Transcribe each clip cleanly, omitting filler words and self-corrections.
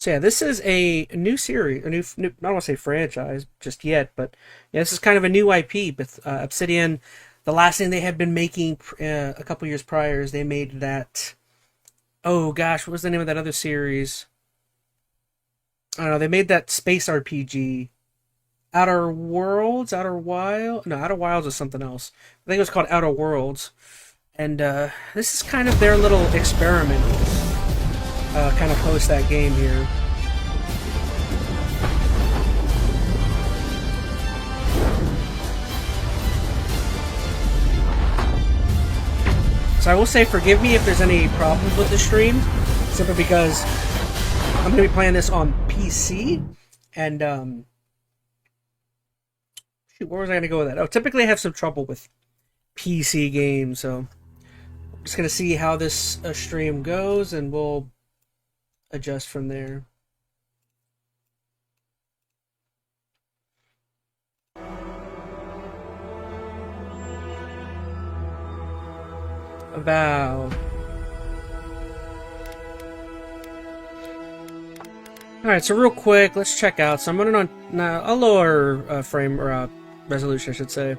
So yeah, this is a new series, I don't want to say franchise just yet, but yeah, this is kind of a new IP. But Obsidian, the last thing they had been making a couple years prior is they made that. Oh gosh, what was the name of that other series? I don't know. They made that space RPG, Outer Worlds, Outer Wild. No, Outer Wilds is something else. I think it was called Outer Worlds, and this is kind of their little experiment. Kind of post that game here. So I will say, forgive me if there's any problems with the stream, simply because I'm going to be playing this on PC, and shoot, where was I going to go with that? Oh, typically I have some trouble with PC games, so I'm just going to see how this stream goes, and we'll adjust from there. Avowed. Alright, so real quick, let's check out. So I'm running on a lower frame or resolution, I should say.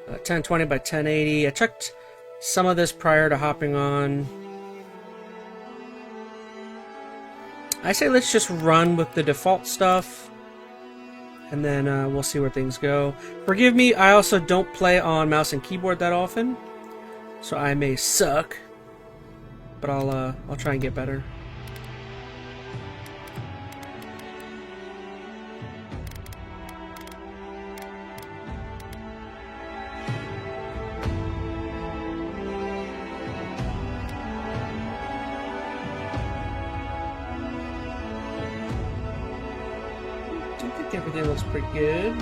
1020 by 1080. I checked some of this prior to hopping on. I say let's just run with the default stuff, and then we'll see where things go. Forgive me, I also don't play on mouse and keyboard that often, so I may suck, but I'll try and get better. I think everything looks pretty good.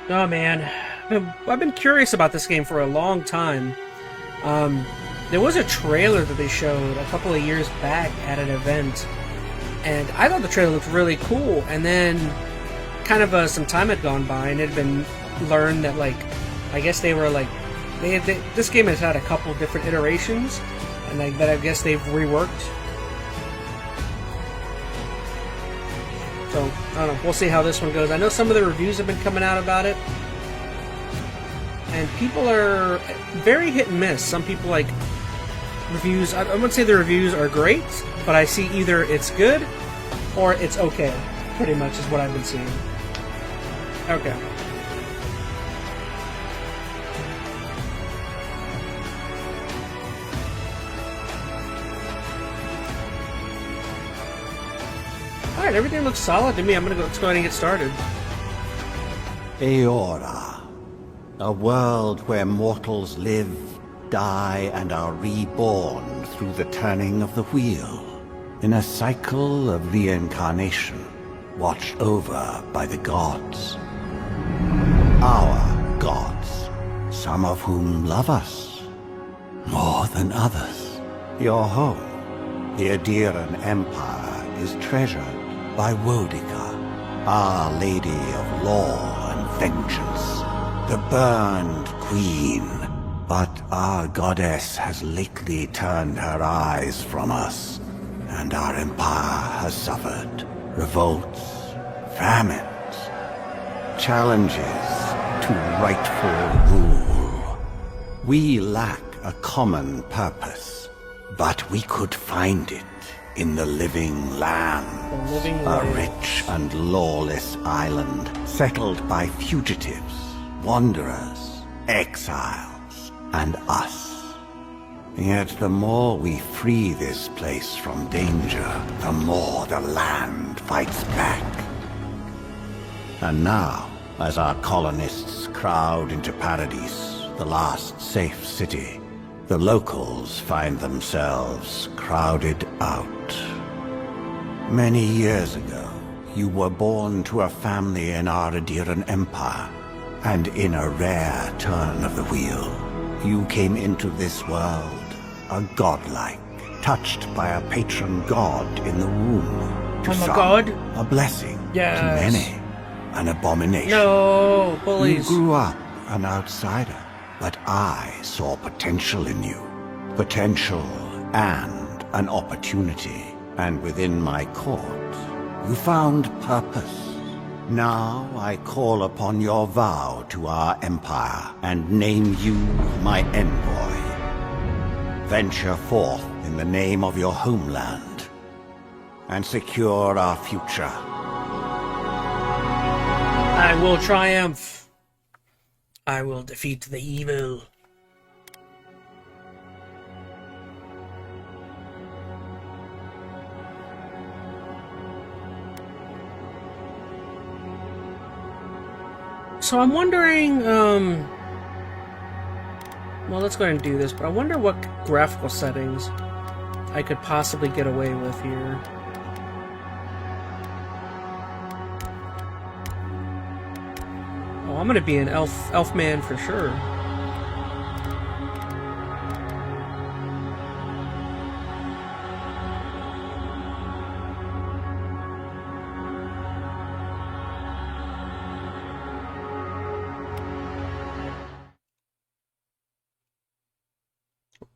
Oh man, I've been curious about this game for a long time. There was a trailer that they showed a couple of years back at an event, and I thought the trailer looked really cool. And then, kind of some time had gone by, and it had been learned that, like, I guess they were like, this game has had a couple different iterations, and that I guess they've reworked. So, I don't know, we'll see how this one goes. I know some of the reviews have been coming out about it, and people are very hit and miss. Some people like reviews, I wouldn't say the reviews are great, but I see either it's good or it's okay, pretty much is what I've been seeing. Okay. Alright, everything looks solid to me. Let's go ahead and get started. Eora, a world where mortals live, die, and are reborn through the turning of the wheel, in a cycle of reincarnation, watched over by the gods. Our gods, some of whom love us more than others. Your home, the Adeiran Empire, is treasured by Wodica, Our Lady of Law and Vengeance, the burned queen. But our goddess has lately turned her eyes from us, and our empire has suffered revolts, famines, challenges to rightful rule. We lack a common purpose, but we could find it in the Living Land, a rich and lawless island settled by fugitives, wanderers, exiles, and us. Yet the more we free this place from danger, the more the land fights back. And now, as our colonists crowd into Paradise, the last safe city, the locals find themselves crowded out. Many years ago, you were born to a family in our Adeiran Empire, and in a rare turn of the wheel, you came into this world a godlike, touched by a patron god in the womb. To some, god? A blessing. Yes. To many, an abomination. No, bullies. You grew up an outsider, but I saw potential in you. potential and an opportunity. And within my court, you found purpose. Now I call upon your vow to our empire and name you my envoy. Venture forth in the name of your homeland and secure our future. I will triumph. I will defeat the evil. So I'm wondering, well, let's go ahead and do this, but I wonder what graphical settings I could possibly get away with here. Oh, I'm gonna be an elf man for sure.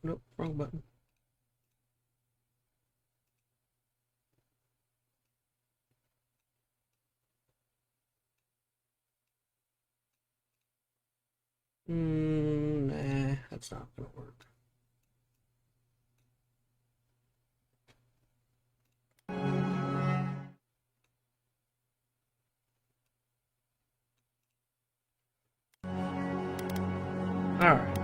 Nope, wrong button. Nah, that's not gonna work. Alright.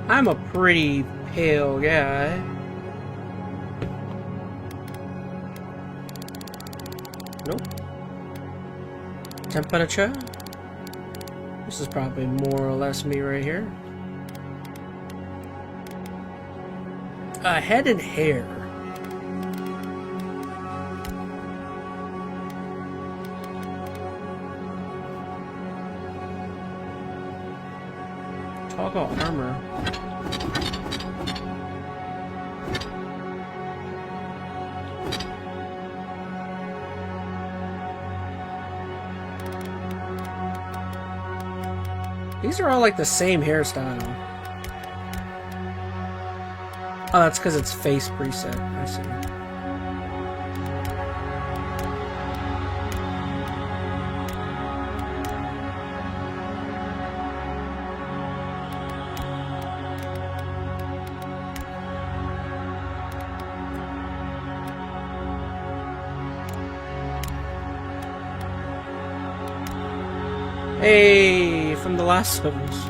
I'm a pretty pale guy. Nope. Temperature. This is probably more or less me right here. Head and hair. Toggle armor. These are all like the same hairstyle. Oh, that's because it's face preset. I see. Hey, from The Last of Us.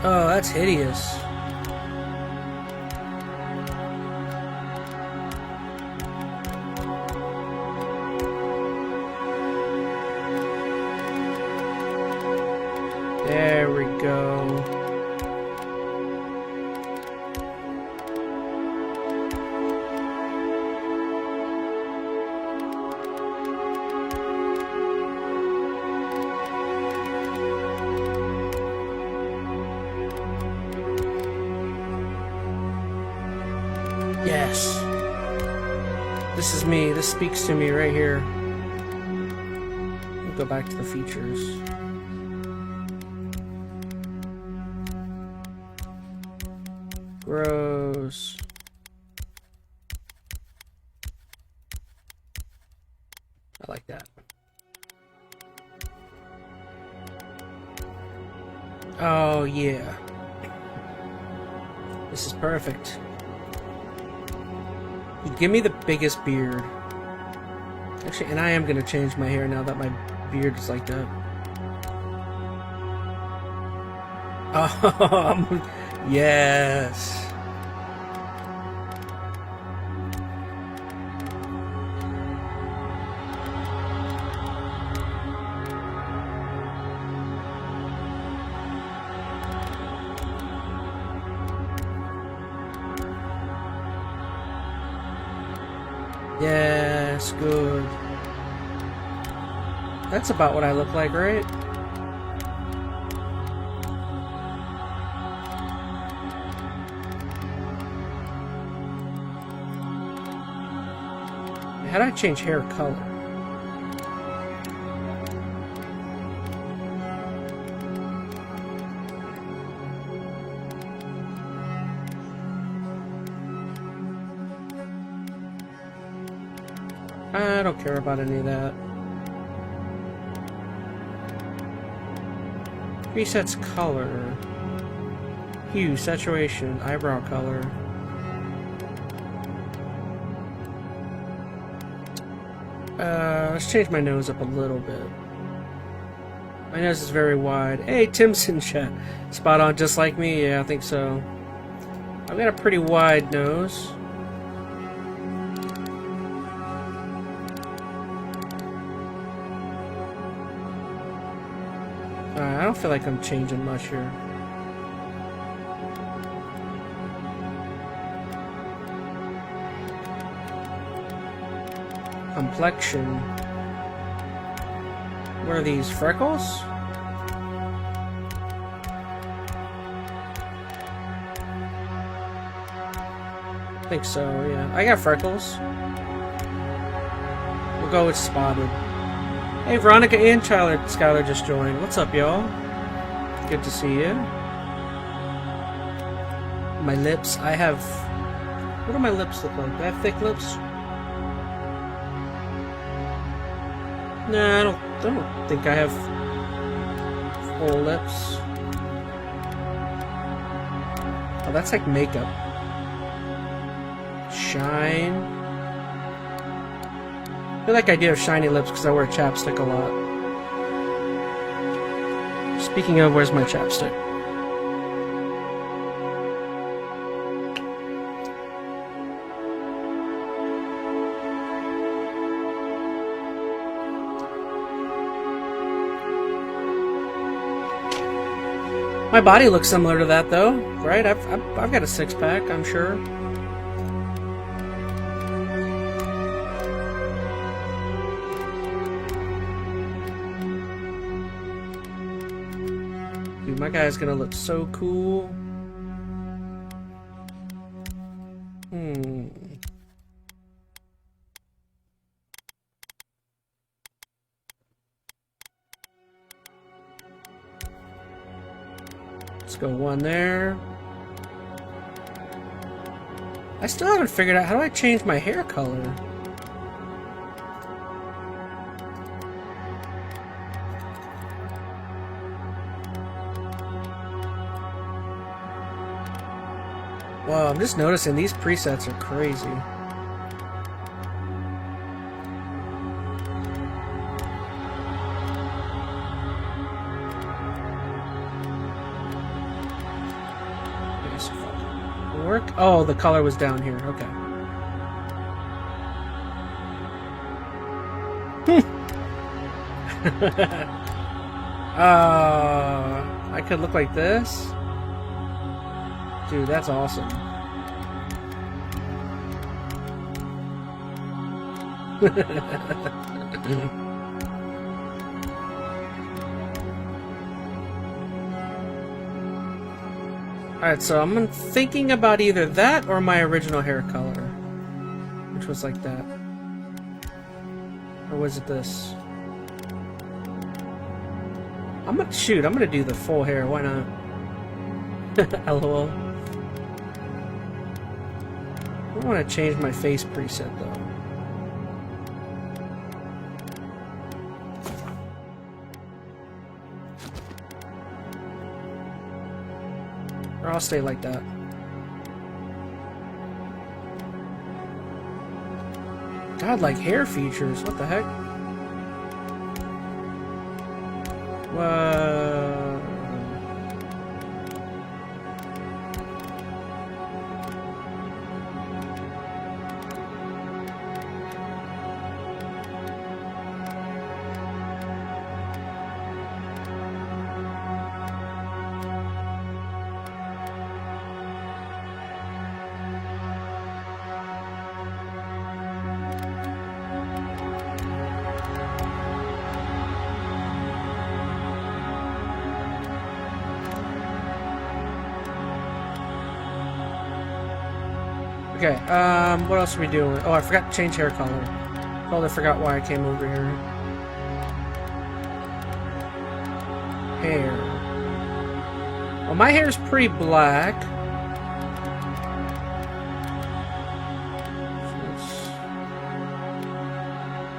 Oh, that's hideous. There we go. Yes. This is me. This speaks to me right here. We'll go back to the features. Gross. I like that. Oh, yeah. This is perfect. Give me the biggest beard. Actually, and I am gonna change my hair now that my beard is like that. Oh, yes. Yes, good. That's about what I look like, right? How do I change hair color? I don't care about any of that. Presets color. Hue, saturation, eyebrow color. Let's change my nose up a little bit. My nose is very wide. Hey, Tim's in chat. Spot on, just like me? Yeah, I think so. I've got a pretty wide nose. I don't feel like I'm changing much here. Complexion. What are these, freckles? I think so, yeah. I got freckles. We'll go with spotted. Hey, Veronica and Skylar just joined. What's up, y'all? Good to see you. My lips, I have... What do my lips look like? Do I have thick lips? Nah, I don't think I have full lips. Oh, that's like makeup. Shine. I feel like I do have shiny lips because I wear chapstick a lot. Speaking of, where's my chapstick? My body looks similar to that, though, right? I've got a six-pack, I'm sure. Dude, my guy's gonna look so cool. Let's go one there. I still haven't figured out how do I change my hair color. Wow, I'm just noticing these presets are crazy. Work? Oh, the color was down here. Okay. I could look like this. Dude, that's awesome. Alright, so I'm thinking about either that or my original hair color. Which was like that. Or was it this? I'm gonna do the full hair, why not? LOL. I want to change my face preset though. Or I'll stay like that. God, like hair features, what the heck? Whoa. Okay, what else are we doing? Oh, I forgot to change hair color. Totally forgot why I came over here. Hair. Well, my hair's pretty black.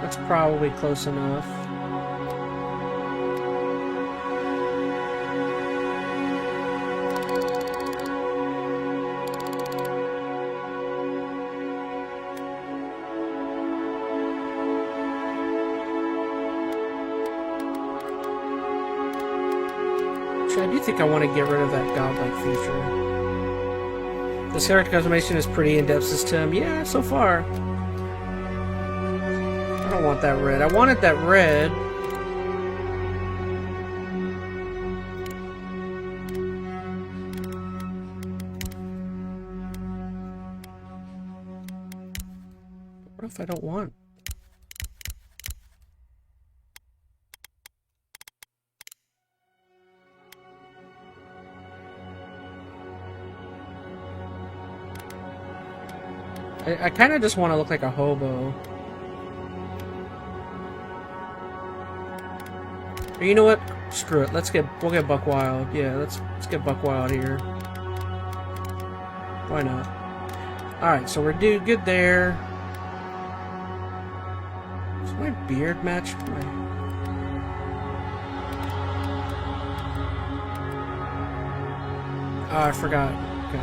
That's probably close enough. I do think I want to get rid of that godlike feature. This character customization is pretty in-depth system. Yeah, so far. I don't want that red. I wanted that red. What if I don't want? I kind of just want to look like a hobo. Or you know what? Screw it. We'll get buck wild. Yeah, let's get buck wild here. Why not? All right, so we're good there. Does my beard match my? Oh, I forgot. Okay.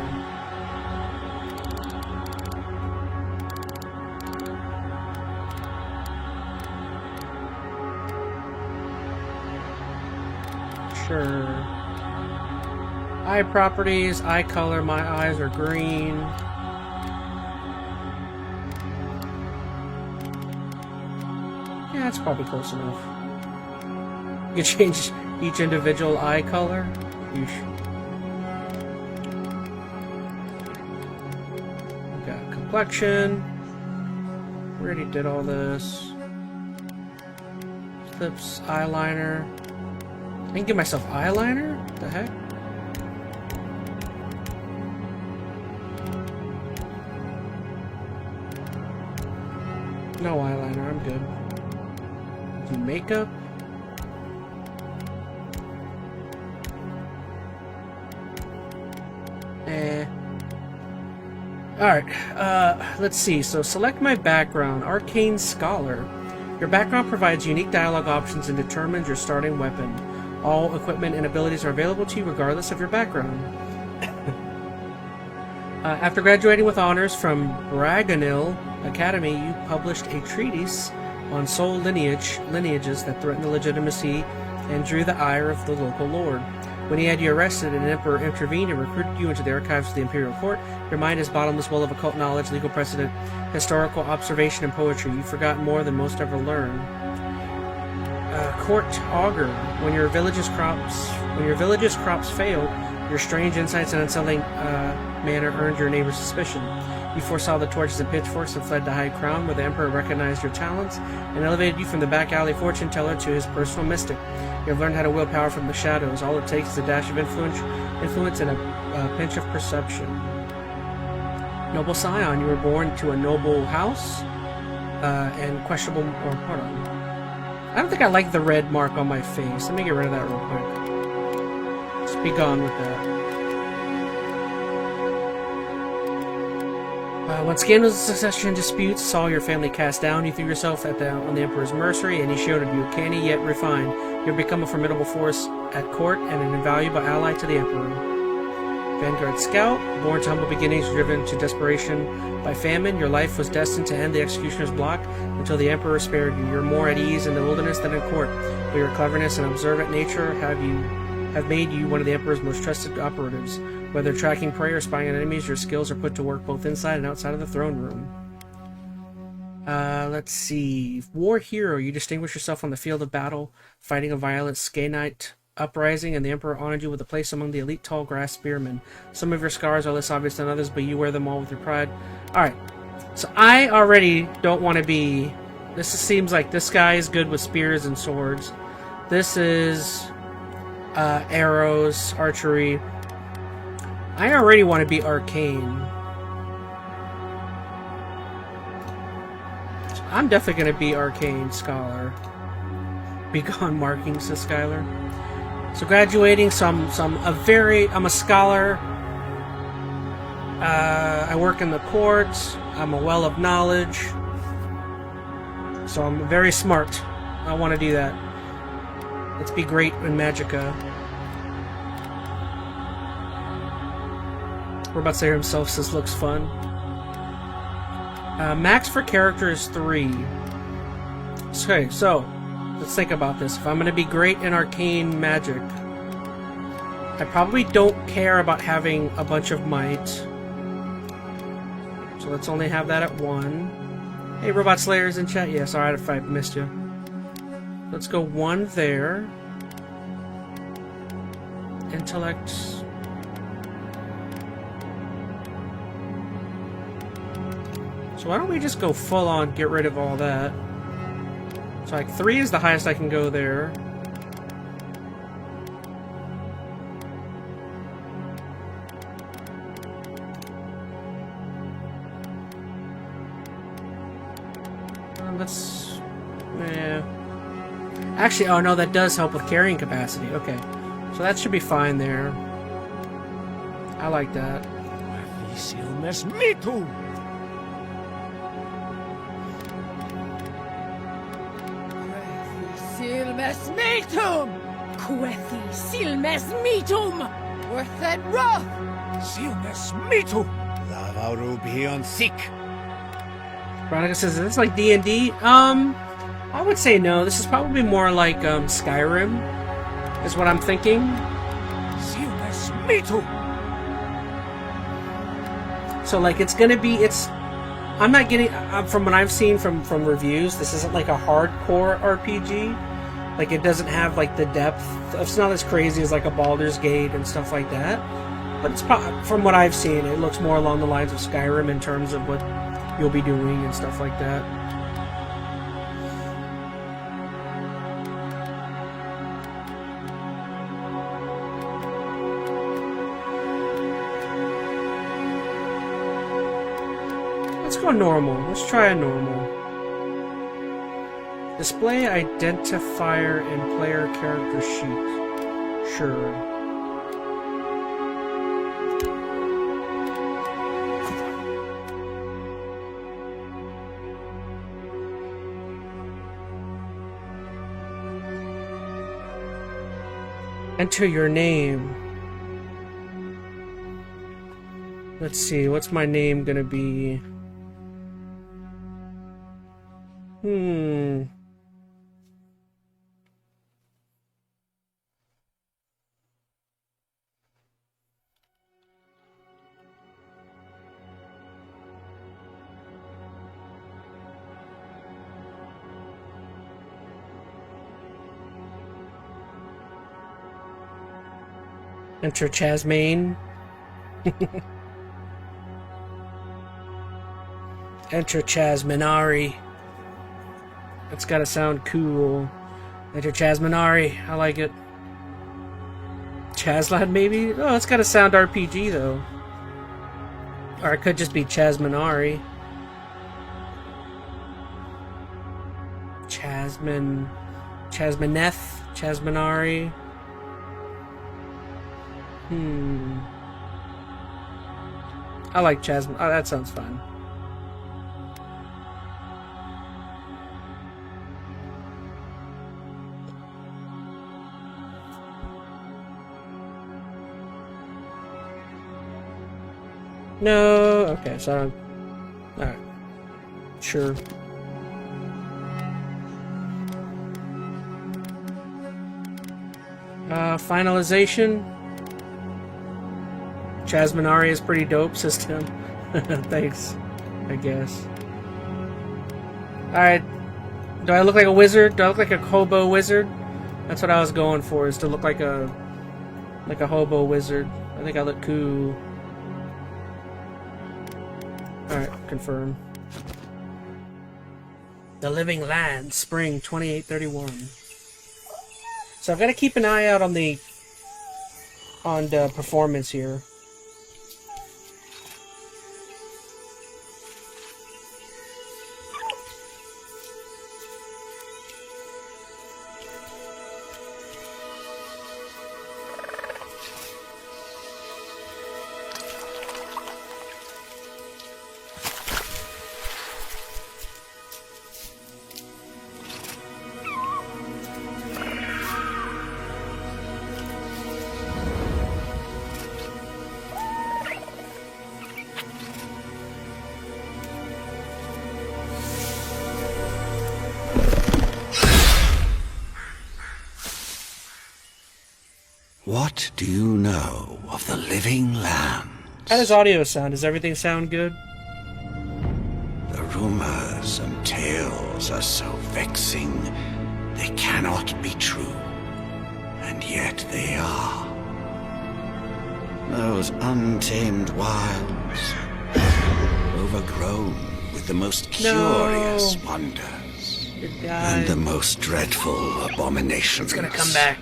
Sure. Eye properties, eye color, my eyes are green. Yeah, that's probably close enough. You can change each individual eye color. Got complexion. We already did all this. Lips, eyeliner. I can give myself eyeliner? What the heck? No eyeliner, I'm good. Do makeup? Alright, let's see. So select my background, Arcane Scholar. Your background provides unique dialogue options and determines your starting weapon. All equipment and abilities are available to you regardless of your background. After graduating with honors from Braganil Academy, you published a treatise on soul lineages that threaten the legitimacy and drew the ire of the local lord. When he had you arrested, an emperor intervened and recruited you into the archives of the imperial court. Your mind is bottomless well of occult knowledge, legal precedent, historical observation, and poetry. You've forgotten more than most ever learn. Court augur. When your village's crops failed, your strange insights and unsettling manner earned your neighbor's suspicion. You foresaw the torches and pitchforks and fled to High Crown, where the Emperor recognized your talents and elevated you from the back alley fortune teller to his personal mystic. You have learned how to wield power from the shadows. All it takes is a dash of influence and a pinch of perception. Noble Scion, you were born to a noble house and questionable. Hold on. I don't think I like the red mark on my face. Let me get rid of that real quick. Just be gone with that. When scandals and succession disputes saw your family cast down, you threw yourself on the Emperor's mercy, and he showed you canny yet refined. You have become a formidable force at court and an invaluable ally to the Emperor. Vanguard Scout, born to humble beginnings, driven to desperation by famine, your life was destined to end the executioner's block until the Emperor spared you. You're more at ease in the wilderness than in court, but your cleverness and observant nature have made you one of the Emperor's most trusted operatives. Whether tracking prey or spying on enemies, your skills are put to work both inside and outside of the throne room. Let's see. War hero. You distinguish yourself on the field of battle, fighting a violent Skaenite uprising, and the Emperor honored you with a place among the elite tall grass spearmen. Some of your scars are less obvious than others, but you wear them all with your pride. Alright. So I already don't want to be... This seems like this guy is good with spears and swords. This is... arrows, archery. I already want to be arcane. So I'm definitely going to be arcane scholar. Begone markings, says Skylar. So graduating, I'm a scholar. I work in the courts. I'm a well of knowledge. So I'm very smart. I want to do that. Let's be great in Magicka. Robot Slayer himself says looks fun. Max for character is 3. Okay, so let's think about this. If I'm going to be great in arcane magic, I probably don't care about having a bunch of might. So let's only have that at 1. Hey, Robot Slayer's in chat. Yeah, sorry if I missed you. Let's go 1 there. Intellect. So why don't we just go full on, get rid of all that. So like 3 is the highest I can go there. Let's... Actually, oh no, that does help with carrying capacity. Okay. So that should be fine there. I like that. Silmes metum! Quethi silmes metum! Worthed roth! Silmes metum! Lavaru beyond sick. Veronica says, is this like D&D? I would say no. This is probably more like Skyrim, is what I'm thinking. Silmes metum! So like it's gonna be, I'm not getting, from what I've seen from reviews, this isn't like a hardcore RPG. Like it doesn't have like the depth. It's not as crazy as like a Baldur's Gate and stuff like that. But it's from what I've seen, it looks more along the lines of Skyrim in terms of what you'll be doing and stuff like that. Let's go normal. Let's try a normal. Display identifier in player character sheet. Sure. Enter your name. Let's see, what's my name gonna be? Enter ChazmaN. Enter ChazmaNari. That's gotta sound cool. Enter ChazmaNari. I like it. Chazlad, maybe? Oh, it's gotta sound RPG, though. Or it could just be ChazmaNari. ChazmaN... ChazmaNeth? ChazmaNari? I like ChazmaN. Oh, that sounds fun. No. Okay, so alright. Sure. Finalization. ChazmaNari is pretty dope, says Tim. Thanks, I guess. Alright. Do I look like a wizard? Do I look like a hobo wizard? That's what I was going for, is to look like a hobo wizard. I think I look cool. Alright, confirm. The Living Land, Spring 2831. So I've got to keep an eye out on the performance here. What do you know of the living land? How does audio sound? Does everything sound good? The rumors and tales are so vexing, they cannot be true. And yet they are. Those untamed wilds, overgrown with the most curious wonders and the most dreadful abominations. It's gonna come back.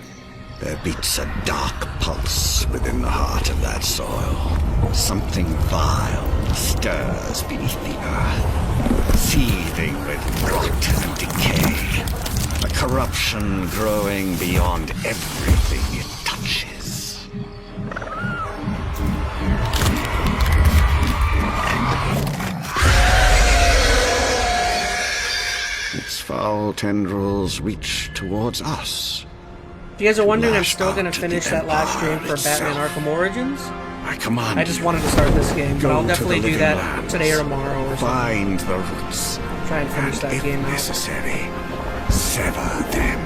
There beats a dark pulse within the heart of that soil. Something vile stirs beneath the earth, seething with rot and decay. A corruption growing beyond everything it touches. Its foul tendrils reach towards us. If you guys are wondering, I'm still going to finish that last stream for Batman Arkham Origins. I just wanted to start this game, but I'll definitely do that today or tomorrow or something. Find the roots. Try and finish that game if out. necessary, sever them.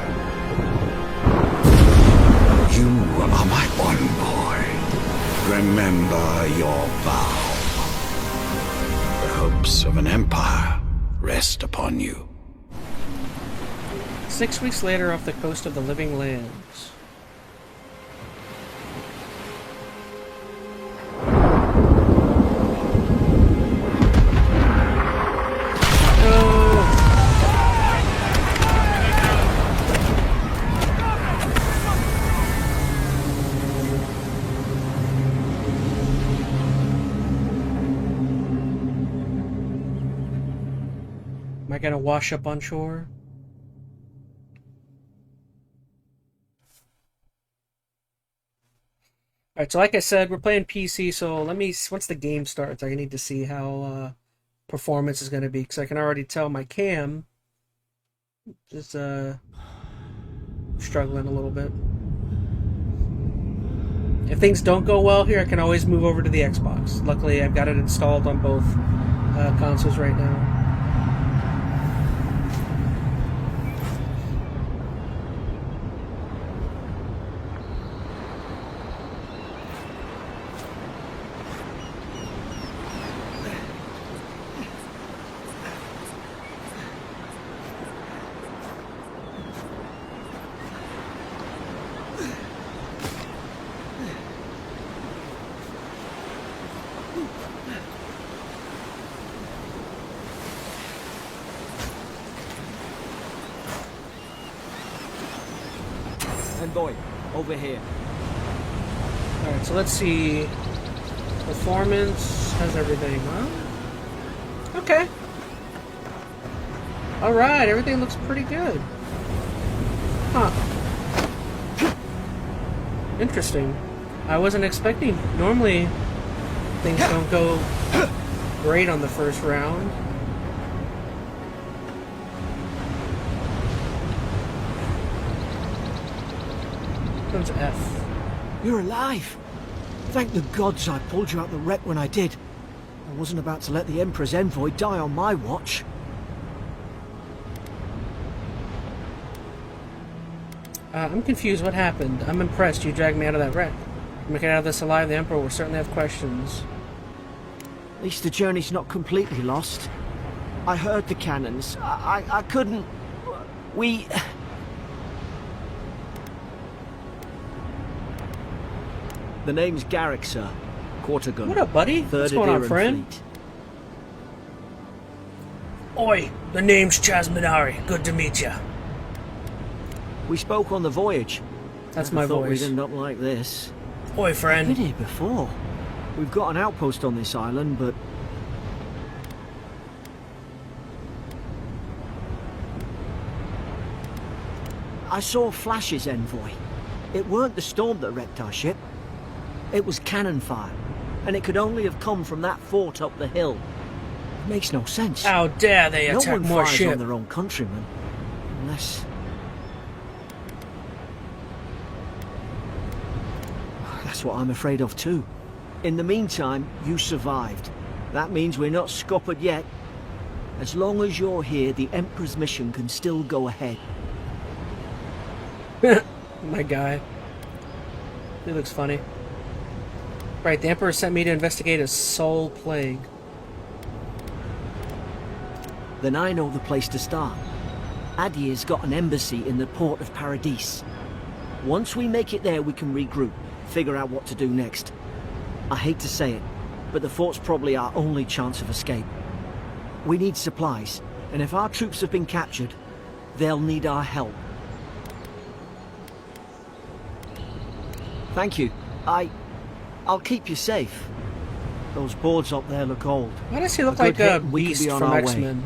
You are my one boy. Remember your vow. The hopes of an empire rest upon you. 6 weeks later, off the coast of the Living Lands. Am I gonna wash up on shore? Alright, so like I said, we're playing PC, so let me, once the game starts, I need to see how performance is going to be, because I can already tell my cam is struggling a little bit. If things don't go well here, I can always move over to the Xbox. Luckily, I've got it installed on both consoles right now. Boy, over here. Alright, so let's see. Performance has everything, huh? Okay. Alright, everything looks pretty good. Huh. Interesting. I wasn't expecting. Normally, things don't go great on the first round. Comes F. You're alive. Thank the gods I pulled you out the wreck when I did. I wasn't about to let the Emperor's envoy die on my watch. I'm confused. What happened? I'm impressed. You dragged me out of that wreck. If we get out of this alive, the Emperor will certainly have questions. At least the journey's not completely lost. I heard the cannons. I couldn't... We... The name's Garrick, sir. Quarter gunner. What up, buddy? What's going on, friend? Fleet. Oi, the name's ChazmaN. Good to meet ya. We spoke on the voyage. That's Never my thought voice. we'd end up like this. Oi, I've friend. been here before. We've got an outpost on this island, but... I saw flashes, envoy. It weren't the storm that wrecked our ship. It was cannon fire, and it could only have come from that fort up the hill. It makes no sense. How dare they No attack one more fires ship? on their own countrymen, unless... That's what I'm afraid of too. In the meantime, you survived. That means we're not scuppered yet. As long as you're here, the Emperor's mission can still go ahead. My guy. He looks funny. Right, the Emperor sent me to investigate a soul plague. Then I know the place to start. Adir's got an embassy in the port of Paradis. Once we make it there, we can regroup, figure out what to do next. I hate to say it, but the fort's probably our only chance of escape. We need supplies, and if our troops have been captured, they'll need our help. Thank you. I'll keep you safe. Those boards up there look old. Why does he look A good like a hit and we could beast be on from our way. X-Men?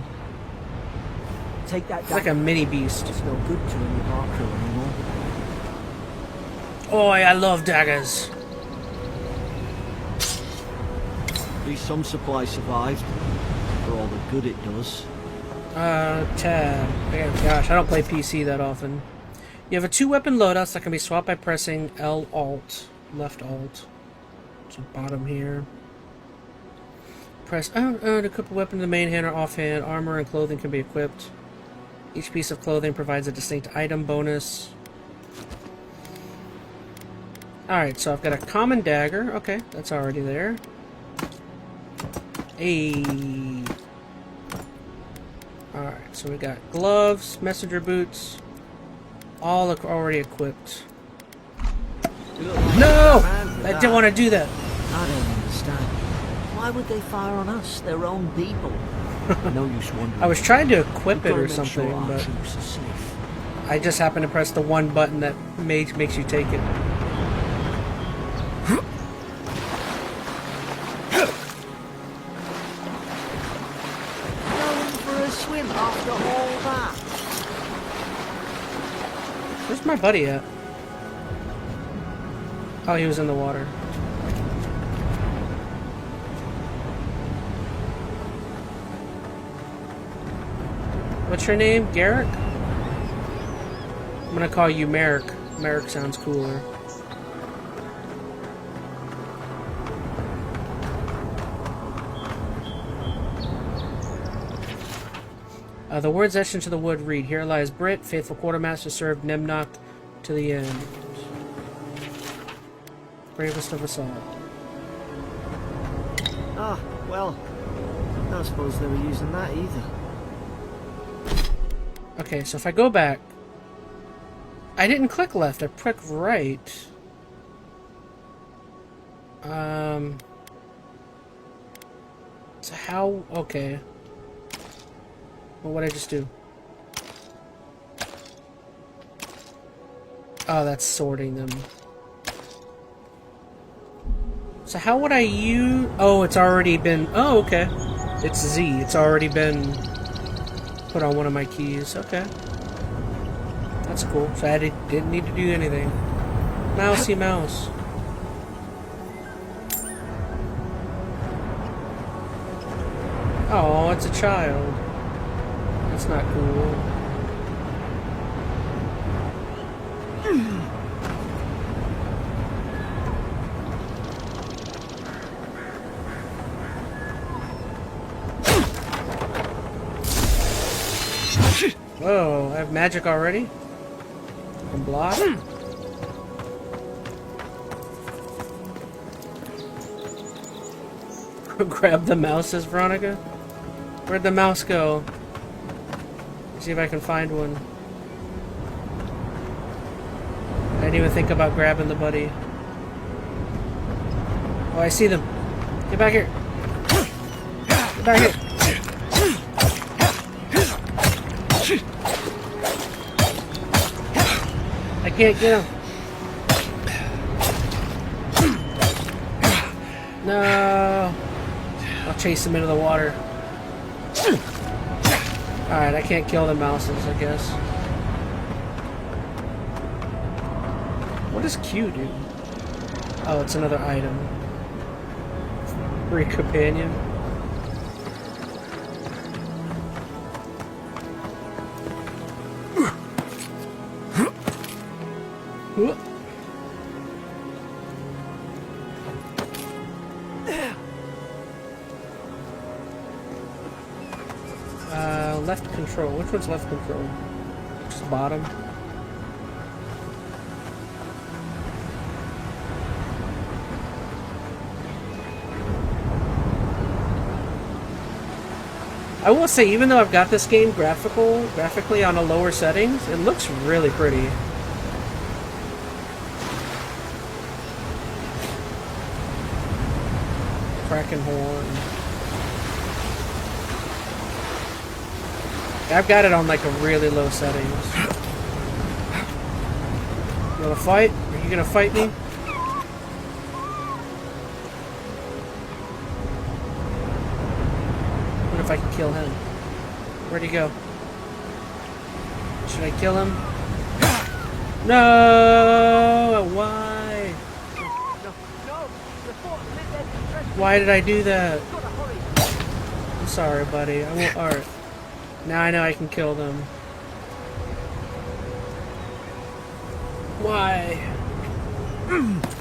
Take that Like a mini beast. It's no good to any of our crew anymore. Oh, I love daggers. At least some supplies survived. For all the good it does. Tab. Gosh, I don't play PC that often. You have a 2-weapon loadout that can be swapped by pressing L-Alt. Left Alt. So bottom here. Press to equip a weapon to the main hand or offhand. Armor and clothing can be equipped. Each piece of clothing provides a distinct item bonus. Alright, so I've got a common dagger. Okay, that's already there. Hey. Alright, so we got gloves, messenger boots. All already equipped. No! I didn't want to do that. I don't understand. Why would they fire on us, their own people? No use wondering. I was trying to equip We've it gotta or make something, sure our but troops are safe. I just happened to press the one button that makes you take it. Going for a swim after all that. Where's my buddy at? Oh, he was in the water. What's your name? Garrick? I'm gonna call you Merrick. Merrick sounds cooler. The words etched into the wood read, "Here lies Brit, faithful quartermaster, served Nemnock to the end. Bravest of us all." Ah, well, I don't suppose they were using that either. Okay, so if I go back... I didn't click left, I clicked right. So how... Okay. Well, what'd I just do? Oh, that's sorting them. So how would I use... Oh, it's already been... Oh, okay. It's Z. It's already been put on one of my keys. Okay. That's cool. So I didn't need to do anything. Mousey mouse. Oh, it's a child. That's not cool. Whoa, I have magic already? From block? Grab the mouse, says Veronica. Where'd the mouse go? See if I can find one. I didn't even think about grabbing the buddy. Oh, I see them. Get back here. Get back here. I can't get him. No. I'll chase him into the water. Alright, I can't kill the mouses, I guess. What does Q do? Oh, it's another item. Free companion. Whoop. Left control. Which one's left control? Just bottom. I will say, even though I've got this game graphically on a lower settings, it looks really pretty. Kraken horn. I've got it on like a really low settings. You wanna fight? Are you gonna fight me? What if I can kill him? Where'd he go? Should I kill him? No! Why? Why did I do that? I'm sorry, buddy. I won't. Alright. Now I know I can kill them. Why?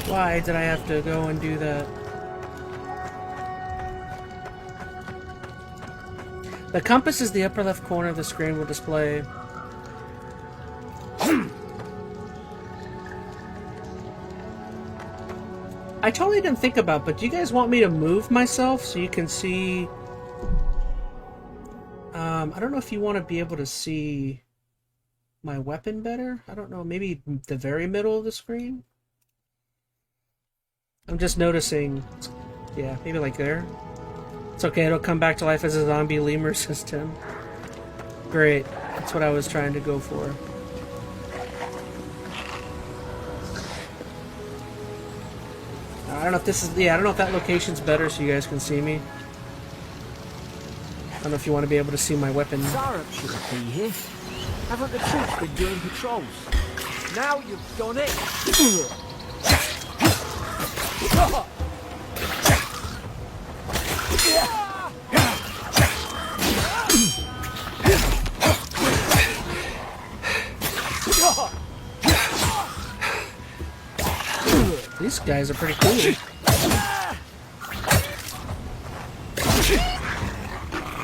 Why did I have to go and do that? The compass is the upper left corner of the screen will display. I totally didn't think about, but do you guys want me to move myself so you can see? I don't know if you want to be able to see my weapon better. I don't know, maybe the very middle of the screen? I'm just noticing, yeah, maybe like there. It's okay, it'll come back to life as a zombie lemur system. Great, that's what I was trying to go for. I don't know if this is, yeah, I don't know if that location's better so you guys can see me. I don't know if you want to be able to see my weapon. Sarah shouldn't be here. Haven't the troops been doing patrols? Now you've done it! These guys are pretty cool.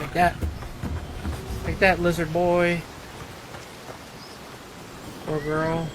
Like that. Like that, lizard boy. Or girl.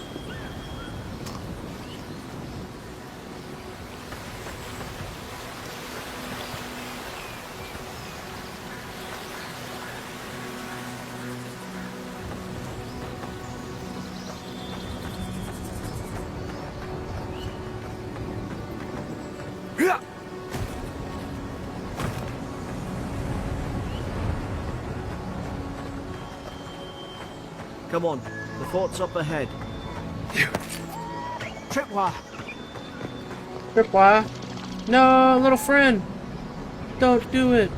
Come on, the fort's up ahead. Tripwire! Tripwire. No, little friend. Don't do it.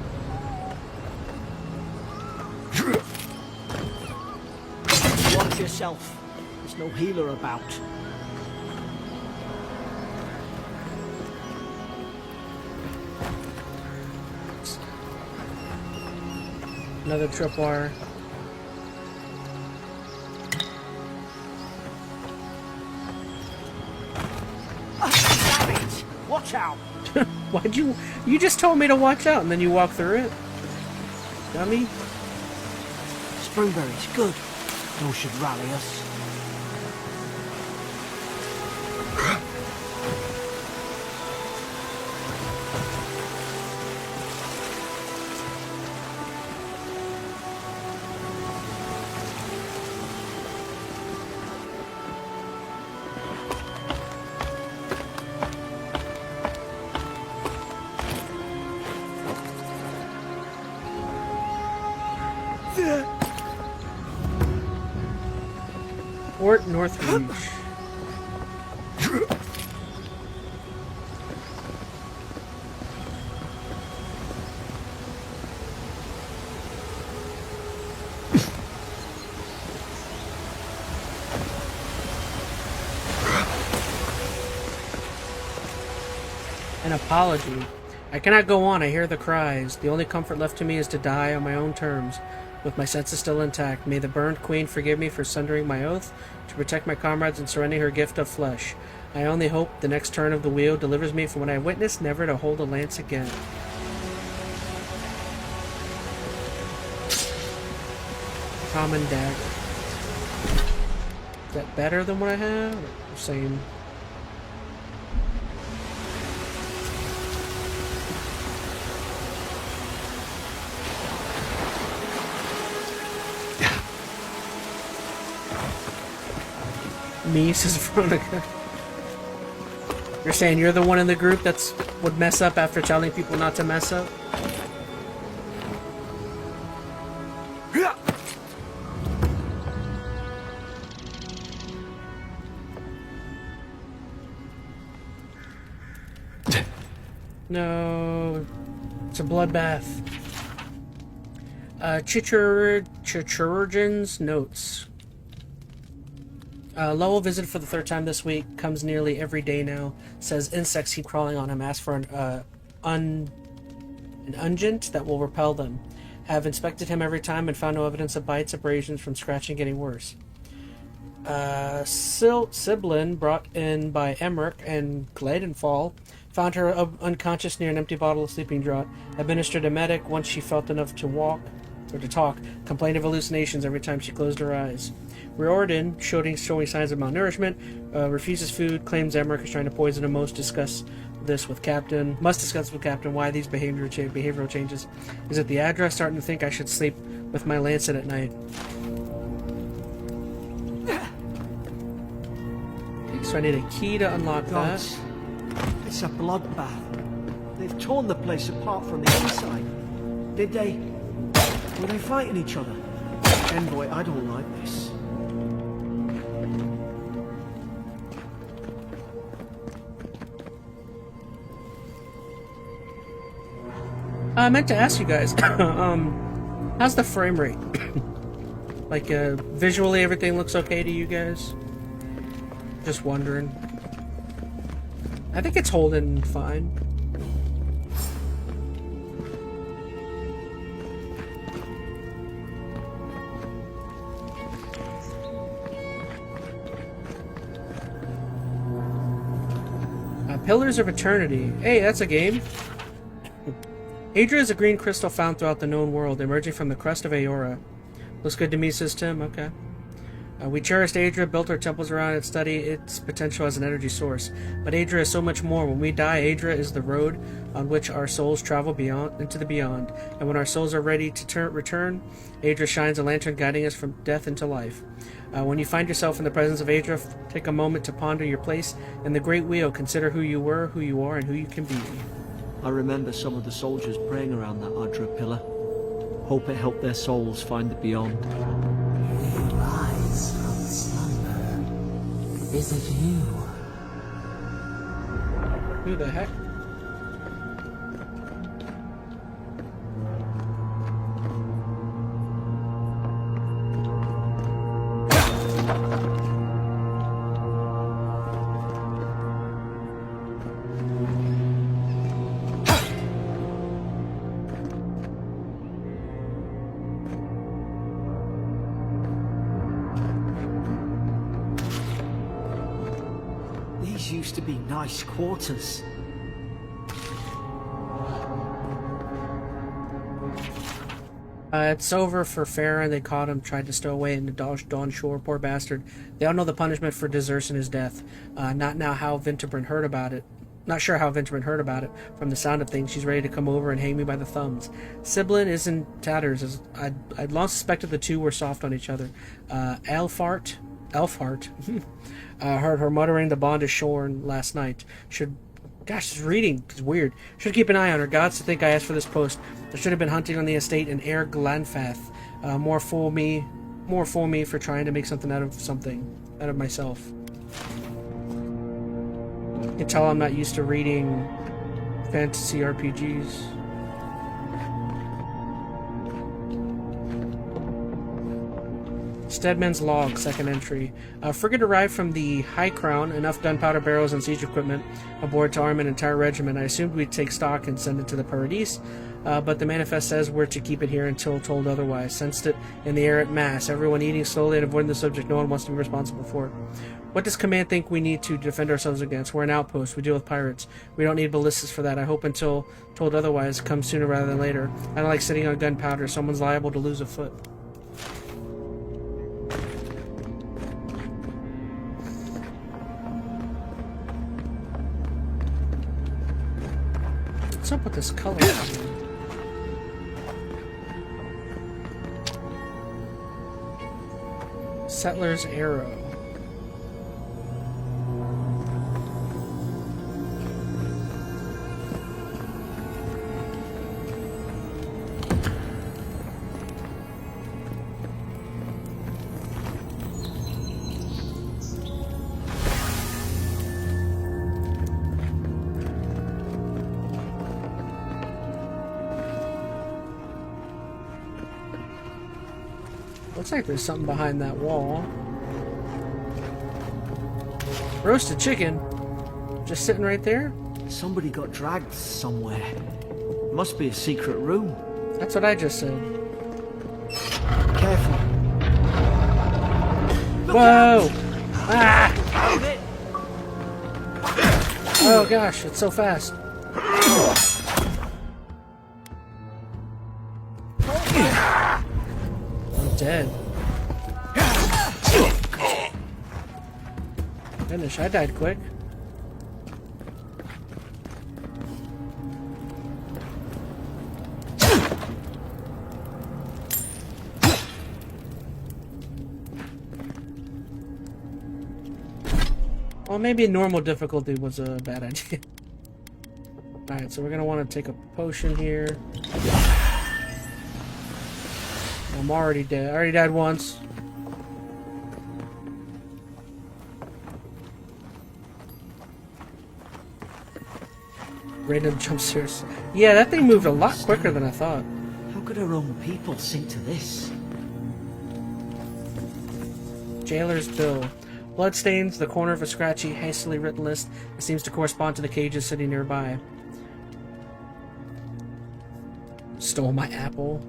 Watch yourself. There's no healer about. Another tripwire. Watch out! Why'd you just told me to watch out and then you walk through it? Dummy. Springberries, good. Those should rally us. Fort Northreach. An apology. I cannot go on, I hear the cries. The only comfort left to me is to die on my own terms, with my senses still intact. May the burned queen forgive me for sundering my oath to protect my comrades and surrendering her gift of flesh. I only hope the next turn of the wheel delivers me from what I witnessed, never to hold a lance again. Common dagger. Is that better than what I have? Or same? Me, says Veronica. You're saying you're the one in the group that's would mess up after telling people not to mess up? No, it's a bloodbath. Chichurgeon's notes. Lowell visited for the third time this week. Comes nearly every day now. Says insects keep crawling on him. Asks for an unguent that will repel them. Have inspected him every time and found no evidence of bites, abrasions from scratching getting worse. Siblin, brought in by Emmerich and Gladenfall, found her unconscious near an empty bottle of sleeping draught. Administered a medic once she felt enough to walk or to talk. Complained of hallucinations every time she closed her eyes. Riordan, showing signs of malnourishment, refuses food, claims Emmerich is trying to poison him. Must discuss with Captain why these behavioral changes. Is it the address? Starting to think I should sleep with my lancet at night. Okay, so I need a key to unlock Gods, it's a bloodbath. They've torn the place apart from the inside. Did they? Were they fighting each other? Envoy, I don't like this. I meant to ask you guys, how's the frame rate? Like, visually everything looks okay to you guys? Just wondering. I think it's holding fine. Pillars of Eternity. Hey, that's a game. Adra is a green crystal found throughout the known world, emerging from the crust of Aora. Looks good to me, says Tim. Okay. We cherished Adra, built our temples around it, study its potential as an energy source. But Adra is so much more. When we die, Adra is the road on which our souls travel beyond into the beyond. And when our souls are ready to return, Adra shines a lantern guiding us from death into life. When you find yourself in the presence of Adra, take a moment to ponder your place in the Great Wheel. Consider who you were, who you are, and who you can be. I remember some of the soldiers praying around that Adra pillar. Hope it helped their souls find the beyond. Rise from slumber. Is it you? Who the heck? These used to be nice quarters. It's over for Farron. They caught him, tried to stow away into Dawn Shore. Poor bastard. They all know the punishment for desertion is death. Not now how Winterbrand heard about it. Not sure how Winterbrand heard about it. From the sound of things, she's ready to come over and hang me by the thumbs. Siblin is in tatters. I'd long suspected the two were soft on each other. Elfhart heard her muttering the bond is shorn last night. Gosh, this reading is weird. Should keep an eye on her. Gods to think I asked for this post. I should have been hunting on the estate in Air Glanfath. More fool me for trying to make something out of myself. You can tell I'm not used to reading fantasy RPGs. Stedman's log, second entry. Frigate arrived from the High Crown, enough gunpowder barrels and siege equipment aboard to arm an entire regiment. I assumed we'd take stock and send it to the Paradis, but the manifest says we're to keep it here until told otherwise. Sensed it in the air at mass. Everyone eating slowly and avoiding the subject. No one wants to be responsible for it. What does command think we need to defend ourselves against? We're an outpost. We deal with pirates. We don't need ballistas for that. I hope until told otherwise comes sooner rather than later. I don't like sitting on gunpowder. Someone's liable to lose a foot. What's up with this color? Settler's Arrow. Looks like there's something behind that wall. Roasted chicken. Just sitting right there? Somebody got dragged somewhere. Must be a secret room. That's what I just said. Careful. Whoa! Ah! Out of it. Oh gosh, it's so fast. I'm dead. Finish, I died quick. Well, maybe normal difficulty was a bad idea. Alright, so we're gonna want to take a potion here. I'm already dead. I already died once. Random jump scares. Yeah, that thing moved a lot quicker than I thought. How could our own people sink to this? Jailer's Bill. Bloodstains, the corner of a scratchy, hastily written list that seems to correspond to the cages sitting nearby. Stole my apple.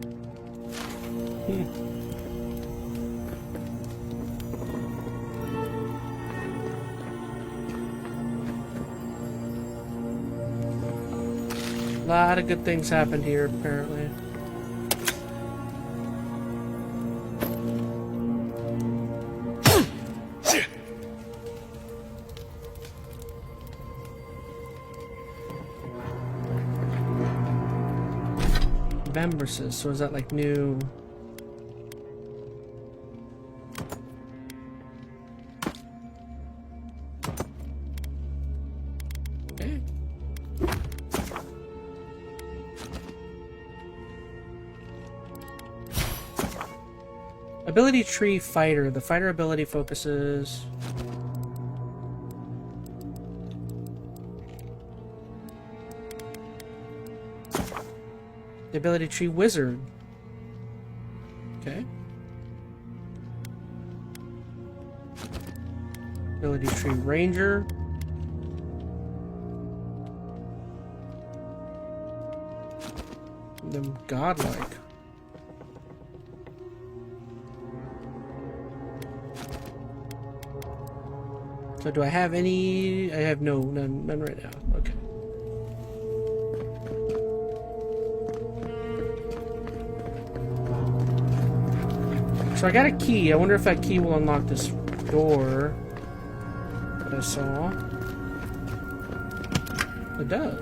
A lot of good things happened here, apparently. Membresses, so is that like new? Okay. Ability tree fighter. The fighter ability focuses. The ability tree wizard. Okay. Ability tree ranger. Them godlike. So do I have any? I have none right now. Okay. So I got a key. I wonder if that key will unlock this door that I saw. It does.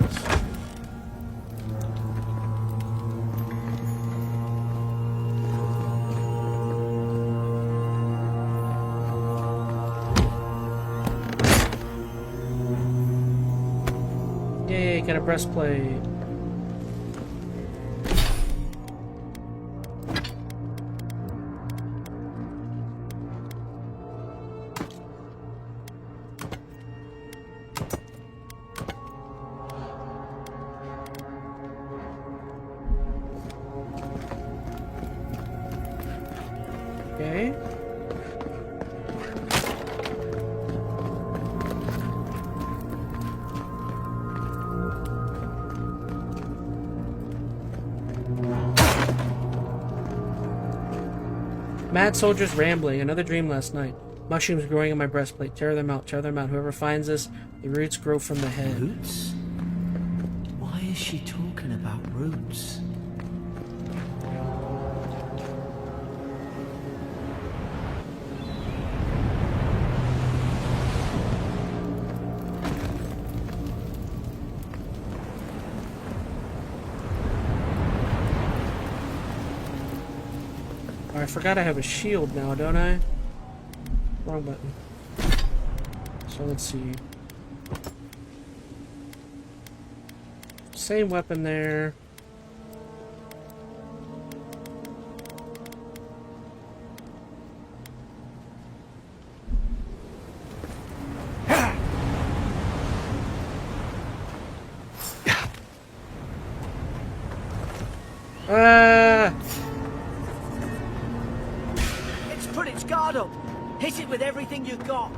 Yay, got a breastplate. Okay. Mad soldiers rambling. Another dream last night. Mushrooms growing in my breastplate. Tear them out. Tear them out. Whoever finds this, the roots grow from the head. Roots? Why is she talking about roots? Oh, I forgot I have a shield now, don't I? Wrong button. So let's see. Same weapon there. It's put its guard up. Hit it with everything you've got.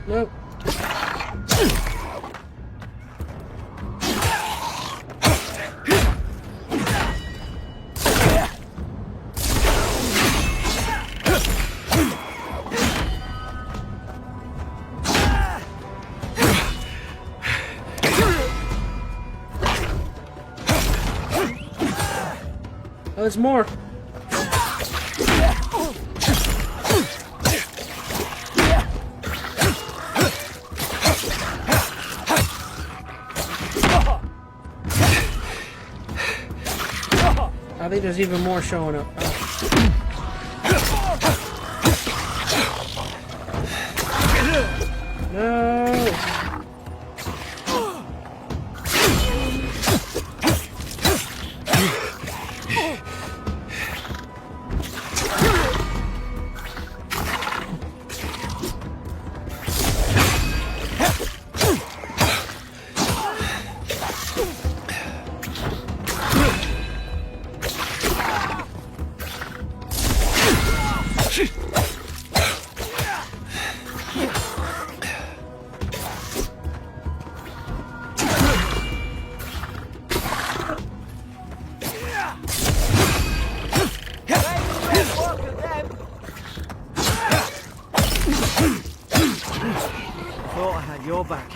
Nope. Oh, there's more. I think there's even more showing up. No! Thought I had your back.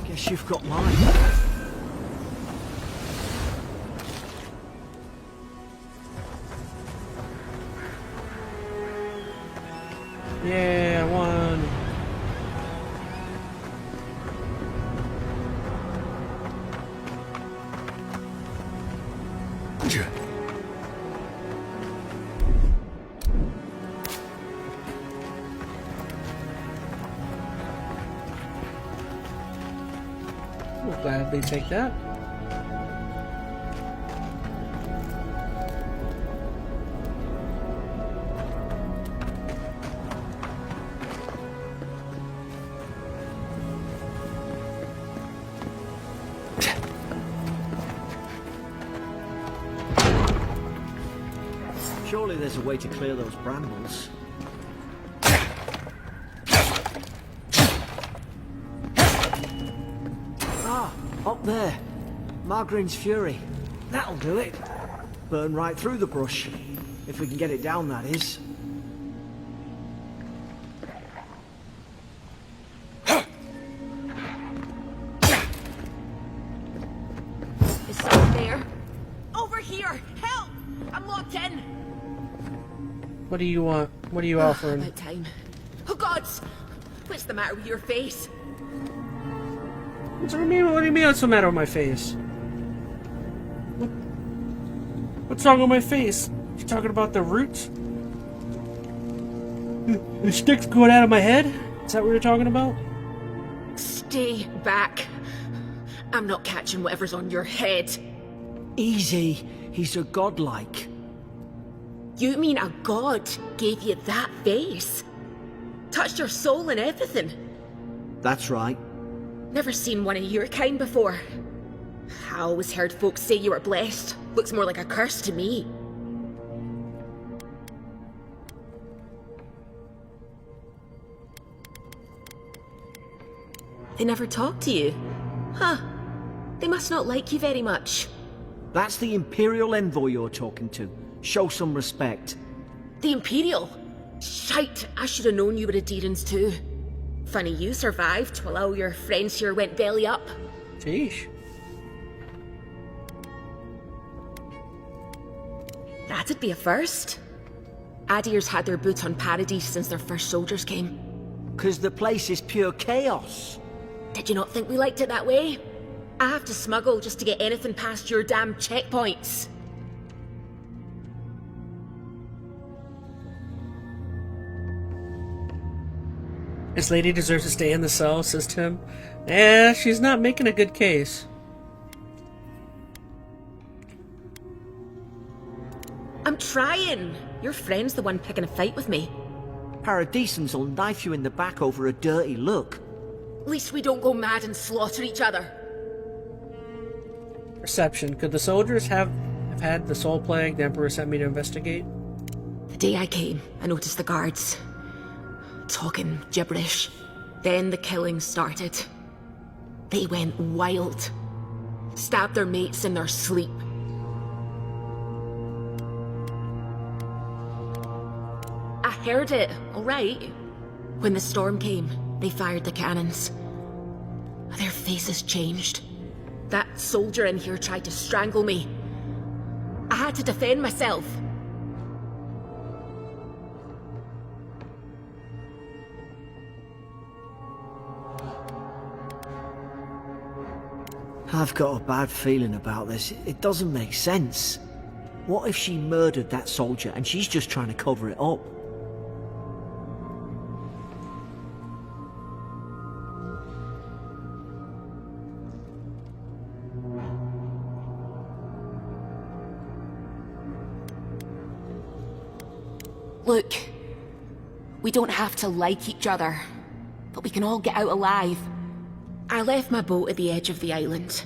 Guess you've got mine. Yeah, I won. We'll gladly take that. Surely there's a way to clear those brambles. Ah, up there. Margarine's Fury. That'll do it. Burn right through the brush. If we can get it down, that is. Is someone there? Over here! Help! I'm locked in! What do you want? What are you offering? About time. Oh gods! What's the matter with your face? What do you mean? What do you mean? What's the matter with my face? What's wrong with my face? You talking about the roots? The sticks going out of my head? Is that what you're talking about? Stay back. I'm not catching whatever's on your head. Easy. He's a godlike. You mean a god gave you that face? Touched your soul and everything? That's right. Never seen one of your kind before. I always heard folks say you were blessed. Looks more like a curse to me. They never talk to you? Huh. They must not like you very much. That's the Imperial envoy you're talking to. Show some respect. The Imperial? Shite, I should have known you were a Deerans too. Funny you survived while all your friends here went belly up. Sheesh. That'd be a first. Adir's had their boots on Paradise since their first soldiers came. 'Cause the place is pure chaos. Did you not think we liked it that way? I have to smuggle just to get anything past your damn checkpoints. This lady deserves to stay in the cell, says Tim. Eh, she's not making a good case. I'm trying. Your friend's the one picking a fight with me. Paradisans will knife you in the back over a dirty look. At least we don't go mad and slaughter each other. Perception. Could the soldiers have had the soul plague the Emperor sent me to investigate? The day I came, I noticed the guards talking gibberish. Then the killing started. They went wild. Stabbed their mates in their sleep. I heard it, alright. When the storm came, they fired the cannons. Their faces changed. That soldier in here tried to strangle me. I had to defend myself. I've got a bad feeling about this. It doesn't make sense. What if she murdered that soldier and she's just trying to cover it up? Look, we don't have to like each other, but we can all get out alive. I left my boat at the edge of the island.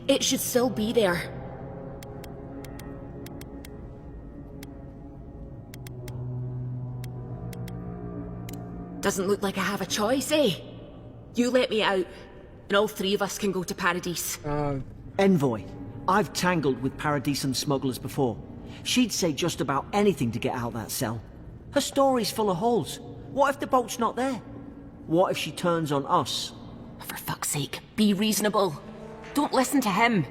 It should still be there. Doesn't look like I have a choice, eh? You let me out, and all three of us can go to Paradise. Envoy, I've tangled with Paradisan smugglers before. She'd say just about anything to get out that cell. Her story's full of holes. What if the boat's not there? What if she turns on us? For fuck's sake, be reasonable. Don't listen to him.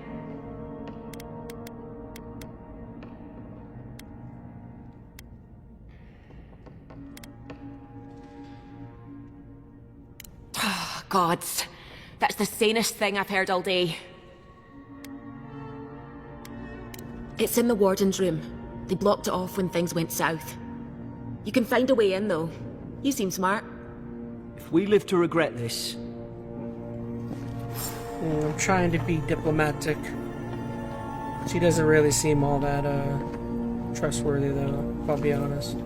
Oh, gods. That's the sanest thing I've heard all day. It's in the warden's room. They blocked it off when things went south. You can find a way in, though. You seem smart. If we live to regret this... I'm trying to be diplomatic. She doesn't really seem all that trustworthy, though, if I'll be honest.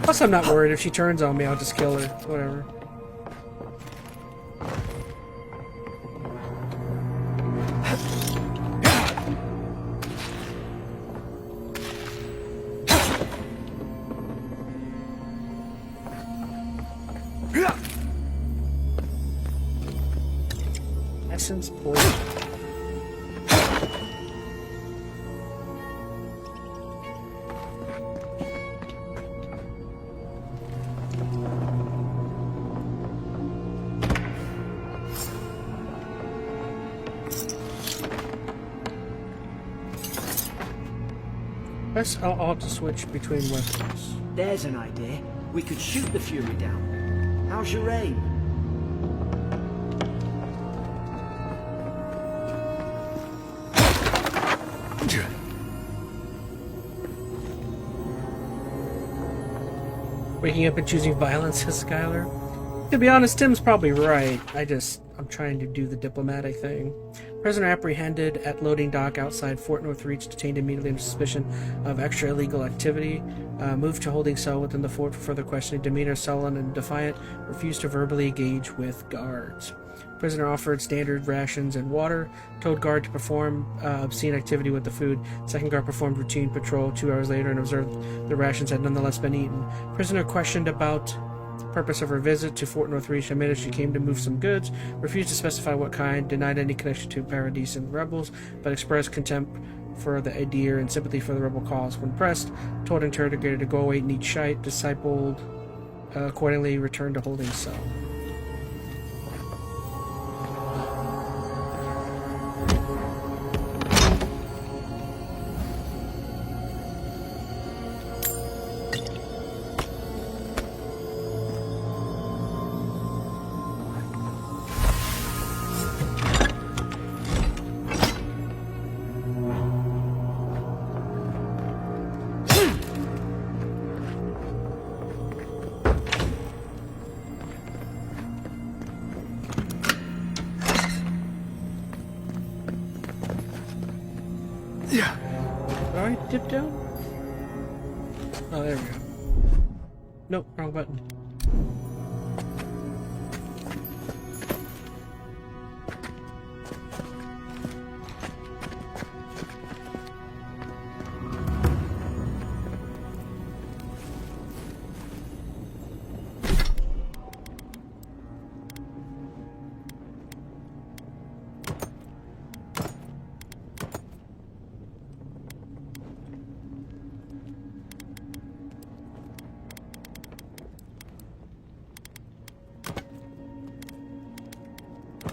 Plus, I'm not worried. If she turns on me, I'll just kill her. Whatever. Essence poison. I'll have to switch between weapons. There's an idea. We could shoot the Fury down. How's your aim? Waking up and choosing violence, says Skylar. To be honest, Tim's probably right. I'm trying to do the diplomatic thing. Prisoner apprehended at loading dock outside Fort North Reach, detained immediately under suspicion of extra illegal activity. Moved to holding cell within the fort for further questioning. Demeanor sullen and defiant. Refused to verbally engage with guards. Prisoner offered standard rations and water. Told guard to perform obscene activity with the food. Second guard performed routine patrol 2 hours later and observed the rations had nonetheless been eaten. Prisoner questioned about purpose of her visit to Fort North Reach. Admitted she came to move some goods, refused to specify what kind, denied any connection to Paradisan rebels, but expressed contempt for the EnteR and sympathy for the rebel cause. When pressed, told interrogator to go away and eat shite, discipled accordingly returned to holding cell. Alright, dip down? Oh, there we go. Nope, wrong button.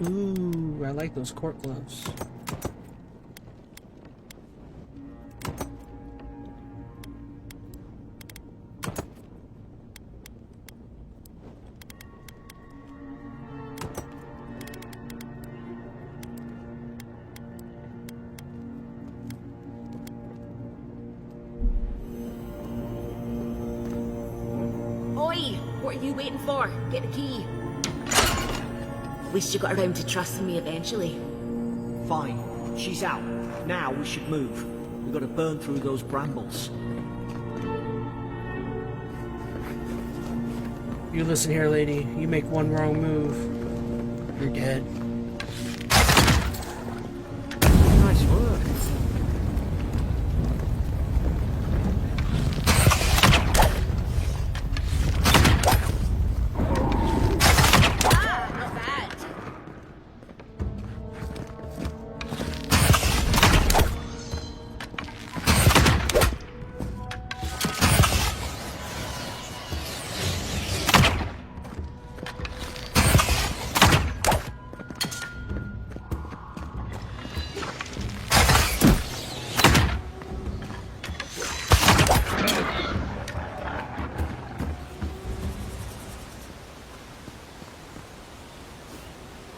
Ooh, I like those court gloves. Oi! What are you waiting for? Get the key. At least you got around to trusting me eventually. Fine. She's out. Now we should move. We've got to burn through those brambles. You listen here, lady. You make one wrong move, you're dead. Nice work. Ah, not bad.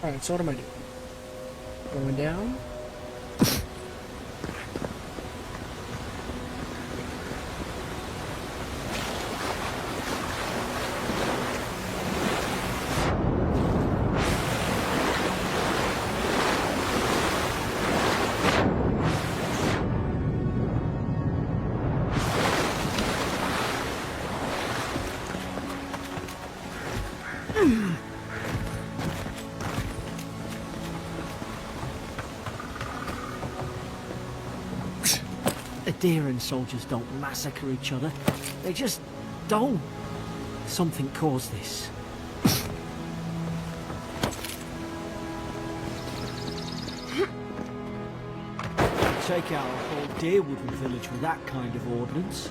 Alright, so what am I doing? Going down? Adherent soldiers don't massacre each other. They just don't. Something caused this. Take out a whole Deerwood village with that kind of ordnance.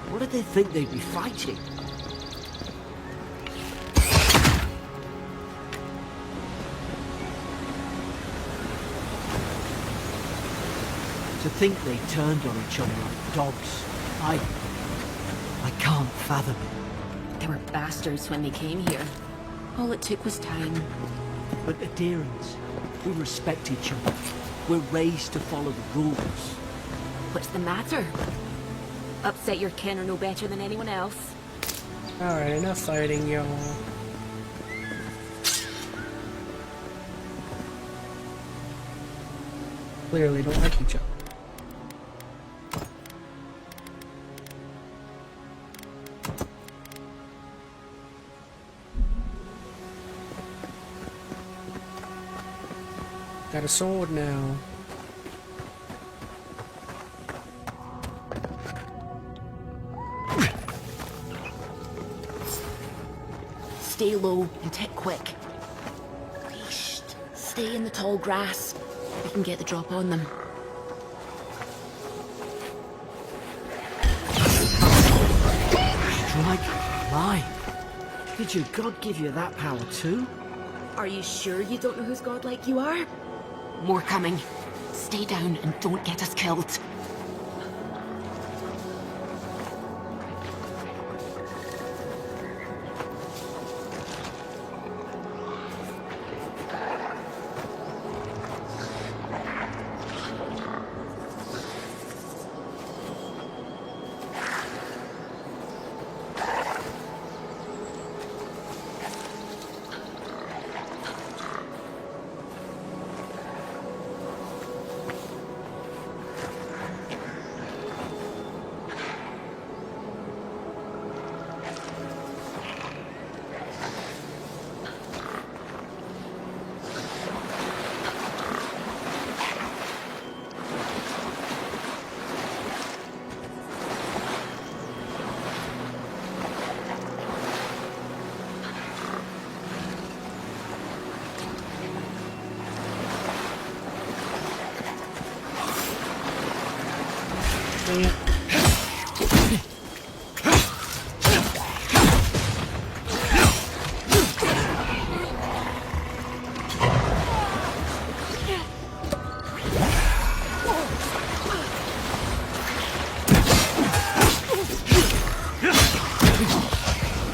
What did they think they'd be fighting? To think they turned on each other like dogs. I can't fathom it. They were bastards when they came here. All it took was time. But adherents, we respect each other. We're raised to follow the rules. What's the matter? Upset your kin are no better than anyone else. Alright, enough fighting, y'all. Clearly don't like each other. Got a sword now. Stay low and tick quick. Stay in the tall grass. We can get the drop on them. like mine. Did your god give you that power too? Are you sure you don't know whose godlike you are? More coming. Stay down and don't get us killed. Dang it.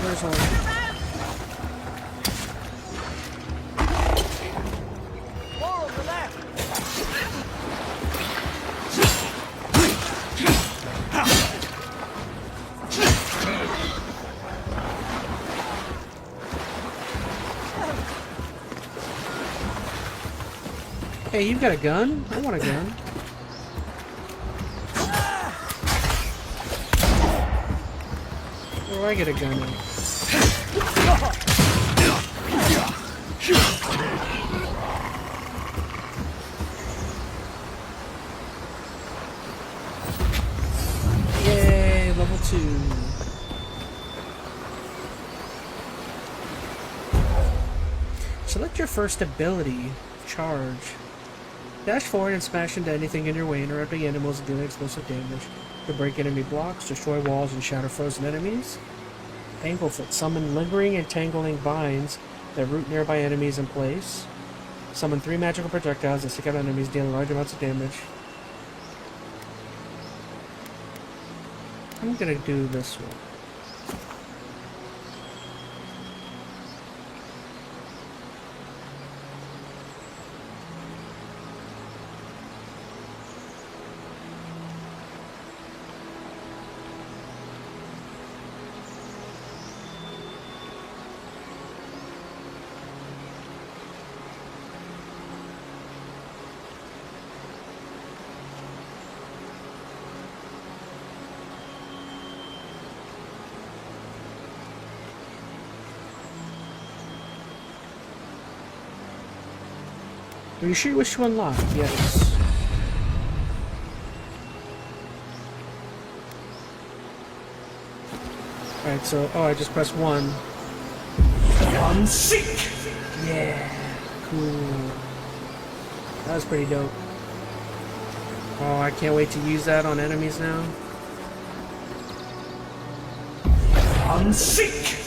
Where's all? More on the left! Hey, you've got a gun? I want a gun. Where do I get a gun at? Yay, level 2. Select your first ability. Charge. Dash forward and smash into anything in your way, interrupting animals and dealing explosive damage. To break enemy blocks, destroy walls, and shatter frozen enemies. Tanglefoot. Summon lingering and tangling vines that root nearby enemies in place. Summon 3 magical projectiles that stick out enemies, dealing large amounts of damage. I'm gonna do this one. Are you sure you wish to unlock? Yes. Alright, so, oh, I just pressed 1. Unseek! Yeah, cool. That was pretty dope. Oh, I can't wait to use that on enemies now. Unseek!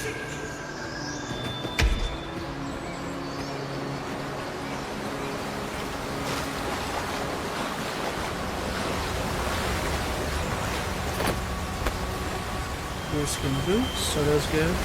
Skin boots, so that's good.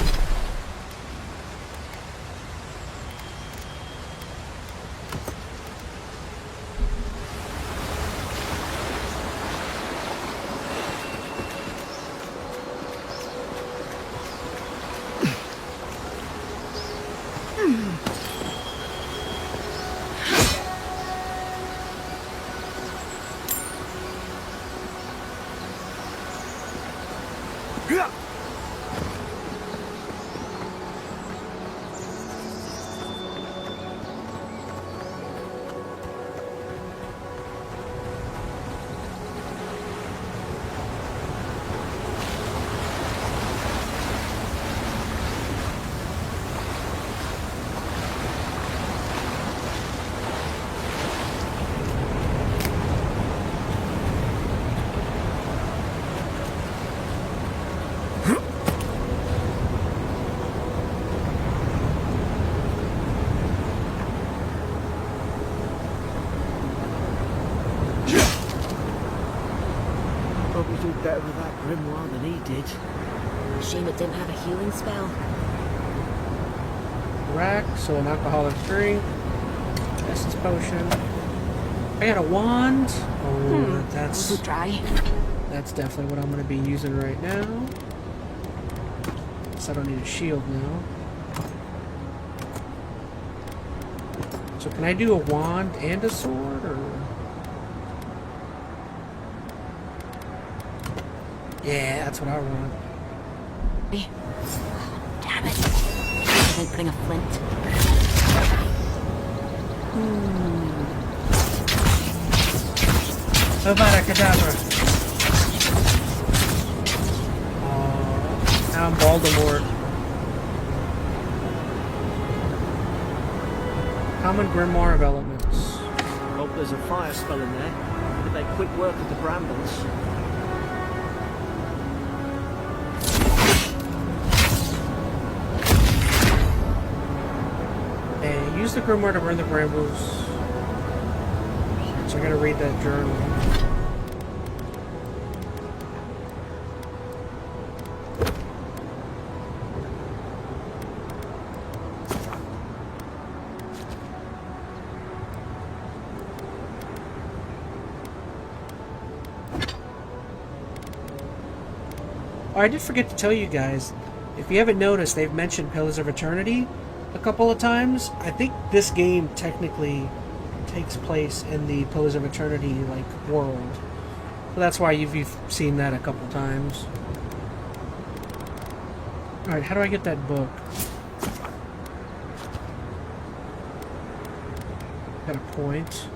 better with that grimoire than he did. Shame it didn't have a healing spell. Rack, so an alcoholic drink. Essence potion. I got a wand. Oh, Also dry. that's definitely what I'm going to be using right now. So I don't need a shield now. So can I do a wand and a sword, or? Yeah, that's what I want. Damn it. I didn't bring a flint. Avada Kedavra. Now I'm Voldemort. Common Grimoire of Elements. Hope there's a fire spell in there. Could make quick work of the brambles. And use the Grimoire to burn the brambles. So I gotta read that journal. Oh, I did forget to tell you guys, if you haven't noticed, they've mentioned Pillars of Eternity a couple of times. I think this game technically takes place in the Pillars of Eternity like world. So that's why you've seen that a couple times. Alright, how do I get that book? Got a point.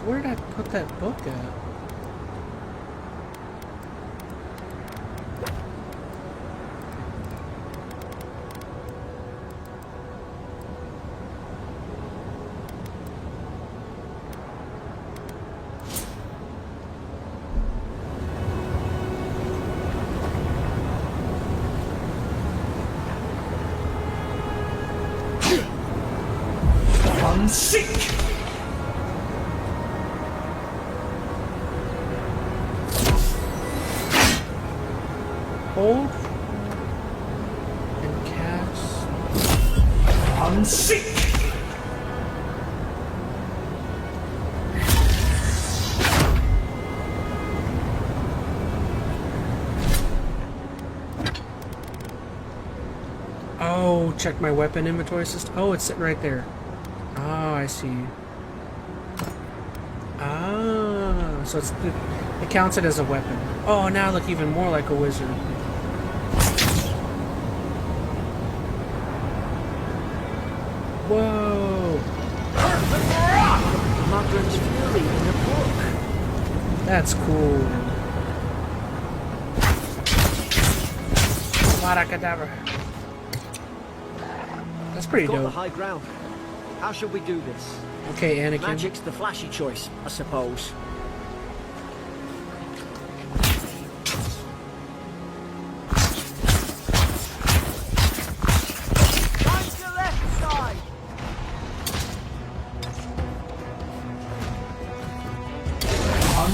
Where did I put that book at? Seek! Hold and cast. Unseek! Oh, check my weapon inventory system. Oh, it's sitting right there. Oh, I see. Ah, so it counts it as a weapon. Oh, now I look even more like a wizard. Whoa! Magran's Fury in a book. That's cool. Maracadabra. That's pretty Got the dope. high ground. How should we do this? Okay, Anakin. Magic's the flashy choice, I suppose.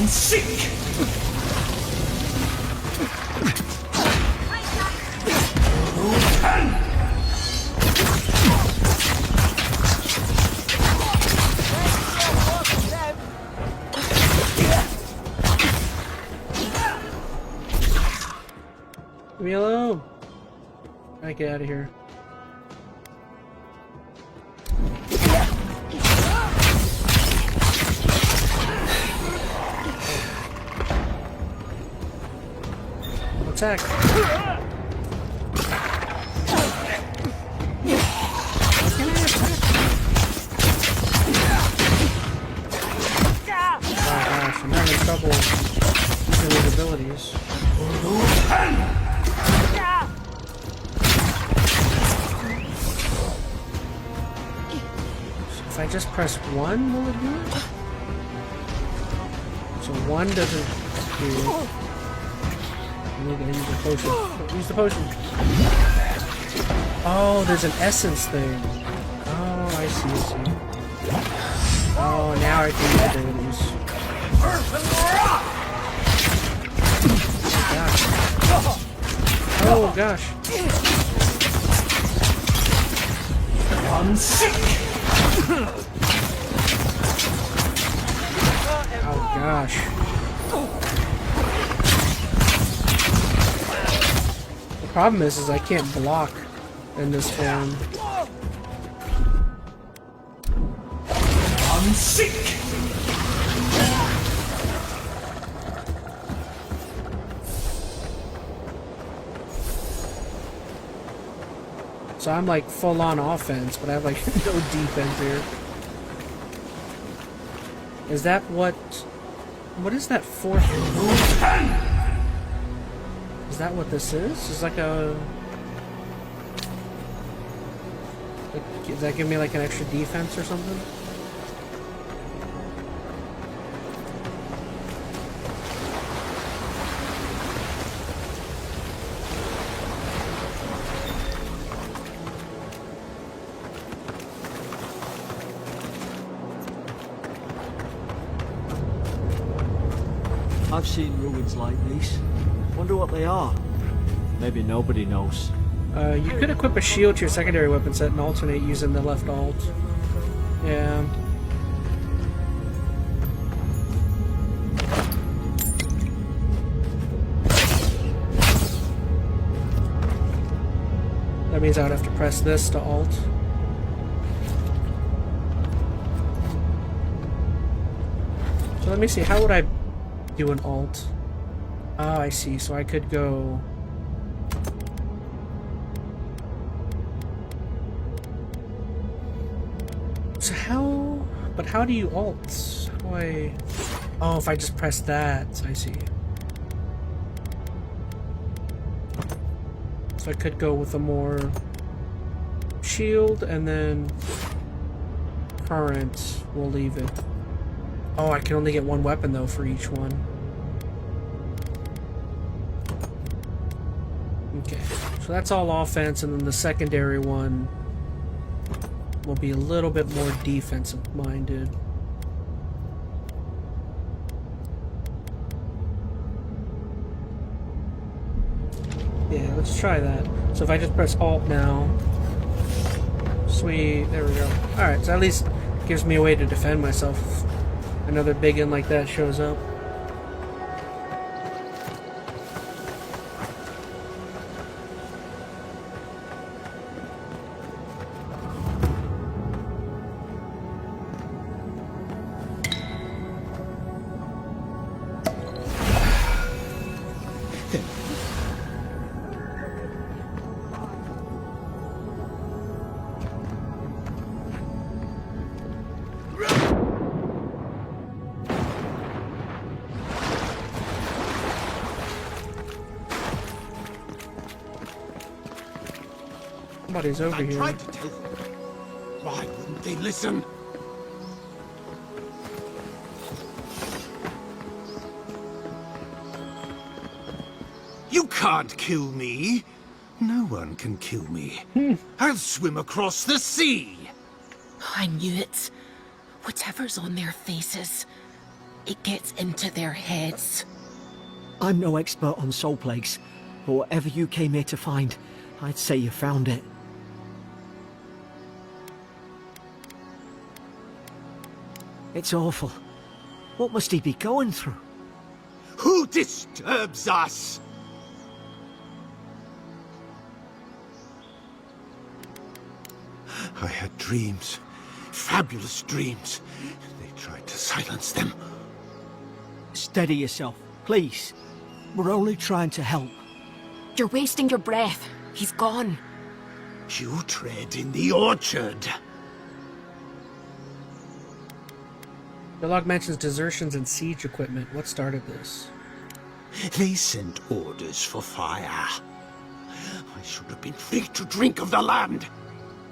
Seek! Leave me alone. I get out of here. Attack. I'm having trouble using these abilities. If I just press 1, will it do it? one doesn't do. I'm gonna use the potion. Use the potion. Oh, there's an essence thing. Oh, I see, I see. Oh, now I can use abilities. Oh gosh. I'm sick. Oh gosh. The problem is I can't block in this form. I'm sick. So I'm like full on offense, but I have like no defense here. Is that what is that fourth move? Is that what this is? Is like a... Like, does that give me like an extra defense or something? I've seen ruins like these. Wonder what they are. Maybe nobody knows. You could equip a shield to your secondary weapon set and alternate using the left alt. Yeah. That means I would have to press this to alt. So let me see, how would I do an alt? Oh, I see. So I could go... So how... But how do you alt? How do I... Oh, if I just press that. I see. So I could go with a more... shield, and then... current. We'll leave it. Oh, I can only get one weapon, though, for each one. Okay, so that's all offense, and then the secondary one will be a little bit more defensive-minded. Yeah, let's try that. So if I just press Alt now... Sweet, there we go. Alright, so at least it gives me a way to defend myself if another big one like that shows up. Somebody's over I here. tried to tell them. Why wouldn't they listen? You can't kill me. No one can kill me. I'll swim across the sea. I knew it. Whatever's on their faces, it gets into their heads. I'm no expert on soul plagues, but whatever you came here to find, I'd say you found it. It's awful. What must he be going through? Who disturbs us? I had dreams. Fabulous dreams. They tried to silence them. Steady yourself, please. We're only trying to help. You're wasting your breath. He's gone. You tread in the orchard. The log mentions desertions and siege equipment. What started this? They sent orders for fire. I should have been free to drink of the land.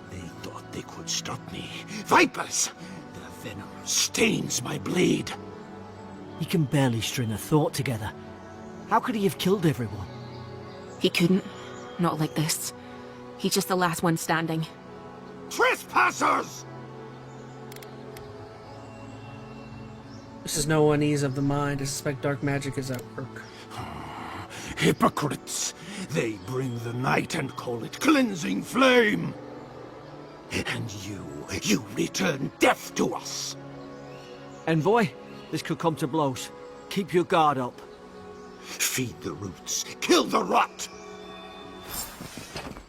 They thought they could stop me. Vipers! Their venom stains my blade. He can barely string a thought together. How could he have killed everyone? He couldn't. Not like this. He's just the last one standing. Trespassers! This is no unease of the mind. I suspect dark magic is at work. Hypocrites! They bring the night and call it cleansing flame! And you return death to us! Envoy, this could come to blows. Keep your guard up. Feed the roots, kill the rot!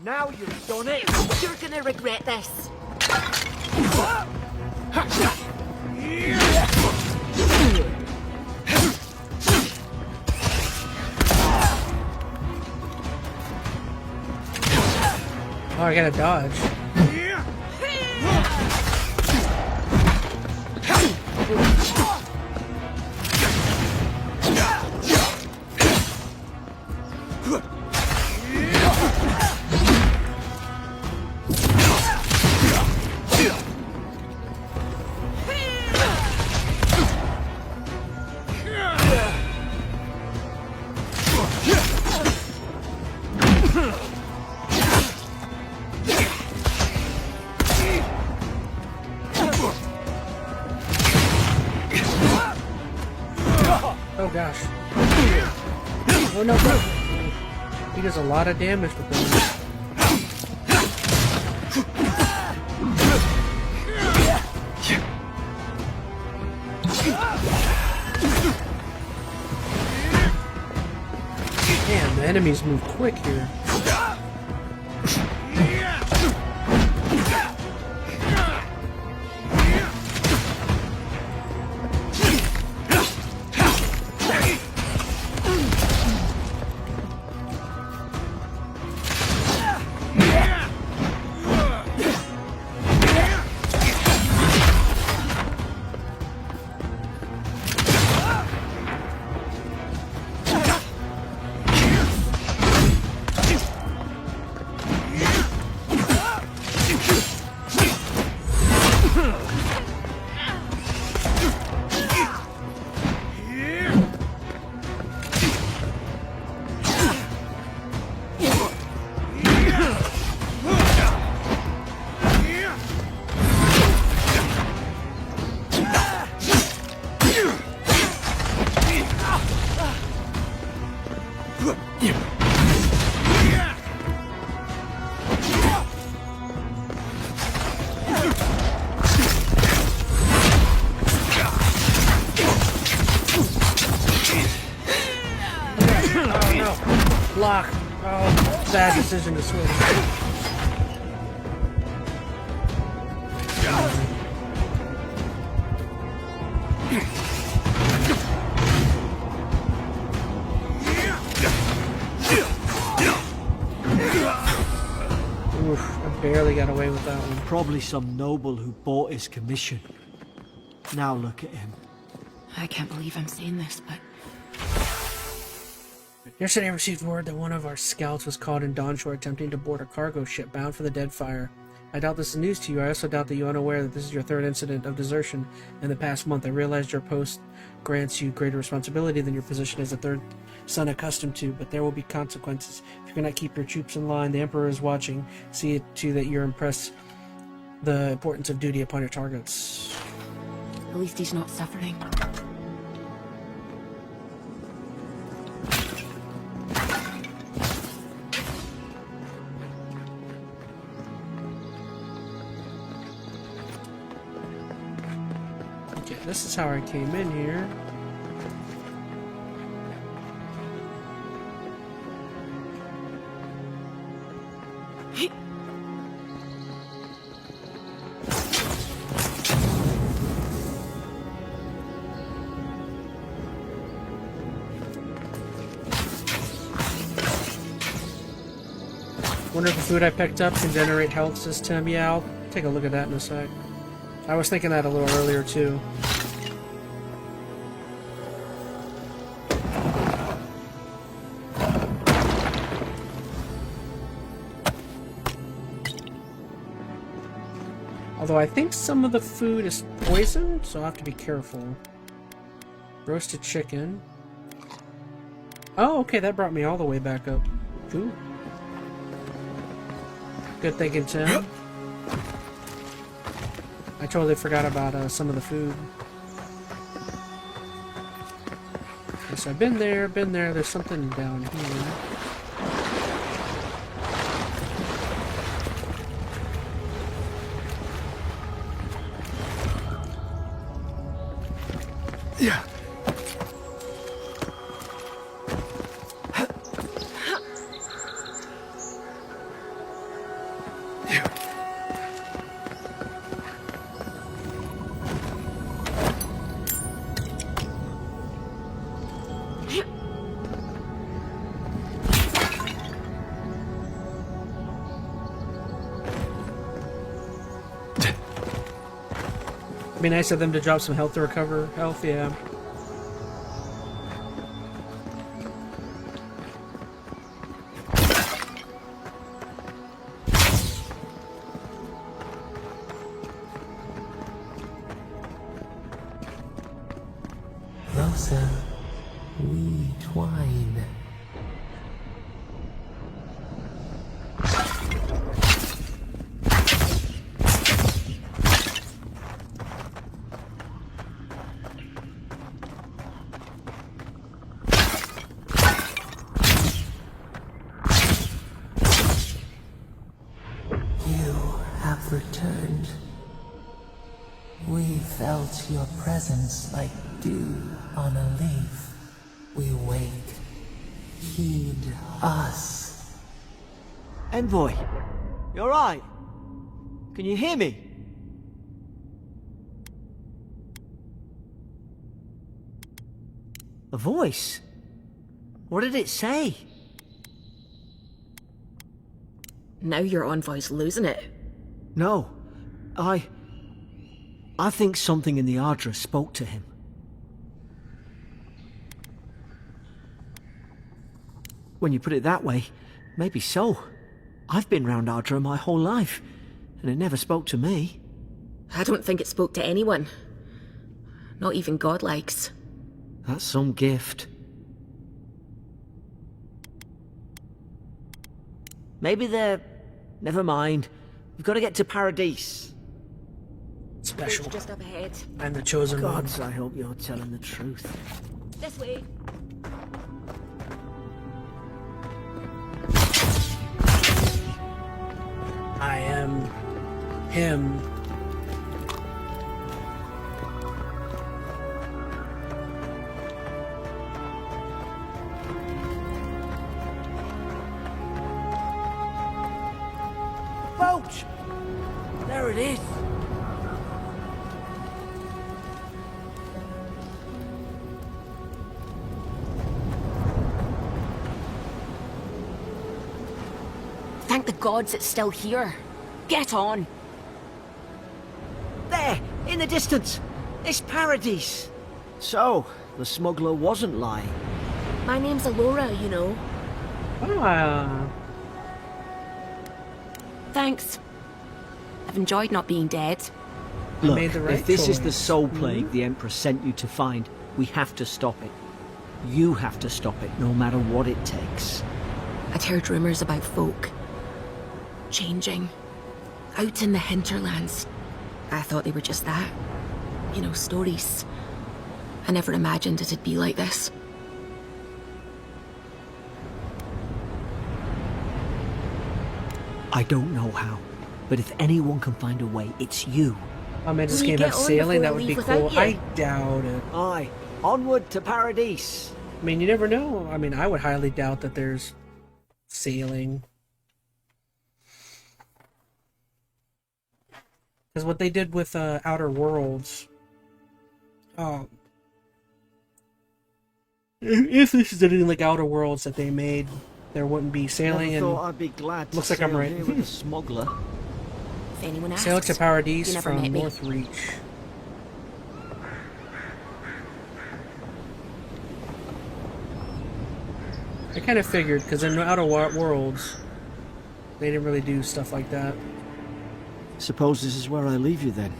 Now you've done it! You're gonna regret this. Oh, I gotta dodge. Oh gosh. Oh no, bro. He does a lot of damage with them. Damn, the enemies move quick here. Block. Oh, bad decision to switch. Oof, I barely got away with that one. Probably some noble who bought his commission. Now look at him. I can't believe I'm saying this, but Yesterday I received word that one of our scouts was caught in Dawnshore attempting to board a cargo ship bound for the Deadfire. I doubt this is news to you. I also doubt that you're unaware that this is your third incident of desertion in the past month. I realize your post grants you greater responsibility than your position as a third son accustomed to, but there will be consequences. If you cannot keep your troops in line, the Emperor is watching. See it to that you impress the importance of duty upon your targets. at least he's not suffering. Okay, this is how I came in here. Wonder if the food I picked up can generate health system. Yeah, I'll take a look at that in a sec. I was thinking that a little earlier too. Although I think some of the food is poisoned, so I'll have to be careful. Roasted chicken. Oh, okay, that brought me all the way back up. Ooh. Good thinking, Tim. I totally forgot about some of the food. Okay, so I've been there. There's something down here. Yeah. Be nice of them to drop some health to recover health, yeah. Closer, we twine. Returned. We felt your presence like dew on a leaf. We wake. Heed us. Envoy, you alright? Can you hear me? A voice? What did it say? Now your envoy's losing it. No, I think something in the Ardra spoke to him. When you put it that way, maybe so. I've been round Ardra my whole life, and it never spoke to me. I don't think it spoke to anyone. Not even godlikes. That's some gift. Maybe they're... Never mind. We've got to get to Paradise. Special. Just up ahead. I'm the chosen one. Gods, I hope you're telling the truth. This way. I am him. Boat! There it is. Thank the gods it's still here. Get on. There, in the distance. It's Paradise. So, the smuggler wasn't lying. My name's Alora, you know. Ah. Thanks. I've enjoyed not being dead. Look, made the right if this is the choice. soul plague the Emperor sent you to find, we have to stop it. You have to stop it, no matter what it takes. I'd heard rumors about folk changing out in the hinterlands. I thought they were just that. You know, stories. I never imagined it'd be like this. I don't know how, but if anyone can find a way, it's you. I mean, this Will you game get have on sailing, before that I would be leave cool. without you? I doubt it. Aye, onward to Paradise. I mean, you never know. I mean, I would highly doubt that there's sailing. Because what they did with Outer Worlds, if this is anything like Outer Worlds that they made, there wouldn't be sailing. Never And thought I'd be glad to looks like I'm sail right. here with a smuggler. If anyone asks, sail to you Paradise never from met me. North Reach. I kind of figured, because in Outer Worlds, they didn't really do stuff like that. Suppose this is where I leave you then.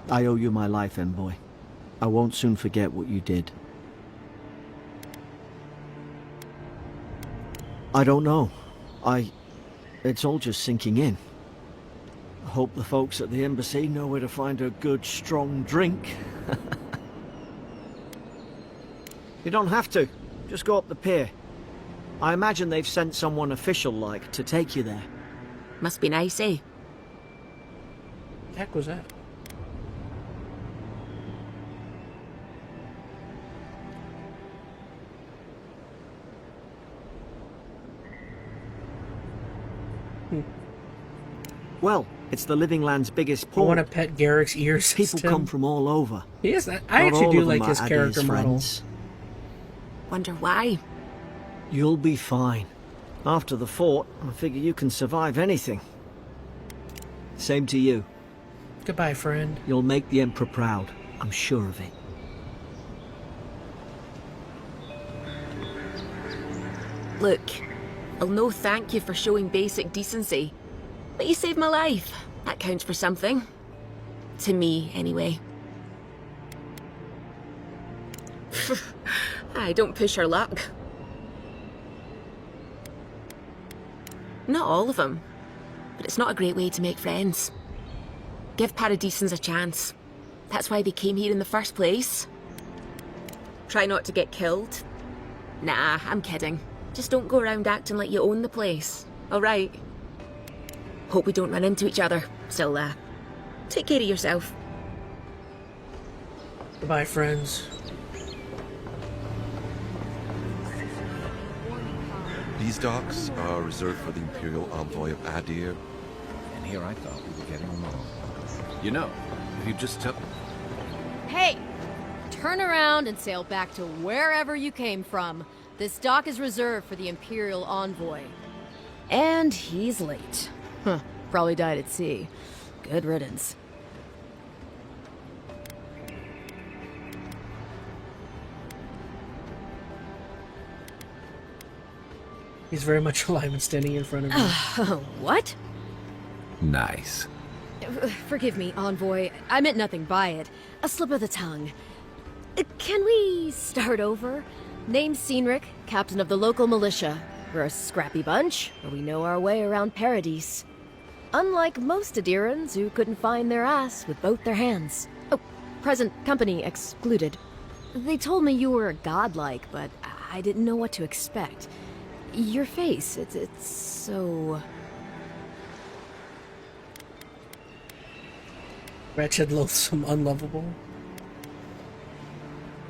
I owe you my life, envoy. I won't soon forget what you did. I don't know. It's all just sinking in. I hope the folks at the embassy know where to find a good, strong drink. You don't have to. Just go up the pier. I imagine they've sent someone official-like to take you there. Must be nice, eh? The heck was that? Well, it's the Living Land's biggest I port. want to pet Garrick's ear system. People come from all over. He is that. Not I actually all do of them like are his character Adir's model. friends. Wonder why? You'll be fine. After the fort, I figure you can survive anything. Same to you. Goodbye, friend. You'll make the Emperor proud. I'm sure of it. Look, I'll no thank you for showing basic decency. But you saved my life. That counts for something. To me, anyway. I don't push her luck. Not all of them. But it's not a great way to make friends. Give Paradisans a chance. That's why they came here in the first place. Try not to get killed. Nah, I'm kidding. Just don't go around acting like you own the place. Alright? Hope we don't run into each other. So, take care of yourself. Goodbye, friends. These docks are reserved for the Imperial Envoy of Adir. And here I thought we were getting along. You know, if you just took... Hey! Turn around and sail back to wherever you came from. This dock is reserved for the Imperial Envoy. And he's late. Huh, probably died at sea. Good riddance. He's very much alive and standing in front of me. What? Nice. Forgive me, Envoy. I meant nothing by it. A slip of the tongue. Can we start over? Name's Cynric, captain of the local militia. We're a scrappy bunch, but we know our way around Paradise. Unlike most Adirans who couldn't find their ass with both their hands. Oh, present company excluded. They told me you were godlike, but I didn't know what to expect. Your face, it's so... Wretched, loathsome, unlovable.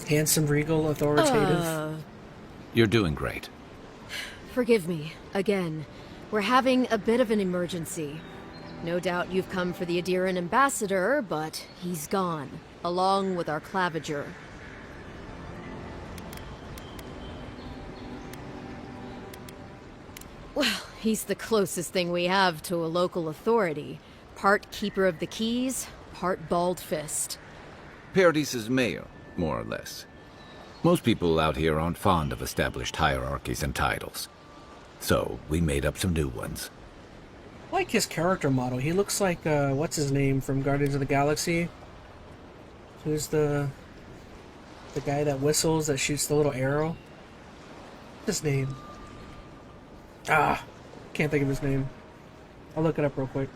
Handsome, regal, authoritative. You're doing great. Forgive me, again. We're having a bit of an emergency. No doubt you've come for the Adiran ambassador, but he's gone, along with our claviger. Well, he's the closest thing we have to a local authority. Part keeper of the keys, part bald fist. Paradise's mayor, more or less. Most people out here aren't fond of established hierarchies and titles. So, we made up some new ones. I like his character model. He looks like, what's his name from Guardians of the Galaxy? Who's the guy that whistles, that shoots the little arrow? What's his name? Ah, can't think of his name. I'll look it up real quick.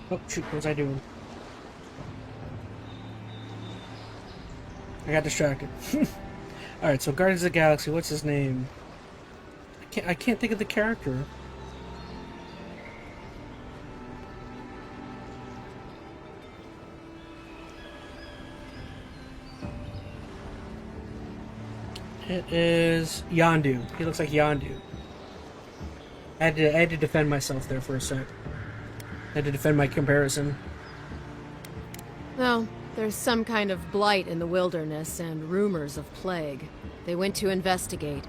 Oh, shoot, what was I doing? I got distracted. Alright, so Guardians of the Galaxy, what's his name? can't think of the character. It is Yondu. He looks like Yondu. I had to defend myself there for a sec. I had to defend my comparison. Well, there's some kind of blight in the wilderness and rumors of plague. They went to investigate.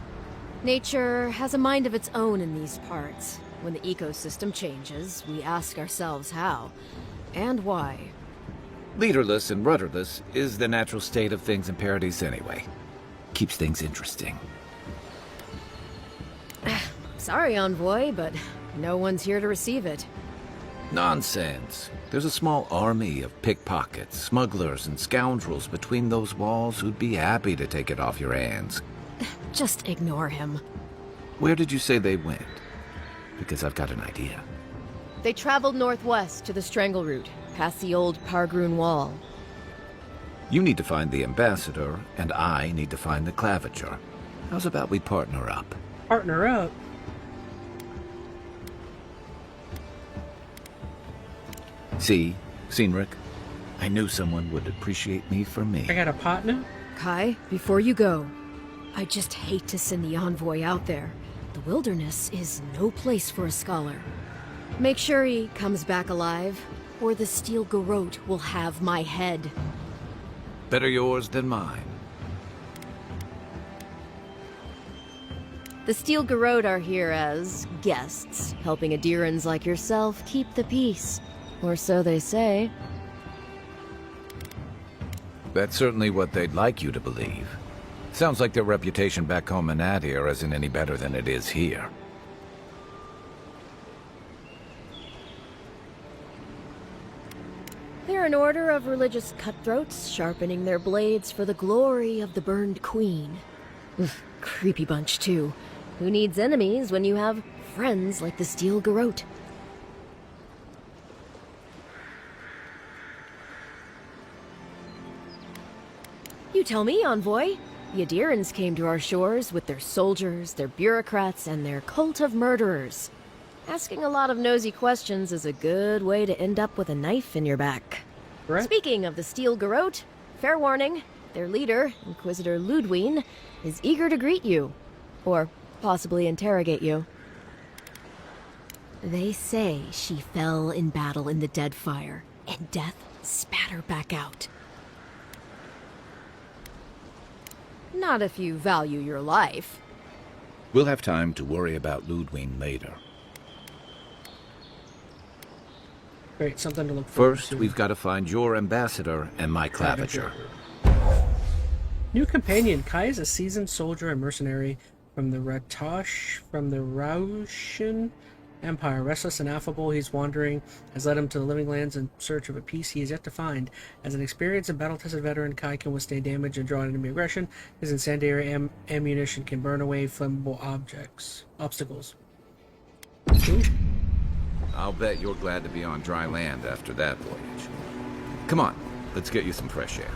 Nature has a mind of its own in these parts. When the ecosystem changes, we ask ourselves how and why. Leaderless and rudderless is the natural state of things in Paradise anyway. Keeps things interesting. Sorry, Envoy, but no one's here to receive it. Nonsense. There's a small army of pickpockets, smugglers, and scoundrels between those walls who'd be happy to take it off your hands. Just ignore him. Where did you say they went? Because I've got an idea. They traveled northwest to the Strangle Route, past the old Pargroon Wall. You need to find the ambassador, and I need to find the claviger. How's about we partner up? Partner up? See, Cynric, I knew someone would appreciate me for me. I got a partner? Kai, before you go, I just hate to send the Envoy out there. The wilderness is no place for a scholar. Make sure he comes back alive, or the Steel Garrote will have my head. Better yours than mine. The Steel Garrote are here as guests, helping Adirans like yourself keep the peace. Or so they say. That's certainly what they'd like you to believe. Sounds like their reputation back home in EnteR isn't any better than it is here. They're an order of religious cutthroats, sharpening their blades for the glory of the burned queen. Oof, creepy bunch, too. Who needs enemies when you have friends like the Steel Garrote? You tell me, Envoy. The Adirans came to our shores with their soldiers, their bureaucrats, and their cult of murderers. Asking a lot of nosy questions is a good way to end up with a knife in your back. Right. Speaking of the Steel Garrote, fair warning, their leader, Inquisitor Ludwine, is eager to greet you. Or possibly interrogate you. They say she fell in battle in the Deadfire, and death spat her back out. Not if you value your life. We'll have time to worry about Ludwine later. Great, something to look forward First, to. we've got to find your ambassador and my claviger. New companion. Kai is a seasoned soldier and mercenary from the Rauschen Empire. Restless and affable, he's wandering has led him to the living lands in search of a peace he is yet to find. As an experienced and battle-tested veteran, Kai can withstand damage and draw enemy aggression. His incendiary ammunition can burn away flammable obstacles. Ooh. I'll bet you're glad to be on dry land after that voyage. Come on, let's get you some fresh air.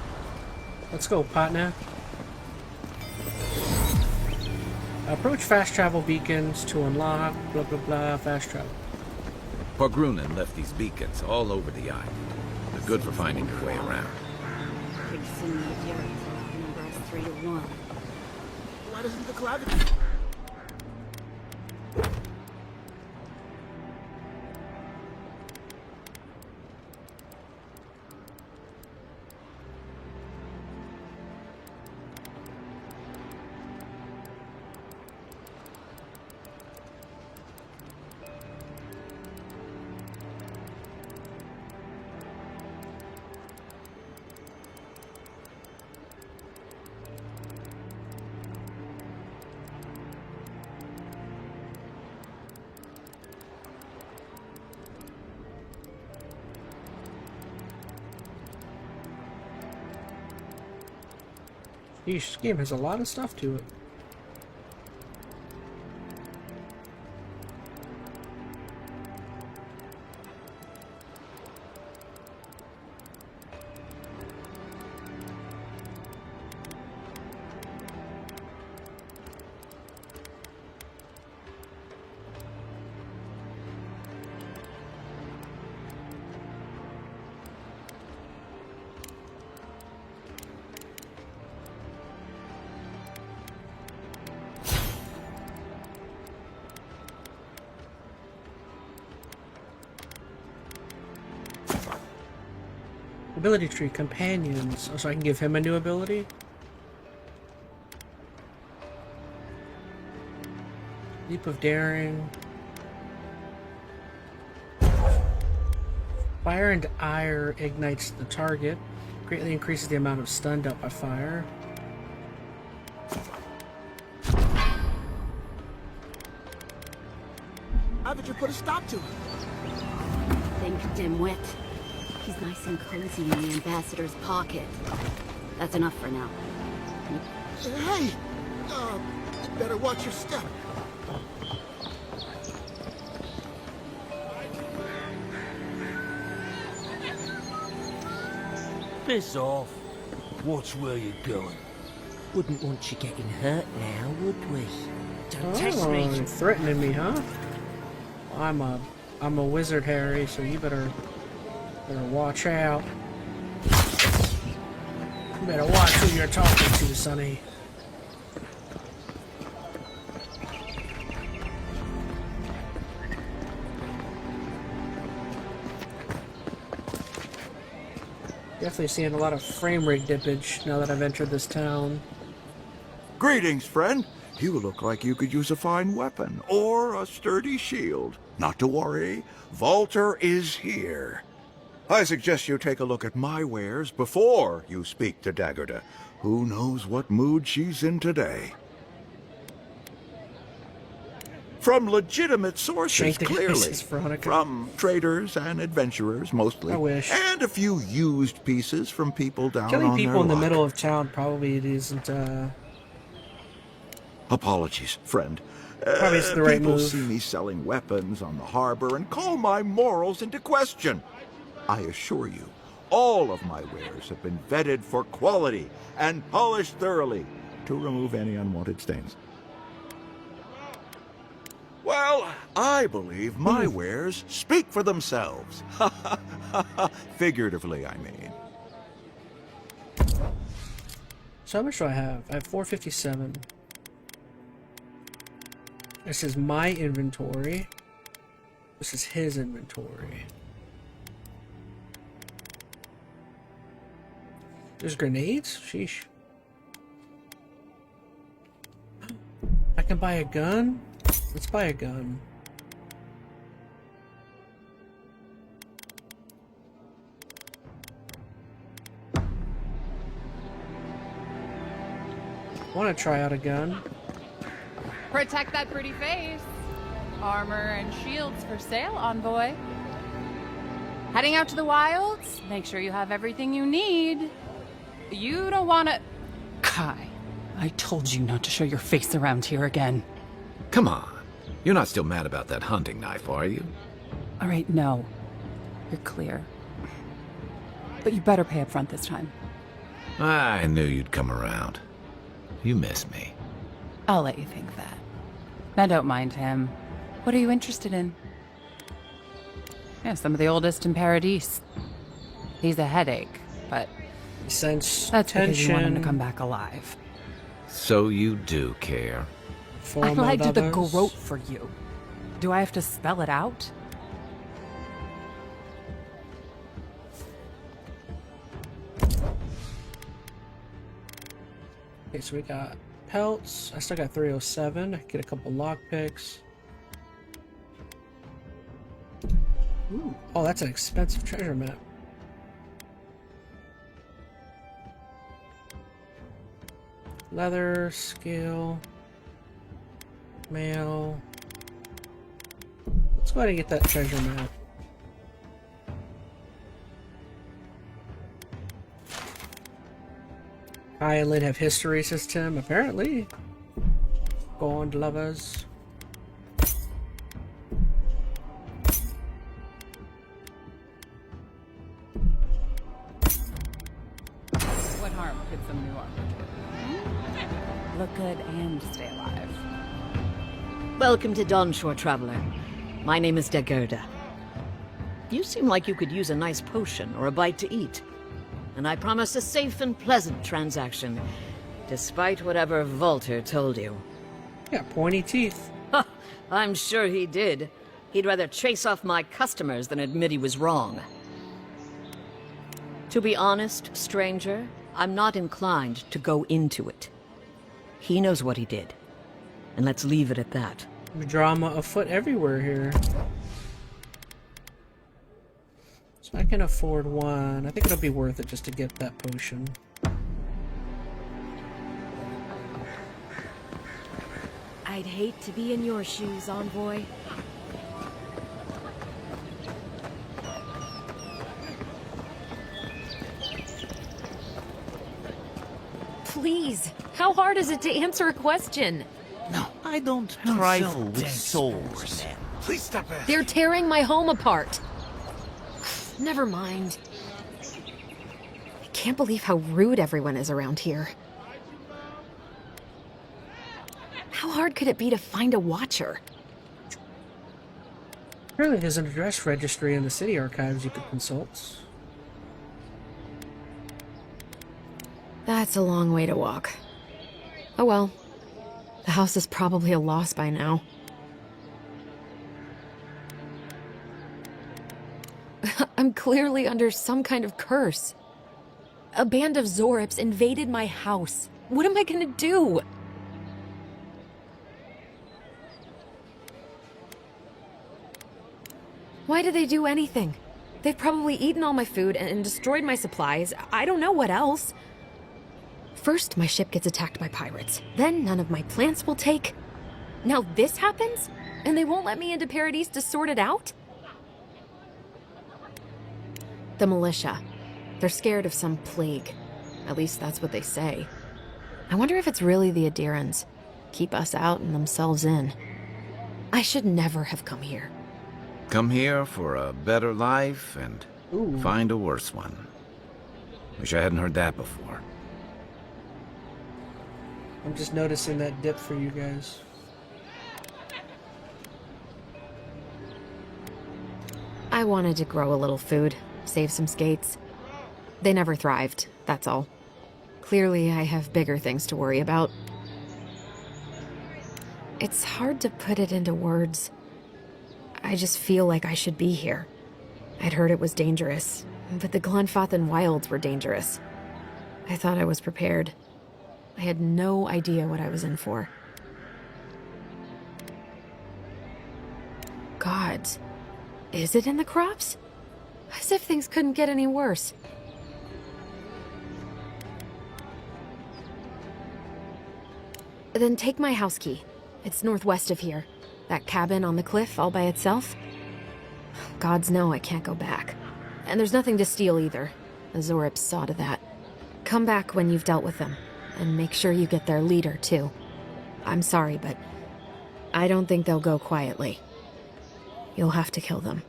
Let's go, partner. Approach fast travel beacons to unlock blah blah blah fast travel. Pargrunen left these beacons all over the island. They're good for finding your way around. Pretty soon the Adirans will outnumber us 3-1. Why doesn't the cloud... Yeesh, this game has a lot of stuff to it. Ability tree, companions. Oh, so I can give him a new ability? Leap of daring. Fire and ire ignites the target. Greatly increases the amount of stun dealt by fire. Haven't you put a stop to it? Think, dimwit. He's nice and cozy in the ambassador's pocket. That's enough for now. Hey! You better watch your step. Piss off. Watch where you're going. Wouldn't want you getting hurt now, would we? Don't test me. You're threatening me, huh? I'm a wizard, Harry, so you better watch out. You better watch who you're talking to, Sonny. Definitely seeing a lot of frame rate dippage now that I've entered this town. Greetings, friend. You look like you could use a fine weapon or a sturdy shield. Not to worry, Volter is here. I suggest you take a look at my wares before you speak to Daggerda. Who knows what mood she's in today? From legitimate sources, clearly. From traders and adventurers, mostly. I wish. And a few used pieces from people down Killing on people their in the luck. middle of town probably it isn't, Apologies, friend. Probably it's the right people move. see me selling weapons on the harbor and call my morals into question. I assure you, all of my wares have been vetted for quality and polished thoroughly to remove any unwanted stains. Well, I believe my wares speak for themselves. Figuratively, I mean. So how much do I have? I have 457. This is my inventory. This is his inventory. There's grenades? Sheesh. I can buy a gun? Let's buy a gun. Want to try out a gun? Protect that pretty face. Armor and shields for sale, Envoy. Heading out to the wilds? Make sure you have everything you need. You don't want to... Kai, I told you not to show your face around here again. Come on. You're not still mad about that hunting knife, are you? All right, no. You're clear. But you better pay up front this time. I knew you'd come around. You miss me. I'll let you think that. Now don't mind him. What are you interested in? Yeah, some of the oldest in Paradise. He's a headache, but... Sense that's because you want him to tension. come back alive. So you do care. I lied to the Garrote for you. Do I have to spell it out? Okay, so we got pelts. I still got 307. I can get a couple lockpicks. Ooh. Oh, that's an expensive treasure map. Leather, scale, mail. Let's go ahead and get that treasure map. Kai and Lynn have history, says Tim. Apparently. Bond lovers. What harm could some new armor do? Look good and stay alive. Welcome to Dawnshore, Traveler. My name is Daggerda. You seem like you could use a nice potion or a bite to eat. And I promise a safe and pleasant transaction, despite whatever Volter told you. Yeah, pointy teeth. Ha! I'm sure he did. He'd rather chase off my customers than admit he was wrong. To be honest, stranger, I'm not inclined to go into it. He knows what he did. And let's leave it at that. Drama afoot everywhere here. So I can afford one. I think it'll be worth it just to get that potion. I'd hate to be in your shoes, Envoy. Please, how hard is it to answer a question? No, I don't trifle with souls. Please stop it. They're tearing my home apart. Never mind. I can't believe how rude everyone is around here. How hard could it be to find a watcher? Apparently there's an address registry in the city archives you could consult. That's a long way to walk. Oh well. The house is probably a loss by now. I'm clearly under some kind of curse. A band of Zorips invaded my house. What am I gonna do? Why did they do anything? They've probably eaten all my food and destroyed my supplies. I don't know what else. First, my ship gets attacked by pirates. Then none of my plants will take. Now this happens? And they won't let me into Paradise to sort it out? The militia. They're scared of some plague. At least that's what they say. I wonder if it's really the Adherans. Keep us out and themselves in. I should never have come here. Come here for a better life and find a worse one. Wish I hadn't heard that before. I'm just noticing that dip for you guys. I wanted to grow a little food, save some skates. They never thrived, that's all. Clearly, I have bigger things to worry about. It's hard to put it into words. I just feel like I should be here. I'd heard it was dangerous, but the Glenfathan wilds were dangerous. I thought I was prepared. I had no idea what I was in for. Gods, is it in the crops? As if things couldn't get any worse. Then take my house key. It's northwest of here. That cabin on the cliff all by itself. Gods know I can't go back. And there's nothing to steal either. The Zorips saw to that. Come back when you've dealt with them. And make sure you get their leader, too. I'm sorry, but I don't think they'll go quietly. You'll have to kill them.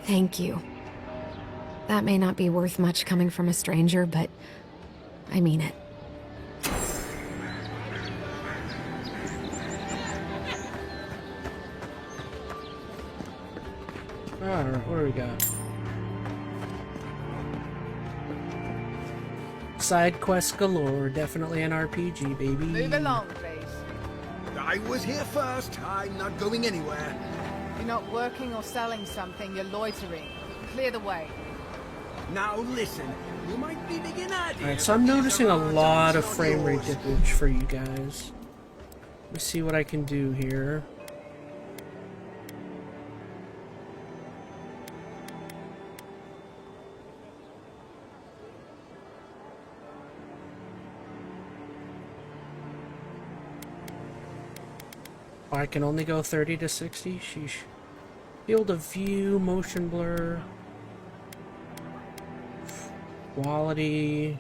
Thank you. That may not be worth much coming from a stranger, but I mean it. Alright, what do we got? Side quest galore, definitely an RPG, baby. Move along, please. I was here first. I'm not going anywhere. You're not working or selling something, you're loitering. Clear the way. Now listen, you might be beginning idea. Alright, so I'm noticing a lot of frame rate dippage for you guys. Let me see what I can do here. I can only go 30 to 60. Sheesh. Field of view, motion blur, quality.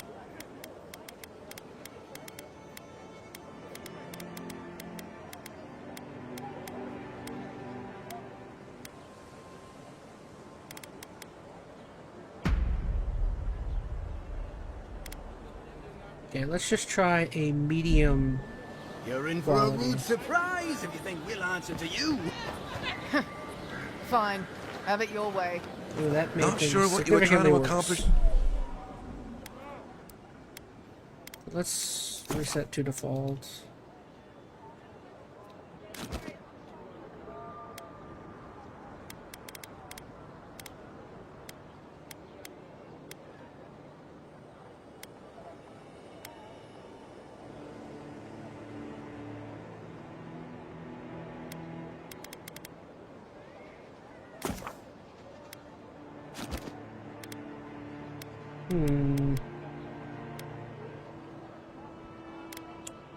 Okay, let's just try a medium. You're in for a rude surprise if you think we'll answer to you. Fine. Have it your way. Ooh, that made Not things sure what you were trying to significantly accomplish. worse. Let's reset to default.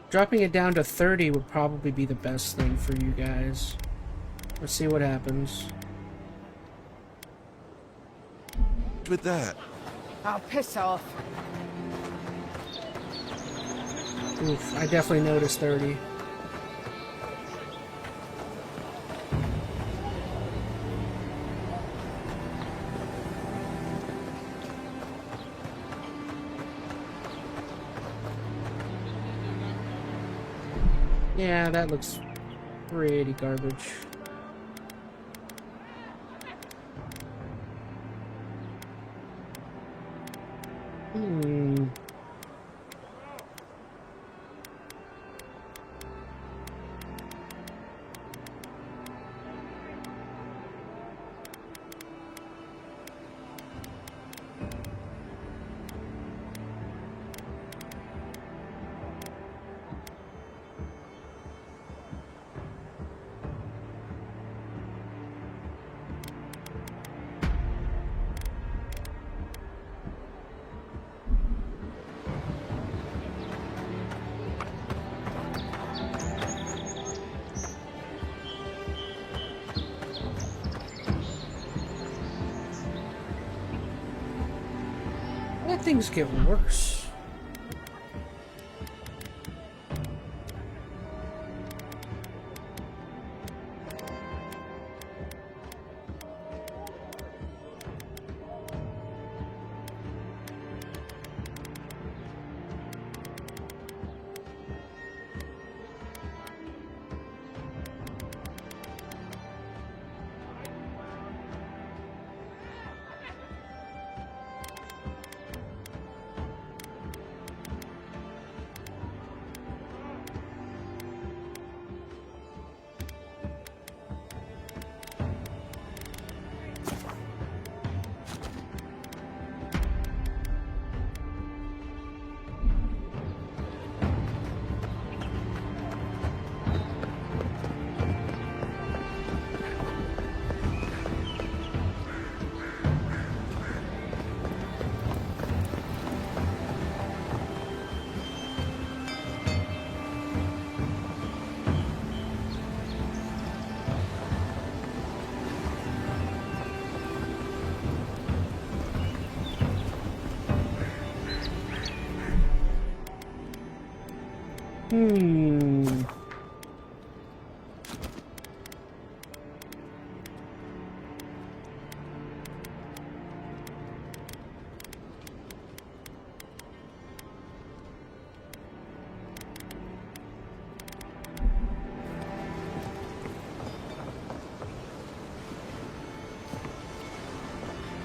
Dropping it down to 30 would probably be the best thing for you guys. Let's see what happens. With that. I'll piss off. Oof, I definitely noticed 30. Yeah, that looks pretty garbage. Let things get worse.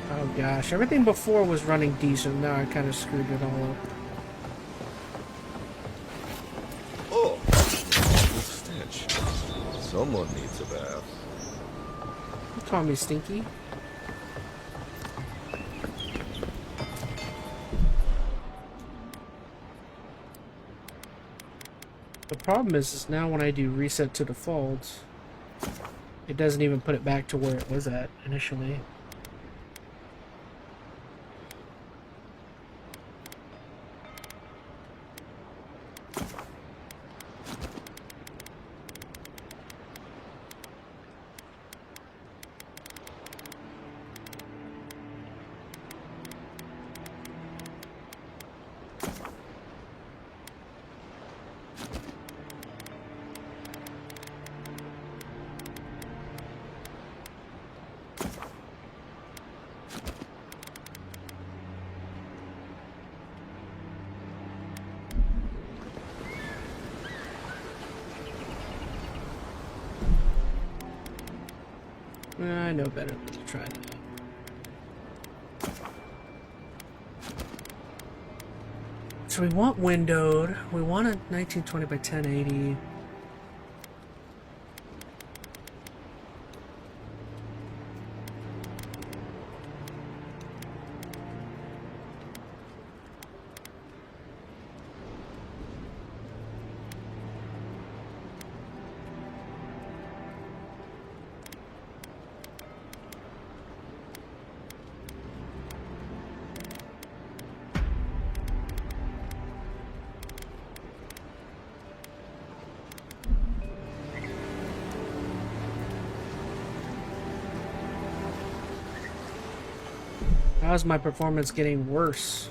Oh gosh, everything before was running decent, now I kind of screwed it all up. Oh, awful stench. Someone needs a bath. You call me stinky? The problem is now when I do reset to default, it doesn't even put it back to where it was at initially. I know better than to try that. So we want windowed. We want a 1920 by 1080. How's my performance getting worse?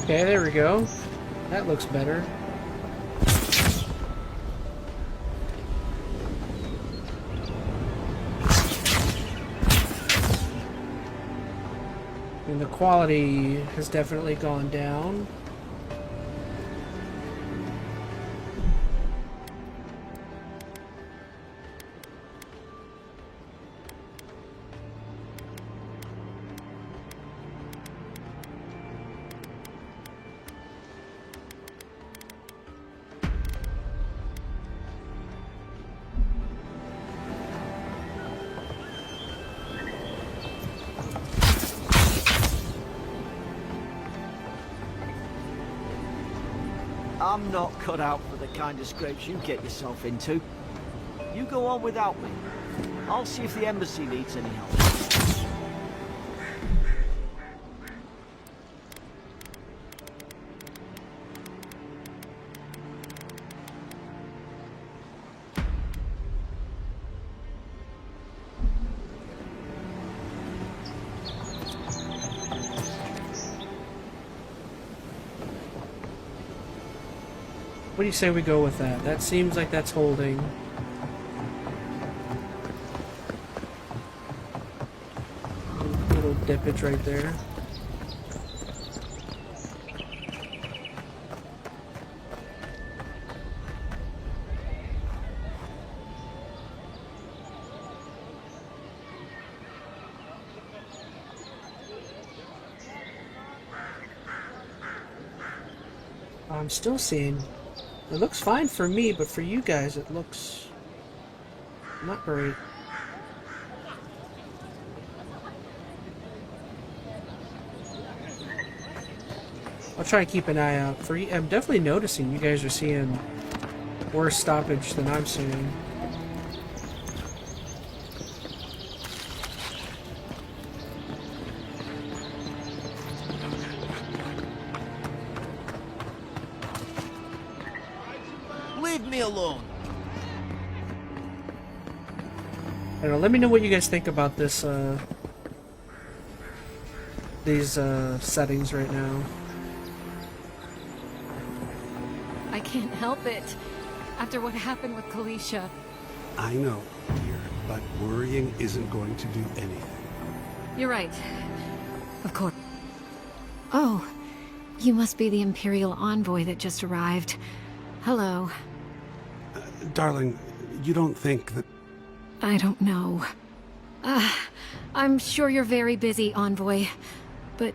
Okay, there we go. That looks better. And the quality has definitely gone down. I'm not cut out for the kind of scrapes you get yourself into. You go on without me. I'll see if the embassy needs any help. What do you say we go with that? That seems like that's holding. Little dippage right there. I'm still seeing... It looks fine for me, but for you guys it looks... not great. I'll try to keep an eye out. For you, I'm definitely noticing you guys are seeing worse stoppage than I'm seeing. Leave me alone. I don't know, let me know what you guys think about this, these, settings right now. I can't help it. After what happened with Kalisha. I know, dear, but worrying isn't going to do anything. You're right. Of course. Oh, you must be the Imperial envoy that just arrived. Hello. Darling, you don't think that... I don't know. I'm sure you're very busy, envoy. But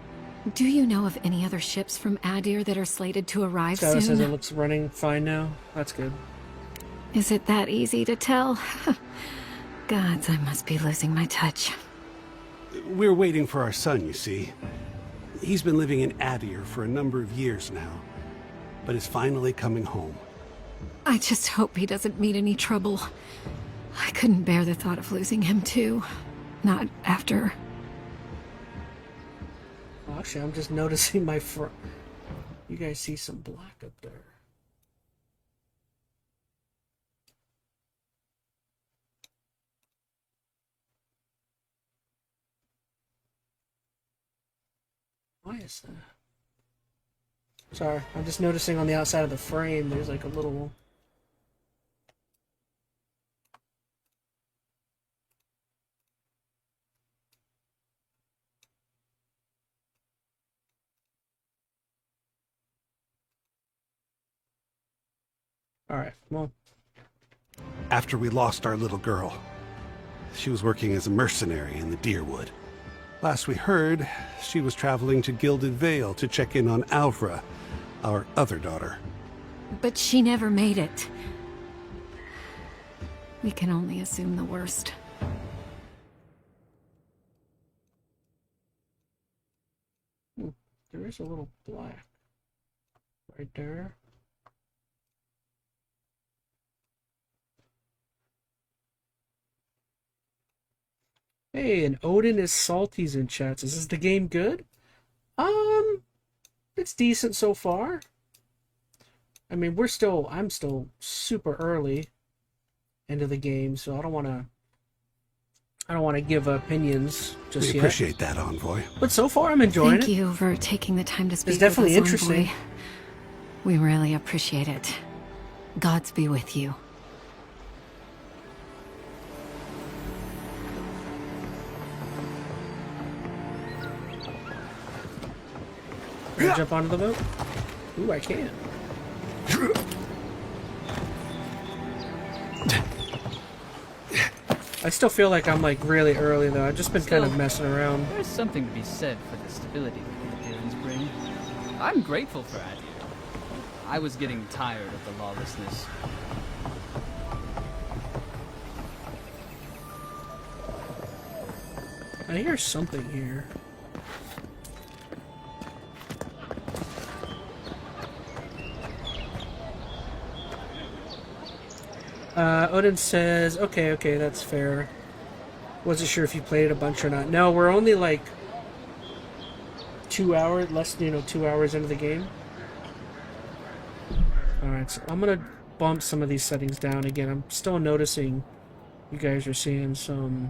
do you know of any other ships from Adir that are slated to arrive Skylar soon? says it looks running fine now. That's good. Is it that easy to tell? Gods, I must be losing my touch. We're waiting for our son, you see. He's been living in Adir for a number of years now, but is finally coming home. I just hope he doesn't meet any trouble. I couldn't bear the thought of losing him too. Not after... Actually, I'm just noticing my front. You guys see some black up there. Why is that? Sorry, I'm just noticing on the outside of the frame there's like a little... Alright, well... After we lost our little girl, she was working as a mercenary in the Deerwood. Last we heard, she was traveling to Gilded Vale to check in on Alvra, our other daughter. But she never made it. We can only assume the worst. There is a little black right there. Hey, and Odin is salties in chats. Is this the game good? It's decent so far. I mean, I'm still super early into the game, so I don't want to give opinions just yet. We appreciate that, Envoy. But so far, I'm enjoying it. Thank you for taking the time to speak It's definitely with us, interesting. Envoy. We really appreciate it. Gods be with you. Can I jump onto the boat? Ooh, I can. I still feel like I'm like really early though. I've just been kind of messing around. There's something to be said for the stability that the Adirians bring. I'm grateful for Adir. I was getting tired of the lawlessness. I hear something here. Odin says, okay, that's fair. Wasn't sure if you played it a bunch or not. No, we're only like 2 hours, less than 2 hours into the game. Alright, so I'm gonna bump some of these settings down again. I'm still noticing you guys are seeing some...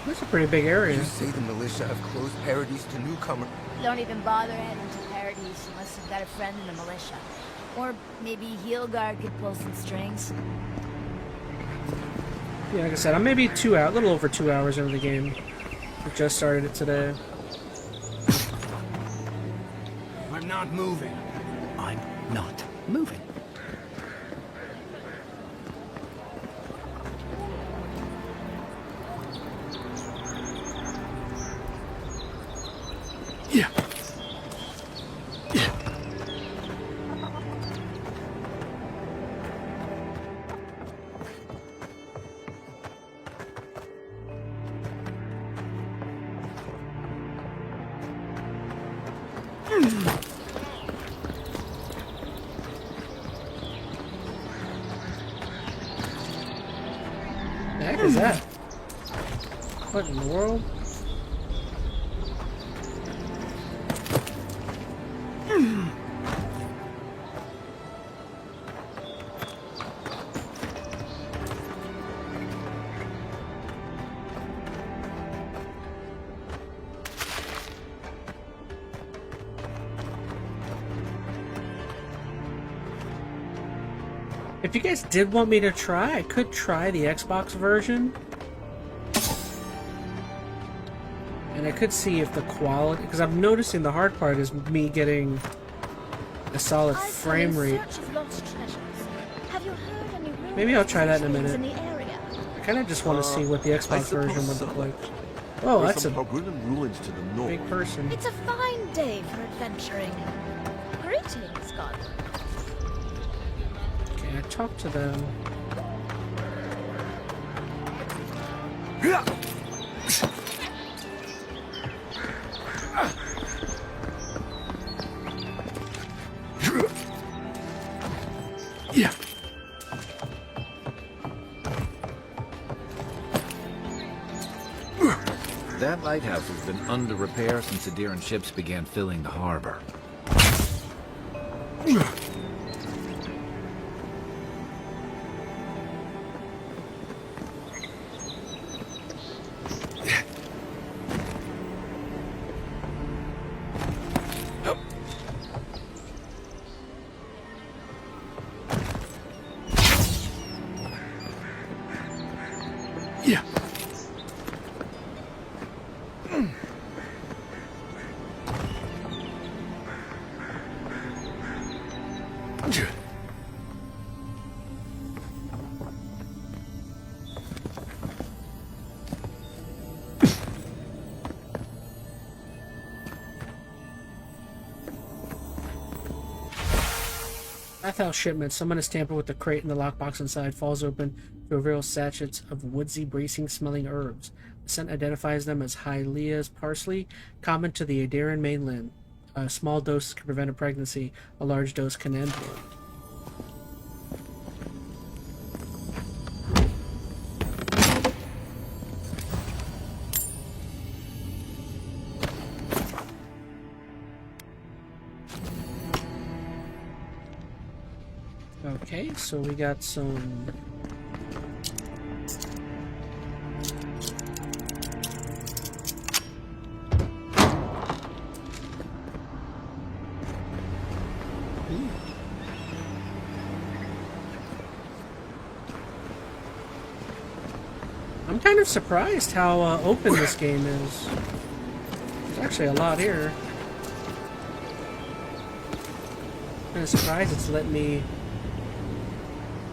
That's a pretty big area. You say the militia have closed Paradise to newcomers. Don't even bother heading to Paradise unless you've got a friend in the militia. Or maybe Heelguard could pull some strings. Yeah, like I said, I'm maybe a little over 2 hours into the game. I just started it today. I'm not moving. I'm not moving. The heck is that? What in the world? If you guys did want me to try, I could try the Xbox version. And I could see if the quality... Because I'm noticing the hard part is me getting a solid frame rate. Maybe I'll try that in a minute. I kind of just want to see what the Xbox version would look like. Oh, that's a ruins to the north. big person. It's a fine day for adventuring. Greetings, God. Okay, I talked to them. Yeah. That lighthouse has been under repair since the Adiran ships began filling the harbor. Yeah. Athel shipment. Someone has tampered with the crate and the lockbox inside falls open to reveal sachets of woodsy, bracing-smelling herbs. The scent identifies them as Hylia's parsley, common to the Adarian mainland. A small dose can prevent a pregnancy. A large dose can end one. Okay, so we got some... I'm kind of surprised how open this game is. There's actually a lot here. Kind of surprised it's letting me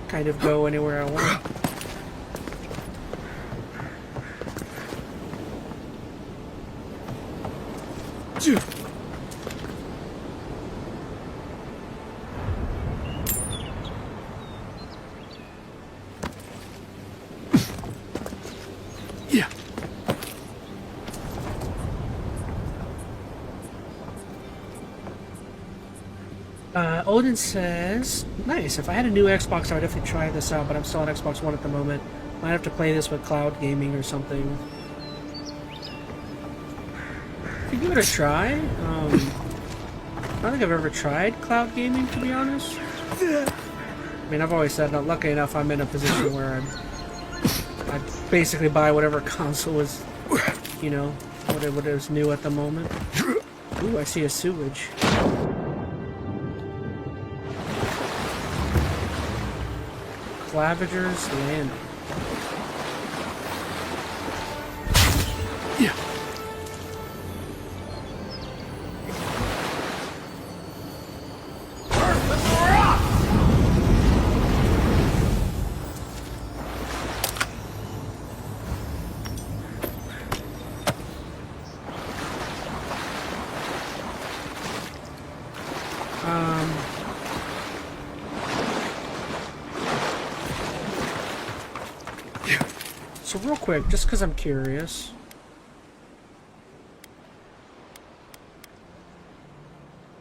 kind of go anywhere I want. Yeah. Odin says, nice. If I had a new Xbox, I would definitely try this out, but I'm still on Xbox One at the moment. Might have to play this with cloud gaming or something. Could give it a try. I don't think I've ever tried cloud gaming, to be honest. I mean, I've always said, not lucky enough, I'm in a position where I basically buy whatever console is, you know, what is new at the moment. Ooh, I see a sewage. Clavager's Landing. Yeah. So real quick, just because I'm curious.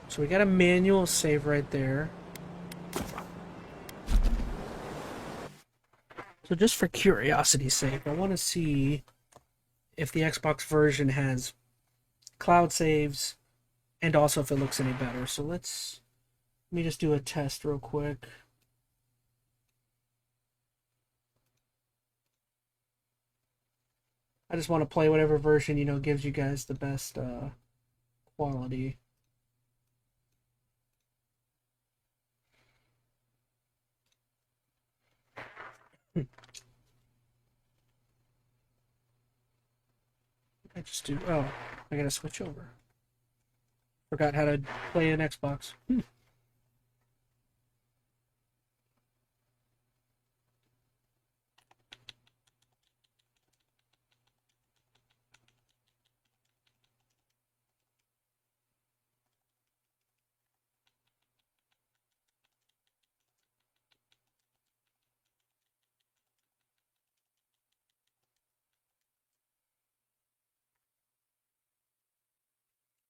So we got a manual save right there. So just for curiosity's sake, I want to see if the Xbox version has cloud saves and also if it looks any better. So let me just do a test real quick. I just want to play whatever version, you know, gives you guys the best quality. I just do... Oh, I gotta switch over. Forgot how to play an Xbox.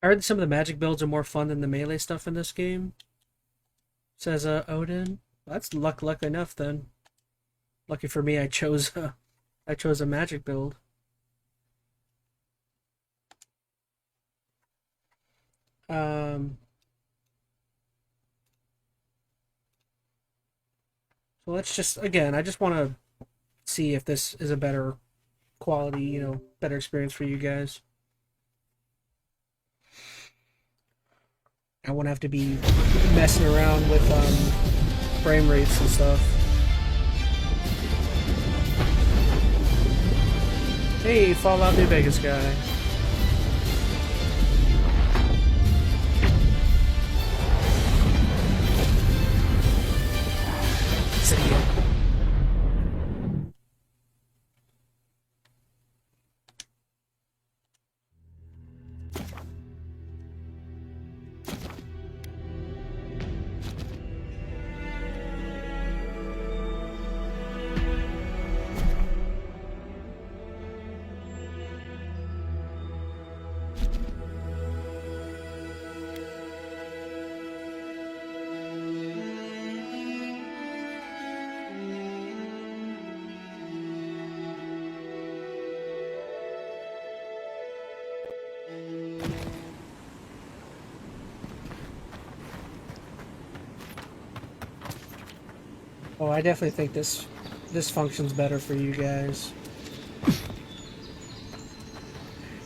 I heard some of the magic builds are more fun than the melee stuff in this game. Says Odin. Well, that's luck enough then. Lucky for me, I chose a magic build. So let's just, again, I just want to see if this is a better quality, you know, better experience for you guys. I won't have to be messing around with frame rates and stuff. Hey, Fallout New Vegas guy. See ya. Oh, I definitely think this functions better for you guys.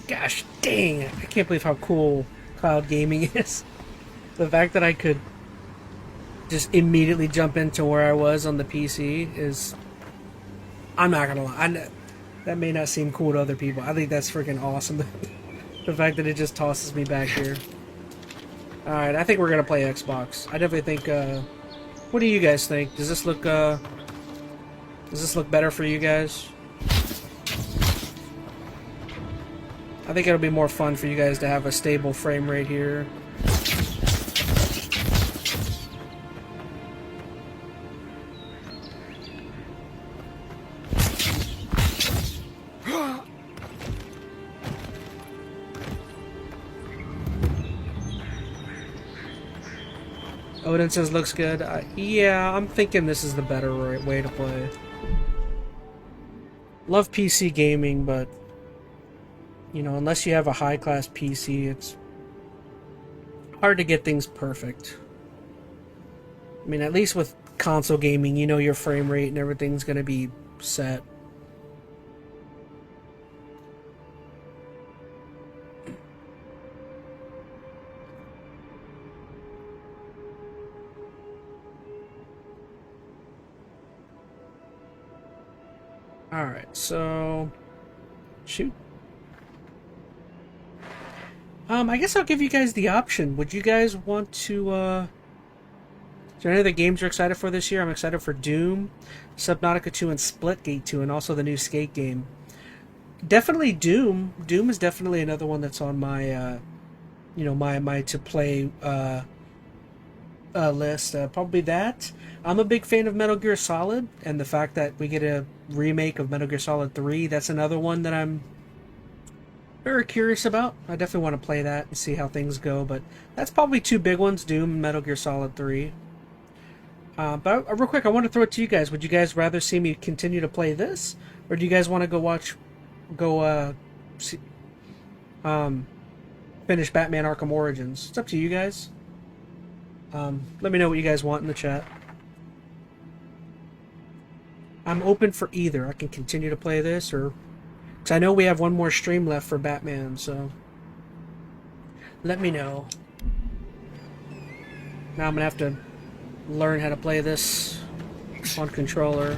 Gosh dang, I can't believe how cool cloud gaming is. The fact that I could just immediately jump into where I was on the PC is... I'm not gonna lie, that may not seem cool to other people. I think that's freaking awesome. The fact that it just tosses me back here. Alright, I think we're gonna play Xbox. I definitely think, what do you guys think? Does this look better for you guys? I think it'll be more fun for you guys to have a stable frame rate here. Odin says looks good. Yeah, I'm thinking this is the better way to play. Love PC gaming, but you know, unless you have a high-class PC, it's hard to get things perfect. I mean, at least with console gaming, you know your frame rate and everything's gonna be set. Alright, so... shoot. I guess I'll give you guys the option. Would you guys want to, is there any other games you're excited for this year? I'm excited for Doom, Subnautica 2, and Splitgate 2, and also the new Skate game. Definitely Doom. Doom is definitely another one that's on my, you know, my to-play, list. Probably that. I'm a big fan of Metal Gear Solid, and the fact that we get a remake of Metal Gear Solid 3, that's another one that I'm very curious about. I definitely want to play that and see how things go, but that's probably two big ones, Doom and Metal Gear Solid 3. But real quick, I want to throw it to you guys. Would you guys rather see me continue to play this, or do you guys want to finish Batman Arkham Origins? It's up to you guys. Let me know what you guys want in the chat. I'm open for either. I can continue to play this, or... because I know we have one more stream left for Batman, so... let me know. Now I'm gonna have to learn how to play this on controller.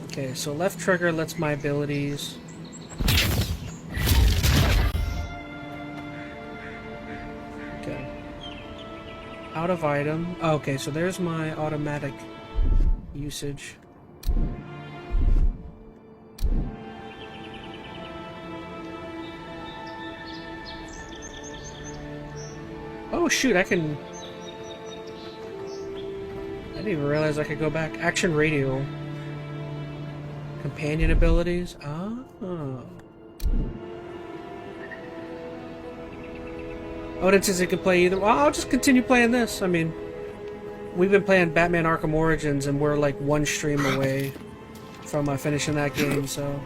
Okay, so left trigger lets my abilities... okay. Out of item. Oh, okay, so there's my automatic usage. Oh shoot, I didn't even realize I could go back. Action radio. Companion abilities. Oh. Odin says he could play either. Well, I'll just continue playing this. I mean, we've been playing Batman Arkham Origins, and we're like one stream away from finishing that game, so...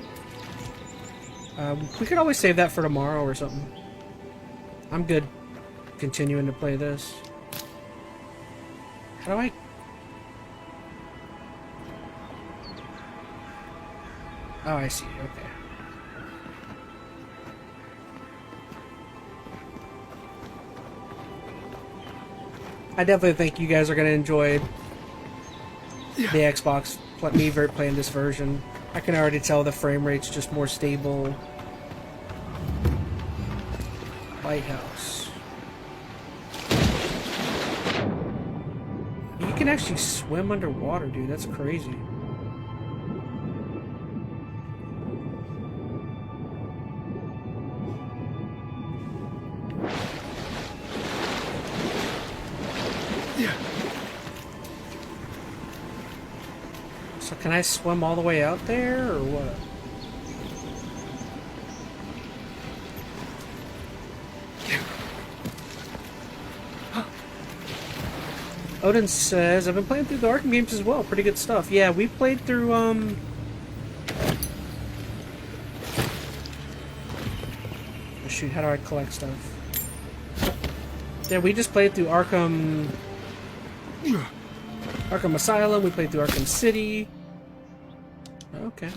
we could always save that for tomorrow or something. I'm good continuing to play this. How do I... oh, I see. Okay. I definitely think you guys are going to enjoy the Xbox, me playing this version. I can already tell the frame rate's just more stable. Lighthouse. You can actually swim underwater, dude. That's crazy. So can I swim all the way out there, or what? Odin says, I've been playing through the Arkham games as well. Pretty good stuff. Yeah, we played through, Oh shoot, how do I collect stuff? Yeah, we just played through Arkham Asylum. We played through Arkham City. Okay.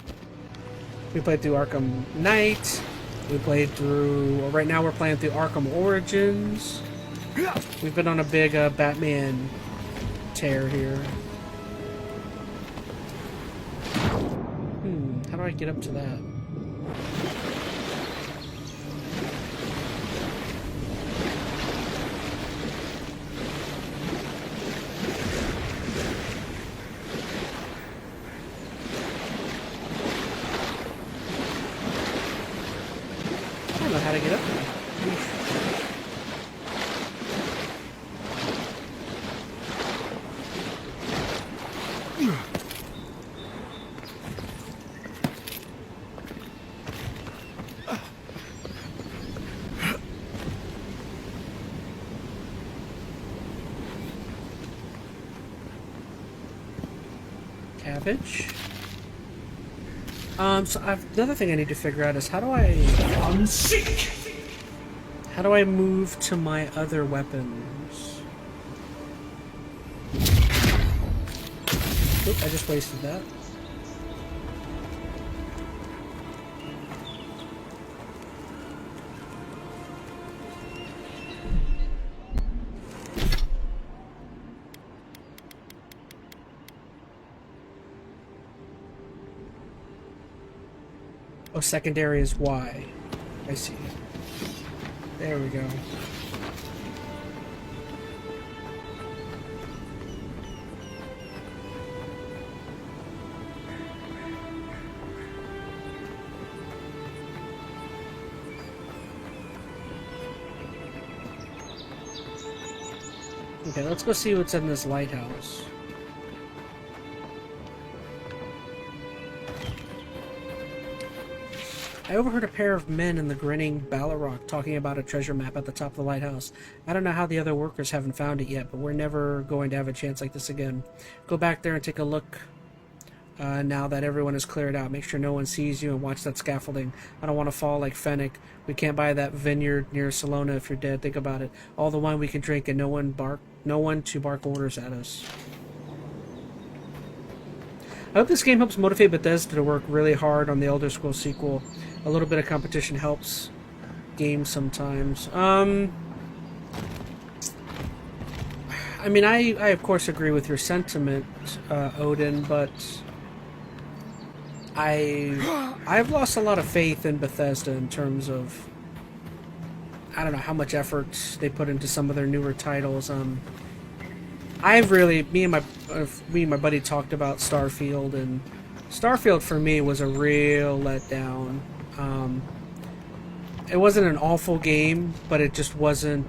We played through Arkham Knight. We played through... Well, right now we're playing through Arkham Origins. We've been on a big Batman tear here. How do I get up to that? I don't know how to get up there. Cabbage. So another thing I need to figure out is how do I move to my other weapons? Oop, I just wasted that. Oh, secondary is Y. I see. There we go. Okay, let's go see what's in this lighthouse. I overheard a pair of men in the grinning Ballarok talking about a treasure map at the top of the lighthouse. I don't know how the other workers haven't found it yet, but we're never going to have a chance like this again. Go back there and take a look now that everyone is cleared out. Make sure no one sees you and watch that scaffolding. I don't want to fall like Fennec. We can't buy that vineyard near Salona if you're dead. Think about it. All the wine we can drink and no one to bark orders at us. I hope this game helps motivate Bethesda to work really hard on the Elder Scrolls sequel. A little bit of competition helps games sometimes. I mean, I of course agree with your sentiment, Odin, but I've lost a lot of faith in Bethesda in terms of, I don't know how much effort they put into some of their newer titles. I've really, me and my buddy talked about Starfield, and Starfield for me was a real letdown. It wasn't an awful game, but it just wasn't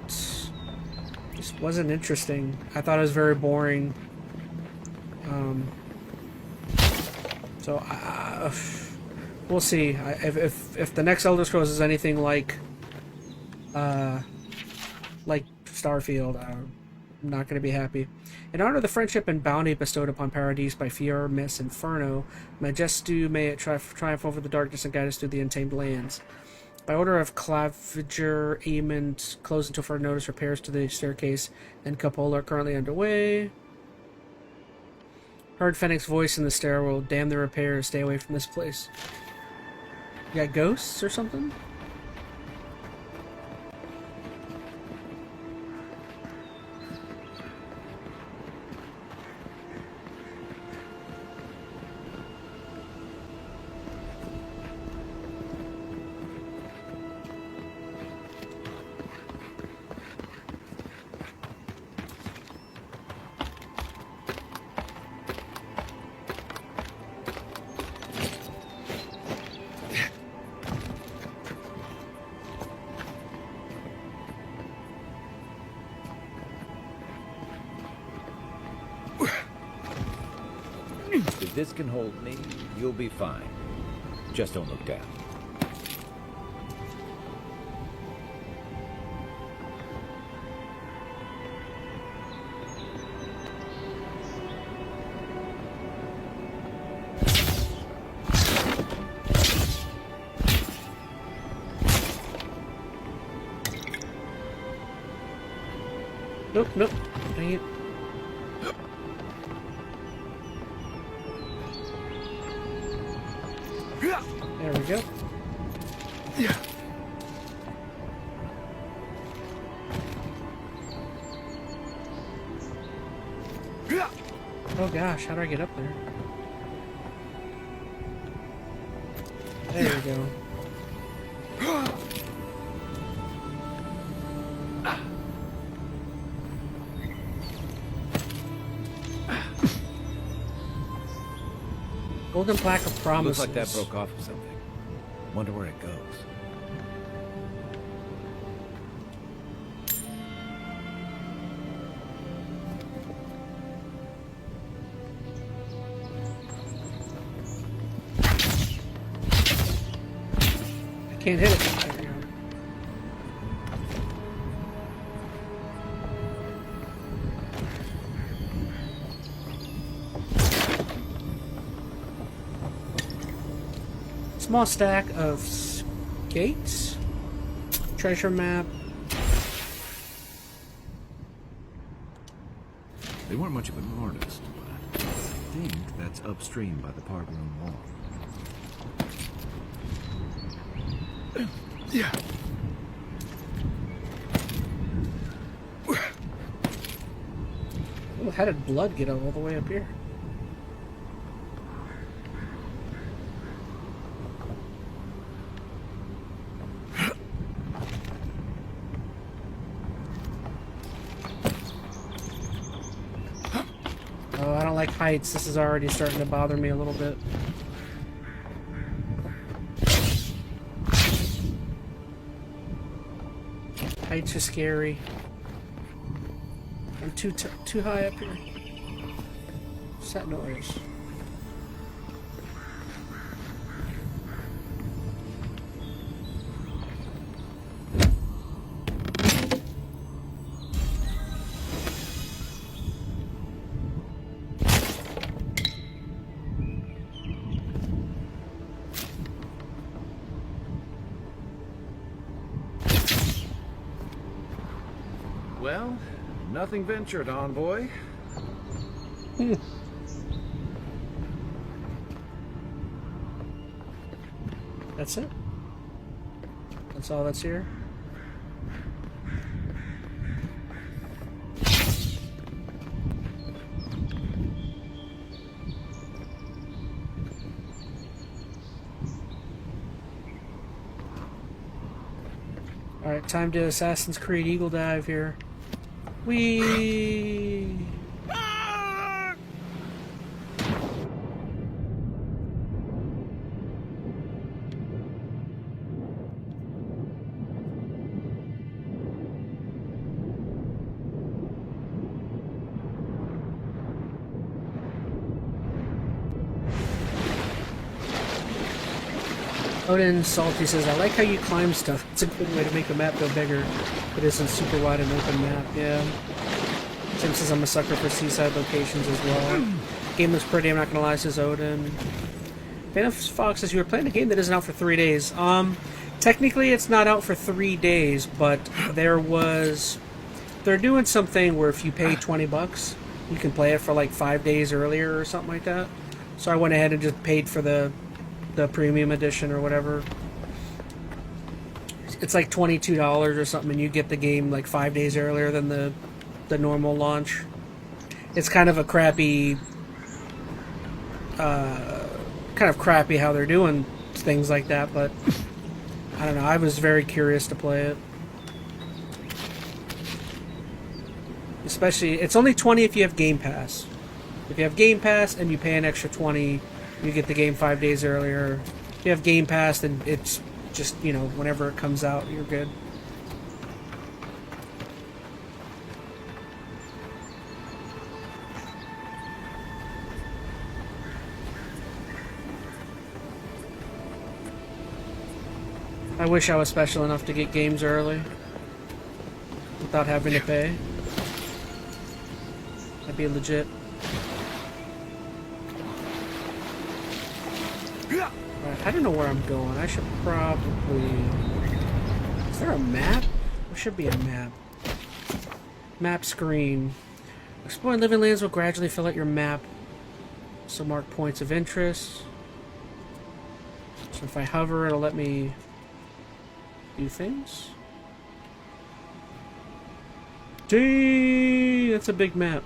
interesting. I thought it was very boring. So we'll see. If the next Elder Scrolls is anything like Starfield, I'm not going to be happy. In honor of the friendship and bounty bestowed upon Paradise by Fior Miss Inferno, Majestu may it triumph over the darkness and guide us through the untamed lands. By order of Claviger, Aemond, closed until further notice, repairs to the staircase and cupola are currently underway. Heard Fennec's voice in the stairwell. Damn the repairs, stay away from this place. You got ghosts or something? this can hold me, you'll be fine. Just don't look down. Nope, nope. Dang it. There we go. Oh gosh, how do I get up there? There we go. Golden plaque of promises. Looks like that broke off of something. Wonder where it goes. I can't hit it. There we go. Small stack of skates, treasure map. They weren't much of an artist, but I think that's upstream by the park room wall. Yeah. Oh, how did blood get all the way up here? Oh, I don't like heights. This is already starting to bother me a little bit. Heights are scary. I'm too high up here. What's that noise? Well, nothing ventured, envoy. That's it? That's all that's here? Alright, time to Assassin's Creed Eagle Dive here. Whee! Odin Salty says, I like how you climb stuff. It's a good way to make the map go bigger. It isn't super wide and open map, yeah. Tim says I'm a sucker for seaside locations as well. Game looks pretty, I'm not gonna lie, says Odin. Fan Fox says, you were playing a game that isn't out for 3 days. Technically it's not out for 3 days, but they're doing something where if you pay $20, you can play it for like 5 days earlier or something like that. So I went ahead and just paid for the premium edition or whatever. It's like $22 or something, and you get the game like 5 days earlier than the normal launch. It's kind of a crappy how they're doing things like that, but I don't know, I was very curious to play it. Especially, it's only $20 if you have Game Pass. If you have Game Pass and you pay an extra $20, you get the game 5 days earlier. If you have Game Pass, then it's just, you know, whenever it comes out, you're good. I wish I was special enough to get games early without having to pay. That'd be legit. Alright, I don't know where I'm going. I should probably... Is there a map? There should be a map. Map screen. Exploring living lands will gradually fill out your map. So mark points of interest. So if I hover, it'll let me do things. Gee, that's a big map.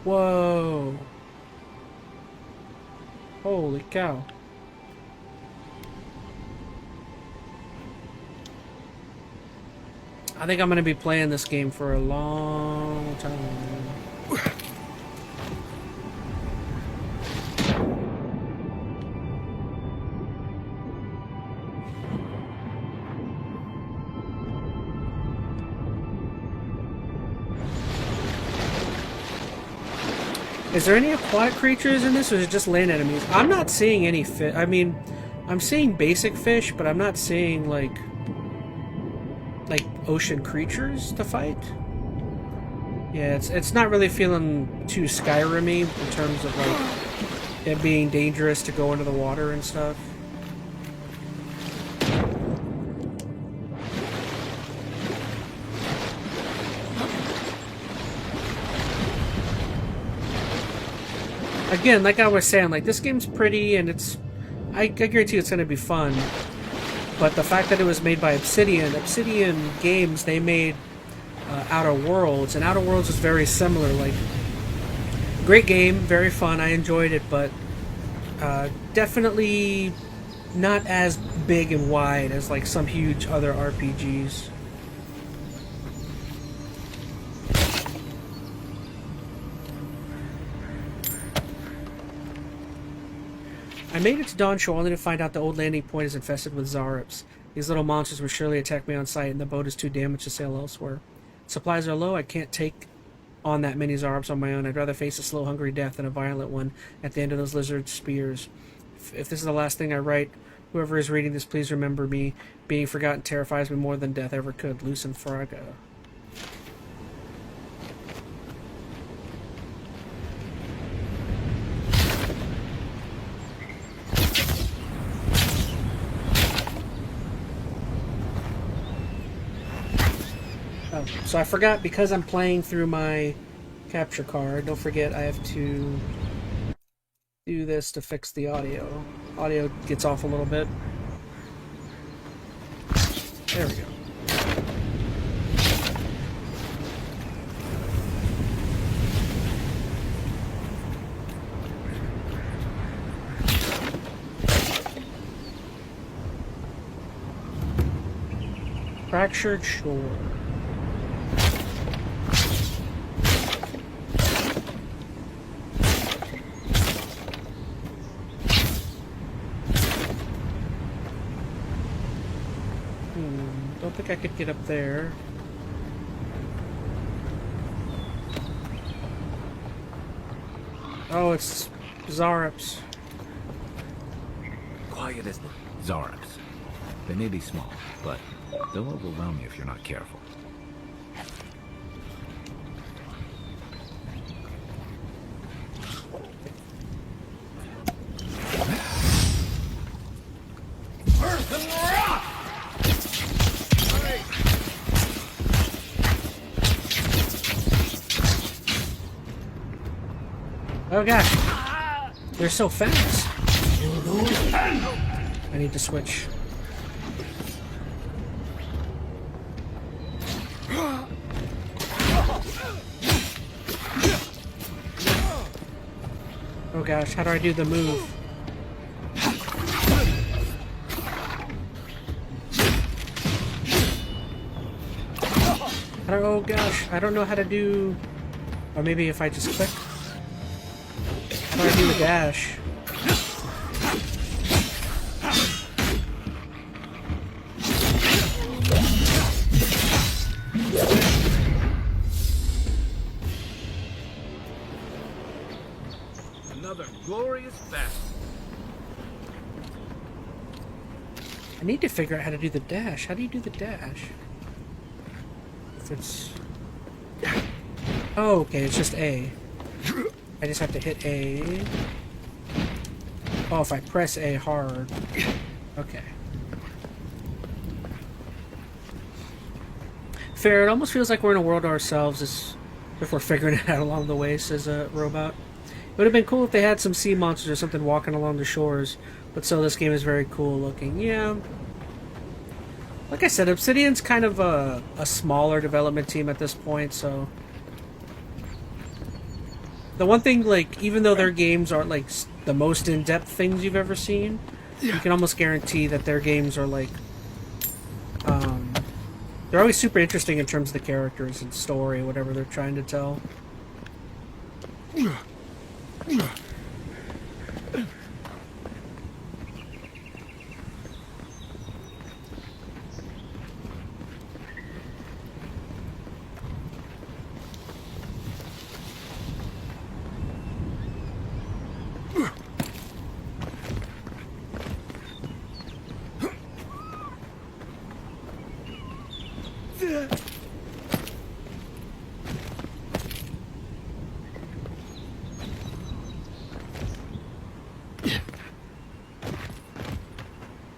Whoa. Holy cow. I think I'm going to be playing this game for a long time. Is there any aquatic creatures in this, or is it just land enemies? I'm not seeing any fish. I mean, I'm seeing basic fish, but I'm not seeing, like ocean creatures to fight. Yeah, it's not really feeling too Skyrim-y in terms of, like, it being dangerous to go into the water and stuff. Again, like I was saying, like, this game's pretty, and I guarantee you it's going to be fun. But the fact that it was made by Obsidian Games, they made Outer Worlds, and Outer Worlds is very similar. Like, great game, very fun, I enjoyed it, but definitely not as big and wide as, like, some huge other RPGs. I made it to Dawn Shore only to find out the old landing point is infested with Zarops. These little monsters will surely attack me on sight, and the boat is too damaged to sail elsewhere. Supplies are low. I can't take on that many Zarops on my own. I'd rather face a slow, hungry death than a violent one at the end of those lizard spears. If this is the last thing I write, whoever is reading this, please remember me. Being forgotten terrifies me more than death ever could. Lucen Fraga. So I forgot, because I'm playing through my capture card, don't forget I have to do this to fix the audio. Audio gets off a little bit. There we go. Fractured Shore. Don't think I could get up there. Oh, it's Zarops. Quiet as the Zarops. They may be small, but they'll overwhelm you if you're not careful. Oh gosh, they're so fast. I need to switch. Oh gosh, how do I do the move? Oh gosh, I don't know how to do... Or maybe if I just click. How do I do the dash? Another glorious battle. I need to figure out how to do the dash. How do you do the dash? If it's... Oh, okay, it's just A. I just have to hit A. Oh, if I press A hard. Okay. Fair, it almost feels like we're in a world ourselves if we're figuring it out along the way, says a robot. It would have been cool if they had some sea monsters or something walking along the shores, but so this game is very cool looking. Yeah. Like I said, Obsidian's kind of a smaller development team at this point, so... The one thing, like, even though their games aren't, like, the most in-depth things you've ever seen, you can almost guarantee that their games are, like, they're always super interesting in terms of the characters and story, whatever they're trying to tell.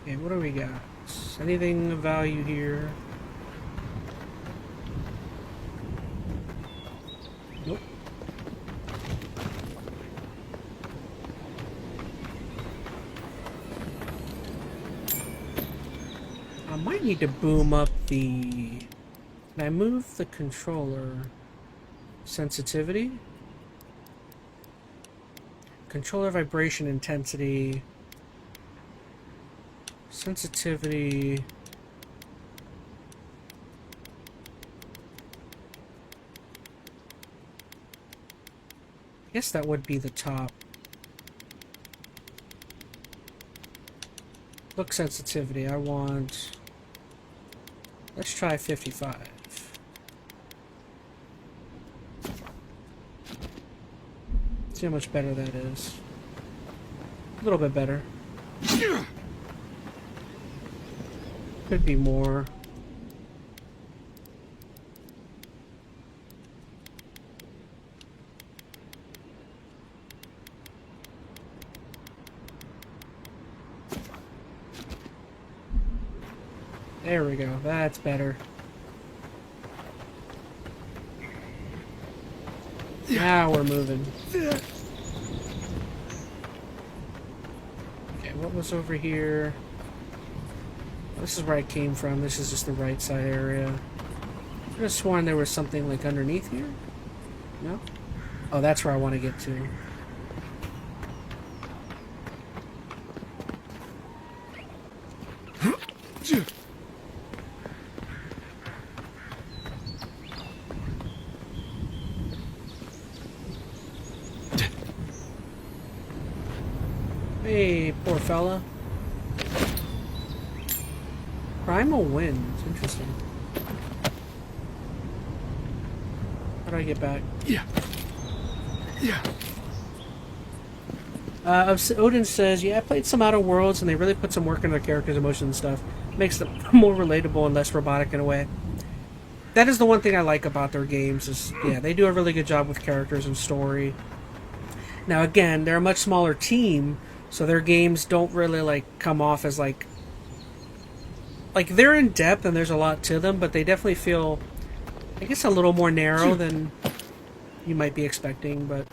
Okay, what do we got? Anything of value here? Nope. I might need to boom up the... Can I move the controller? Sensitivity? Controller vibration intensity... Sensitivity... I guess that would be the top. Look sensitivity, I want... Let's try 55. See how much better that is. A little bit better. Could be more. There we go. That's better. Now we're moving. Okay, what was over here? This is where I came from. This is just the right side area. I could have sworn there was something like underneath here. No? Oh, that's where I want to get to. Hey, poor fella. Primal Winds, interesting. How do I get back? Yeah. Yeah. Odin says, yeah, I played some Outer Worlds and they really put some work into their characters' emotions and stuff. Makes them more relatable and less robotic in a way. That is the one thing I like about their games is, yeah, they do a really good job with characters and story. Now again, they're a much smaller team, so their games don't really, like, come off as, like, they're in depth and there's a lot to them, but they definitely feel, I guess, a little more narrow than you might be expecting, but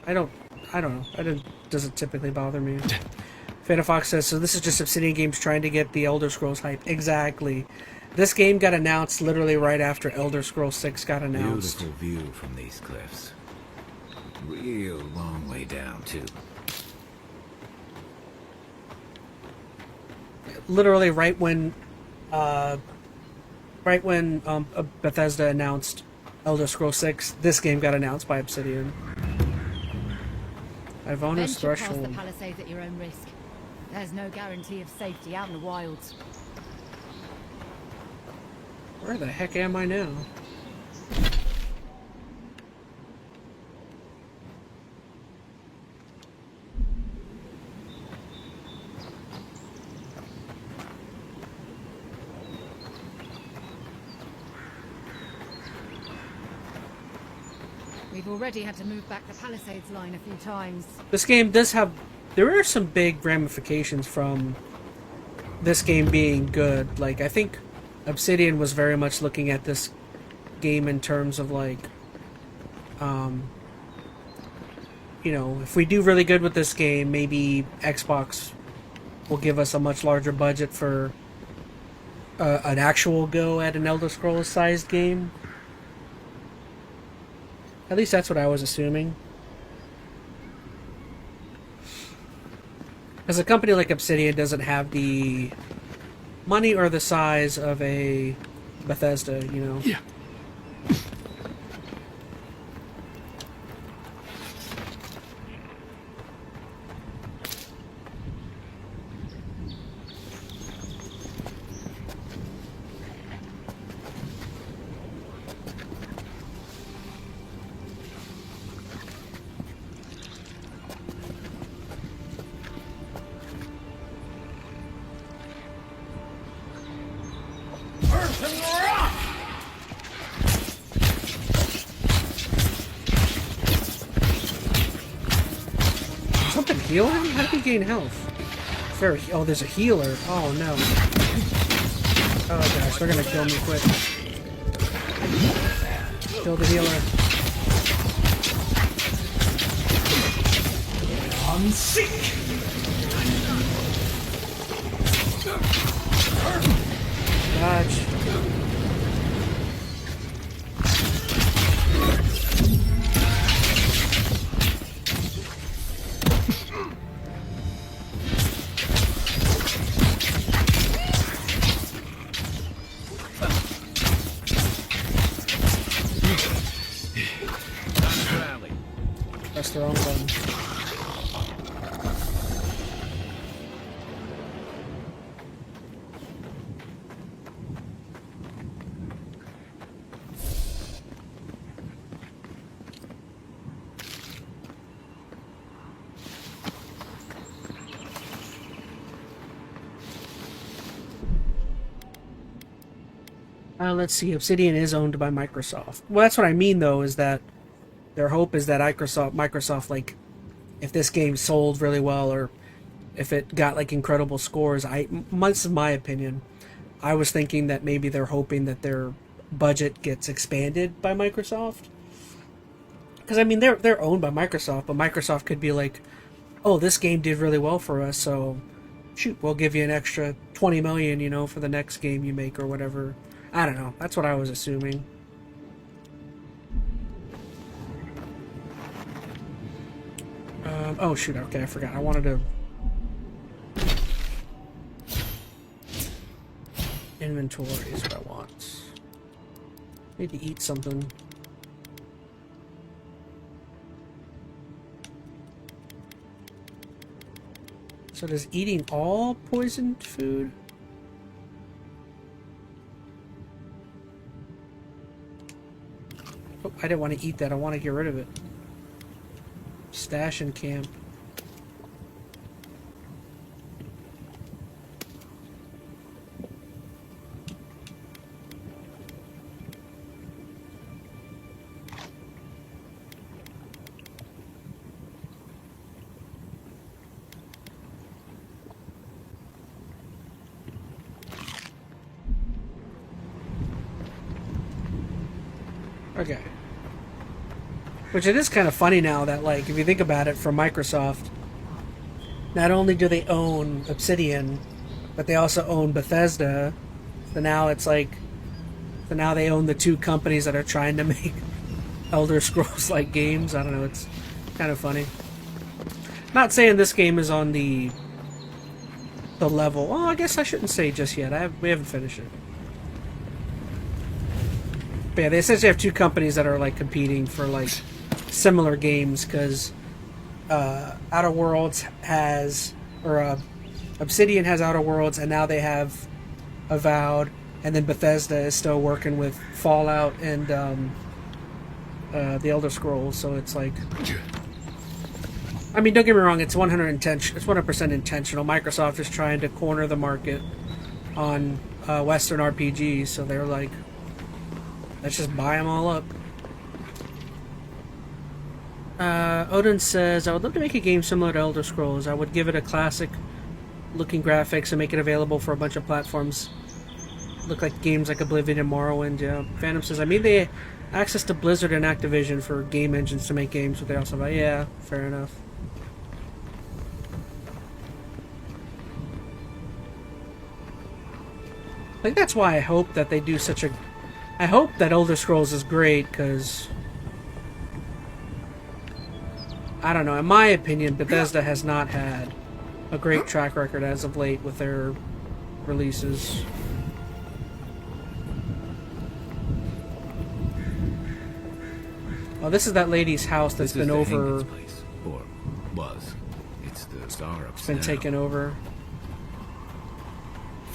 I don't know. It doesn't typically bother me. Fanta Fox says, so this is just Obsidian Games trying to get the Elder Scrolls hype. Exactly. This game got announced literally right after Elder Scrolls 6 got announced. Beautiful view from these cliffs. Real long way down, too. Literally right when Bethesda announced Elder Scrolls 6, this game got announced by Obsidian. Ivona's Venture past Threshold. the Palisades at your own risk. There's no guarantee of safety out in the wilds. Where the heck am I now? We've already had to move back the Palisades line a few times. This game does have... There are some big ramifications from this game being good. Like, I think Obsidian was very much looking at this game in terms of, like... you know, if we do really good with this game, maybe Xbox will give us a much larger budget for an actual go at an Elder Scrolls-sized game. At least that's what I was assuming. Because a company like Obsidian doesn't have the money or the size of a Bethesda, you know? Yeah. Something heal him? How did he gain health? Oh, there's a healer. Oh no. Oh gosh, they're gonna kill me quick. Kill the healer. I'm sick. Dodge. That's the wrong button. Let's see. Obsidian is owned by Microsoft. Well, that's what I mean, though, is that their hope is that Microsoft, like, if this game sold really well or if it got, like, incredible scores, this is my opinion. I was thinking that maybe they're hoping that their budget gets expanded by Microsoft. Because, I mean, they're owned by Microsoft, but Microsoft could be like, oh, this game did really well for us, so, shoot, we'll give you an extra $20 million, you know, for the next game you make or whatever. I don't know. That's what I was assuming. Oh, shoot. Okay, I forgot. I wanted to... Inventory is what I want. Need to eat something. So does eating all poisoned food? Oh, I didn't want to eat that. I want to get rid of it. Stash and camp. Okay. Which it is kind of funny now that, like, if you think about it, from Microsoft, not only do they own Obsidian, but they also own Bethesda. So now it's like, so now they own the two companies that are trying to make Elder Scrolls-like games. I don't know, it's kind of funny. Not saying this game is on the level. Well, I guess I shouldn't say just yet. We haven't finished it. But yeah, they essentially have two companies that are, like, competing for, like, similar games, because Outer Worlds has, or Obsidian has Outer Worlds, and now they have Avowed, and then Bethesda is still working with Fallout and the Elder Scrolls, so it's like, I mean, don't get me wrong, it's 100% intentional. Microsoft is trying to corner the market on Western RPGs, so they're like, let's just buy them all up. Odin says, I would love to make a game similar to Elder Scrolls. I would give it a classic looking graphics and make it available for a bunch of platforms. Look like games like Oblivion and Morrowind. Yeah. Phantom says, I mean, they have access to Blizzard and Activision for game engines to make games, but they also have, yeah, fair enough. I think that's why I hope that they do such a... I hope that Elder Scrolls is great, because... I don't know, in my opinion, Bethesda has not had a great track record as of late with their releases. Oh, this is that lady's house that's been over... Place, or was. It's the Zarup's been now. taken over.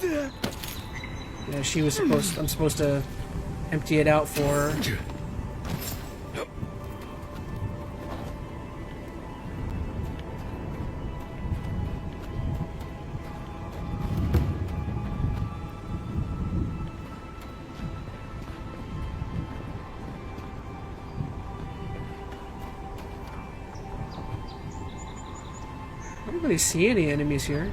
Yeah, she was supposed... I'm supposed to empty it out for her. I don't really see any enemies here.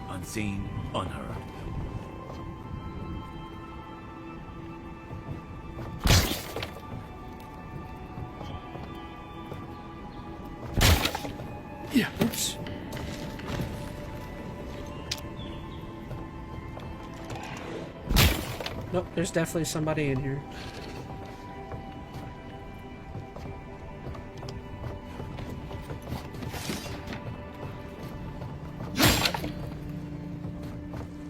Unseen, unheard. Yeah. Oops. Nope, there's definitely somebody in here.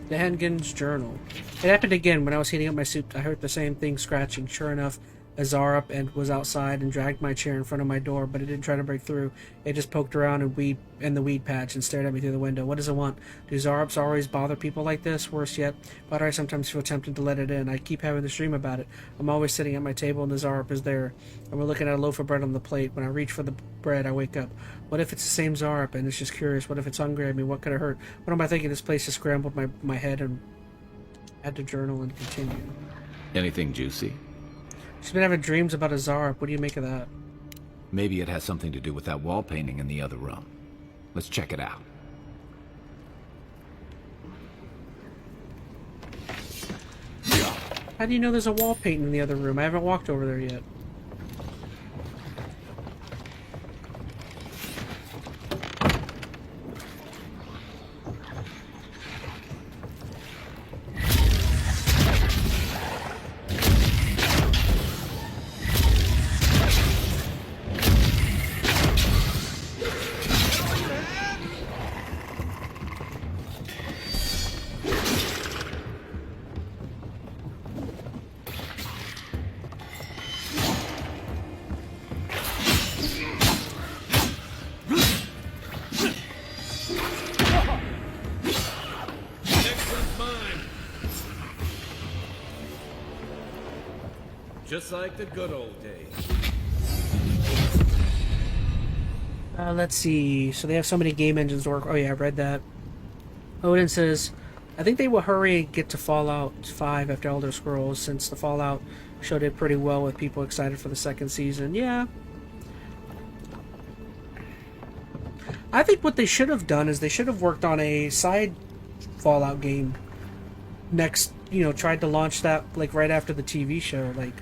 The Hengen's journal. It happened again when I was heating up my soup. I heard the same thing scratching. Sure enough, a Zarup and was outside and dragged my chair in front of my door, but it didn't try to break through. It just poked around in the weed patch and stared at me through the window. What does it want? Do Zarups always bother people like this? Worse yet, why do I sometimes feel tempted to let it in? I keep having this dream about it. I'm always sitting at my table and the Zarup is there, and we're looking at a loaf of bread on the plate. When I reach for the bread, I wake up. What if it's the same Zarup and it's just curious? What if it's hungry at me? What could it hurt? What am I thinking? This place just scrambled my head, and had to journal and continue. Anything juicy? She's been having dreams about a Zarup. What do you make of that? Maybe it has something to do with that wall painting in the other room. Let's check it out. How do you know there's a wall painting in the other room? I haven't walked over there yet. Just like the good old days. Let's see. So they have so many game engines to work. Oh yeah, I read that. Odin says, I think they will hurry and get to Fallout 5 after Elder Scrolls, since the Fallout show did pretty well with people excited for the second season. Yeah. I think what they should have done is they should have worked on a side Fallout game next, tried to launch that like right after the TV show. Like,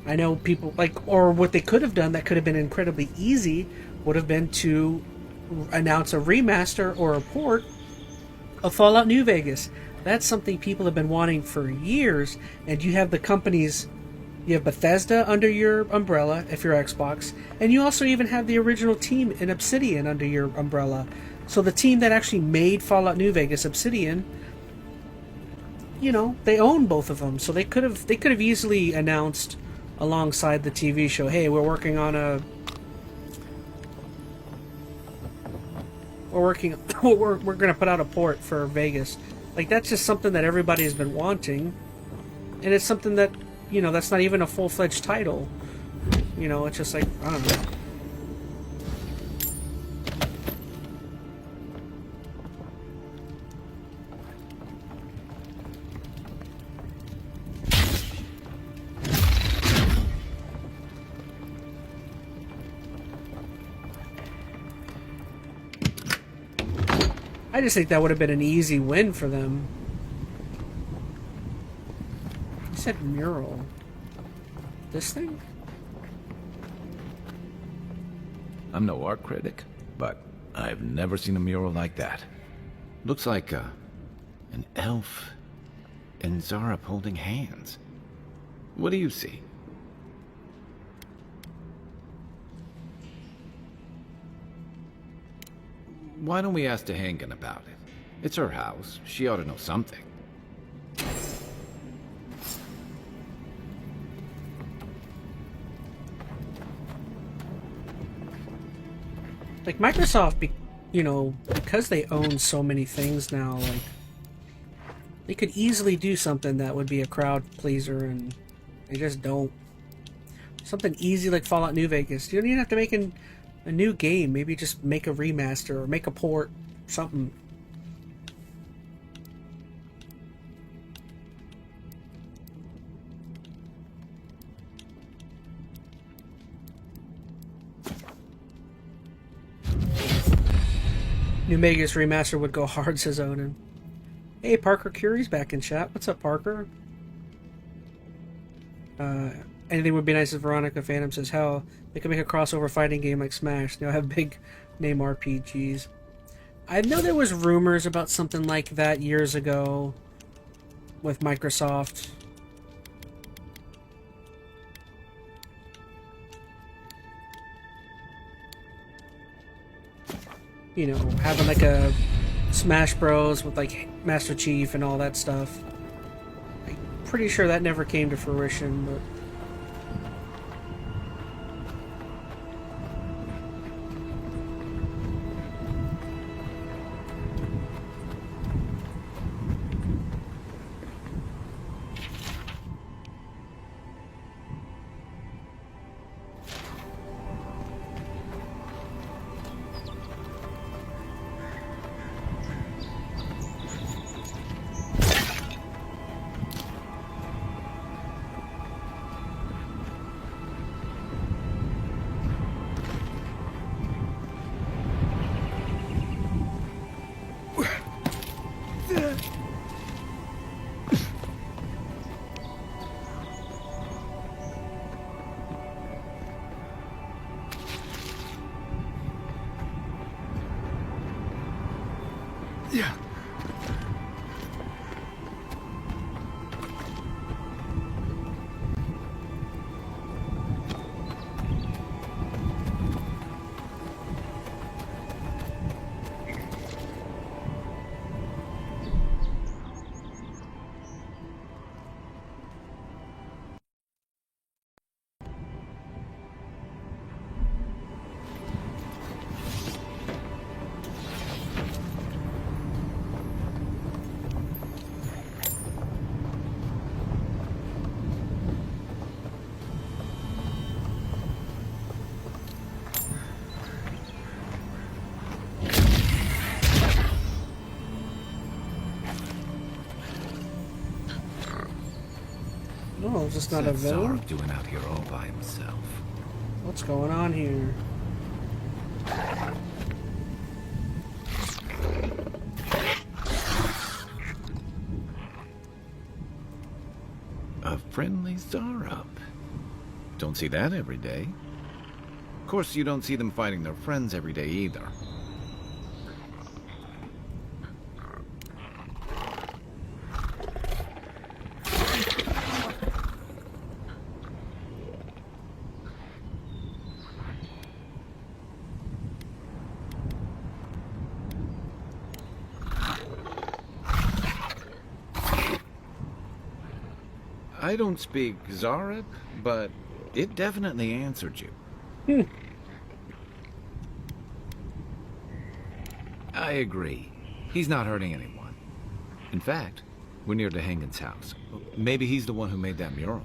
I know people or what they could have done that could have been incredibly easy would have been to announce a remaster or a port of Fallout New Vegas. That's something people have been wanting for years, and you have the companies, you have Bethesda under your umbrella if you're Xbox, and you also even have the original team in Obsidian under your umbrella. So the team that actually made Fallout New Vegas, Obsidian, they own both of them. So they could have easily announced alongside the TV show, hey, we're working on we're gonna put out a port for Vegas. Like, that's just something that everybody has been wanting, and it's something that that's not even a full-fledged title. It's just like, I don't know. I just think that would have been an easy win for them. You said mural. This thing? I'm no art critic, but I've never seen a mural like that. Looks like an elf and Zara holding hands. What do you see? Why don't we ask Tehangan about it? It's her house. She ought to know something. Like Microsoft, you know, because they own so many things now, like they could easily do something that would be a crowd pleaser, and they just don't. Something easy like Fallout New Vegas. You don't even have to make a new game. Maybe just make a remaster or make a port, something. New Vegas remaster would go hard, says Odin. Hey, Parker Curie's back in chat. What's up, Parker? Anything would be nice if Veronica Phantom says, hell, they could make a crossover fighting game like Smash. They'll have big name RPGs. I know there was rumors about something like that years ago with Microsoft. You know, having like a Smash Bros with like Master Chief and all that stuff. I'm pretty sure that never came to fruition, but Yeah. no, it's just not a villain. Doing out here all by himself. What's going on here? A friendly Zarup. Don't see that every day. Of course, you don't see them fighting their friends every day either. I don't speak Zarup, but it definitely answered you. I agree. He's not hurting anyone. In fact, we're near Tehangan's house. Maybe he's the one who made that mural.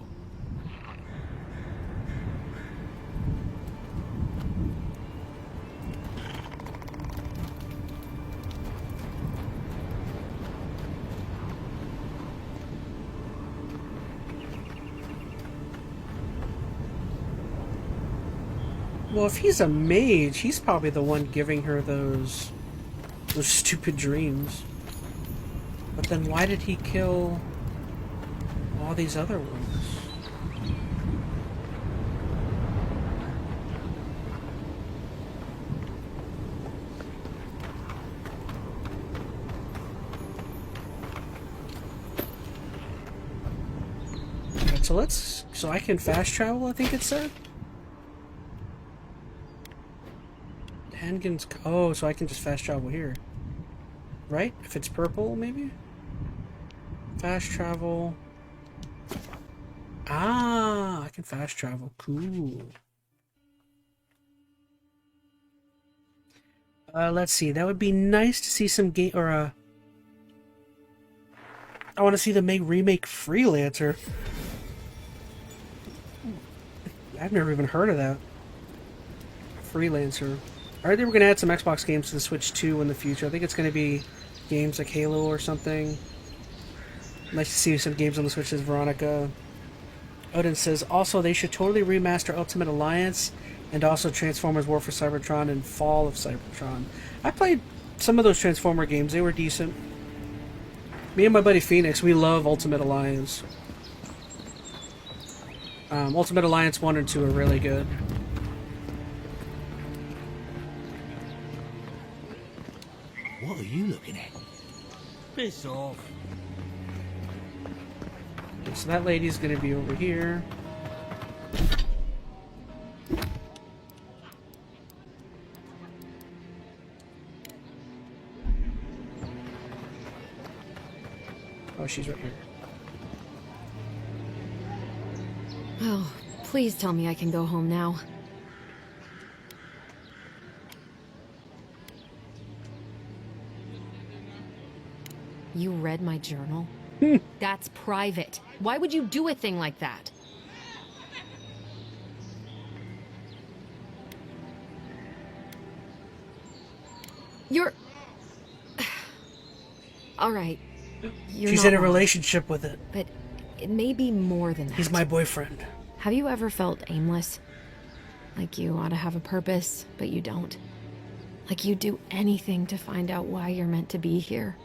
Well, if he's a mage, he's probably the one giving her those Those stupid dreams. But then why did he kill all these other ones? Alright, so I can fast travel, I think it said? Handguns, oh, so I can just fast travel here. Right? If it's purple, maybe? Fast travel. Ah, I can fast travel. Cool. Let's see. That would be nice to see some game, or I want to see them remake Freelancer. I've never even heard of that. Freelancer. I heard they were going to add some Xbox games to the Switch 2 in the future. I think it's going to be games like Halo or something. Nice to see some games on the Switch, says Veronica. Odin says, also, they should totally remaster Ultimate Alliance and also Transformers War for Cybertron and Fall of Cybertron. I played some of those Transformer games. They were decent. Me and my buddy Phoenix, we love Ultimate Alliance. Ultimate Alliance 1 and 2 are really good. What are you looking at? Piss off. Okay, so that lady's gonna be over here. Oh, she's right here. Oh, please tell me I can go home now. You read my journal? That's private. Why would you do a thing like that? You're... Alright. She's in a relationship with it. But it may be more than that. He's my boyfriend. Have you ever felt aimless? Like you ought to have a purpose, but you don't? Like you'd do anything to find out why you're meant to be here?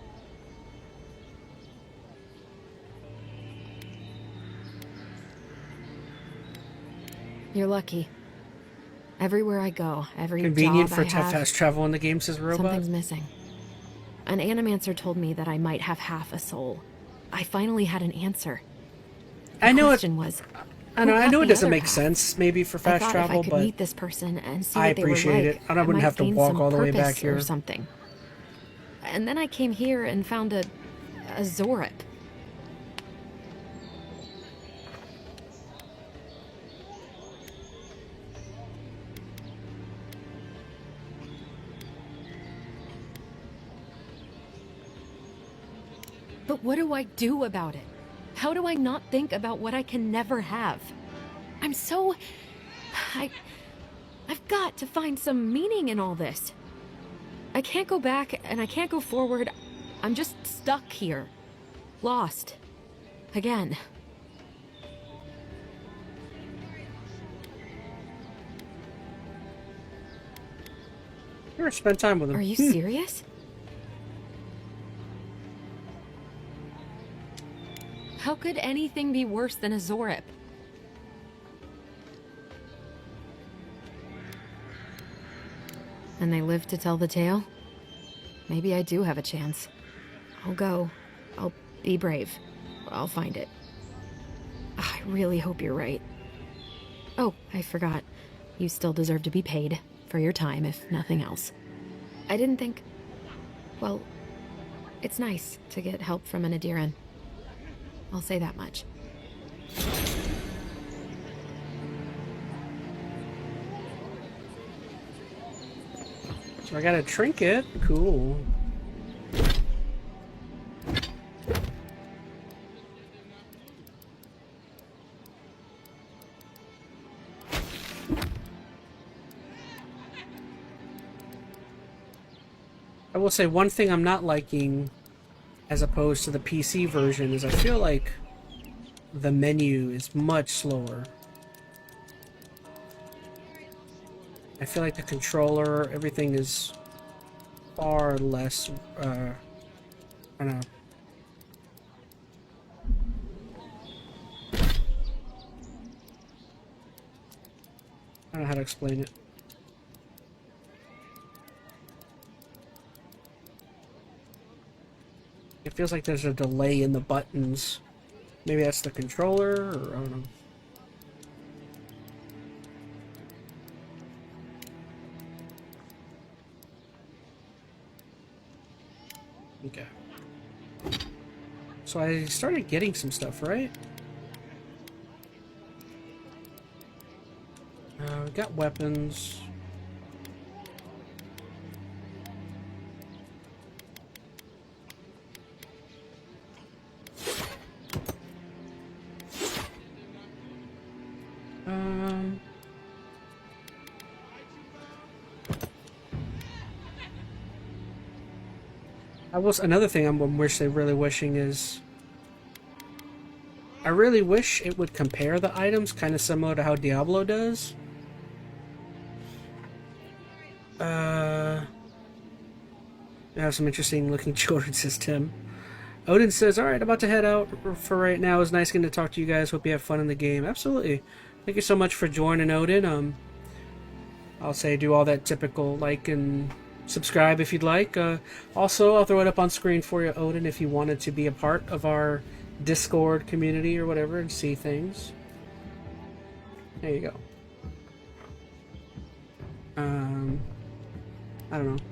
You're lucky. Everywhere I go, every Convenient job for I have, fast travel in the game, says Robot. something's missing. An animancer told me that I might have half a soul. I finally had an answer. I know question was, I know who it got doesn't the make other sense, maybe for half? fast I thought travel, if I could but meet this person and see I what they were appreciate like, it. I wouldn't might have to gain walk some all the way back purpose here. or something. And then I came here and found a Zorip. But what do I do about it? How do I not think about what I can never have? I'm so... I've got to find some meaning in all this. I can't go back and I can't go forward. I'm just stuck here. Lost. Again. Here, spend time with him. Are you serious? How could anything be worse than a Zorip? And they live to tell the tale? Maybe I do have a chance. I'll go. I'll be brave. I'll find it. I really hope you're right. Oh, I forgot. You still deserve to be paid for your time, if nothing else. I didn't think... Well, it's nice to get help from an Adiran. I'll say that much. So I got a trinket. Cool. I will say one thing I'm not liking, as opposed to the PC version, is I feel like the menu is much slower. I feel like the controller, everything is far less, I don't know. I don't know how to explain it. It feels like there's a delay in the buttons. Maybe that's the controller, or I don't know. Okay. So I started getting some stuff, right? We got weapons. Another thing I'm really wishing is, I really wish it would compare the items, kind of similar to how Diablo does. I have some interesting looking children, says Tim. Odin says, alright, about to head out for right now. It was nice getting to talk to you guys. Hope you have fun in the game. Absolutely. Thank you so much for joining, Odin. I'll say do all that typical like and subscribe if you'd like. Also, I'll throw it up on screen for you, Odin, if you wanted to be a part of our Discord community or whatever and see things. There you go. I don't know.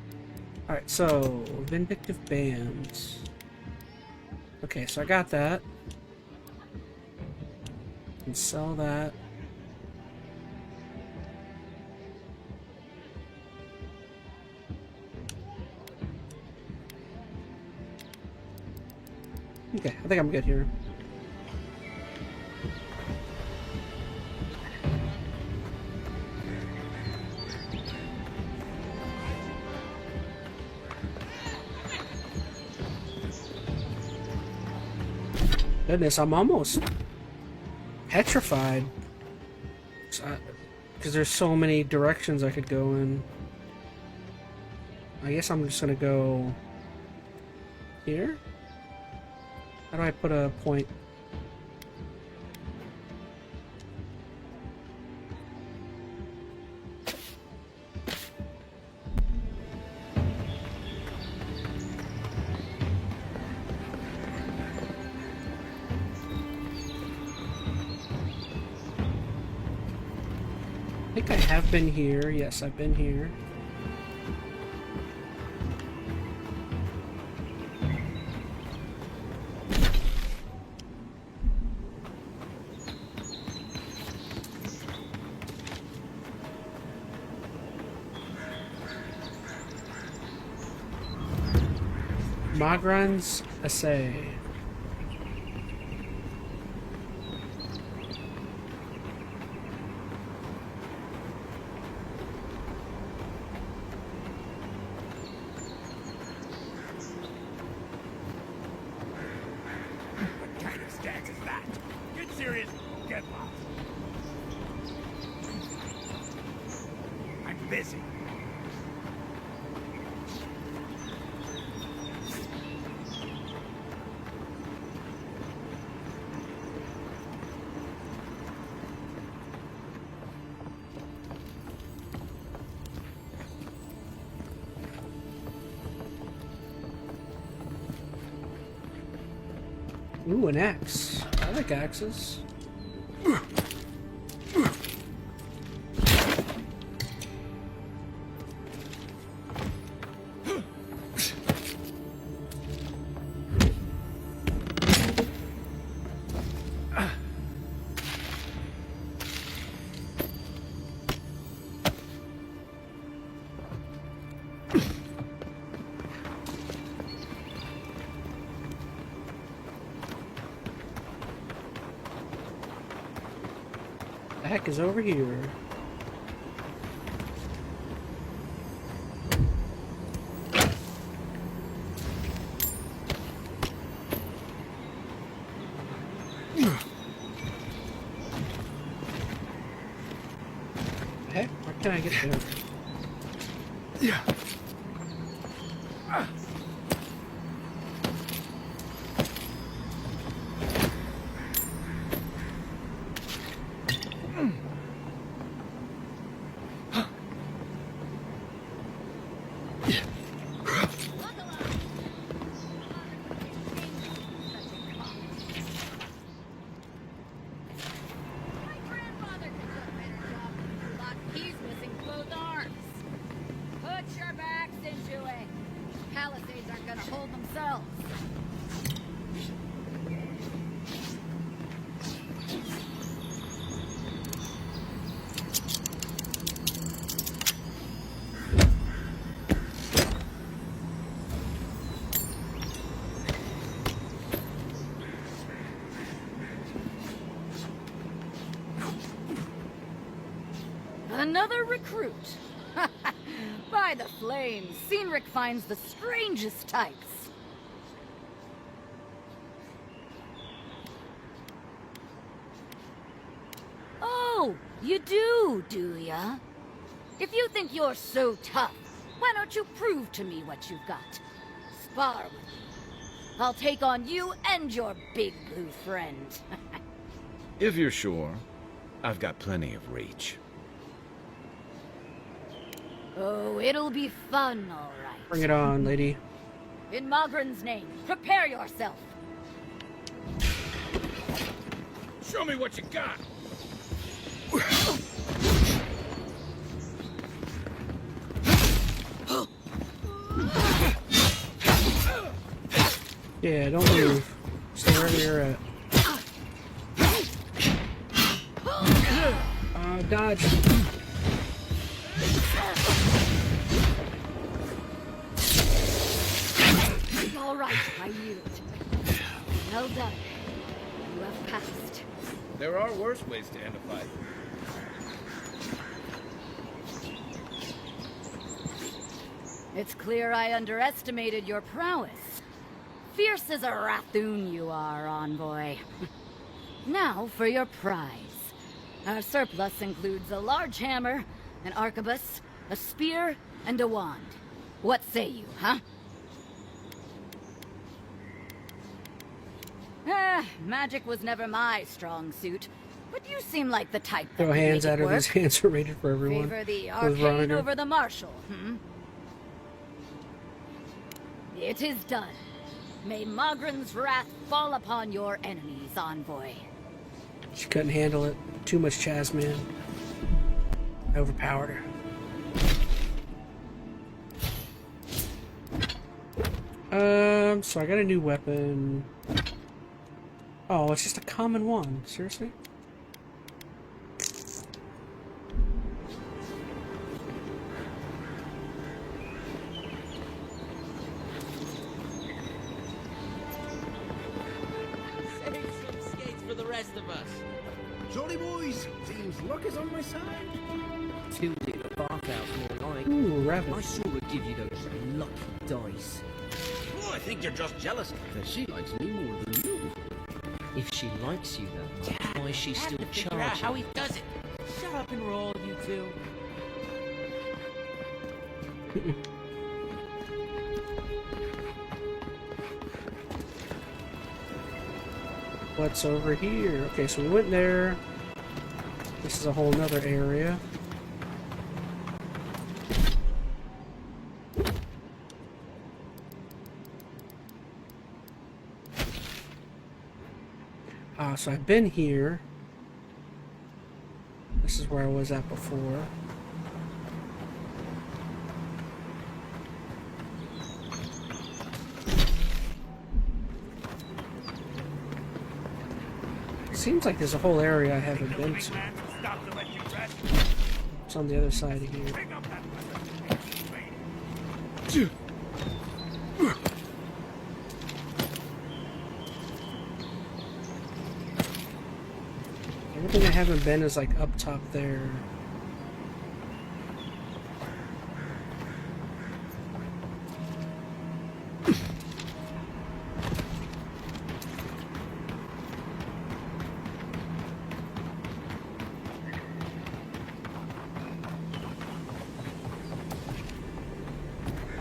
Alright, so Vindictive Bands. Okay, so I got that. Can sell that. Okay, I think I'm good here. Goodness, I'm almost petrified. Because there's so many directions I could go in. I guess I'm just gonna go here? How do I put a point? I think I have been here. Yes, I've been here. Magran's Essay. What kind of stance is that? Get serious, get lost. I'm busy. Ooh, an axe. I like axes. The heck is over here? Heck, where can I get there? Yeah. Another recruit. By the flames, Cynric finds the strangest types. Oh, you do ya? If you think you're so tough, why don't you prove to me what you've got? Spar with me. I'll take on you and your big blue friend. If you're sure, I've got plenty of reach. Oh, it'll be fun, all right. Bring it on, lady. In Mogren's name, prepare yourself. Show me what you got. Yeah, don't move. Stay wherever you're at. Dodge. All right, I yield. Well done. You have passed. There are worse ways to end a fight. It's clear I underestimated your prowess. Fierce as a Rathoon you are, Envoy. Now for your prize. Our surplus includes a large hammer, an arquebus, a spear, and a wand. What say you, huh? Magic was never my strong suit, but you seem like the type that Throw can hands make at it her. These work. hands are rated for everyone. Favor the With arcane Veronica. over the martial, It is done. May Mogren's wrath fall upon your enemies, Envoy. She couldn't handle it. Too much ChazmaN. I overpowered her. So I got a new weapon. Oh, it's just a common one. Seriously? Save some skates for the rest of us. Jolly boys, seems luck is on my side. Tildy the bathhouse more like. Ooh, rabbit. I sort of give you those lucky dice. Oh, I think you're just jealous that she likes me more than you. If she likes you though, why is she still figure out charging? how he does it. Shut up and roll, you two. What's over here? Okay, so we went there. This is a whole nother area. So I've been here. This is where I was at before. Seems like there's a whole area I haven't been to. It's on the other side of here. Everything I haven't been is like up top there.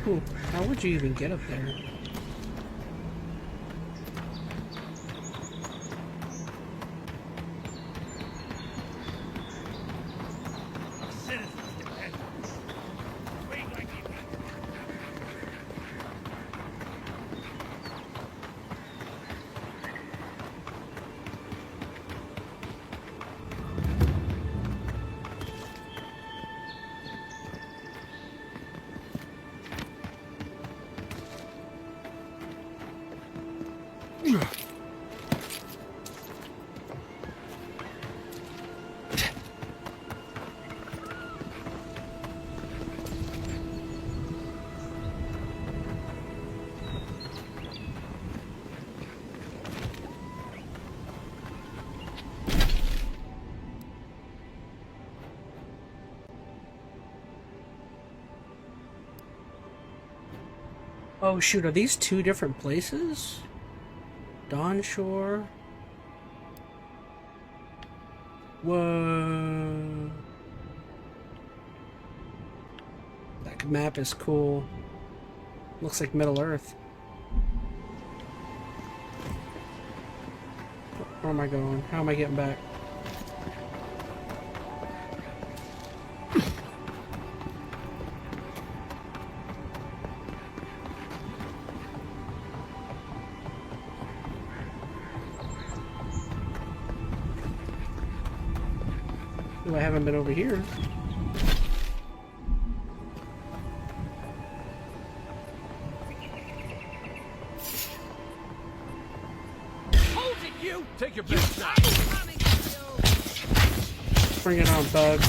Ooh, how would you even get up there? Oh shoot, are these two different places? Dawn Shore. Whoa. That map is cool. Looks like Middle Earth. Where am I going? How am I getting back? Ooh, I haven't been over here. Hold it, you! Take your best shot. Bring it on, bug.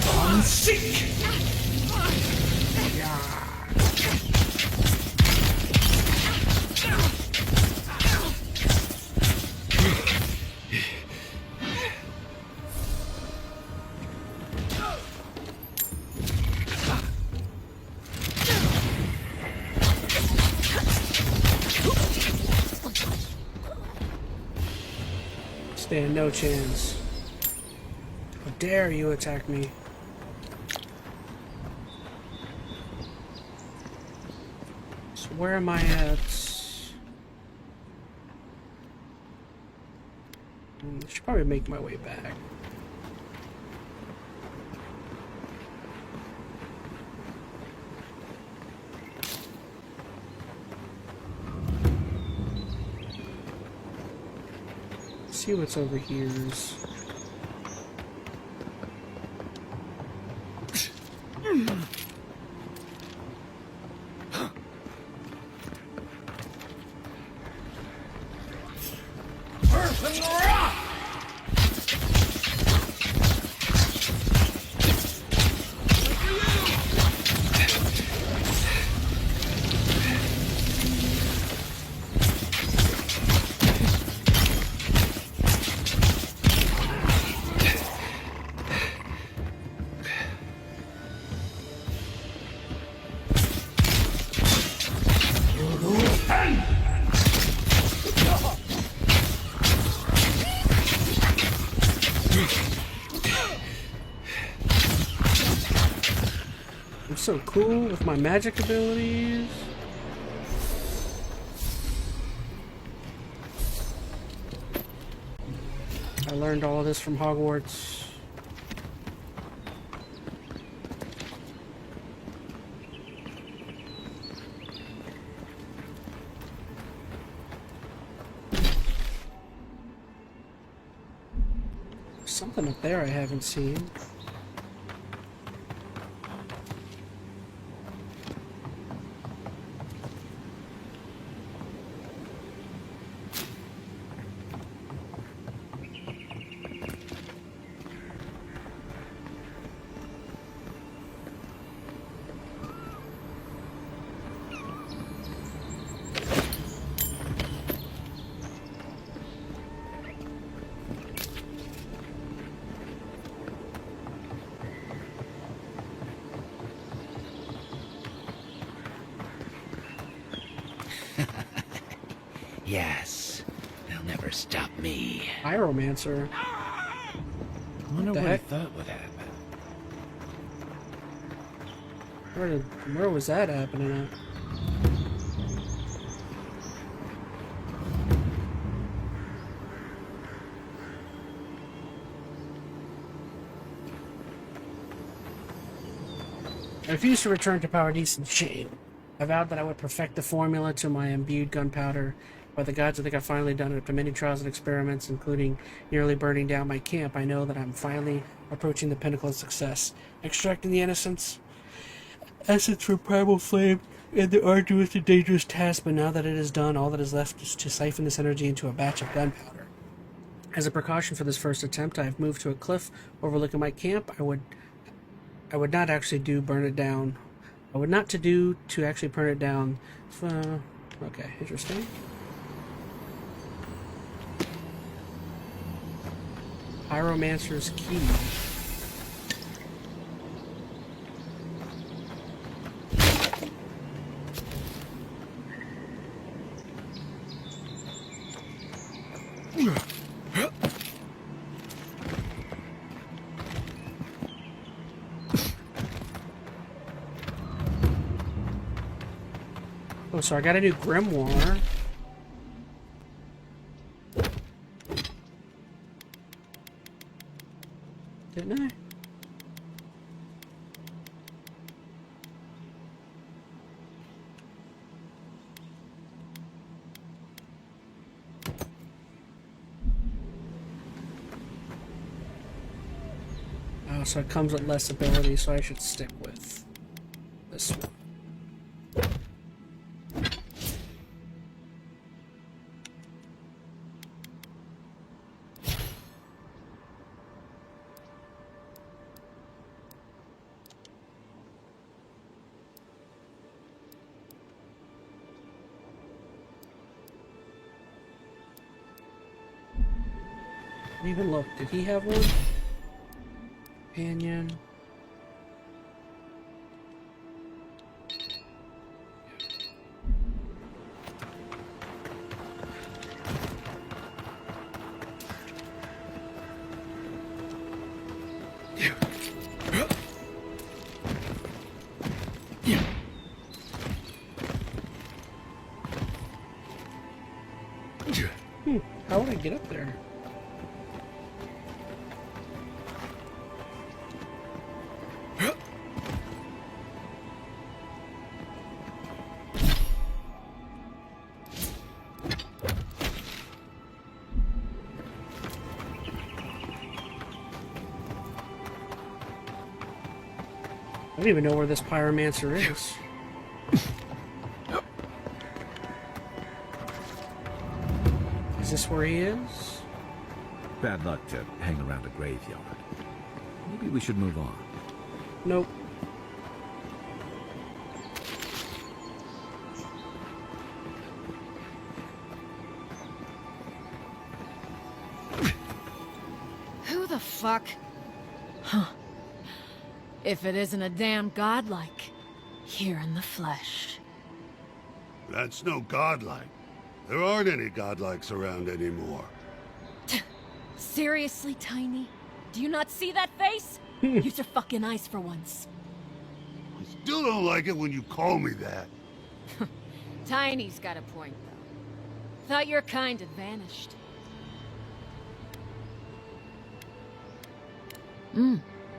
On sick! Stand no chance. How dare you attack me? So where am I at? I should probably make my way back. See what's over here. I'm so cool with my magic abilities. I learned all of this from Hogwarts. Something up there I haven't seen. Yes, they'll never stop me. Pyromancer. I wonder the what I heck? thought would happen. Where was that happening at? I refused to return to Paradise in shame. I vowed that I would perfect the formula to my imbued gunpowder. By the gods, I think I've finally done it after many trials and experiments, including nearly burning down my camp. I know that I'm finally approaching the pinnacle of success. Extracting the essence from primal flame and the arduous and dangerous task, but now that it is done, all that is left is to siphon this energy into a batch of gunpowder. As a precaution for this first attempt, I have moved to a cliff overlooking my camp. I would not actually burn it down. I would not to actually burn it down. Okay, interesting. Pyromancer's key. Oh, so I got a new grimoire. Didn't I? Oh, so it comes with less ability, so I should stick with this one. Didn't even look. Did he have one? Companion. How would I get up there? I don't even know where this pyromancer is. Is this where he is? Bad luck to hang around a graveyard. Maybe we should move on. Nope. Who the fuck? Huh. If it isn't a damn godlike, here in the flesh. That's no godlike. There aren't any godlikes around anymore. Seriously, Tiny? Do you not see that face? Use your fucking eyes for once. I still don't like it when you call me that. Tiny's got a point, though. Thought your kind had vanished.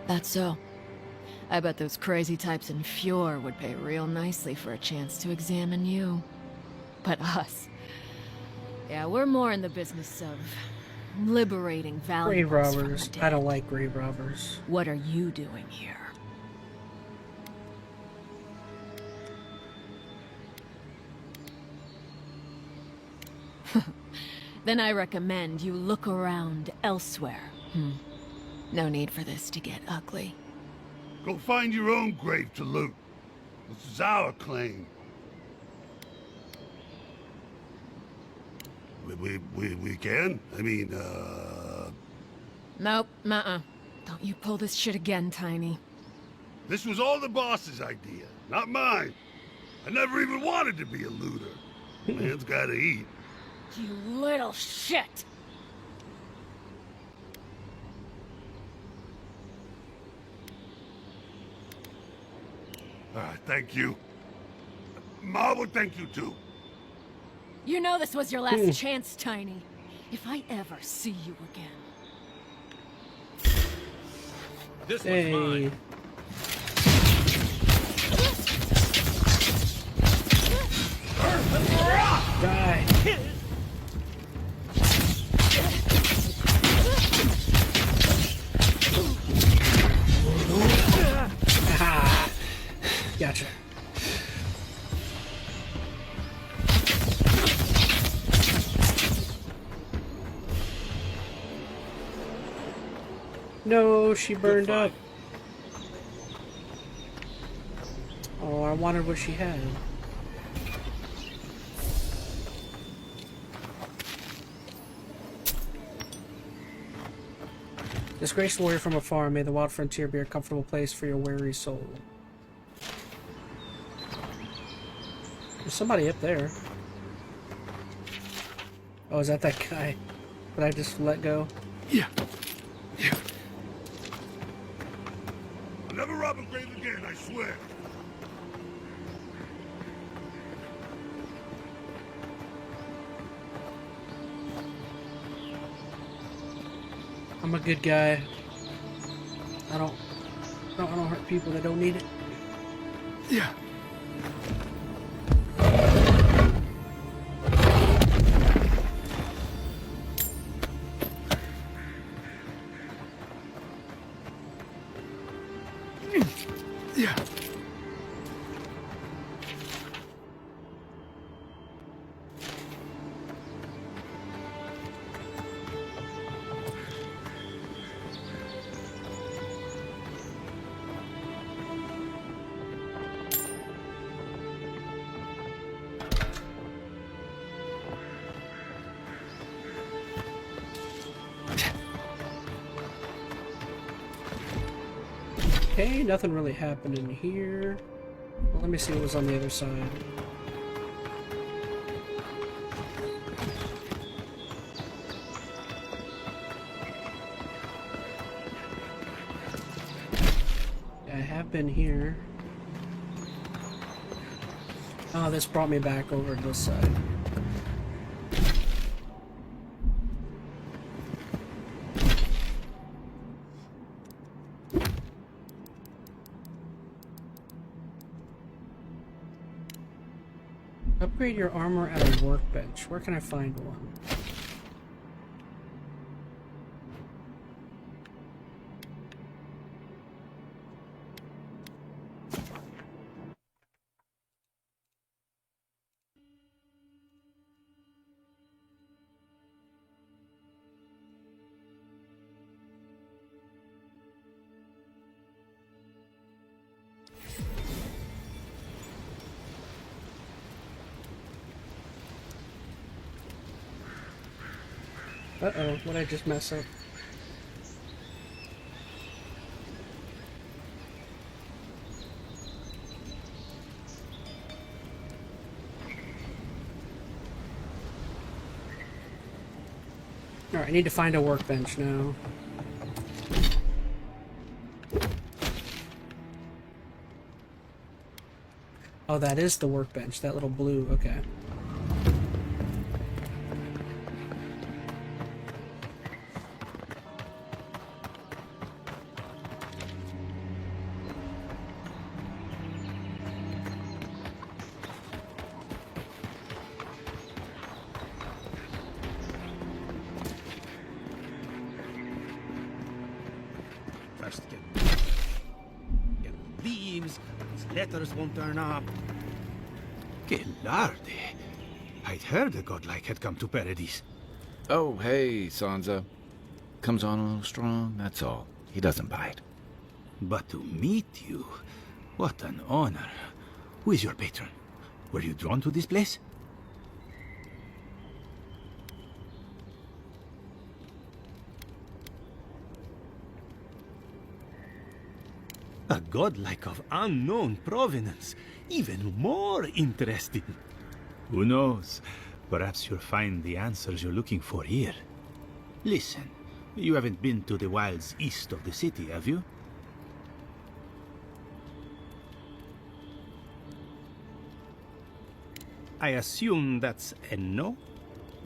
That's so. I bet those crazy types in Fjord would pay real nicely for a chance to examine you. But us... yeah, we're more in the business of liberating valuables Grave robbers. from the dead. I don't like grave robbers. What are you doing here? Then I recommend you look around elsewhere. No need for this to get ugly. Go find your own grave to loot. This is our claim. We can? I mean, Nope, Don't you pull this shit again, Tiny. This was all the boss's idea, not mine. I never even wanted to be a looter. Man's gotta eat. You little shit! Thank you. Ma would thank you too. You know this was your last chance, Tiny. If I ever see you again. This Hey. one's mine. Die. Aha. Gotcha. No, she burned up. Oh, I wanted what she had. Disgraced warrior from afar, may the wild frontier be a comfortable place for your weary soul. There's somebody up there. Oh, is that guy? that I just let go? Yeah. Yeah. I'll never rob a grave again, I swear. I'm a good guy. I don't hurt people that don't need it. Yeah. Yeah. Okay, nothing really happened in here. Well, let me see what was on the other side. I have been here. Oh, this brought me back over to this side. Upgrade your armor at a workbench. Where can I find one? Uh-oh, what did I just mess up? Alright, I need to find a workbench now. Oh, that is the workbench, that little blue, okay. First get leaves, these letters won't turn up. Que larde. I'd heard a godlike had come to Paradise. Oh, hey, Sansa. Comes on a little strong, that's all. He doesn't bite. But to meet you, what an honor. Who is your patron? Were you drawn to this place? A godlike of unknown provenance. Even more interesting. Who knows? Perhaps you'll find the answers you're looking for here. Listen, you haven't been to the wilds east of the city, have you? I assume that's a no?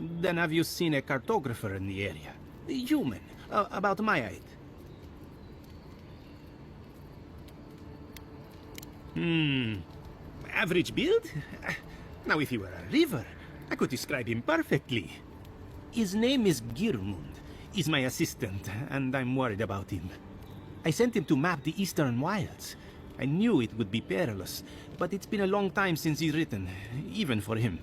Then have you seen a cartographer in the area? Human, about my height. Average build? Now if he were a river, I could describe him perfectly. His name is Girmund. He's my assistant, and I'm worried about him. I sent him to map the eastern wilds. I knew it would be perilous, but it's been a long time since he's written, even for him.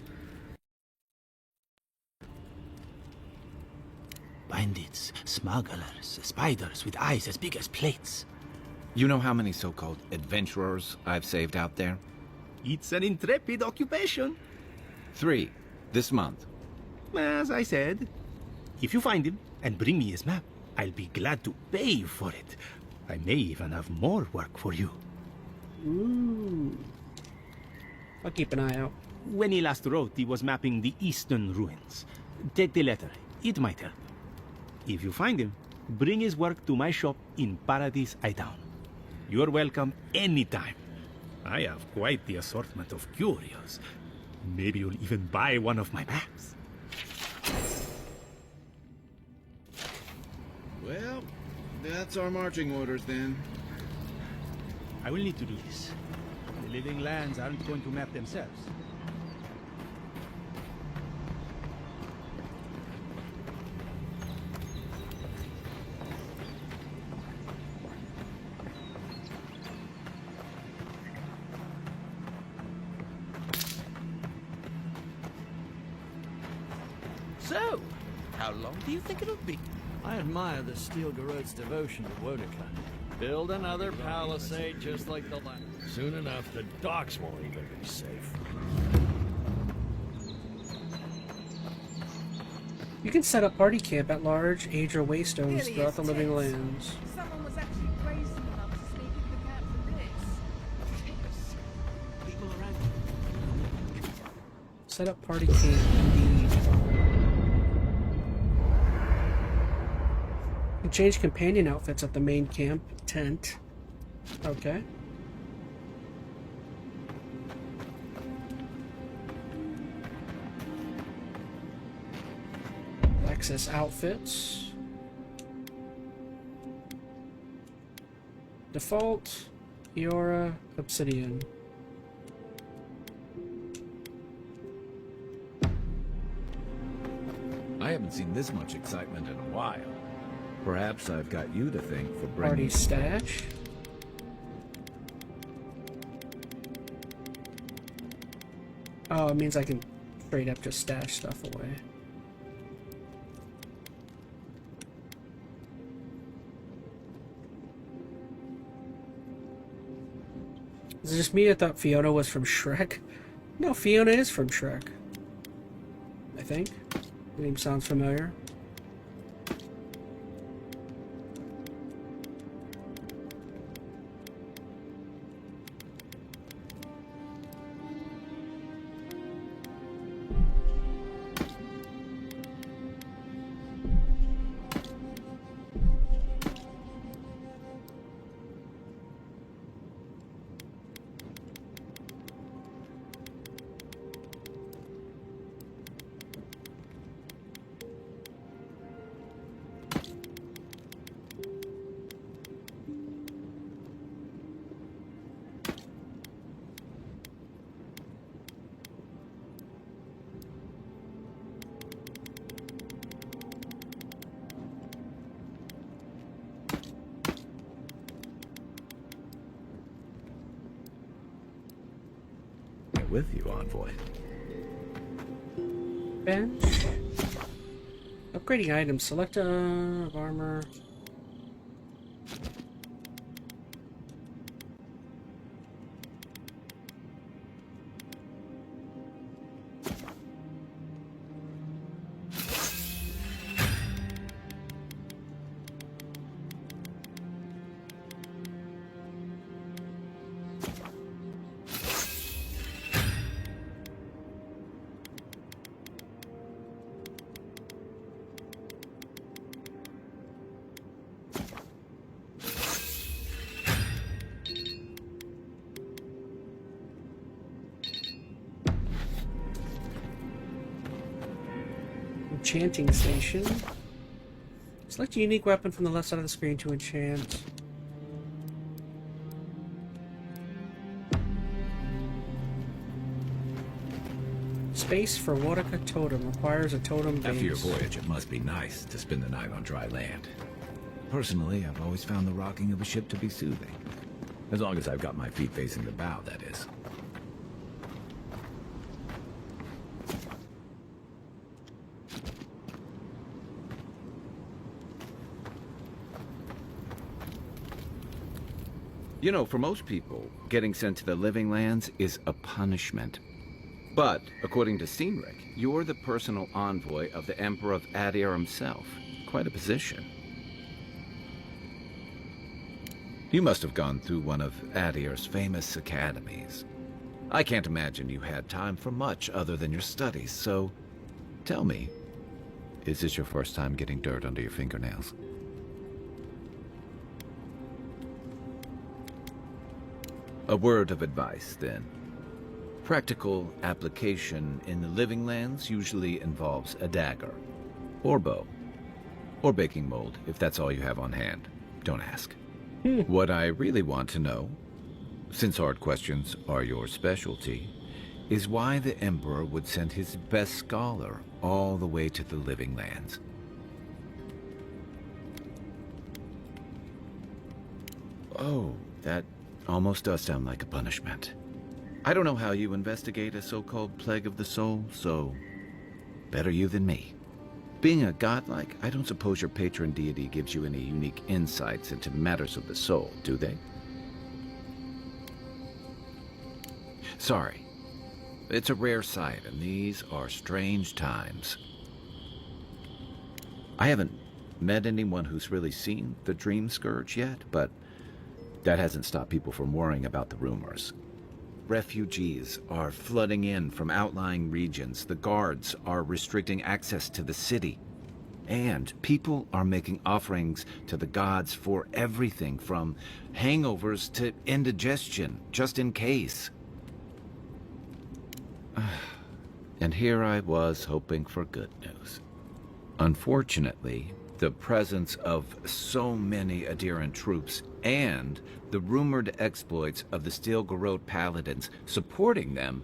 Bandits, smugglers, spiders with eyes as big as plates. You know how many so-called adventurers I've saved out there? It's an intrepid occupation. 3, this month. As I said, if you find him and bring me his map, I'll be glad to pay you for it. I may even have more work for you. Ooh. I'll keep an eye out. When he last wrote, he was mapping the eastern ruins. Take the letter. It might help. If you find him, bring his work to my shop in Paradise Town. You're welcome anytime. I have quite the assortment of curios. Maybe you'll even buy one of my maps. Well, that's our marching orders then. I will need to do this. The living lands aren't going to map themselves. So, how long do you think it'll be? I admire the Steel Garot's devotion to Wodica. Build another palisade just like the last. Soon enough, the docks won't even be safe. You can set up party camp at large Aedra waystones throughout the living lands. Someone was actually crazy enough to sneak into the camp for this. People around. Set up party camp, indeed. You can change companion outfits at the main camp tent. Okay. Access outfits. Default, Eora, obsidian. I haven't seen this much excitement in a while. Perhaps I've got you to thank for bringing... Party stash. Oh, it means I can straight up just stash stuff away. Is it just me? I thought Fiona was from Shrek. No, Fiona is from Shrek. I think. The name sounds familiar. With you, Envoy. Bench. Upgrading items. Select of armor. Enchanting station. Select a unique weapon from the left side of the screen to enchant. Space for Wodica totem requires a totem base. After your voyage, it must be nice to spend the night on dry land. Personally, I've always found the rocking of a ship to be soothing. As long as I've got my feet facing the bow, that is. You know, for most people, getting sent to the living lands is a punishment. But, according to Cynric, you're the personal envoy of the Emperor of Adir himself. Quite a position. You must have gone through one of Adir's famous academies. I can't imagine you had time for much other than your studies, so tell me, Is this your first time getting dirt under your fingernails? A word of advice, then. Practical application in the living lands usually involves a dagger, or bow, or baking mold, if that's all you have on hand. Don't ask. What I really want to know, since hard questions are your specialty, is why the Emperor would send his best scholar all the way to the living lands. Oh, that almost does sound like a punishment. I don't know how you investigate a so-called plague of the soul, so better you than me. Being a godlike, I don't suppose your patron deity gives you any unique insights into matters of the soul, do they? Sorry. It's a rare sight, and these are strange times. I haven't met anyone who's really seen the Dream Scourge yet, but that hasn't stopped people from worrying about the rumors. Refugees are flooding in from outlying regions. The guards are restricting access to the city. And people are making offerings to the gods for everything from hangovers to indigestion, just in case. And here I was hoping for good news. Unfortunately, the presence of so many adherent troops and the rumored exploits of the Steel Garrote paladins supporting them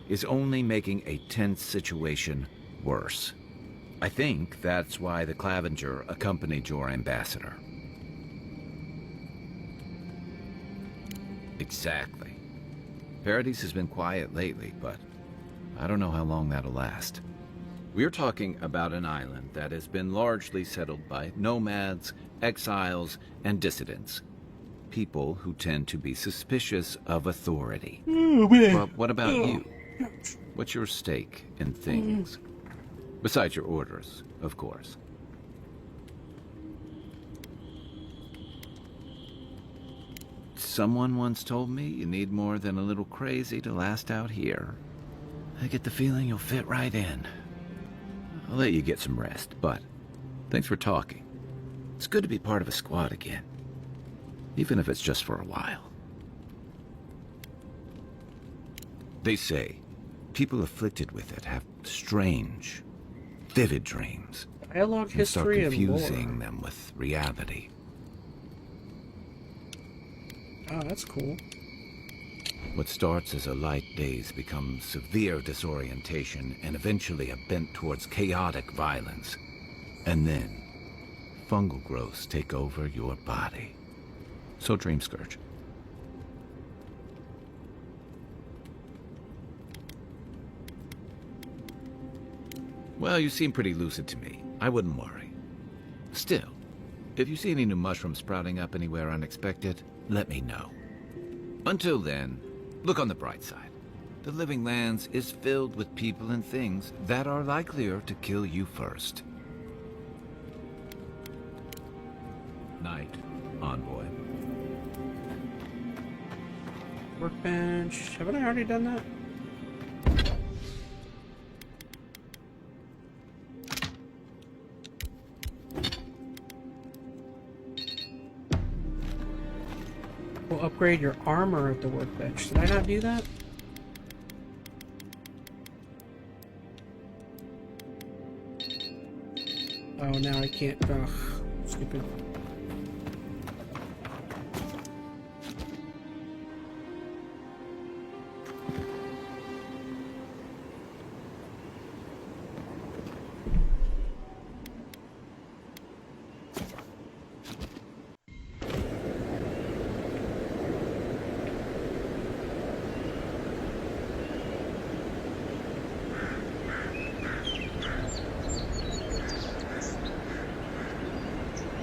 is only making a tense situation worse. I think that's why the Clavenger accompanied your ambassador. Exactly. Paradise has been quiet lately, but I don't know how long that'll last. We're talking about an island that has been largely settled by nomads, exiles, and dissidents. People who tend to be suspicious of authority. But what about you? What's your stake in things? Besides your orders, of course. Someone once told me you need more than a little crazy to last out here. I get the feeling you'll fit right in. I'll let you get some rest, but thanks for talking. It's good to be part of a squad again, even if it's just for a while. They say people afflicted with it have strange, vivid dreams. Dialogue, and start history, and confusing lore. them with reality. Oh, that's cool. What starts as a light daze becomes severe disorientation and eventually a bent towards chaotic violence. And then, fungal growths take over your body. So Dream Scourge. Well, you seem pretty lucid to me. I wouldn't worry. Still, if you see any new mushrooms sprouting up anywhere unexpected, let me know. Until then, look on the bright side. The Living Lands is filled with people and things that are likelier to kill you first. Night, Envoy. Workbench. Haven't I already done that? We'll upgrade your armor at the workbench. Did I not do that? Oh, now I can't. Ugh, stupid.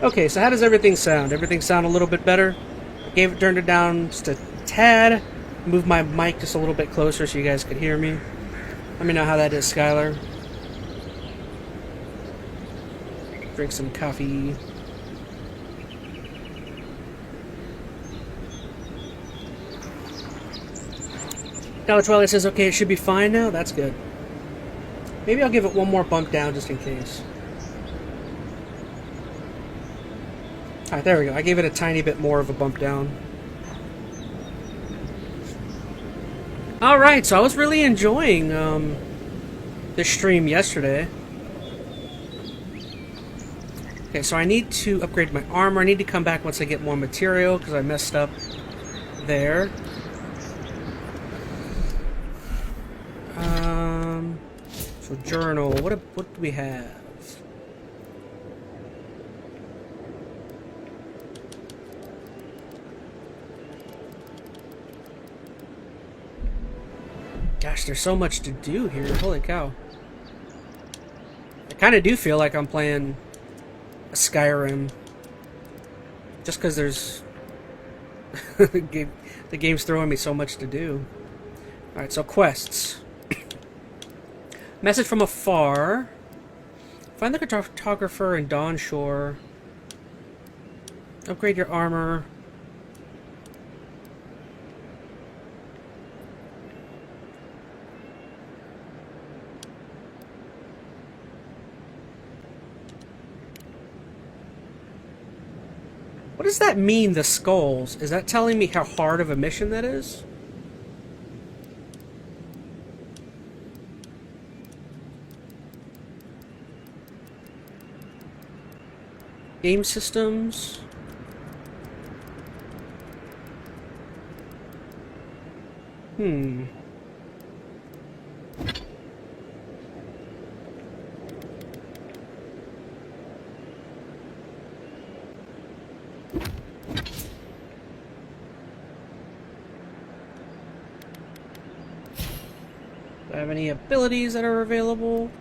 Okay, so how does everything sound? Everything sound a little bit better? Turned it down just a tad. Moved my mic just a little bit closer so you guys could hear me. Let me know how that is, Skylar. Drink some coffee. Dollar Twilight says, okay, it should be fine now. That's good. Maybe I'll give it one more bump down just in case. Alright, there we go. I gave it a tiny bit more of a bump down. Alright, so I was really enjoying this stream yesterday. Okay, so I need to upgrade my armor. I need to come back once I get more material because I messed up there. So journal. What do we have? Gosh, there's so much to do here. Holy cow. I kind of do feel like I'm playing a Skyrim. Just because there's... the game's throwing me so much to do. Alright, so quests. Message from afar. Find the cartographer in Dawnshore. Upgrade your armor. What does that mean, the skulls? Is that telling me how hard of a mission that is? Game systems. Hmm. Do I have any abilities that are available?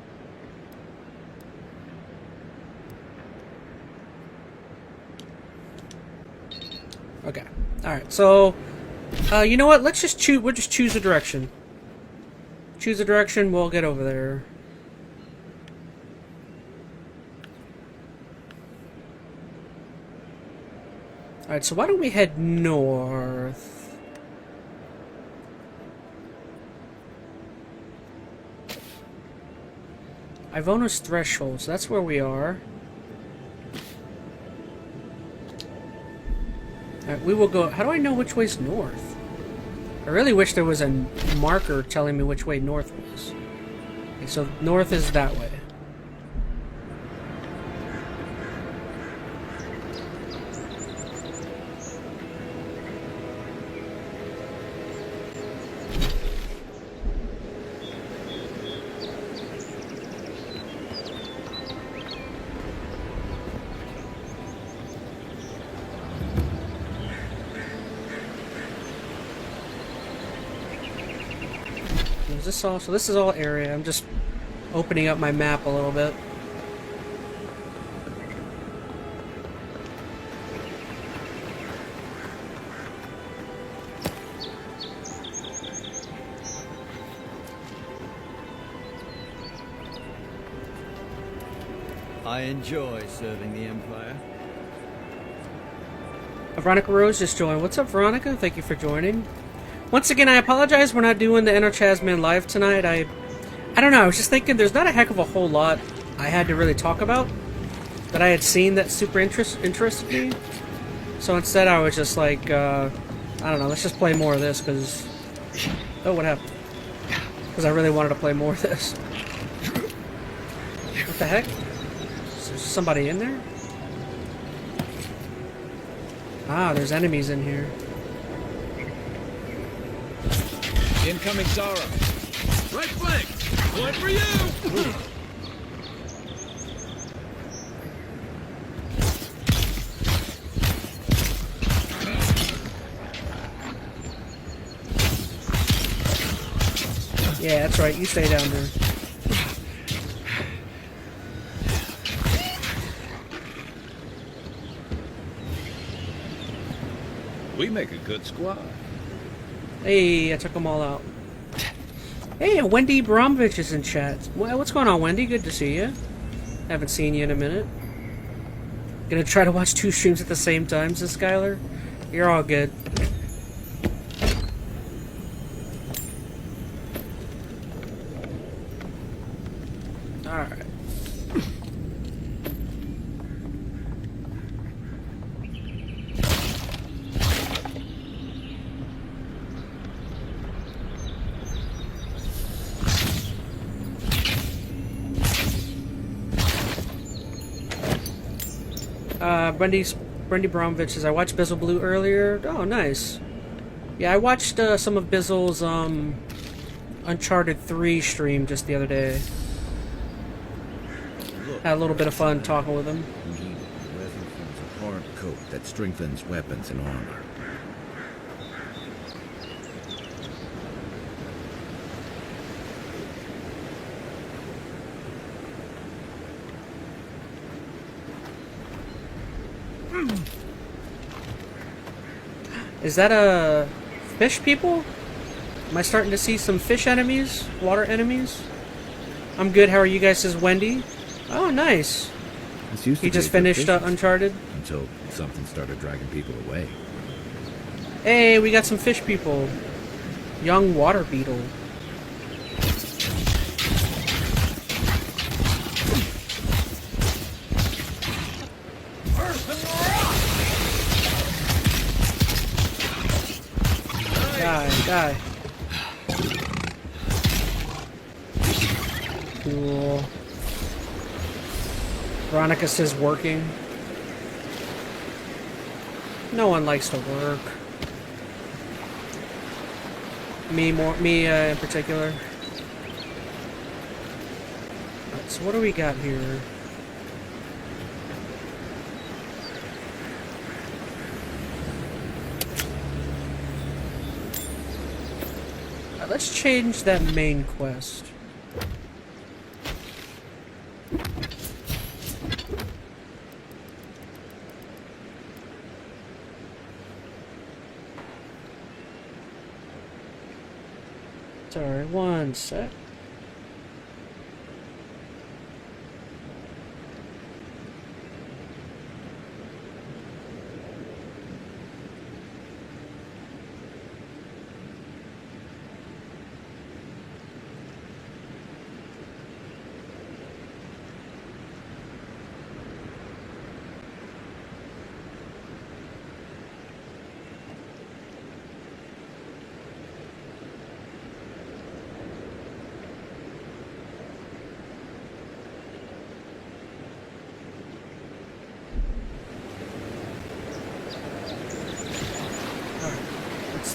Okay. Alright, so you know what? Let's just choose. We'll just choose a direction. Choose a direction, we'll get over there. Alright, so why don't we head north? Ivona's Threshold, so that's where we are. Alright, we will go... How do I know which way's north? I really wish there was a marker telling me which way north was. Okay, so north is that way. Is this all? So this is all area. I'm just opening up my map a little bit. I enjoy serving the Empire. Veronica Rose just joined. What's up, Veronica? Thank you for joining. Once again, I apologize we're not doing the EnteR ChazmaN live tonight. I don't know, I was just thinking there's not a heck of a whole lot I had to really talk about that I had seen that super interested me. So instead I was just like, I don't know, let's just play more of this, because... Oh, what happened? Because I really wanted to play more of this. What the heck? Is there somebody in there? Ah, there's enemies in here. Incoming Zara. Right flank. One for you. Yeah, that's right. You stay down there. We make a good squad. Hey, I took them all out. Hey, Wendy Bromovich is in chat. Well, what's going on, Wendy? Good to see you. Haven't seen you in a minute. Gonna try to watch 2 streams at the same time, says Skylar. You're all good. Alright. Brendy Bromovich says, I watched Bizzle Blue earlier. Oh, nice. Yeah, I watched some of Bizzle's Uncharted 3 stream just the other day. Had a little bit of fun talking with him. Resin forms a hard coat that strengthens weapons and armor. Is that a fish people? Am I starting to see some fish enemies? Water enemies? I'm good. How are you guys? Says Wendy. Oh, nice. He just finished Uncharted. Until something started dragging people away. Hey, we got some fish people. Young water beetle. Die. Cool. Veronica says working. No one likes to work. Me in particular. Alright, so what do we got here? Let's change that main quest. Sorry, one sec.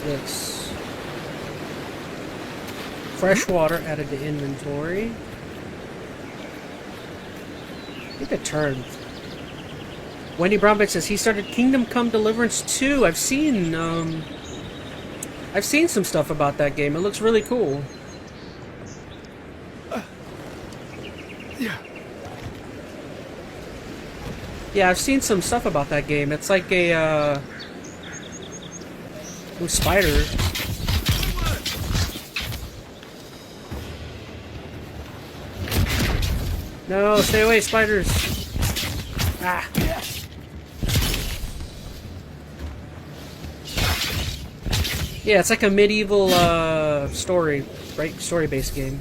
This fresh water added to inventory. I think it turned. Wendy Brombeck says he started Kingdom Come Deliverance 2. I've seen some stuff about that game. It looks really cool. Yeah, I've seen some stuff about that game. It's like a ooh, spider. No, stay away, spiders. Ah. Yeah, it's like a medieval story, right? Story-based game.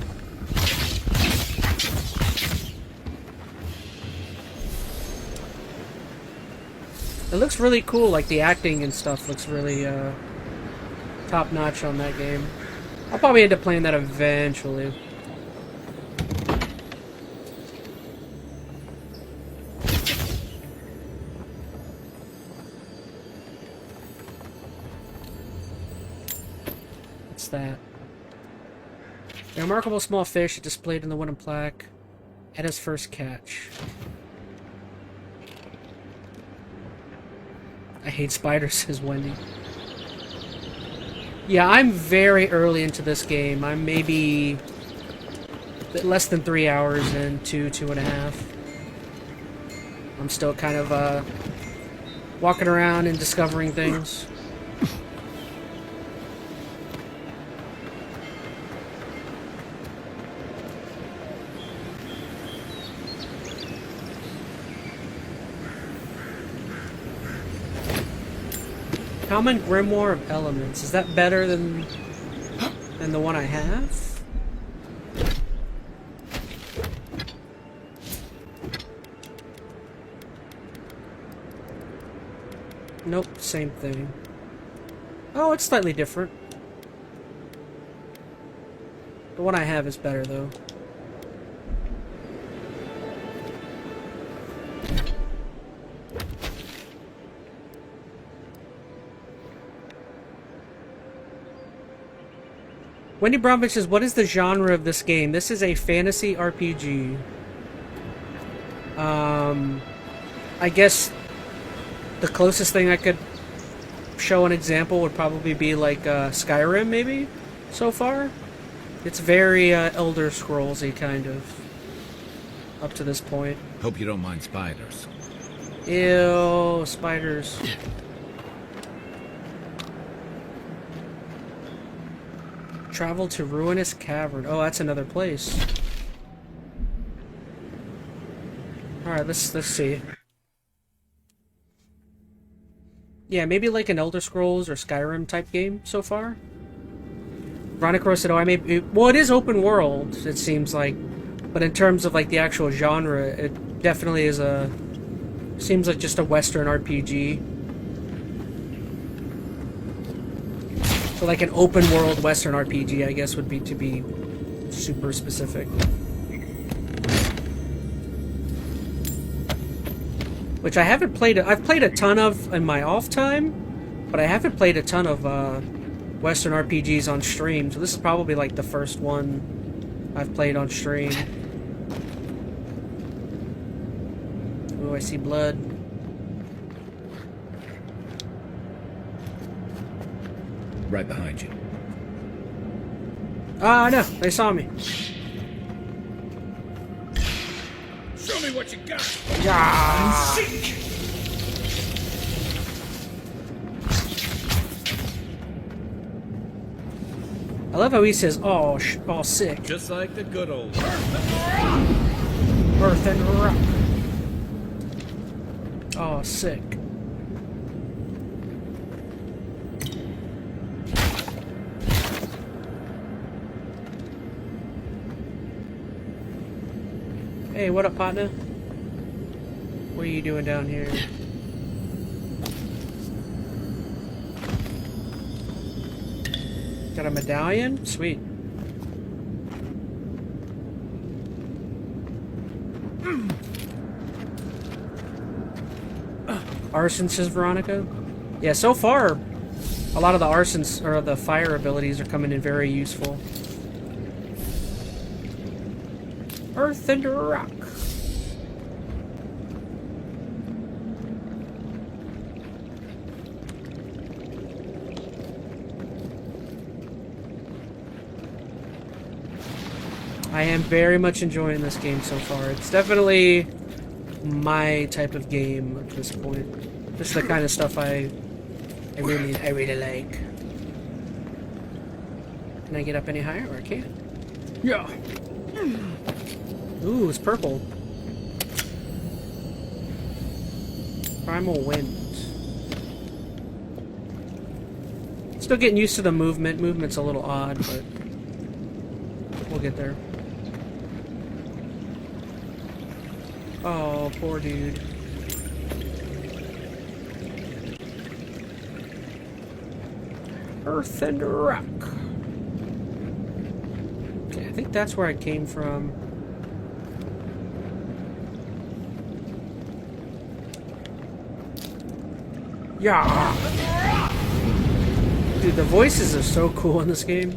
It looks really cool, like the acting and stuff looks really top notch on that game. I'll probably end up playing that eventually. What's that? A remarkable small fish displayed in the wooden plaque at his first catch. I hate spiders, says Wendy. Yeah, I'm very early into this game. I'm maybe a bit less than 3 hours in, 2.5. I'm still kind of walking around and discovering things. Common Grimoire of Elements. Is that better than the one I have? Nope, same thing. Oh, it's slightly different. The one I have is better, though. Wendy Bromwich says, what is the genre of this game? This is a fantasy RPG. I guess the closest thing I could show an example would probably be like Skyrim, maybe, so far. It's very Elder Scrolls-y, kind of, up to this point. Hope you don't mind spiders. Ew, spiders. Travel to Ruinous Cavern. Oh, that's another place. Alright, let's see. Yeah, maybe like an Elder Scrolls or Skyrim type game so far. Veronica said, oh, well, it is open world, it seems like. But in terms of like the actual genre, it definitely is seems like just a Western RPG. So like an open world Western RPG, I guess, would be to be super specific. Which I haven't played. I've played a ton of in my off time, but I haven't played a ton of Western RPGs on stream. So this is probably like the first one I've played on stream. Oh, I see blood. Right behind you. Ah, no, they saw me. Show me what you got. Yeah. I love how he says, "Oh, sick." Just like the good old Earth and rock. Oh, sick. Hey, what up, partner? What are you doing down here? Got a medallion? Sweet. Arson, says Veronica. Yeah, so far, a lot of the arsons, or the fire abilities, are coming in very useful. Earth and rock. I am very much enjoying this game so far. It's definitely my type of game at this point. This is the kind of stuff I really like. Can I get up any higher, or I can't? Yeah. Ooh, it's purple. Primal Wind. Still getting used to the movement. Movement's a little odd, but we'll get there. Oh, poor dude. Earth and rock. Okay, I think that's where I came from. Yeah. Dude, the voices are so cool in this game.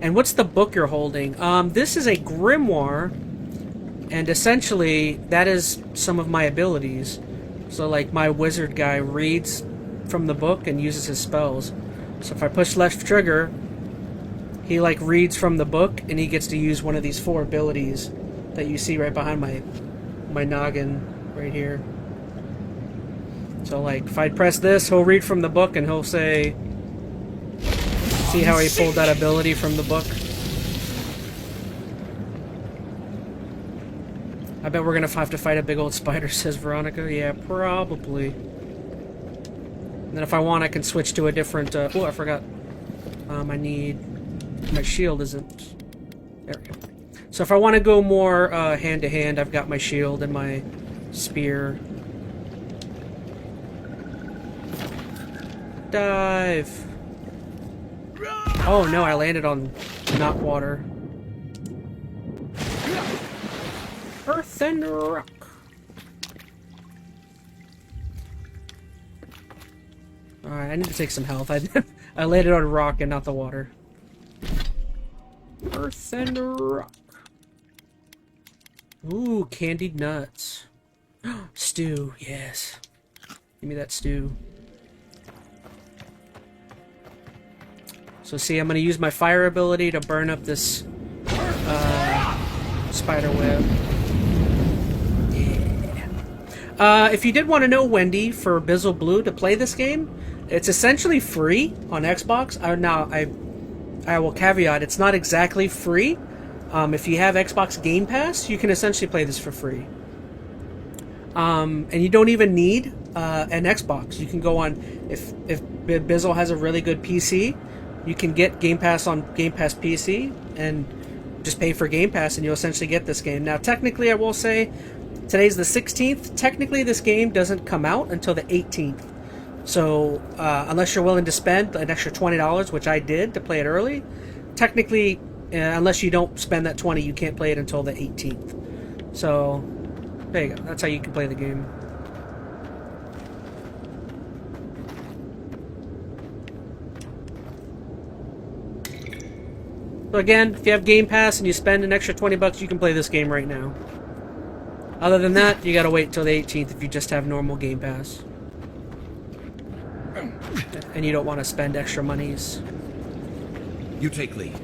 And what's the book you're holding? This is a grimoire, and essentially that is some of my abilities. So like my wizard guy reads from the book and uses his spells. So if I push left trigger, he like reads from the book and he gets to use one of these 4 abilities that you see right behind my noggin right here. So like if I press this, he'll read from the book and he'll say, see how he pulled that ability from the book? I bet we're gonna have to fight a big old spider, says Veronica. Yeah, probably. And then if I want, I can switch to a different, oh, I forgot. I need, my shield isn't, there we go. So if I want to go more hand-to-hand, I've got my shield and my spear. Dive! Oh no, I landed on not water. Earth and rock. Alright, I need to take some health. I laid it on rock and not the water. Earth and rock. Ooh, candied nuts. Stew, yes. Give me that stew. So see, I'm going to use my fire ability to burn up this spider web. Yeah. If you did want to know, Wendy, for Bizzle Blue to play this game, it's essentially free on Xbox. Now, I will caveat, it's not exactly free. If you have Xbox Game Pass, you can essentially play this for free. And you don't even need an Xbox. You can go on, if Bizzle has a really good PC, you can get Game Pass on Game Pass PC and just pay for Game Pass and you'll essentially get this game. Now, technically, I will say, today's the 16th. Technically, this game doesn't come out until the 18th. So, unless you're willing to spend an extra $20, which I did to play it early, technically, unless you don't spend that $20, you can't play it until the 18th. So, there you go. That's how you can play the game. So again, if you have Game Pass and you spend an extra $20, you can play this game right now. Other than that, you gotta wait until the 18th if you just have normal Game Pass. And you don't want to spend extra monies. You take lead.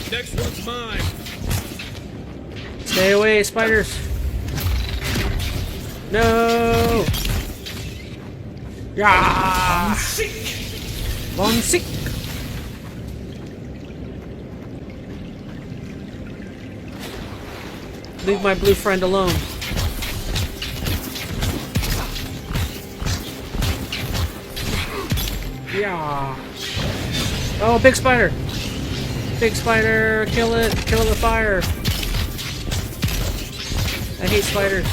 Next one's mine. Stay away, spiders. No. Yeah. Von sick. Leave my blue friend alone. Yeah. Oh, big spider. Big spider. Kill it. Kill it with fire. I hate spiders.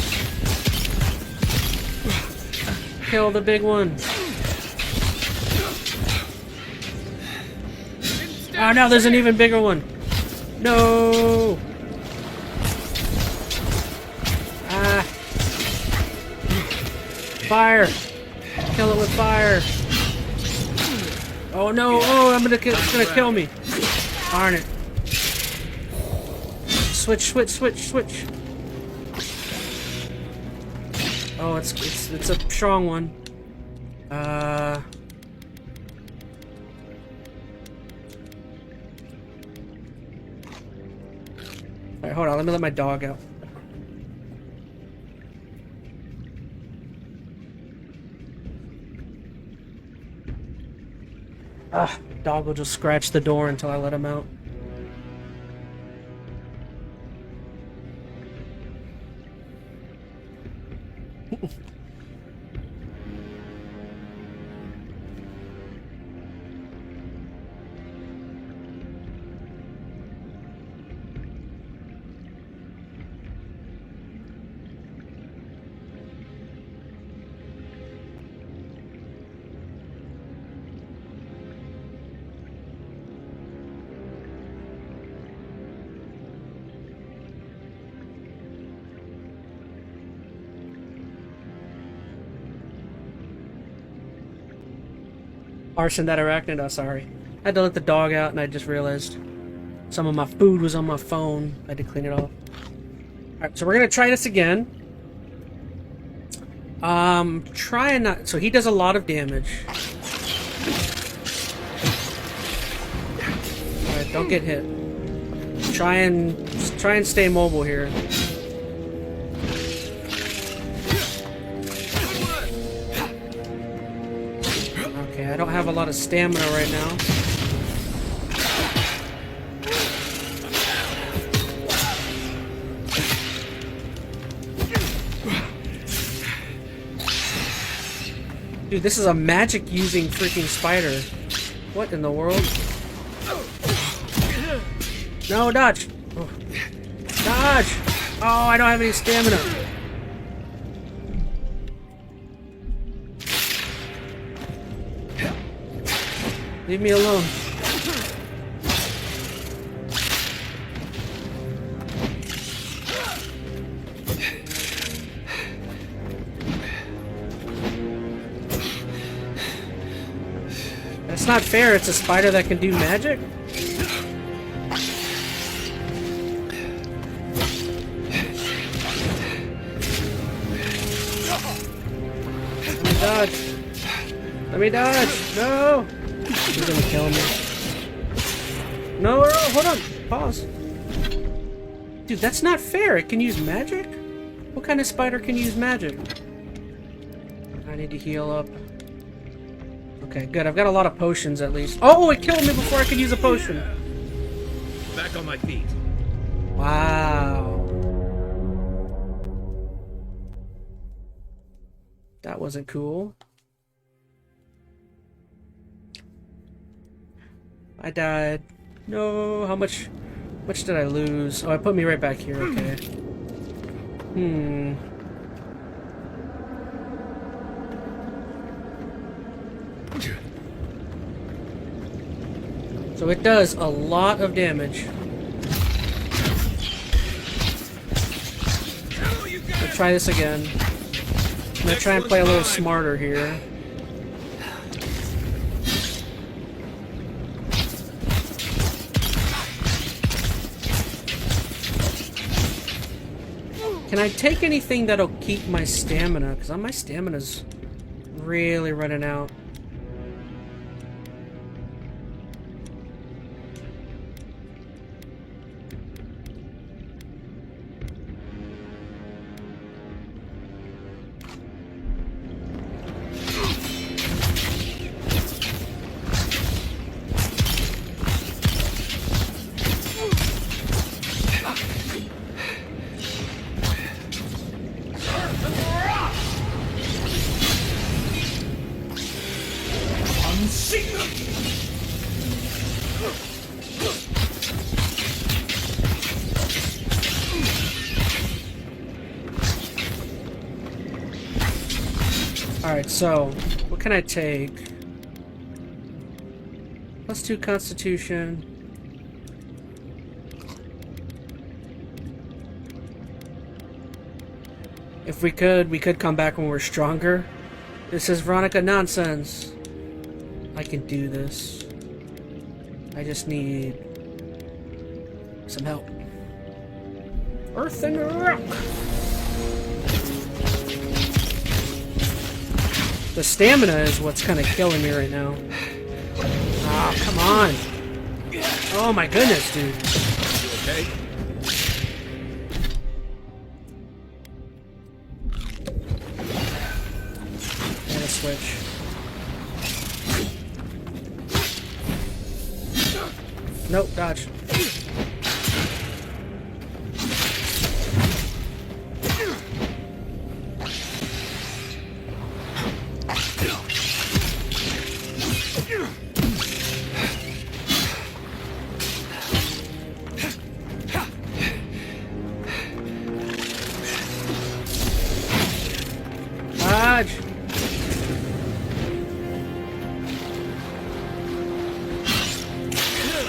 Kill the big one. Oh, now there's an even bigger one. No. Fire! Kill it with fire! Oh no! Oh, it's gonna kill me! Darn it! Switch! Oh, it's a strong one. Alright, hold on. Let me let my dog out. Dog will just scratch the door until I let him out. Arson that arachnid? Oh, sorry. I had to let the dog out and I just realized some of my food was on my phone. I had to clean it off. Alright, so we're gonna try this again. Try not... So he does a lot of damage. Alright, don't get hit. Try and stay mobile here. I don't have a lot of stamina right now. Dude, this is a magic using freaking spider. What in the world? No, dodge! Oh. Dodge! Oh, I don't have any stamina. Leave me alone. That's not fair. It's a spider that can do magic? Let me dodge. Let me dodge. No. He's gonna kill me. No, no, hold on. Pause. Dude, that's not fair. It can use magic? What kind of spider can use magic? I need to heal up. Okay, good. I've got a lot of potions at least. Oh, it killed me before I could use a potion. Back on my feet. Wow. That wasn't cool. I died. No, how much did I lose? Oh, it put me right back here, okay. So it does a lot of damage. Let's try this again. I'm gonna try and play a little smarter here. Can I take anything that'll keep my stamina? Because my stamina's really running out. Alright, so, what can I take? +2 Constitution. If we could come back when we're stronger. This is Veronica nonsense. I can do this. I just need some help. Earth and rock! The stamina is what's kind of killing me right now. Ah, come on! Oh my goodness, dude. Okay. And a switch. Nope, dodge. Dodge!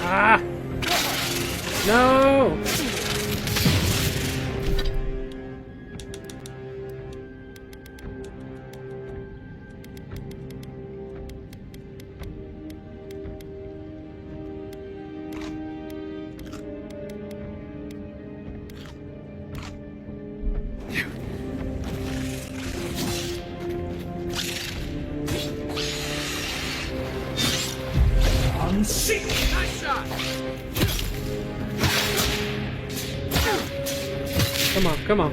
Ah! No! Nice shot. Come on, come on.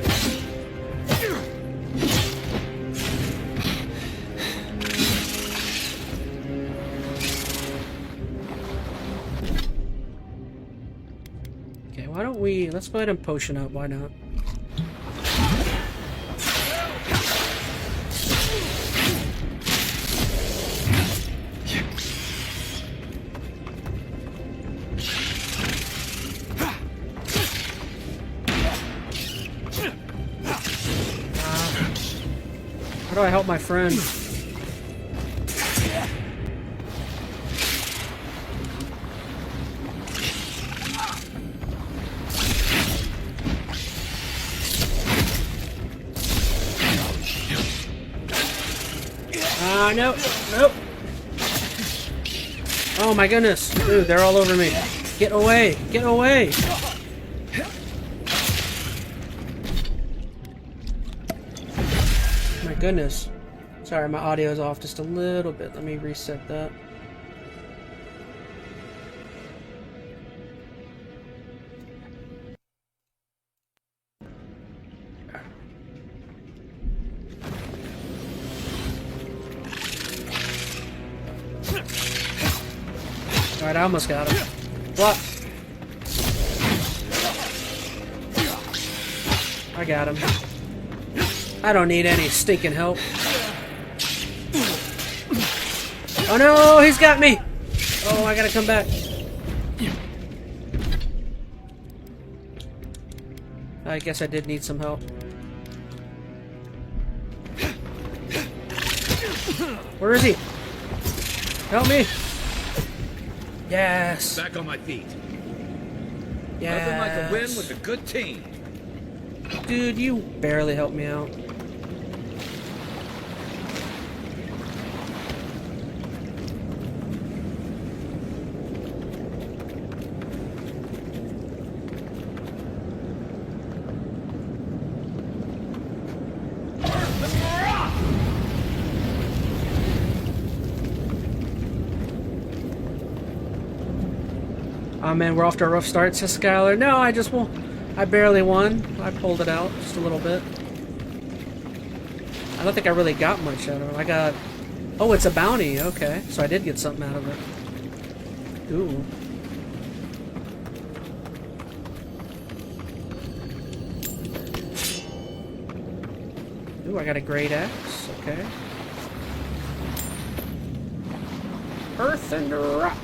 Okay, why don't we... Let's go ahead and potion up, why not? How do I help my friend? Ah, no, nope. Oh my goodness. Dude, they're all over me. Get away! Get away! My goodness. Sorry, my audio's off just a little bit. Let me reset that. Alright, I almost got him. What? I got him. I don't need any stinking help. Oh no, he's got me! Oh, I gotta come back. I guess I did need some help. Where is he? Help me! Yes! Back on my feet. Yes. Nothing like a win with a good team. Dude, you barely helped me out. Oh man, we're off to a rough start, says Skylar. No, I barely won. I pulled it out just a little bit. I don't think I really got much out of it. I got... Oh, it's a bounty. Okay. So I did get something out of it. Ooh. Ooh, I got a great axe. Okay. Earth and rock.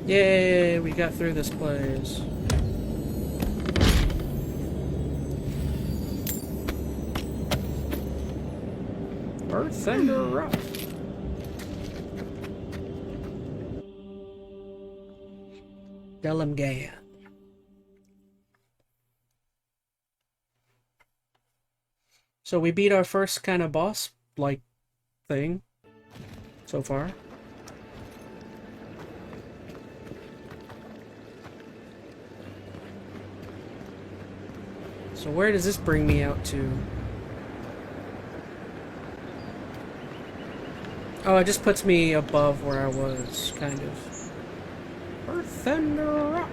Yay, we got through this place. Earth and rock. Gaia. So we beat our first kind of boss-like thing so far. So where does this bring me out to? Oh, it just puts me above where I was, kind of. Earth and rock.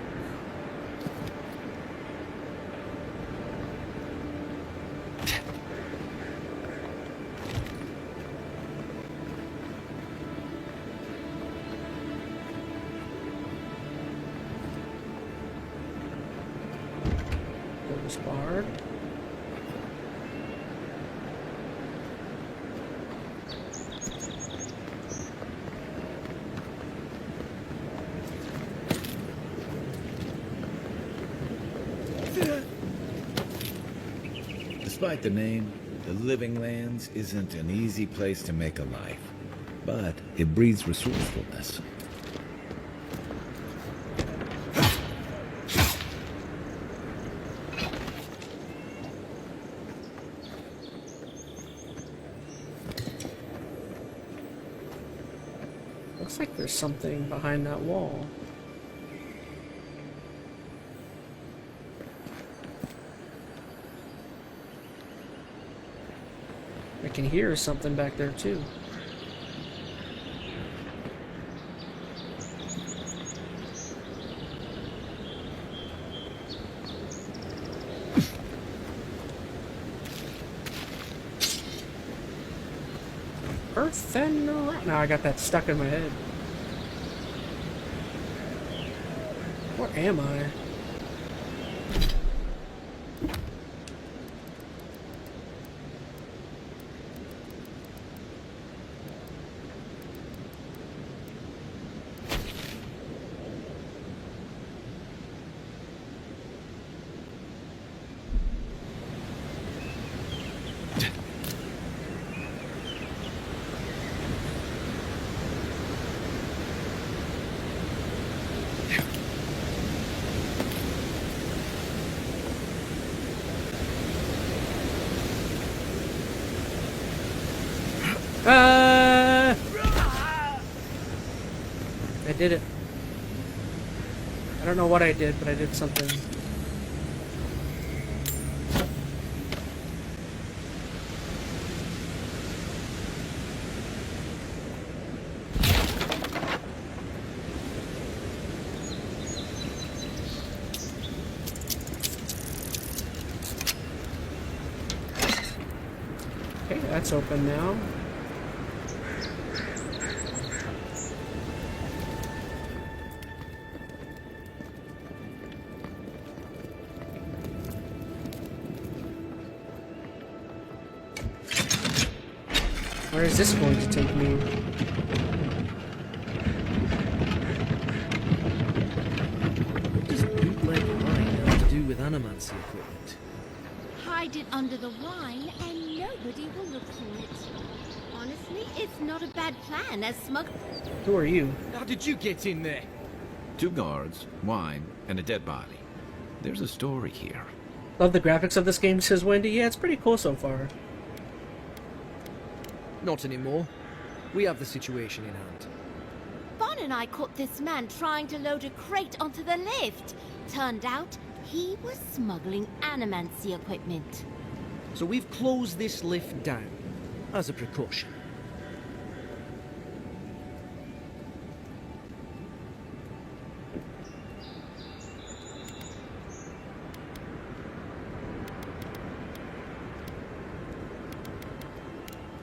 Barred. Despite the name, the Living Lands isn't an easy place to make a life, but it breeds resourcefulness. Looks like there's something behind that wall. I can hear something back there too. Earth and rock. Now I got that stuck in my head. Where am I? I did it. I don't know what I did, but I did something. Okay, that's open now. Where is this going to take me? What does bootleg wine have to do with animancy equipment? Hide it under the wine and nobody will look for it. Honestly, it's not a bad plan as smug... Who are you? How did you get in there? 2 guards, wine, and a dead body. There's a story here. Love the graphics of this game, says Wendy. Yeah, it's pretty cool so far. Not anymore. We have the situation in hand. Bon and I caught this man trying to load a crate onto the lift. Turned out, he was smuggling animancy equipment. So we've closed this lift down, as a precaution.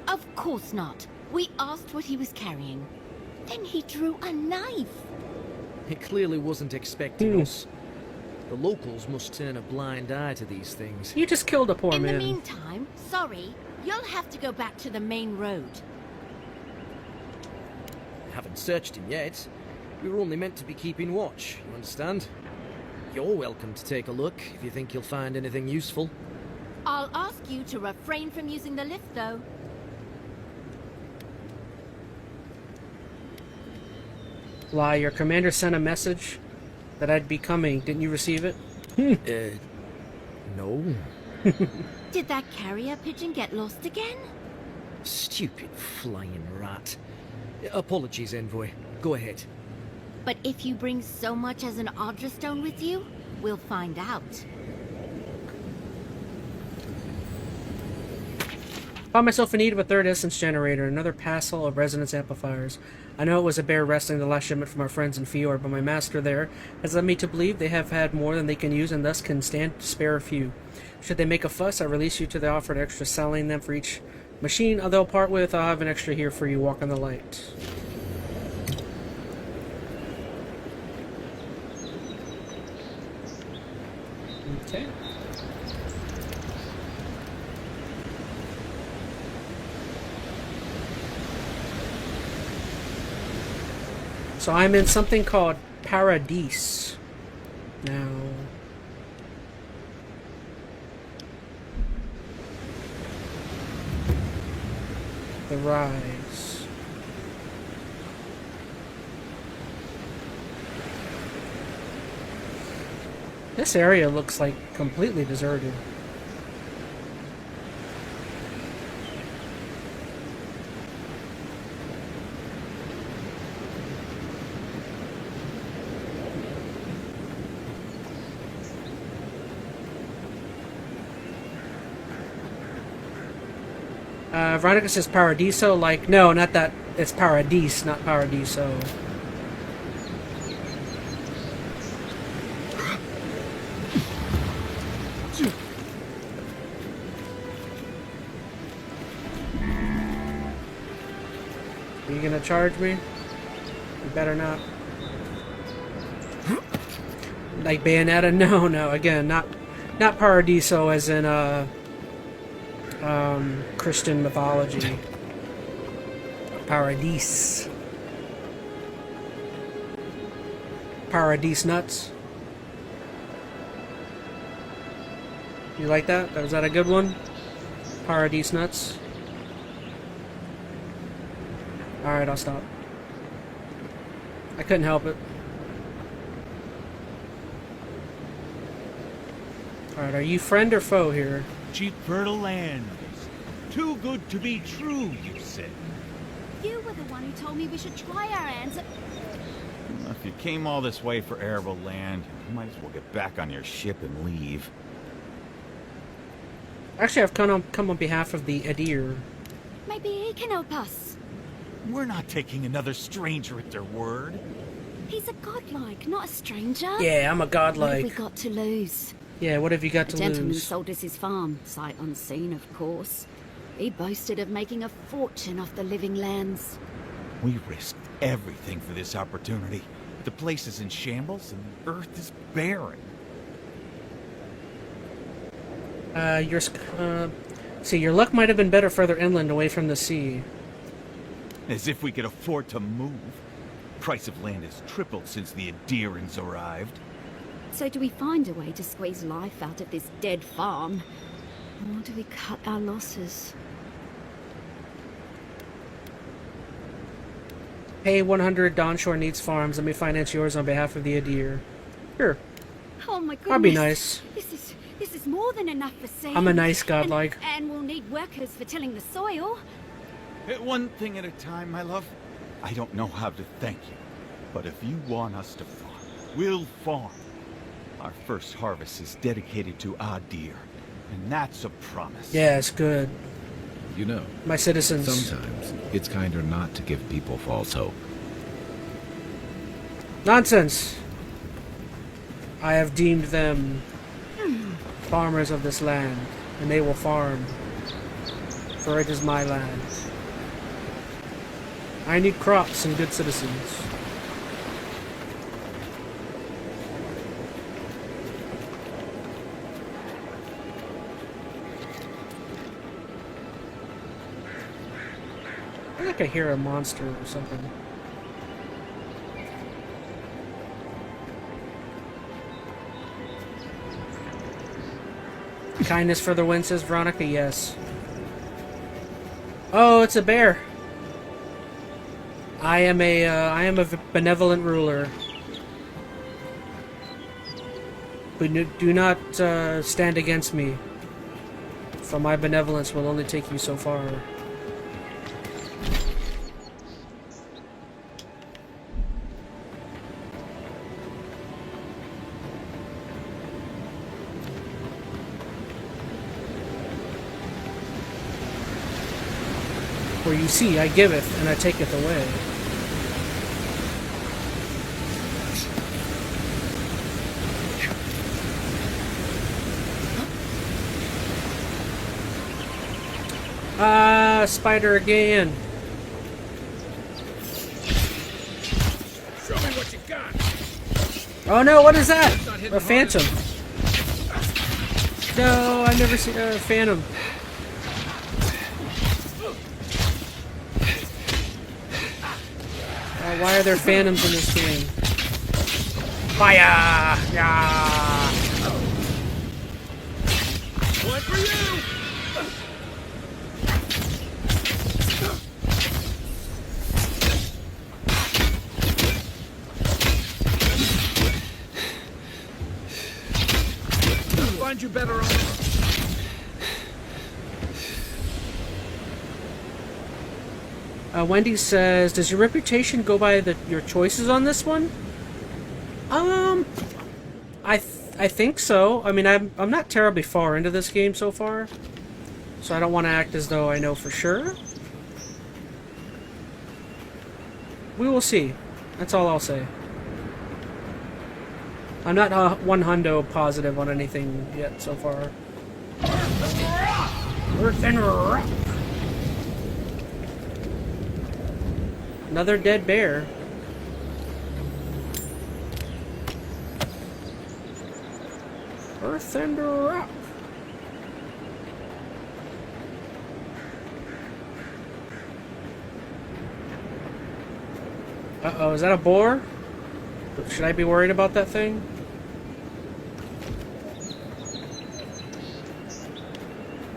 Of course not. We asked what he was carrying. Then he drew a knife. It clearly wasn't expecting us. The locals must turn a blind eye to these things. You just killed a poor man. In the meantime, sorry, you'll have to go back to the main road. Haven't searched him yet. We were only meant to be keeping watch, you understand? You're welcome to take a look if you think you'll find anything useful. I'll ask you to refrain from using the lift, though. Lie, your commander sent a message that I'd be coming. Didn't you receive it? No. Did that carrier pigeon get lost again? Stupid flying rat. Apologies, Envoy. Go ahead. But if you bring so much as an Audra stone with you, we'll find out. Found myself in need of a 3rd essence generator, another passel of resonance amplifiers. I know it was a bear wrestling the last shipment from our friends in Fjord, but my master there has led me to believe they have had more than they can use and thus can stand to spare a few. Should they make a fuss, I release you to the offered extra selling them for each machine they'll part with. I'll have an extra here for you. Walk on the light. Okay. So I'm in something called Paradise now. The Rise. This area looks like completely deserted. Veronica says Paradiso, like, no, not that, it's Paradise, not Paradiso. Are you gonna charge me? You better not. Like Bayonetta? No, again, not Paradiso as in, Christian mythology. Paradise. Paradise nuts. You like that? Was that a good one? Paradise nuts. Alright, I'll stop. I couldn't help it. Alright, are you friend or foe here? Cheap fertile land. Too good to be true, you said. You were the one who told me we should try our hands at... If you came all this way for arable land, you might as well get back on your ship and leave. Actually, I've come on behalf of the EnteR. Maybe he can help us. We're not taking another stranger at their word. He's a godlike, not a stranger. Yeah, I'm a godlike. What have we got to lose? Yeah, what have you got The to gentleman lose? sold us his farm, sight unseen, of course. He boasted of making a fortune off the living lands. We risked everything for this opportunity. The place is in shambles and the earth is barren. See, your luck might have been better further inland away from the sea. As if we could afford to move. Price of land has tripled since the Adherans arrived. So do we find a way to squeeze life out of this dead farm? Or do we cut our losses? Pay 100 Dawnshore needs farms. Let me finance yours on behalf of the EnteR. Sure. Oh my goodness. That'd be nice. This is more than enough for seed. I'm a nice godlike. And we'll need workers for tilling the soil. One thing at a time, my love. I don't know how to thank you, but if you want us to farm, we'll farm. Our first harvest is dedicated to Adir, and that's a promise. Yeah, it's good. You know, my citizens. Sometimes it's kinder not to give people false hope. Nonsense. I have deemed them farmers of this land, and they will farm, for it is my land. I need crops and good citizens. I think I hear a monster or something. Kindness for the win, says Veronica. Yes. Oh, it's a bear. I am a benevolent ruler. But do not stand against me, for my benevolence will only take you so far. For you see, I giveth, and I taketh away. Spider again. Show me what you got. Oh no, what is that? A phantom. No, I've never seen a phantom. Why are there phantoms in this game? Fire! Yeah! One for you! Find you better on. Wendy says, does your reputation go by your choices on this one? I think so. I mean, I'm not terribly far into this game so far, so I don't want to act as though I know for sure. We will see. That's all I'll say. I'm not 100% positive on anything yet so far. Earth and rock. Another dead bear. Earth and rock. Uh-oh, is that a boar? Should I be worried about that thing?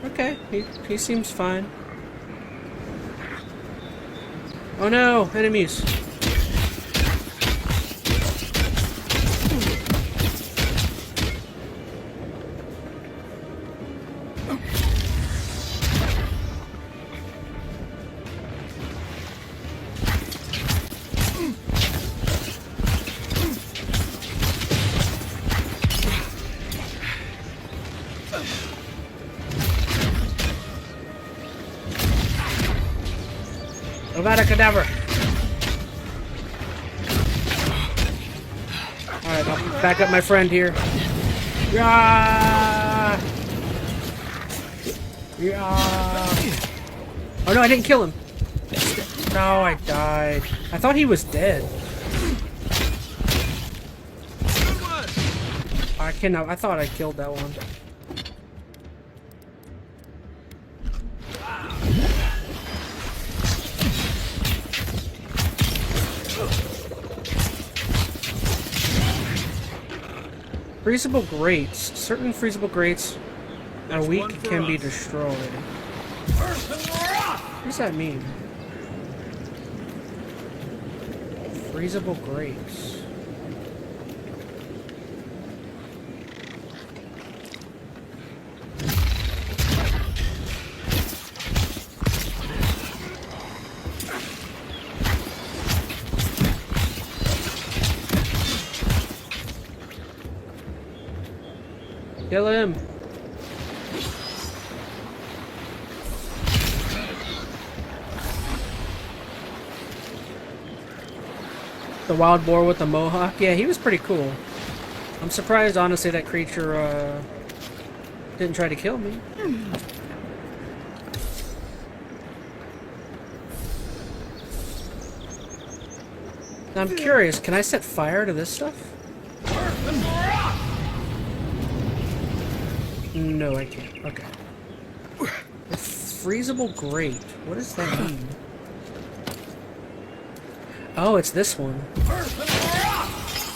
Okay, he seems fine. Oh no, enemies. Avada Kedavra. Alright, I'll back up my friend here. Yeah! Yeah! Oh no, I didn't kill him. No, I died. I thought he was dead. I cannot. I thought I killed that one. Freezable grates. Certain freezable grates are weak and can be destroyed. What does that mean? Freezable grates. Kill him! The wild boar with the mohawk? Yeah, he was pretty cool. I'm surprised, honestly, that creature didn't try to kill me. Now, I'm curious, can I set fire to this stuff? No, I can't. Okay. A freezable grate. What does that mean? Oh, it's this one.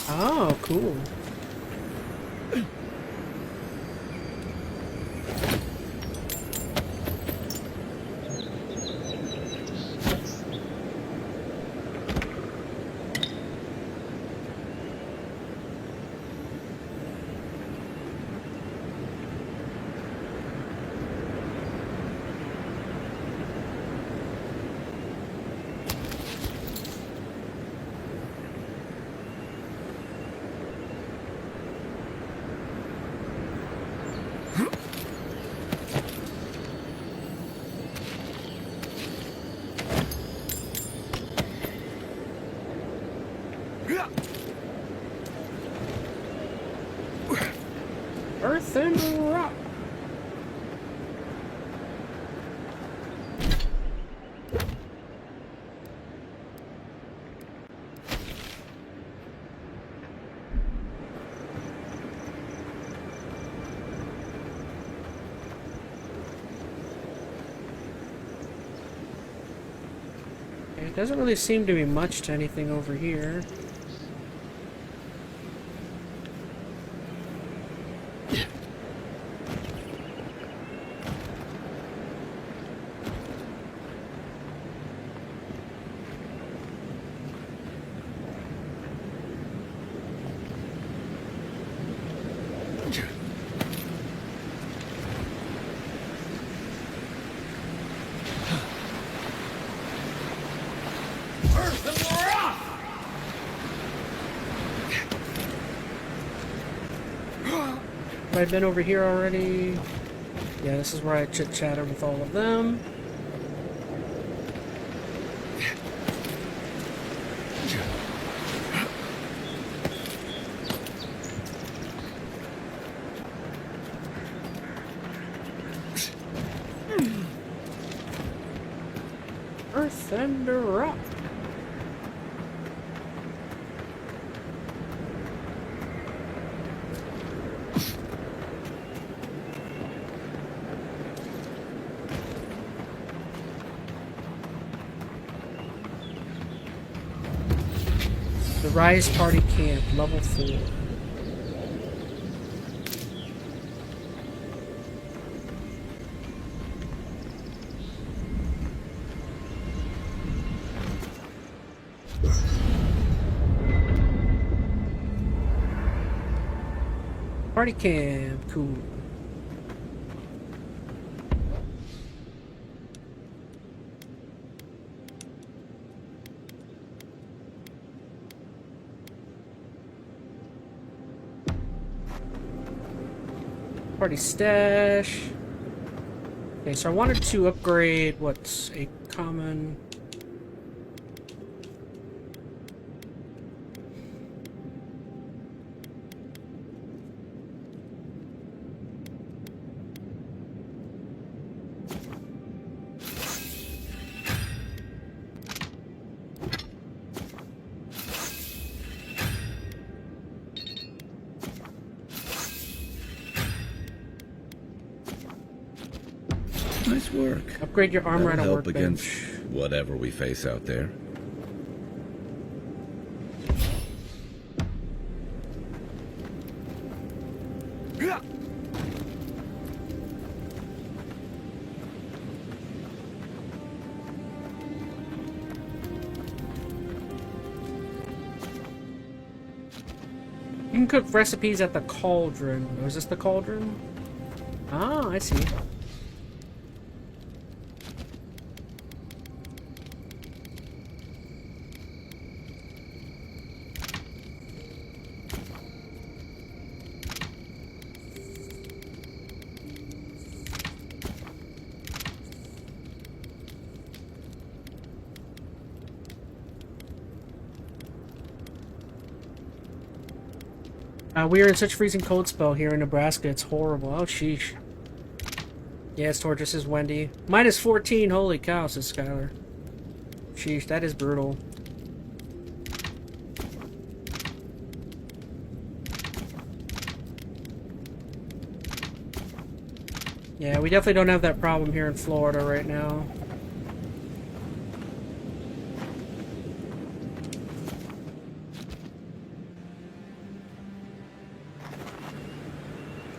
Oh, cool. Earth and rock. It doesn't really seem to be much to anything over here. I've been over here already. Yeah, this is where I chit-chatted with all of them. Earth and rock. The Rise Party Camp, level 4. Party Camp, cool. Party stash. Okay, so I wanted to upgrade what's a common. Nice work. Upgrade your armor and a That'll help workbench. against whatever we face out there. You can cook recipes at the cauldron. Oh, is this the cauldron? Ah, I see. We are in such freezing cold spell here in Nebraska. It's horrible. Oh, sheesh. Yes, Tortoise is Wendy. Minus 14. Holy cow, says Skylar. Sheesh, that is brutal. Yeah, we definitely don't have that problem here in Florida right now.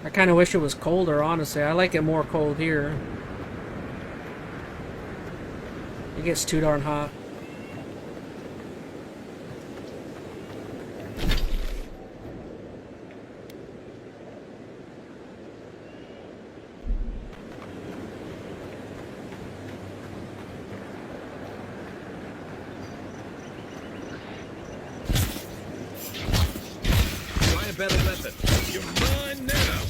I kind of wish it was colder, honestly. I like it more cold here. It gets too darn hot. Try a better method. You're mine now.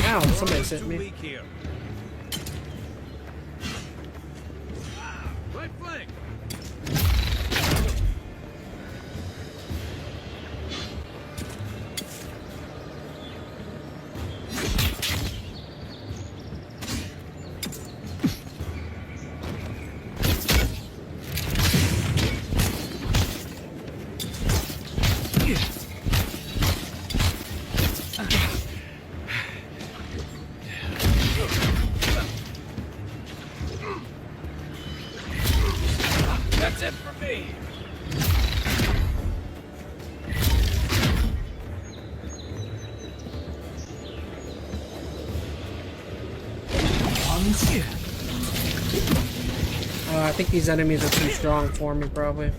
Ow, somebody's hit me. Here. Right flank. That's it for me. I think these enemies are too strong for me, probably.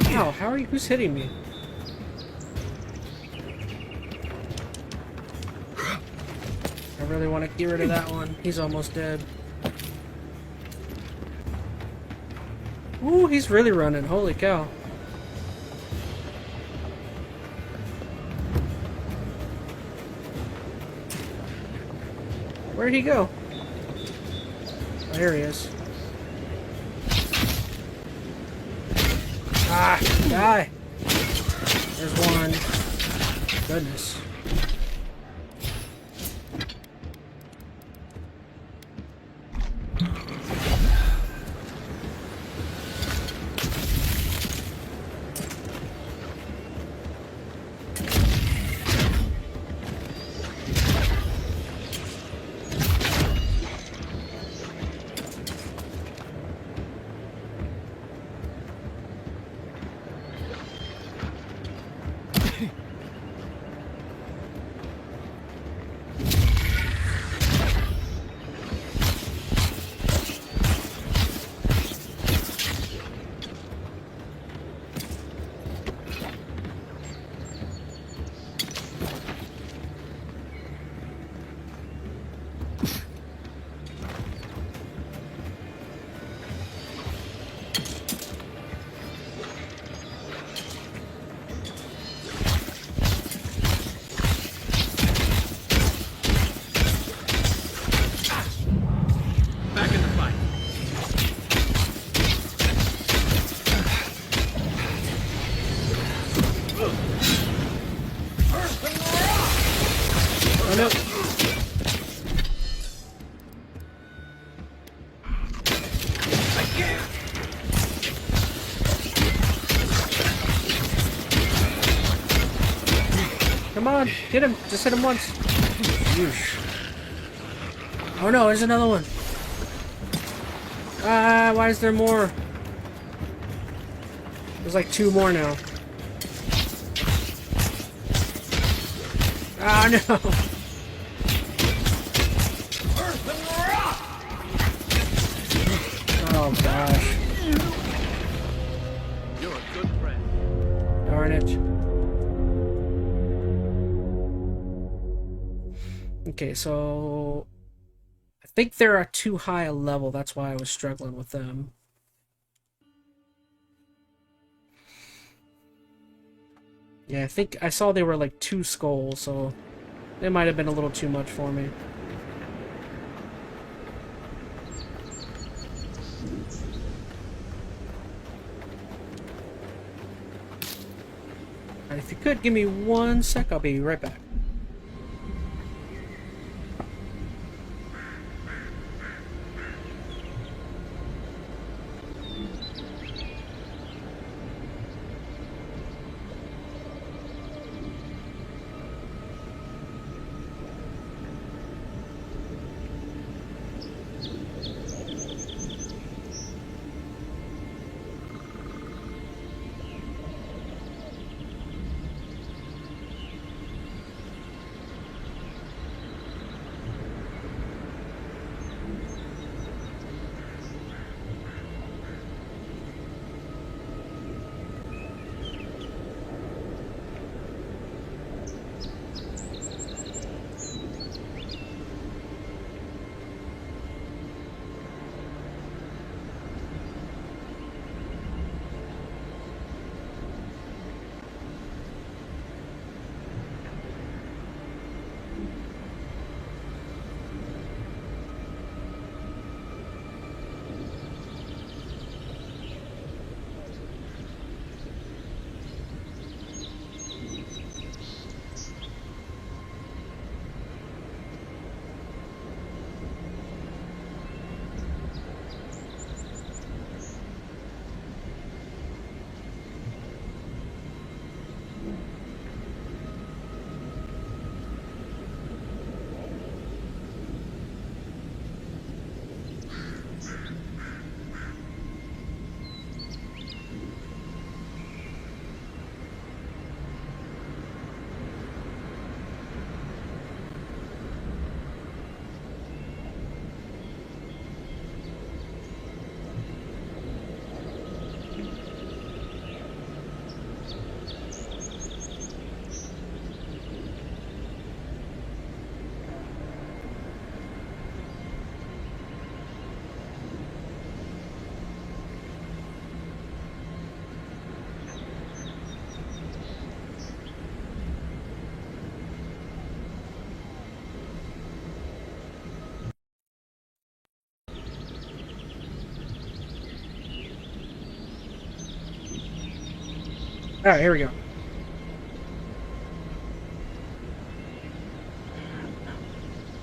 Ow, how are you? Who's hitting me? I really want to get rid of that one. He's almost dead. Ooh, he's really running. Holy cow. Where'd he go? Oh, there he is. Ah, die. There's one. Goodness. Oh no! Come on, hit him! Just hit him once. Yeesh. Oh no, there's another one. Ah, why is there more? There's like 2 more now. Ah no! Oh gosh. You're a good friend. Darn it. Okay, so I think they're at too high a level. That's why I was struggling with them. Yeah, I think I saw they were like 2 skulls, so they might have been a little too much for me. Alright, if you could give me 1 sec, I'll be right back. Alright, here we go.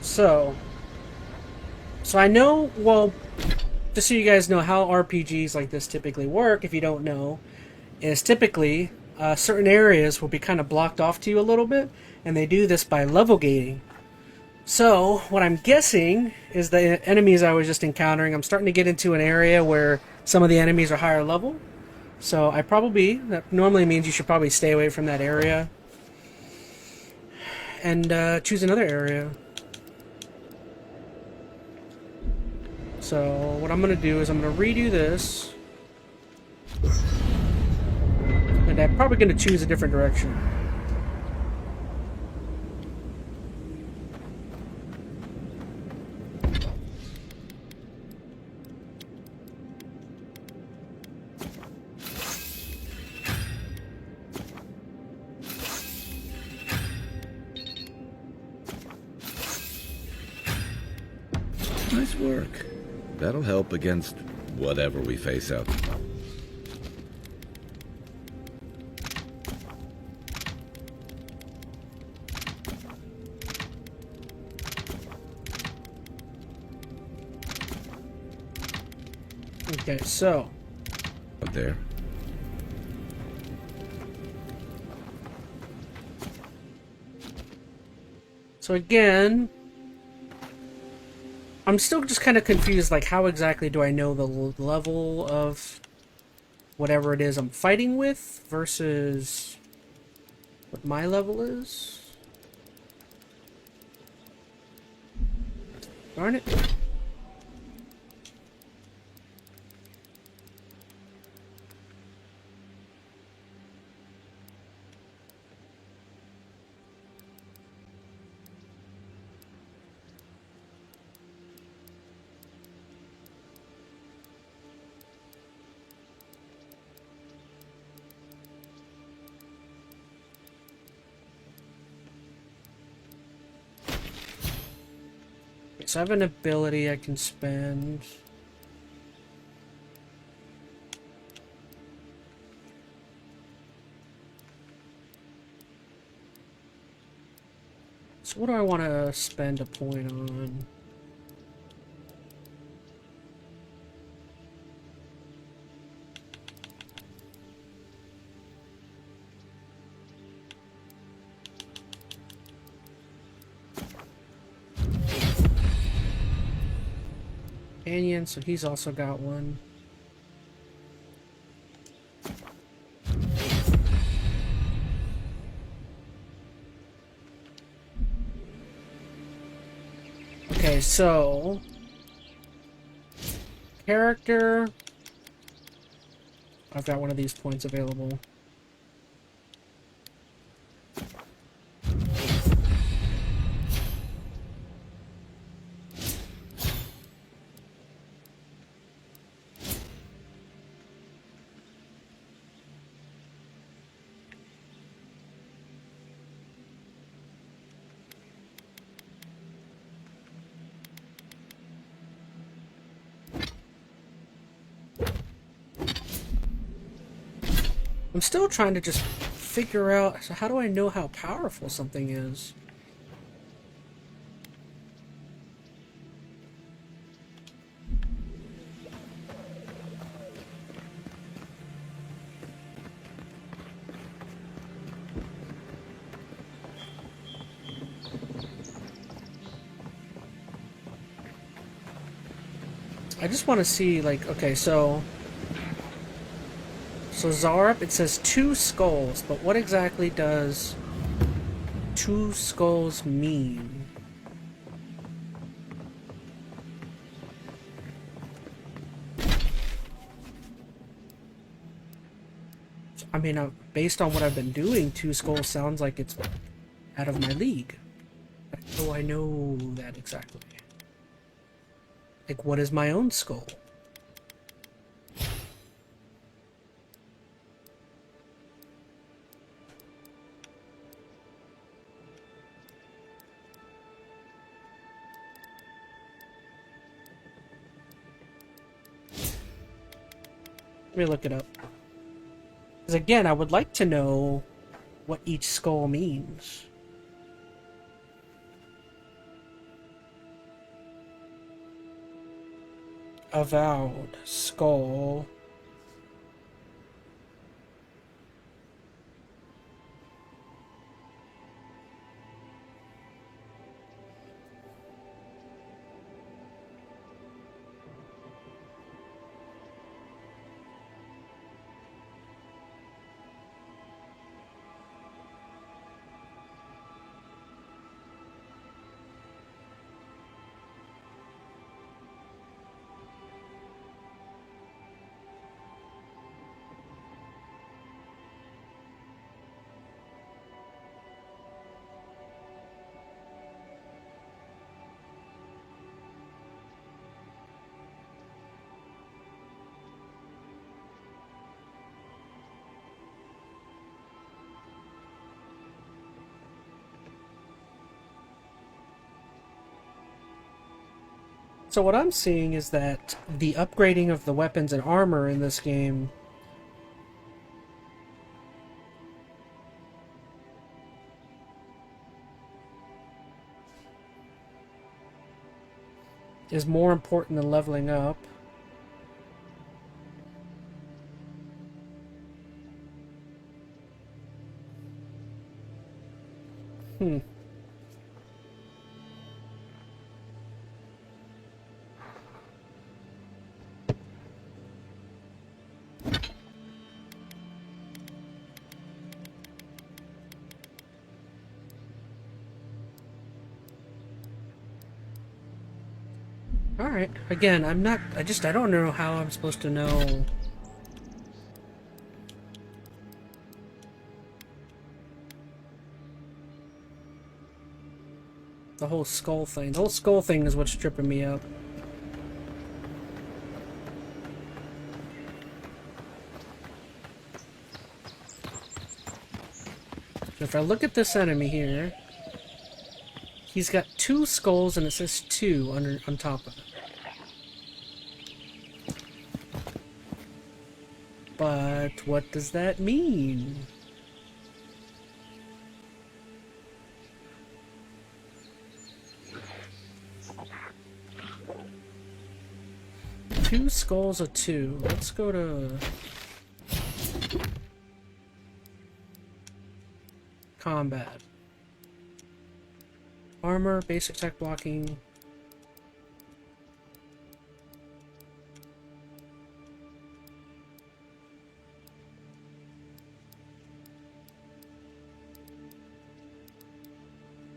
So I know, well, just so you guys know how RPGs like this typically work, if you don't know, is typically certain areas will be kind of blocked off to you a little bit, and they do this by level gating. So what I'm guessing is the enemies I was just encountering, I'm starting to get into an area where some of the enemies are higher level. So that normally means you should probably stay away from that area and choose another area. So what I'm going to do is I'm going to redo this, and I'm probably going to choose a different direction. Nice work. That'll help against whatever we face out. Okay, so. Up there. So again, I'm still just kind of confused, like how exactly do I know the level of whatever it is I'm fighting with versus what my level is? Darn it. So I have an ability I can spend. So what do I want to spend a point on? Canyon, so he's also got one. Okay, so character. I've got one of these points available. I'm still trying to just figure out, so how do I know how powerful something is? I just want to see, like, okay, so Zarup, it says 2 skulls, but what exactly does 2 skulls mean? I mean, based on what I've been doing, 2 skulls sounds like it's out of my league. How do I know that exactly? Like, what is my own skull? Let me look it up. Because again, I would like to know what each skull means. Avowed skull. So what I'm seeing is that the upgrading of the weapons and armor in this game is more important than leveling up. Hmm. Alright. Again, I don't know how I'm supposed to know. The whole skull thing. The whole skull thing is what's tripping me up. So if I look at this enemy here, he's got 2 skulls and it says 2 on top of it. But what does that mean? Two skulls of 2. Let's go to combat. Armor, basic attack blocking.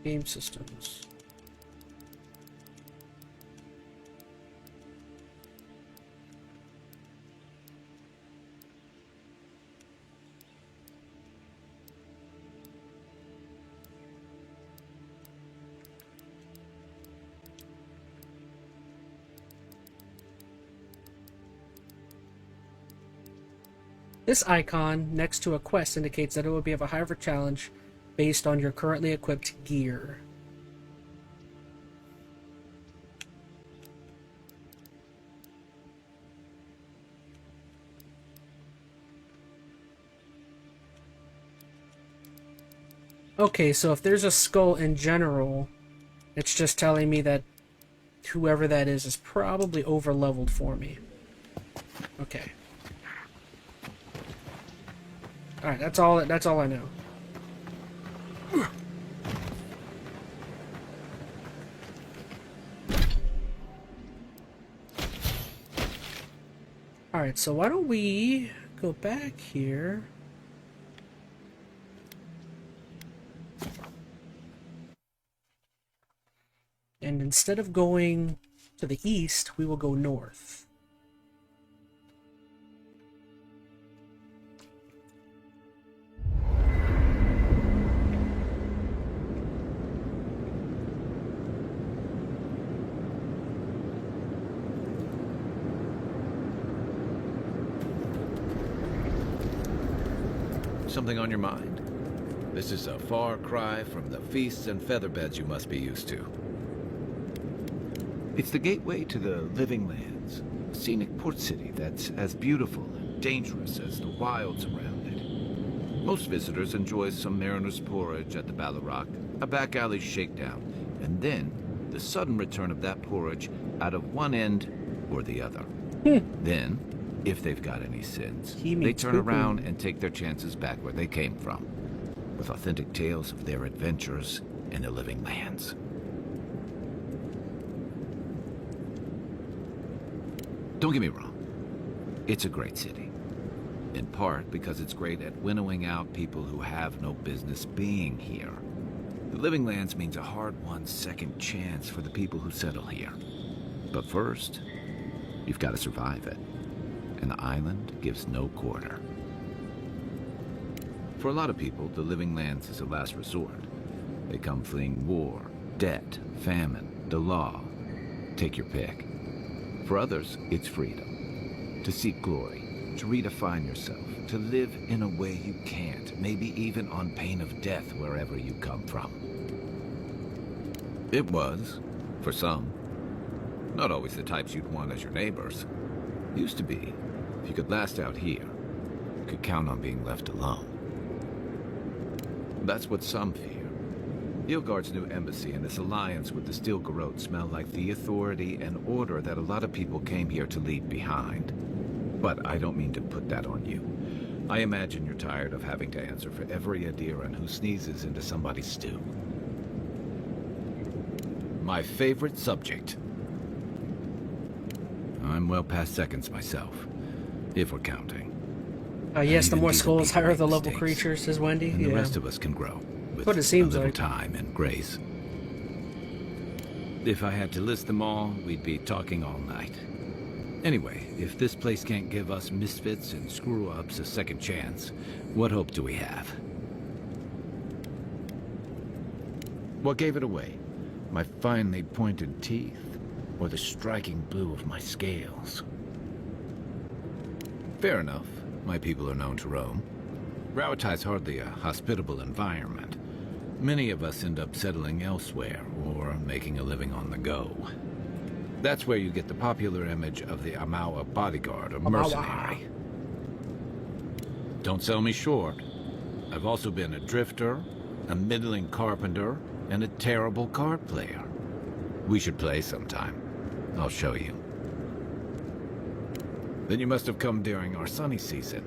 Game systems. This icon next to a quest indicates that it will be of a higher challenge based on your currently equipped gear. Okay, so if there's a skull in general, it's just telling me that whoever that is probably over-leveled for me. Okay. Alright, that's all I know. Alright, so why don't we go back here. And instead of going to the east, we will go north. Something on your mind? This is a far cry from the feasts and featherbeds you must be used to. It's the gateway to the Living Lands, a scenic port city that's as beautiful and dangerous as the wilds around it. Most visitors enjoy some mariner's porridge at the Ballarrock, a back alley shakedown, and then the sudden return of that porridge out of one end or the other. Then, if they've got any sins, they turn around and take their chances back where they came from, with authentic tales of their adventures in the Living Lands. Don't get me wrong, it's a great city. In part because it's great at winnowing out people who have no business being here. The Living Lands means a hard-won second chance for the people who settle here. But first, you've got to survive it. And the island gives no quarter. For a lot of people, the Living Lands is a last resort. They come fleeing war, debt, famine, the law. Take your pick. For others, it's freedom. To seek glory, to redefine yourself, to live in a way you can't, maybe even on pain of death wherever you come from. It was, for some, not always the types you'd want as your neighbors. Used to be. If you could last out here, you could count on being left alone. That's what some fear. Nilfgaard's new embassy and this alliance with the Steel Garrote smell like the authority and order that a lot of people came here to leave behind. But I don't mean to put that on you. I imagine you're tired of having to answer for every Adiran who sneezes into somebody's stew. My favorite subject. I'm well past seconds myself, if we're counting. Yes, the Even more decent skulls, people higher make the level mistakes. creature, says Wendy. And Yeah. the rest of us can grow with What it seems a little like. time and grace. If I had to list them all, we'd be talking all night. Anyway, if this place can't give us misfits and screw-ups a second chance, what hope do we have? What gave it away? My finely pointed teeth, or the striking blue of my scales? Fair enough. My people are known to roam. Rauatai's hardly a hospitable environment. Many of us end up settling elsewhere, or making a living on the go. That's where you get the popular image of the Amawa bodyguard or mercenary. Don't sell me short. I've also been a drifter, a middling carpenter, and a terrible card player. We should play sometime. I'll show you. Then you must have come during our sunny season.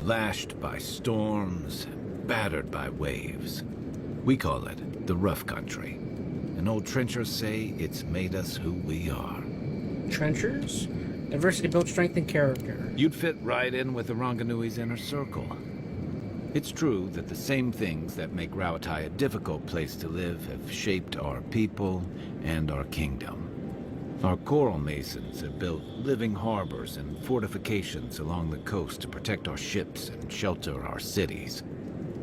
Lashed by storms, battered by waves. We call it the rough country. And old trenchers say it's made us who we are. Trenchers? Diversity builds strength and character. You'd fit right in with the Ranganui's inner circle. It's true that the same things that make Rauatai a difficult place to live have shaped our people and our kingdom. Our coral masons have built living harbors and fortifications along the coast to protect our ships and shelter our cities.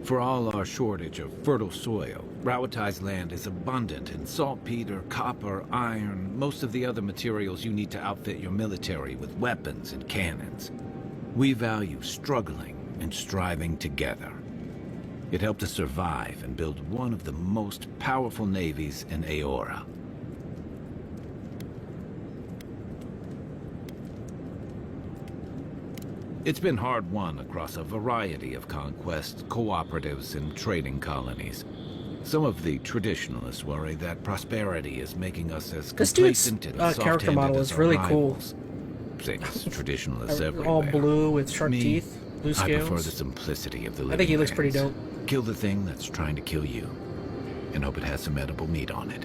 For all our shortage of fertile soil, Rauatai's land is abundant in saltpeter, copper, iron, most of the other materials you need to outfit your military with weapons and cannons. We value struggling and striving together. It helped us survive and build one of the most powerful navies in Aora. It's been hard won across a variety of conquests, cooperatives, and trading colonies. Some of the traditionalists worry that prosperity is making us as This dude's complacent and character soft-handed model as is our really rivals. Same as traditionalists everywhere. All blue with sharp Me, teeth, blue I prefer scales. the simplicity of the living I think he looks pretty things. dope. Kill the thing that's trying to kill you, and hope it has some edible meat on it.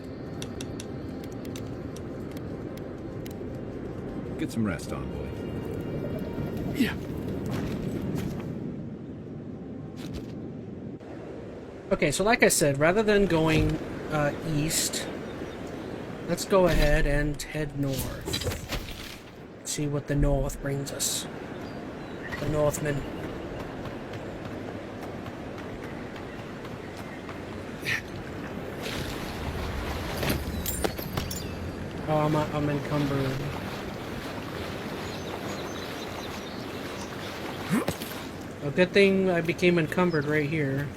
Get some rest, Envoy. Yeah. Okay, so like I said, rather than going east, let's go ahead and head north. See what the north brings us. The Northmen. Oh, I'm encumbered. A good thing I became encumbered right here.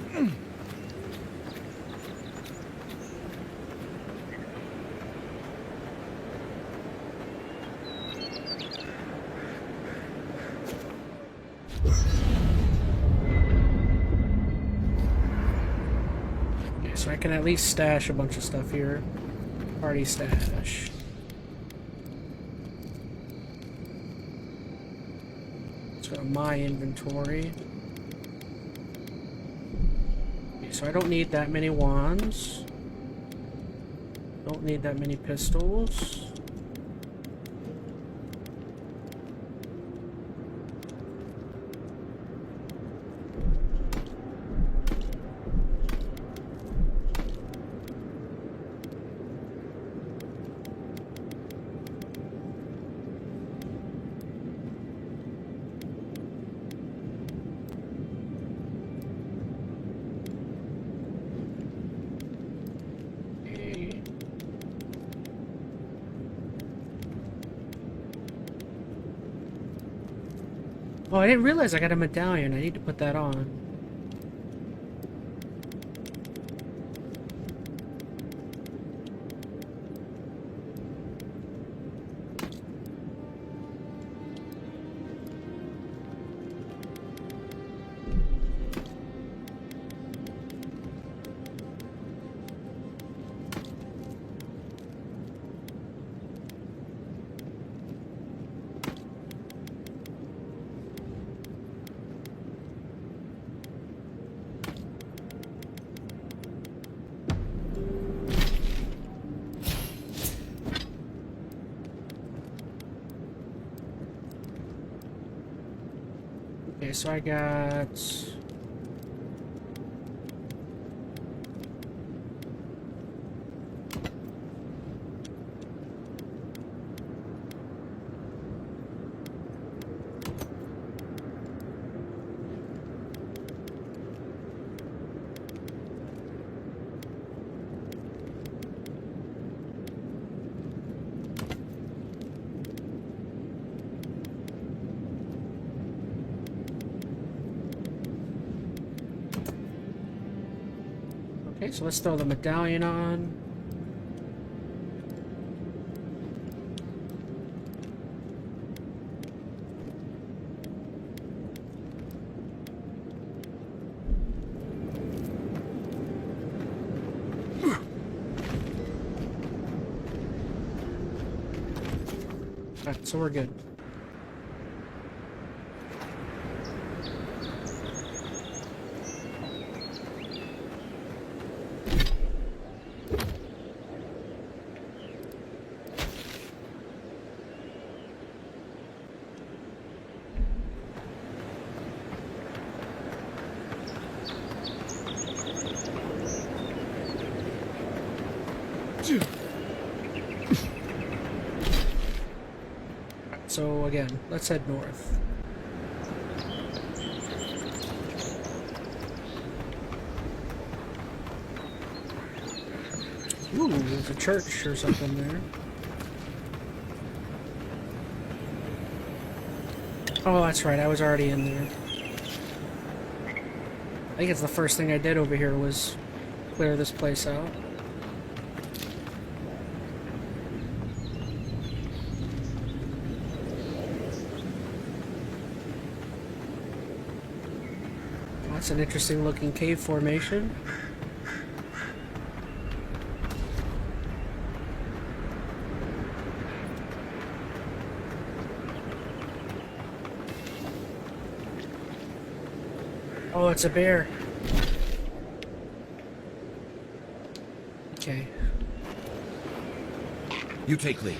Okay, so I can at least stash a bunch of stuff here. Party stash. Let's go to my inventory. Okay, so I don't need that many wands. Don't need that many pistols. Oh, I didn't realize I got a medallion. I need to put that on. Okay, so I got... Okay, so let's throw the medallion on. Alright, so we're good. So again, let's head north. Ooh, there's a church or something there. Oh, that's right, I was already in there. I think it's the first thing I did over here was clear this place out. That's an interesting looking cave formation. Oh, it's a bear. Okay. You take lead.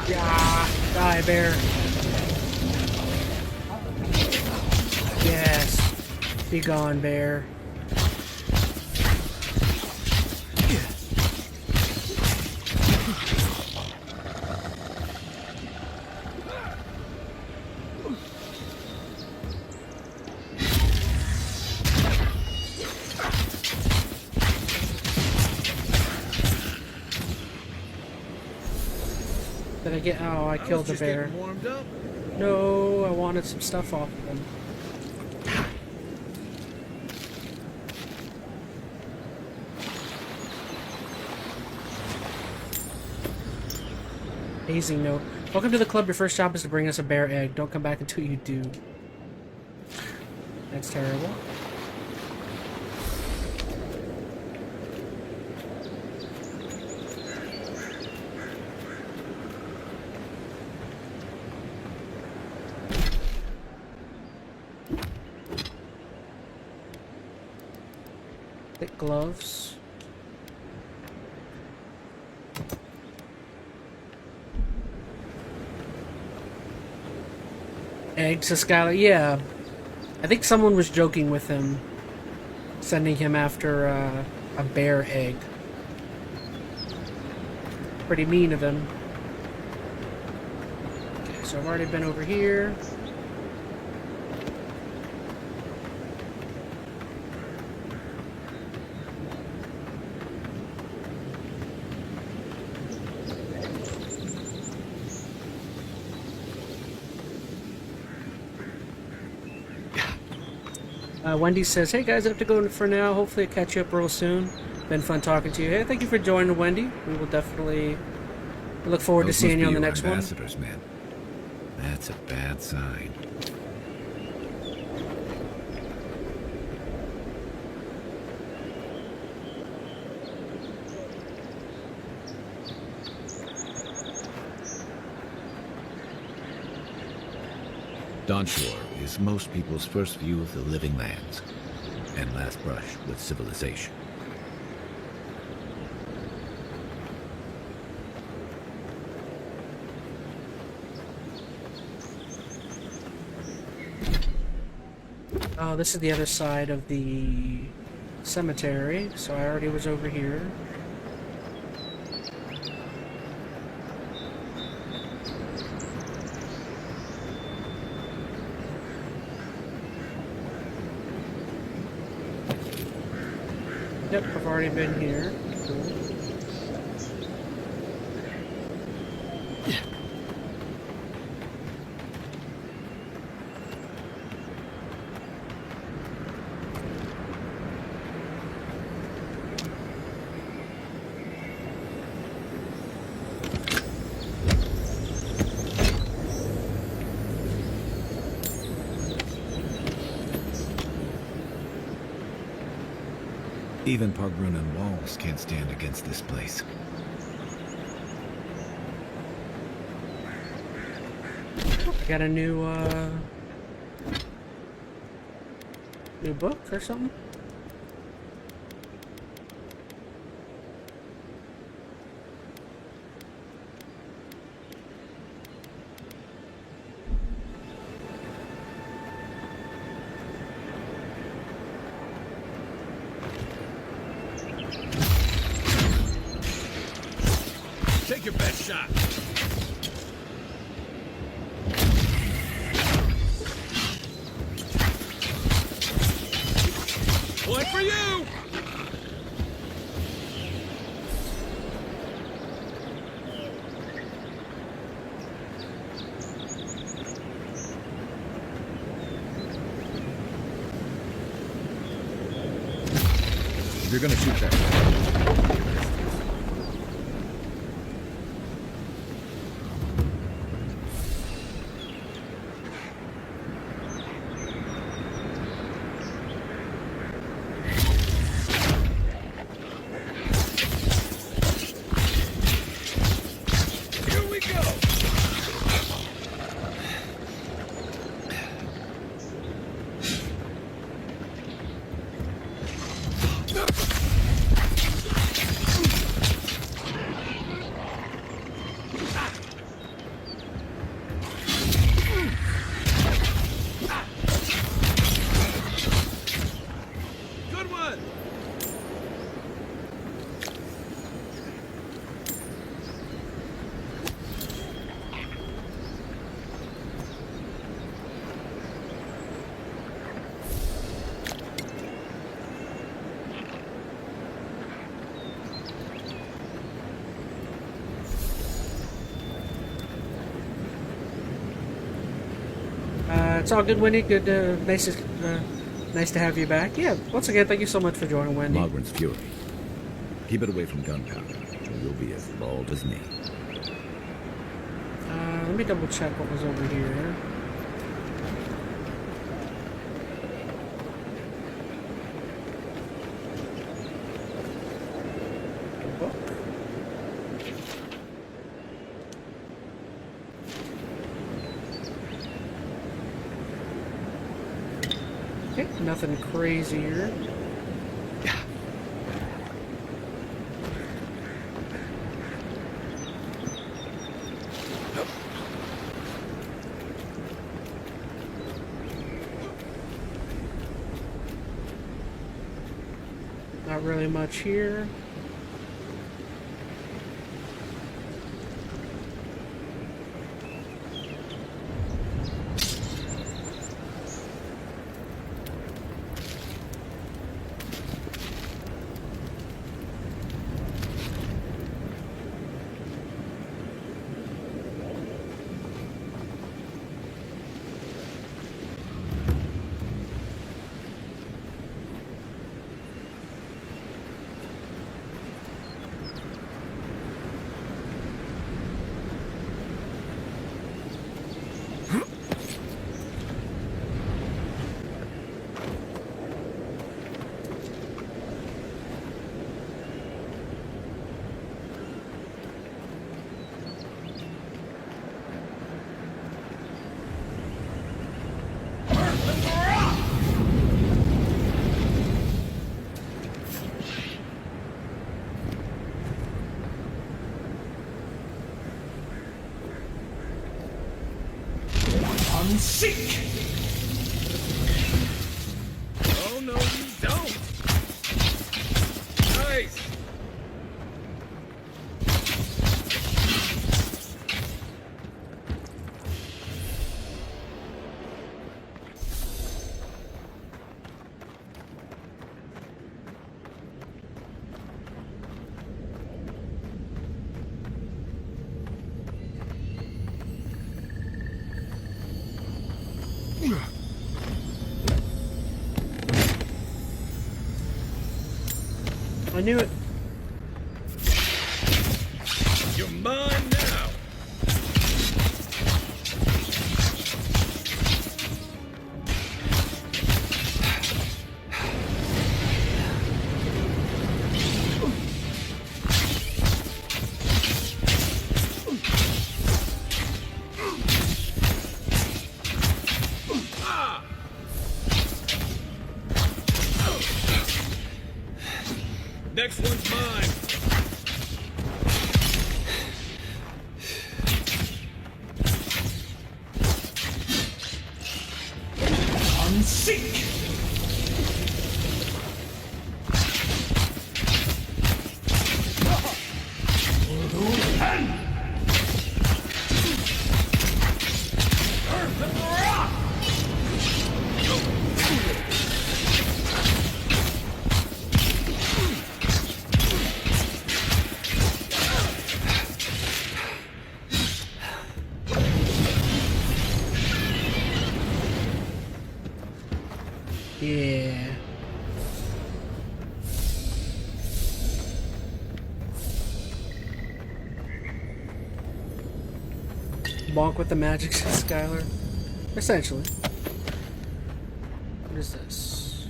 Yeah, die, bear. Yes. Be gone, bear. Did I get... Oh, I killed the bear. Warmed up. No, I wanted some stuff off of him. Amazing note. Welcome to the club. Your first job is to bring us a bear egg. Don't come back until you do. That's terrible. Thick gloves. Eggs to Skylar. Yeah. I think someone was joking with him, sending him after a bear egg. Pretty mean of him. Okay, so I've already been over here. Wendy says, hey guys, I have to go for now. Hopefully I'll catch you up real soon. Been fun talking to you. Hey, thank you for joining, Wendy. We will definitely look forward to seeing you on the next one. Ambassadors, man. That's a bad sign. Dawnshore is most people's first view of the living lands, and last brush with civilization. Oh, this is the other side of the cemetery, so I already was over here. Yep, I've already been here. Cool. Even Park-Brunnen walls can't stand against this place. I got a new book or something? Take your best shot. Point for you! If you're gonna shoot that... Good one! It's all good, Wendy. Good, nice to have you back. Yeah, once again, thank you so much for joining, Wendy. Mogren's fury. Keep it away from gunpowder, or you'll be as bald as me. Let me double check what was over here. Okay, nothing crazy here. Not really much here. Unseek! I knew it. You're mine now. Next one's mine. Unseek! Earth and rock! Yeah. Bonk with the magic, Skylar. Essentially. What is this?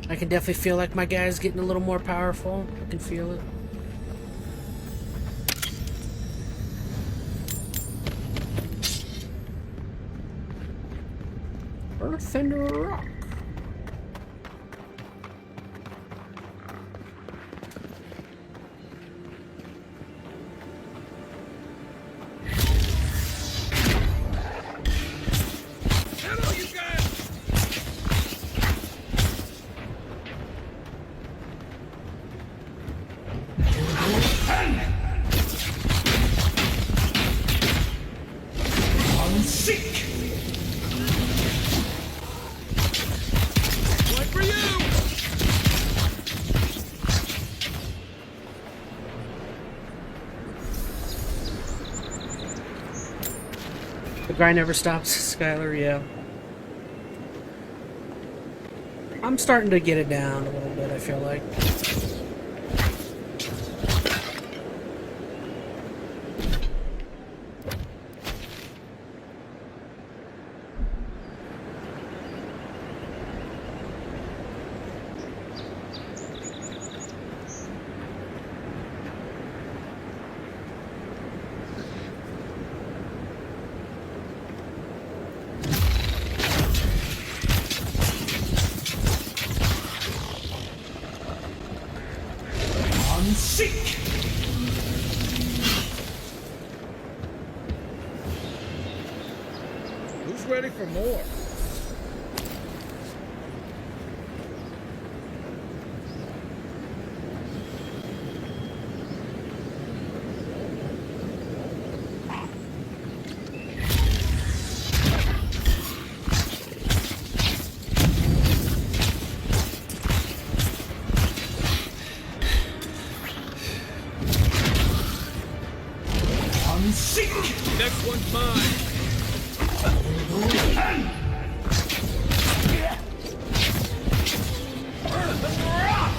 I can definitely feel like my guy's getting a little more powerful. I can feel it. Earth and rock. Hello, you guys. Unseek! One for you. The grind never stops, Skylar, yeah. I'm starting to get it down a little bit, I feel like. Unseek! Who's ready for more? Unseek! Next one's mine. Earth and rock!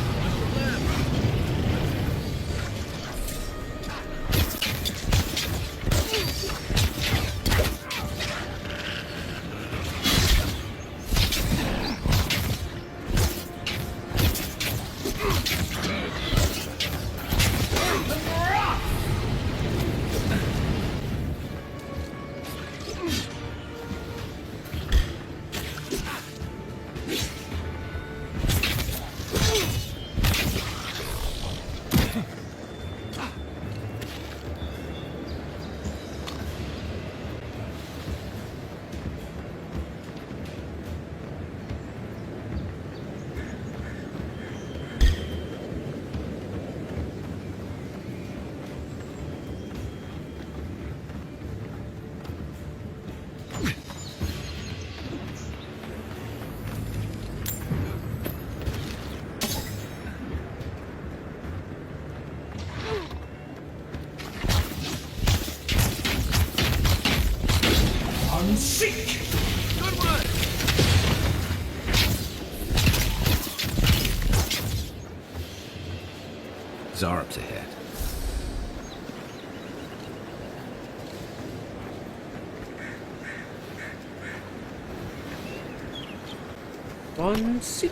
Earth and rock! Unseek! Good one. Zarp's ahead. One seek.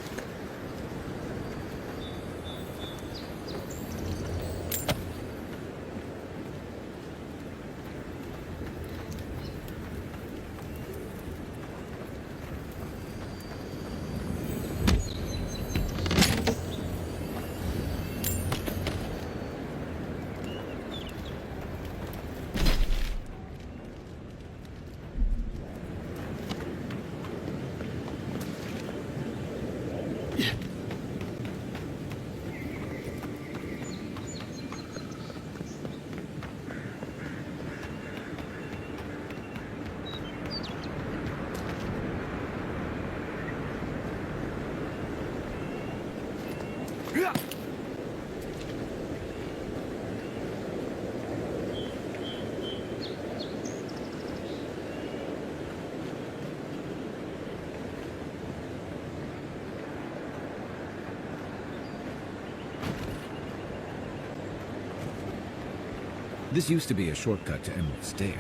This used to be a shortcut to Emerald Stair.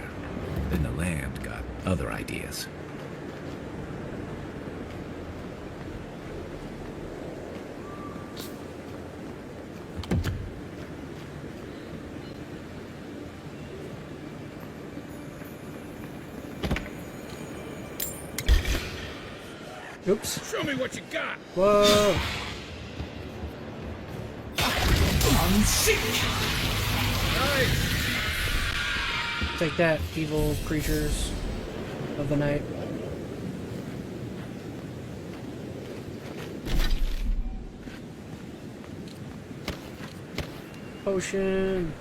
Then the land got other ideas. Oops. Show me what you got. Whoa. Nice. Take that, evil creatures of the night. Potion.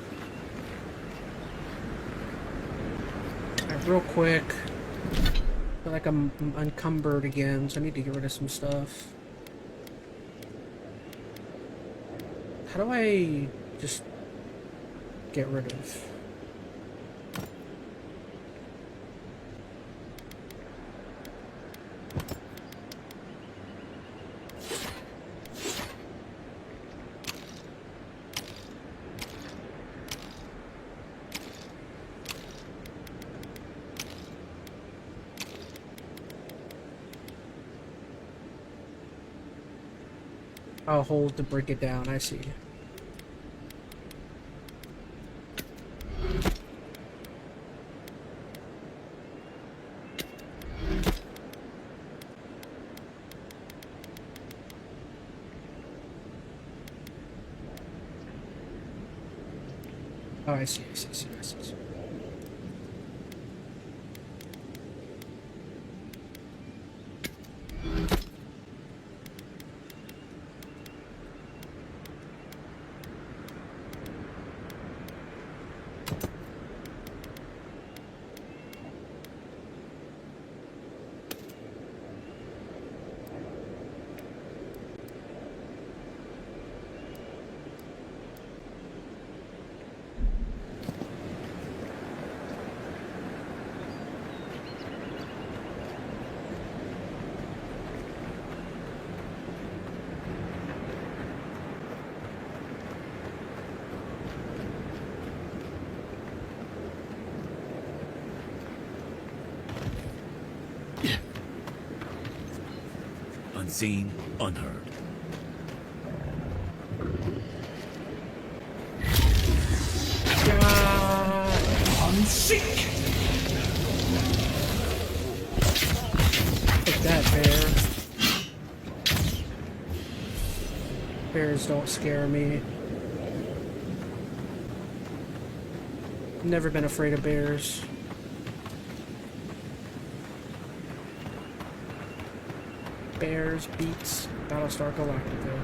Alright, real quick. I feel like I'm encumbered again, so I need to get rid of some stuff. How do I just get rid of? I'll hold to break it down, I see. Oh, I see. Unseen, unheard. Unseek! Take that, bear. Bears don't scare me. Never been afraid of bears. Bears beats Battlestar Galactica.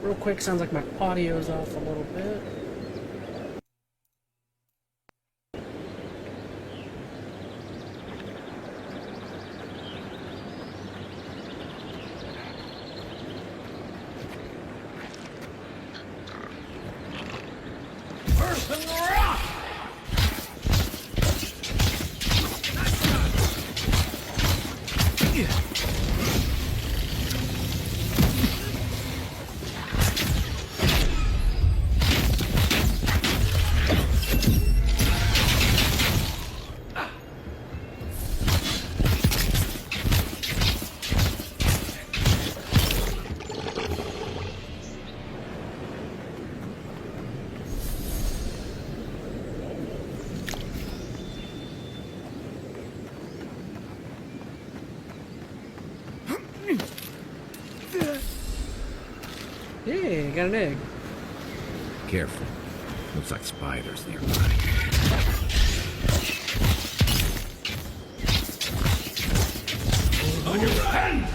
Real quick, sounds like my audio's off a little bit. Earth and rock! Hey, got an egg. Careful. Looks like spiders nearby. On your hand!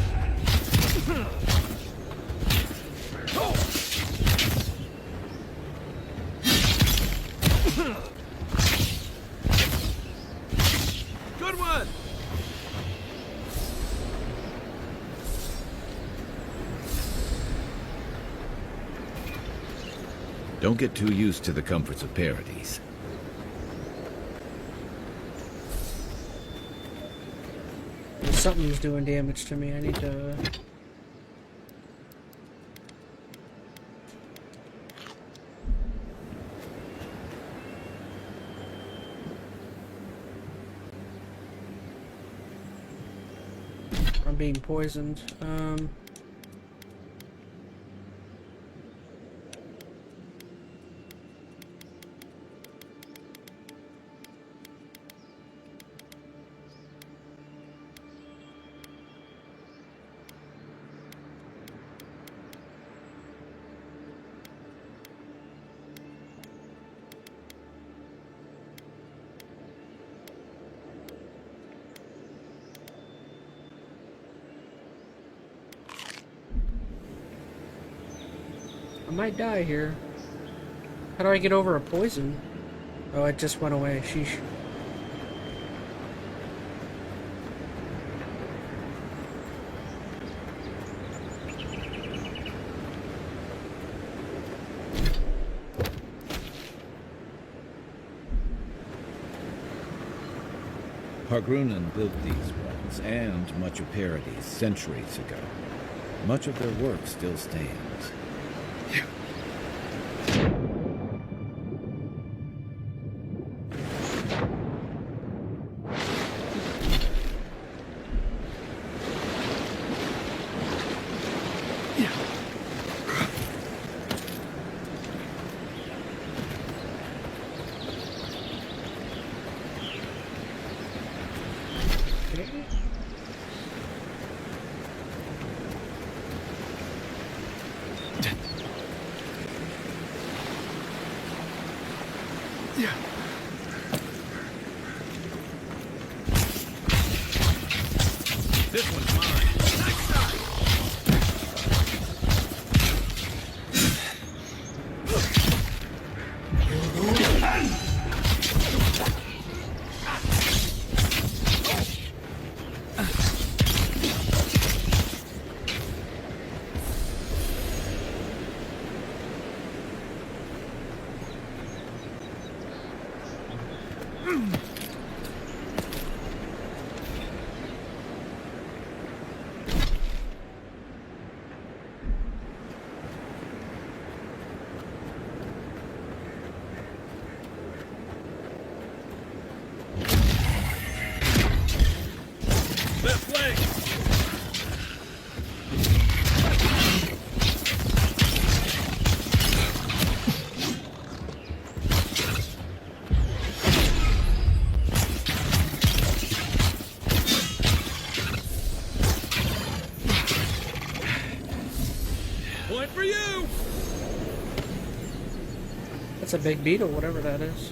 Good one! Don't get too used to the comforts of Paradise. Something's doing damage to me. I need to... I'm being poisoned. I might die here. How do I get over a poison? Oh, it just went away. Sheesh. Hargrunan built these walls and much of Paradise centuries ago. Much of their work still stands. This one's mine. Nice shot! Left leg! Point for you! That's a big beetle, whatever that is.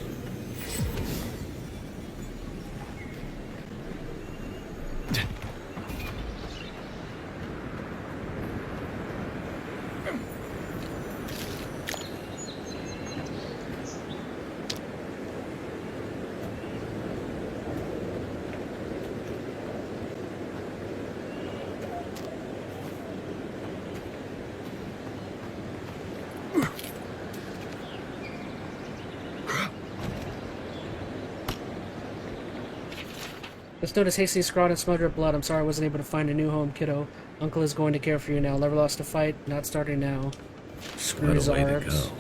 Let's notice hastily scrawled and smudged with blood. I'm sorry I wasn't able to find a new home, kiddo. Uncle is going to care for you now. Never lost a fight. Not starting now. Screw What his a way to arms. go.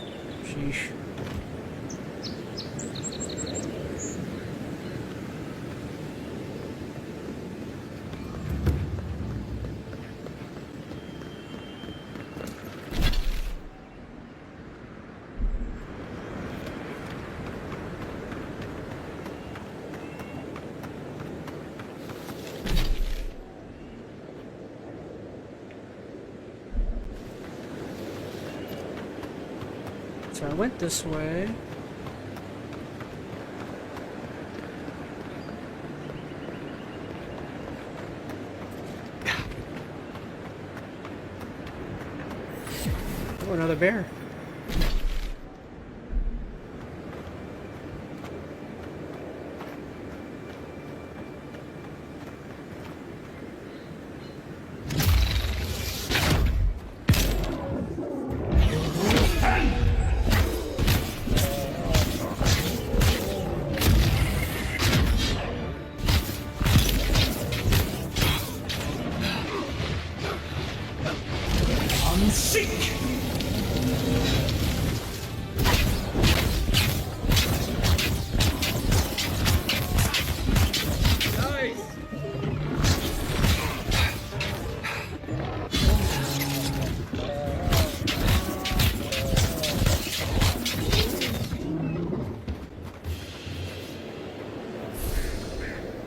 Sheesh. So I went this way. Oh, another bear.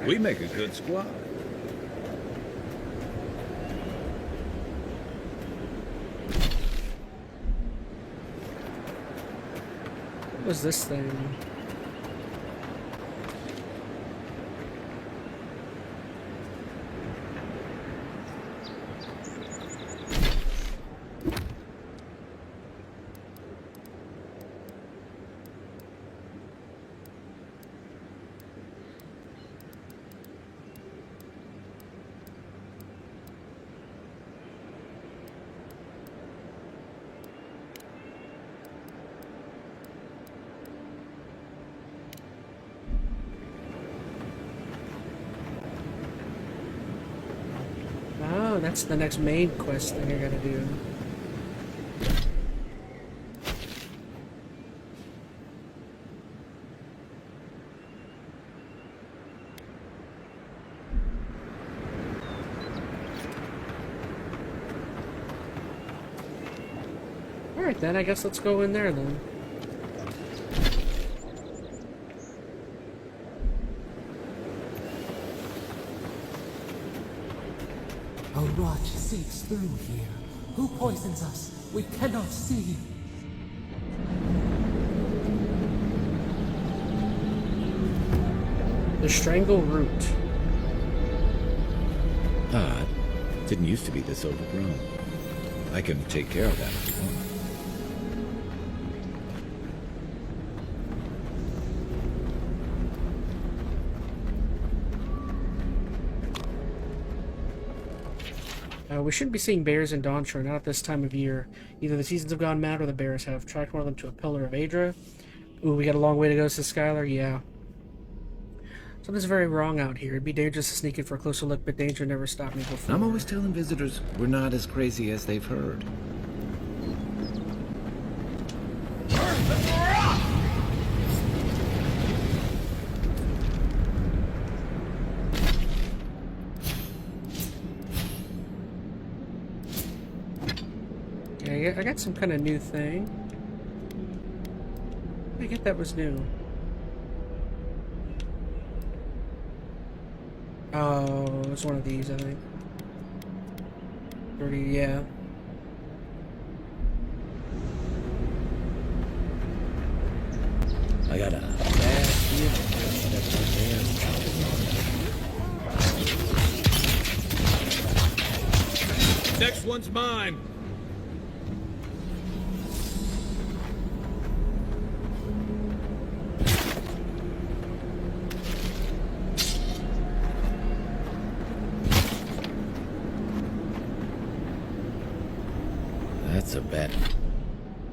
We make a good squad. What was this thing? Oh, that's the next main quest thing I gotta do. Alright then, I guess let's go in there then. A rot seeps through here. Who poisons us? We cannot see. The Strangle Root. Odd. Didn't used to be this overgrown. I can take care of that if you want. We shouldn't be seeing bears in Dawnshore, not at this time of year. Either the seasons have gone mad or the bears have. Tracked one of them to a pillar of Adra. Ooh, we got a long way to go, says Skylar. Yeah. Something's very wrong out here. It'd be dangerous to sneak in for a closer look, but danger never stopped me before. I'm always telling visitors we're not as crazy as they've heard. Yeah, I got some kind of new thing. I get that was new. Oh, it's one of these, I think. 30, yeah. I got a bad feeling that the bear's Next one's mine. That's a bet.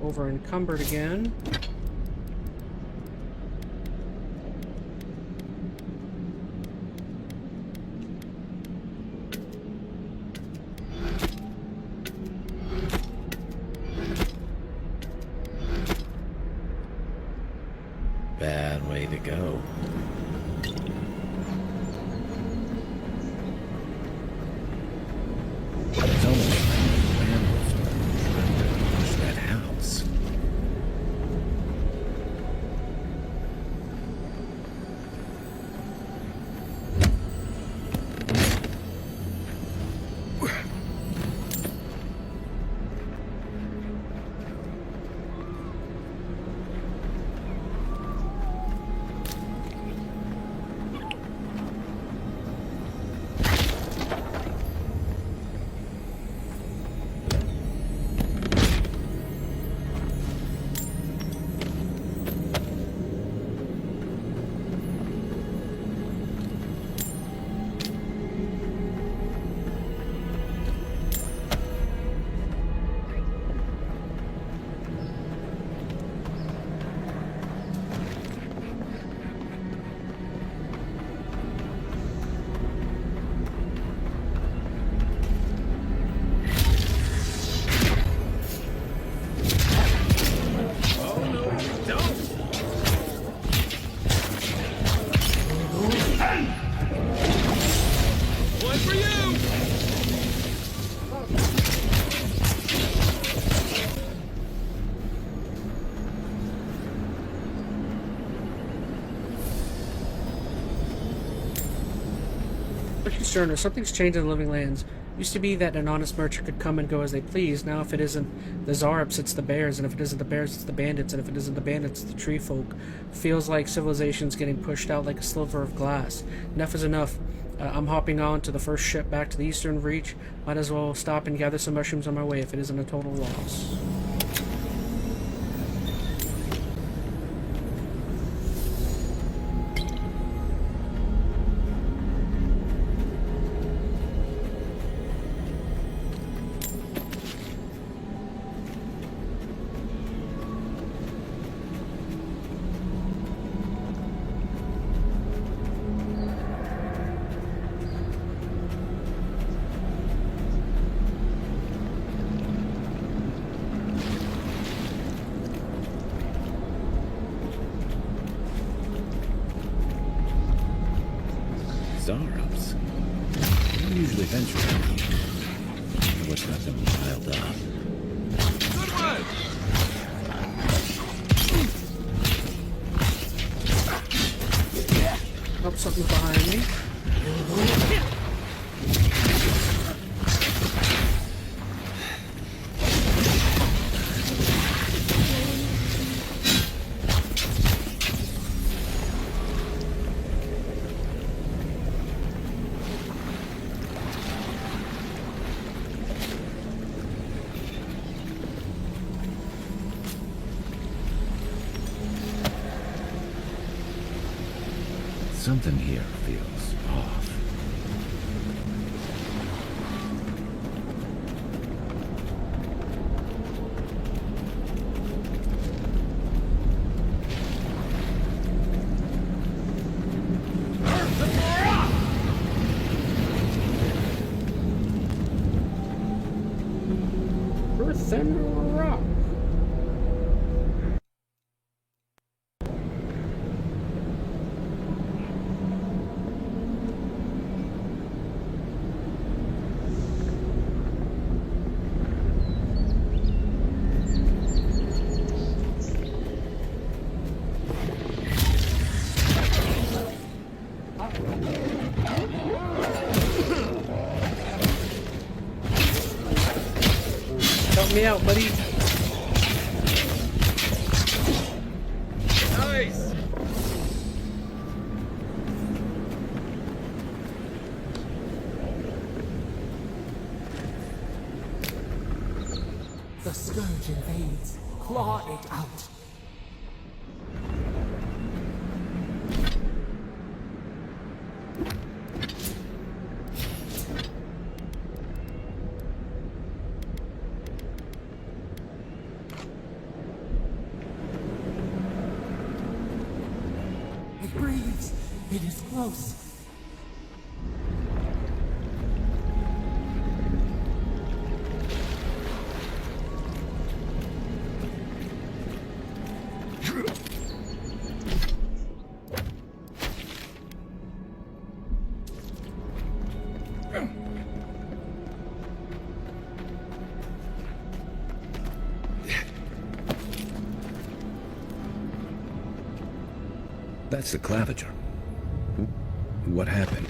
Over encumbered again. Bad way to go. It's almost like the animals are trying to push that house. sterner. Something's changed in the Living Lands. Used to be that an honest merchant could come and go as they please. Now if it isn't the Zarups, it's the bears, and if it isn't the bears, it's the bandits, and if it isn't the bandits, it's the tree folk. Feels like civilization's getting pushed out like a sliver of glass. Enough is enough. I'm hopping on to the first ship back to the Eastern Reach. Might as well stop and gather some mushrooms on my way if it isn't a total loss. Zarups. I don't usually venture out here. Wonder what's got them piled up. Good one! Oh, something's behind me. Something here feels off. Earth and rock. Help me out, buddy. Nice! The scourge invades. Claw it out. It breathes. It is close. That's the claviger. What happened?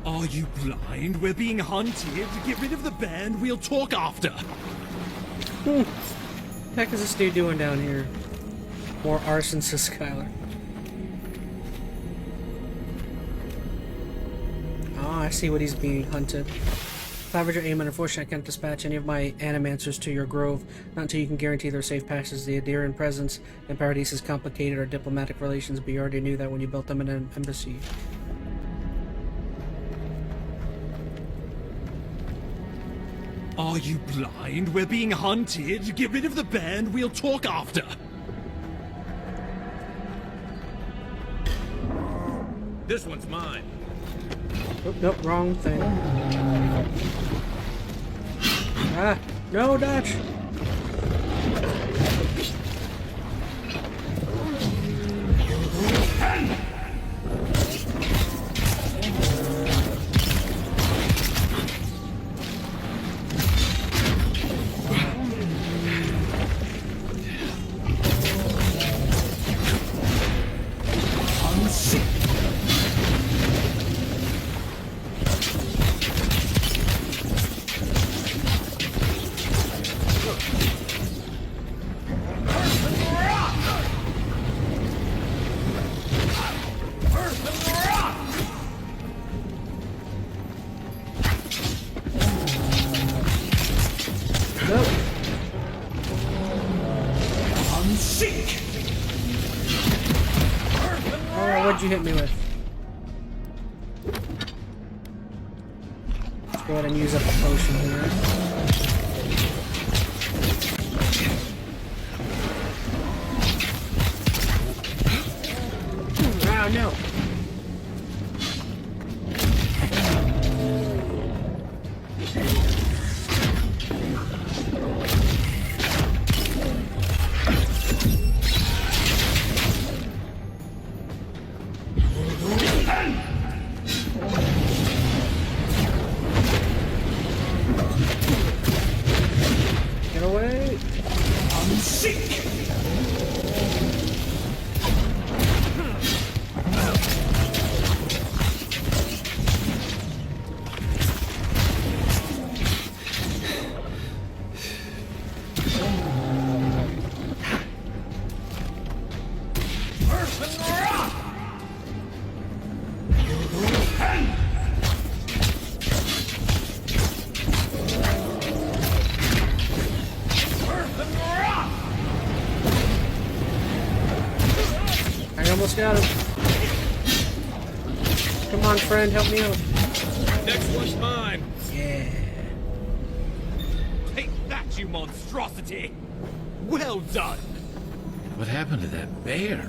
Are you blind? We're being hunted. Get rid of the band. We'll talk after. What the heck is this dude doing down here? More arson, says Skylar. Ah, I see what he's being hunted. Claviger Aemon, unfortunately I can't dispatch any of my animancers to your grove, not until you can guarantee their safe passage. The Adirian presence in Paradise has complicated our diplomatic relations, but you already knew that when you built them in an embassy. Are you blind? We're being hunted. Get rid of the band. We'll talk after. This one's mine. Oh, nope, wrong thing. Ah, no, Dutch! What'd you hit me with? Let's go ahead and use up a potion here. Oh no! Get away! Unseek! I almost got him. Come on, friend, help me out. Next one's mine. Yeah. Take that, you monstrosity. Well done. What happened to that bear?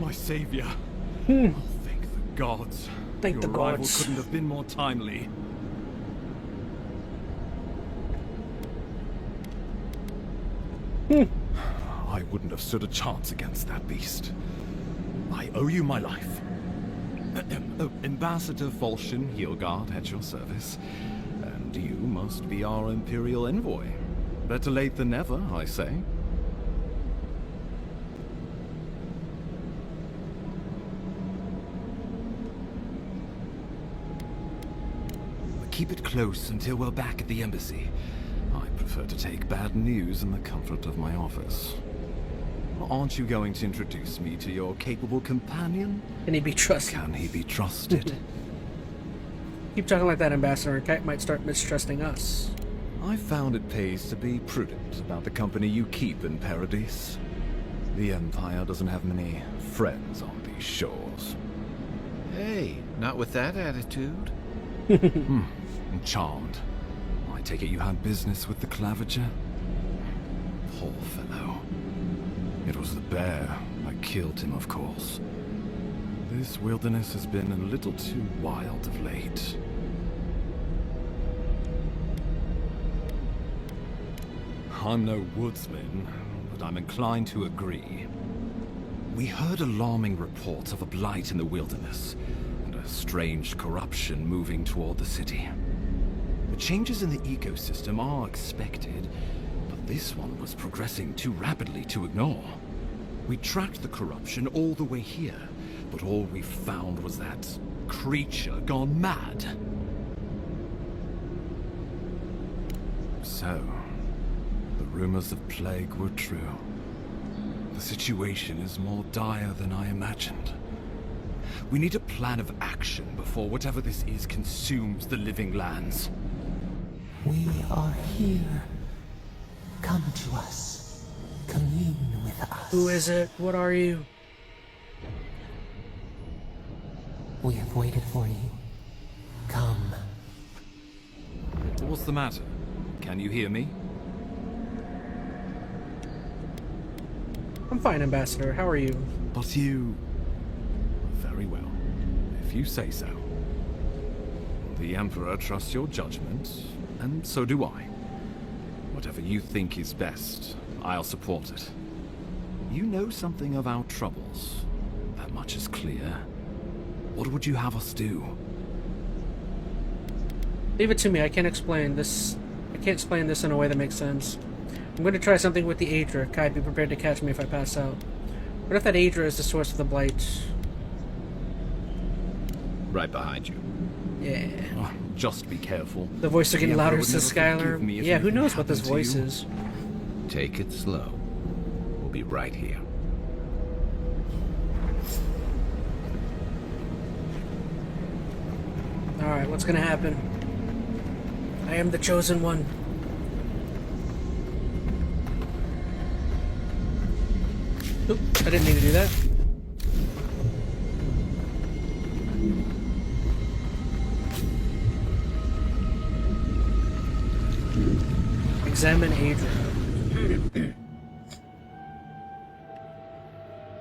My savior. Oh, thank the gods. Thank the Your arrival gods. couldn't have been more timely. I wouldn't have stood a chance against that beast. I owe you my life. Ambassador Volshin Heelguard at your service. And you must be our Imperial envoy. Better late than never, I say. Keep it close until we're back at the embassy. I prefer to take bad news in the comfort of my office. Aren't you going to introduce me to your capable companion? Can he be trusted? Can he be trusted? Keep talking like that, Ambassador. Kite might start mistrusting us. I found it pays to be prudent about the company you keep in Paradise. The Empire doesn't have many friends on these shores. Hey, not with that attitude. I'm charmed. I take it you had business with the Claviger? Poor fellow. It was the bear that killed him, of course. This wilderness has been a little too wild of late. I'm no woodsman, but I'm inclined to agree. We heard alarming reports of a blight in the wilderness, and a strange corruption moving toward the city. The changes in the ecosystem are expected, but this one was progressing too rapidly to ignore. We tracked the corruption all the way here, but all we found was that creature gone mad. So, the rumors of plague were true. The situation is more dire than I imagined. We need a plan of action before whatever this is consumes the living lands. We are here. Come to us. Commune with us. Who is it? What are you? We have waited for you. Come. What's the matter? Can you hear me? I'm fine, Ambassador. How are you? But you... Very well. If you say so. The Emperor trusts your judgment, and so do I. Whatever you think is best, I'll support it. You know something of our troubles. That much is clear. What would you have us do? Leave it to me. I can't explain this. I can't explain this in a way that makes sense. I'm going to try something with the Aedra. Kai, be prepared to catch me if I pass out. What if that Aedra is the source of the blight? Right behind you. Yeah. Oh, just be careful. The voice are getting The louder, Emperor would says never forgive Skylar. me if Yeah, who anything knows what this happened to voice you. is? Take it slow. We'll be right here. Alright, what's gonna happen? I am the chosen one. Oop, I didn't mean to do that. Examine Adria.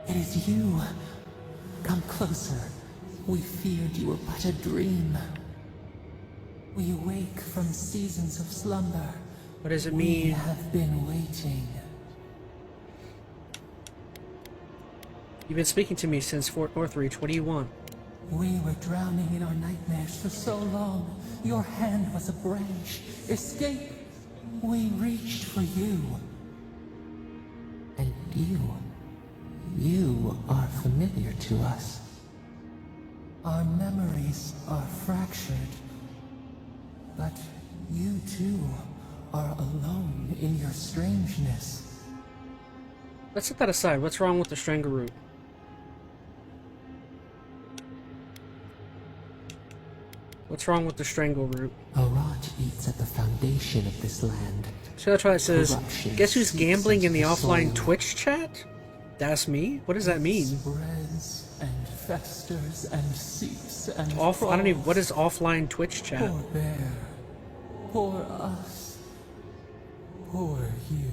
It is you. Come closer. We feared you were but a dream. We awake from seasons of slumber. What does it We mean? have been waiting. You've been speaking to me since Fort Northreach. What do you want? We were drowning in our nightmares for so long. Your hand was a branch. Escape! We reached for you. And you are familiar to us. Our memories are fractured. But you too are alone in your strangeness. Let's set that aside. What's wrong with the Strangle Root? What's wrong with the Strangle Root? A rot eats at the foundation of this land. So that's why it says, Corruption guess who's seeps gambling in the into offline soul. Twitch chat? That's me? What does that mean? Spreads and festers and seeps and I don't even, what crawls. is offline Twitch chat? Poor bear. Poor us. Poor you.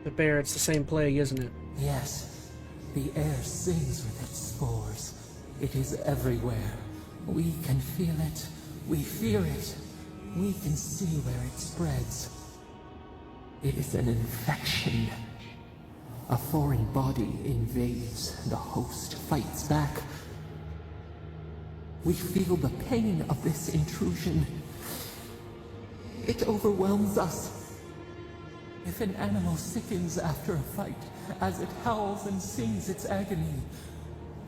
The bear, it's the same plague, isn't it? Yes. The air sings with its spores. It is everywhere. We can feel it. We fear it. We can see where it spreads. It is an infection. A foreign body invades. The host fights back. We feel the pain of this intrusion. It overwhelms us. If an animal sickens after a fight, as it howls and sings its agony,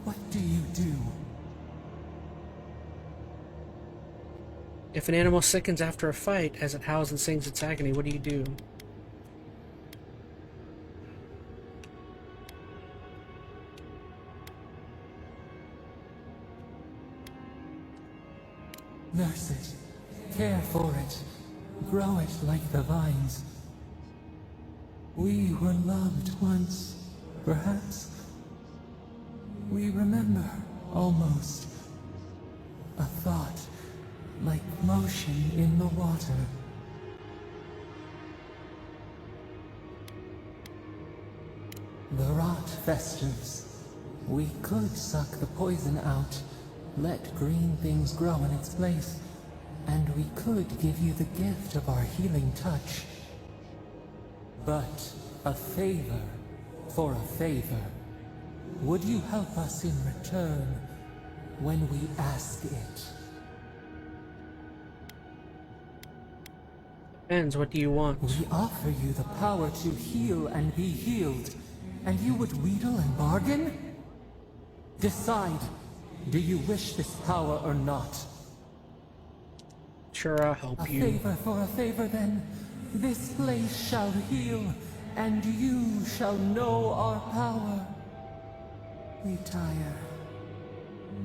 what do you do? If an animal sickens after a fight, as it howls and sings its agony, what do you do? Nurse it, care for it, grow it like the vines. We were loved once, perhaps. We remember, almost. A thought, like motion in the water. The rot festers. We could suck the poison out, let green things grow in its place, and we could give you the gift of our healing touch. But a favor for a favor. Would you help us in return when we ask it? Depends, what do you want? We offer you the power to heal and be healed, and you would wheedle and bargain? Decide. Do you wish this power or not? Sure, I'll help you. A favor for a favor, then. This place shall heal, and you shall know our power. Retire.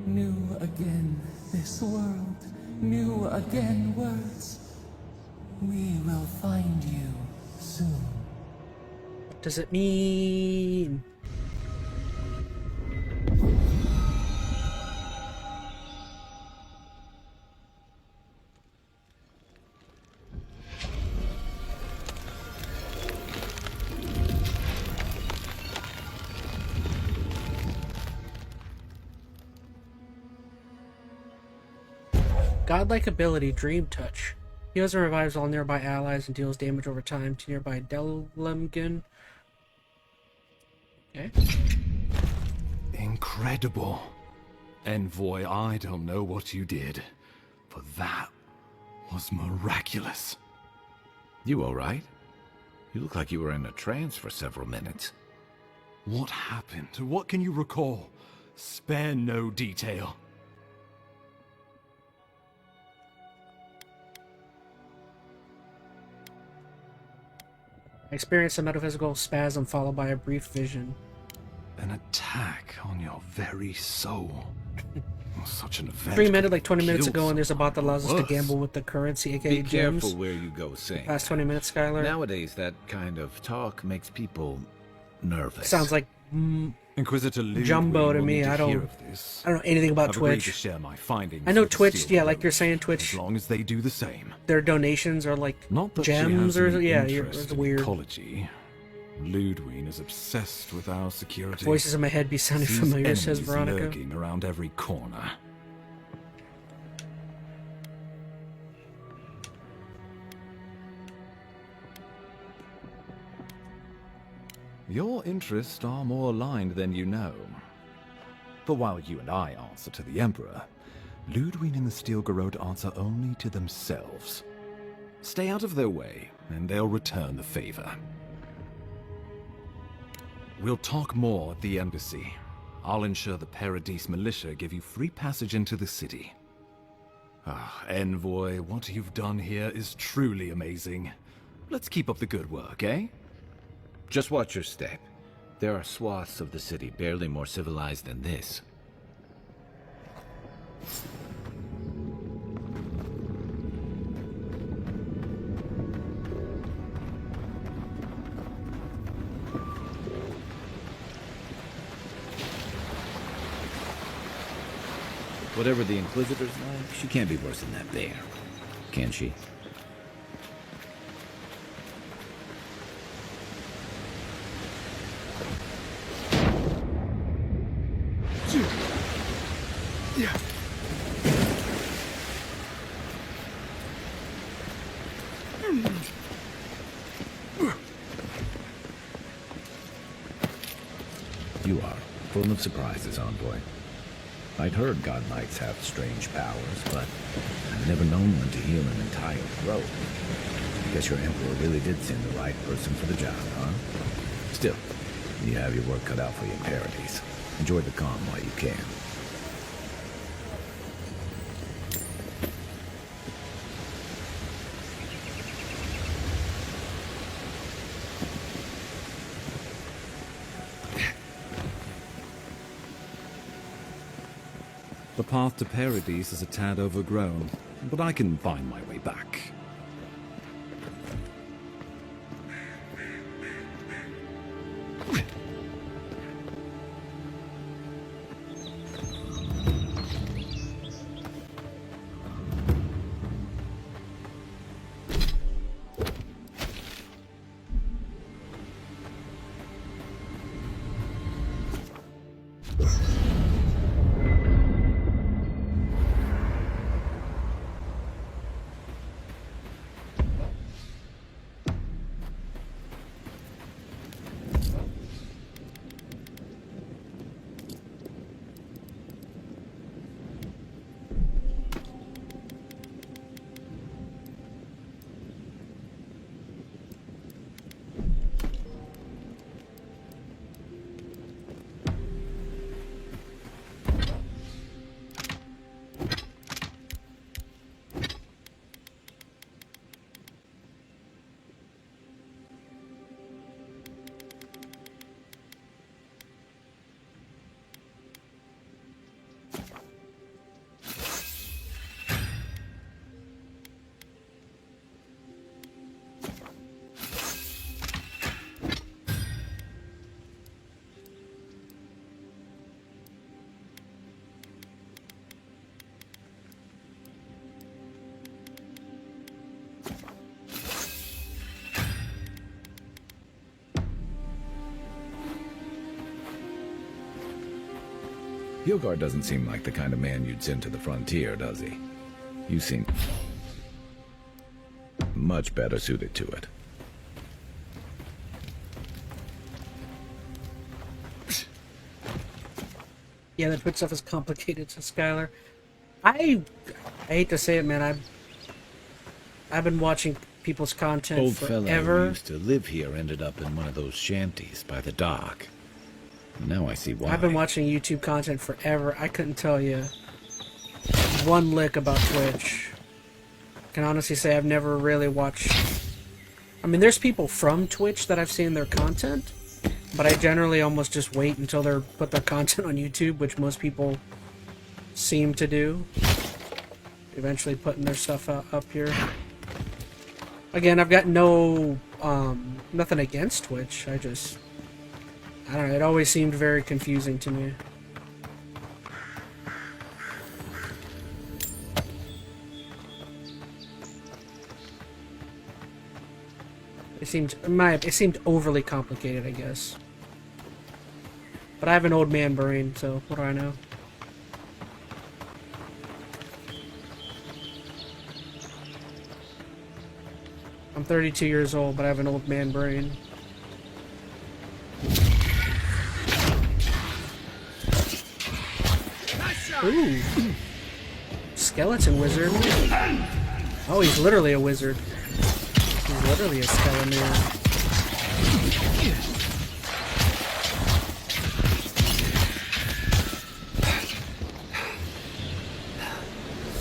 New again this world, new again words. We will find you soon. What does it mean? Godlike ability, Dream Touch. Heals and revives all nearby allies and deals damage over time to nearby Delemgun. Okay. Incredible. Envoy, I don't know what you did, but that was miraculous. You alright? You look like you were in a trance for several minutes. What happened? What can you recall? Spare no detail. I experienced a metaphysical spasm followed by a brief vision. An attack on your very soul. Such an event. 3 minutes, like 20 minutes ago, kills and there's a bot that allows us to Worse. gamble with the currency, aka Be gems. careful where you go saying Past that. 20 minutes, Skylar. Nowadays, that kind of talk makes people nervous. Sounds like Inquisitor Jumbo to will me. need to I hear don't of this. know anything about I've agreed Twitch. to share my findings I know with the Twitch, Steel yeah, like Coven, you're saying, Twitch. As long as they do the same. Their donations are like Not that gems she or has any yeah, interest it's in weird. ecology. Ludwig is obsessed with our security. Voices in my head be sounding Sees familiar, says enemies Veronica. lurking around every corner. Your interests are more aligned than you know. For while you and I answer to the Emperor, Ludwig and the Steel Garrote answer only to themselves. Stay out of their way, and they'll return the favor. We'll talk more at the embassy. I'll ensure the Paradise Militia give you free passage into the city. Ah, Envoy, what you've done here is truly amazing. Let's keep up the good work, eh? Just watch your step. There are swaths of the city barely more civilized than this. Whatever the Inquisitor's like, she can't be worse than that bear. Can she? You are full of surprises, Envoy. I'd heard God Knights have strange powers, but I've never known one to heal an entire throat. Guess your Emperor really did send the right person for the job, huh? Still, you have your work cut out for you in Paradise. Enjoy the calm while you can. The path to Paradise is a tad overgrown, but I can find my way back. Hilgard doesn't seem like the kind of man you'd send to the frontier, does he? You seem much better suited to it. Yeah, the Twitch stuff is complicated, says Skylar. I hate to say it, man. I've been watching people's content Old fella forever. who used to live here ended up in one of those shanties by the dock. Now I see why. I've been watching YouTube content forever. I couldn't tell you one lick about Twitch. I can honestly say I've never really watched... I mean, there's people from Twitch that I've seen their content, but I generally almost just wait until they put their content on YouTube, which most people seem to do. Eventually putting their stuff up here. Again, I've got no... nothing against Twitch. I don't know, it always seemed very confusing to me. It seemed overly complicated, I guess. But I have an old man brain, so what do I know? I'm 32 years old, but I have an old man brain. Ooh. Skeleton wizard. Oh, he's literally a wizard. He's literally a skeleton.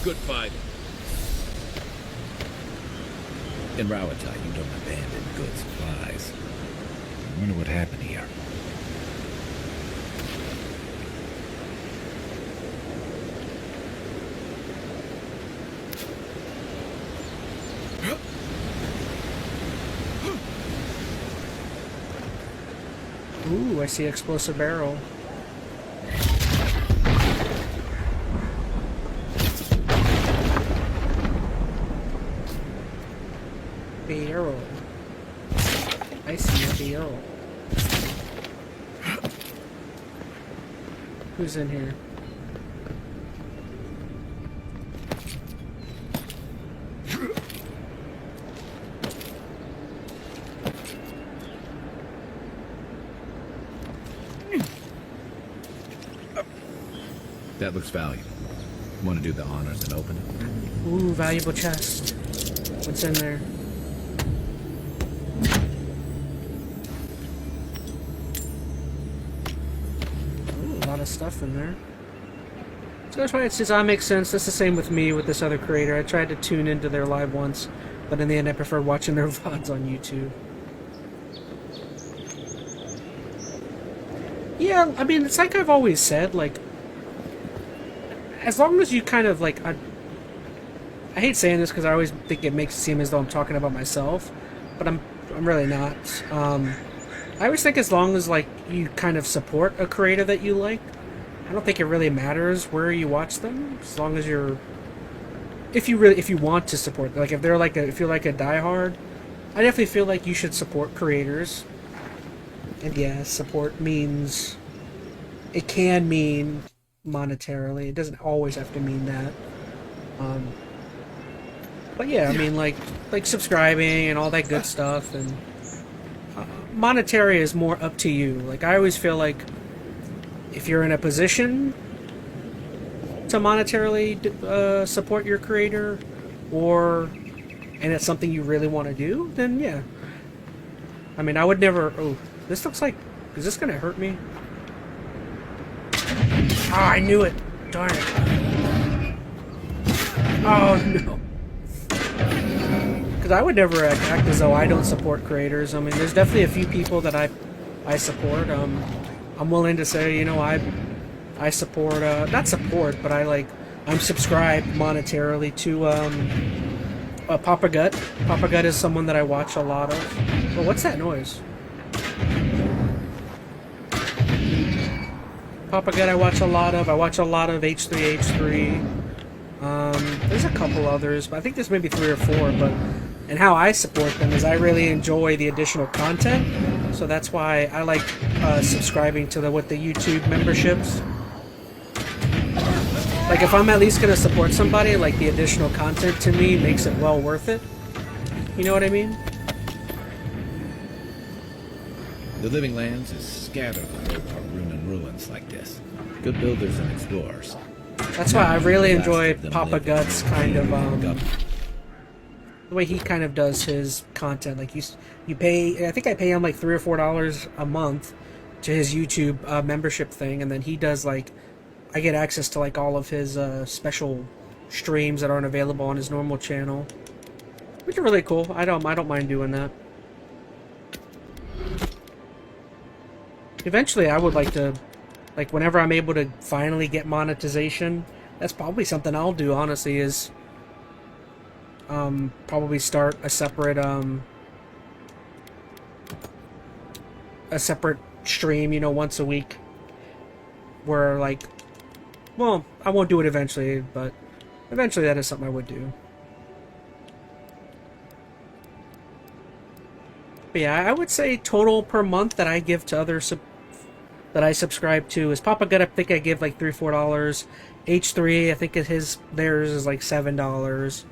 Good fight. In Rawata, you don't abandon good supplies. I wonder what happened here. Ooh, I see explosive barrel. Barrel. I see a barrel. Who's in here? That looks valuable. Want to do the honors and open it? Ooh, valuable chest. What's in there? Ooh, a lot of stuff in there. So that's why it makes sense. That's the same with me with this other creator. I tried to tune into their live once, but in the end I prefer watching their VODs on YouTube. Yeah, I mean, it's like I've always said, like, as long as you kind of, like, I hate saying this because I always think it makes it seem as though I'm talking about myself, but I'm really not. I always think as long as, like, you kind of support a creator that you like, I don't think it really matters where you watch them, as long as you're, if you want to support, like, if they're like if you're like a diehard, I definitely feel like you should support creators. And yeah, support means, it can mean monetarily. It doesn't always have to mean that. But yeah, I mean, like subscribing and all that good stuff, and monetary is more up to you. Like, I always feel like if you're in a position to monetarily support your creator, and it's something you really want to do, then yeah. I mean, I would never. Oh, this looks like. Is this gonna hurt me? Ah, I knew it. Darn it. Oh no. Because I would never act as though I don't support creators. I mean, there's definitely a few people that I support. I'm willing to say, you know, I support, not support, but I'm subscribed monetarily to Papa Gut. Papa Gut is someone that I watch a lot of. Oh, what's that noise? Papa Gut I watch a lot of. I watch a lot of H3H3. There's a couple others, but I think there's maybe 3 or 4, and how I support them is I really enjoy the additional content, so that's why I like subscribing to the YouTube memberships. Like, if I'm at least going to support somebody, like, the additional content to me makes it well worth it. You know what I mean? The Living Lands is scattered with Rune and ruins like this. Good builders and explorers. That's why I really enjoy Papa Gut's kind of, the way he kind of does his content. Like, you pay, I think I pay him like $3 or $4 a month, to his YouTube membership thing, and then he does like I get access to like all of his special streams that aren't available on his normal channel, which are really cool. I don't mind doing that. Eventually, I would like to, like, whenever I'm able to finally get monetization, that's probably something I'll do, honestly, is probably start a separate stream, you know, once a week, where, like, well, I won't do it eventually, but eventually that is something I would do. But yeah, I would say total per month that I give to other that I subscribe to is Papa Gut. I think I give like $3-4. H3, I think theirs is like $7.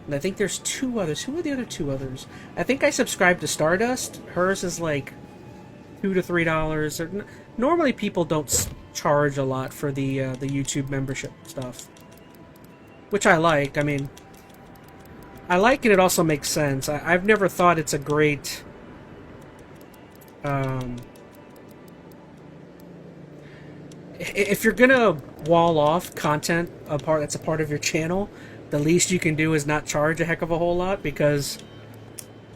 And I think there's 2 others. Who are the other 2 others? I think I subscribe to Stardust. Hers is like $2 to $3. Normally people don't charge a lot for the YouTube membership stuff, which I like. I mean, I like it. It also makes sense. I've never thought it's a great if you're gonna wall off content that's a part of your channel, the least you can do is not charge a heck of a whole lot, because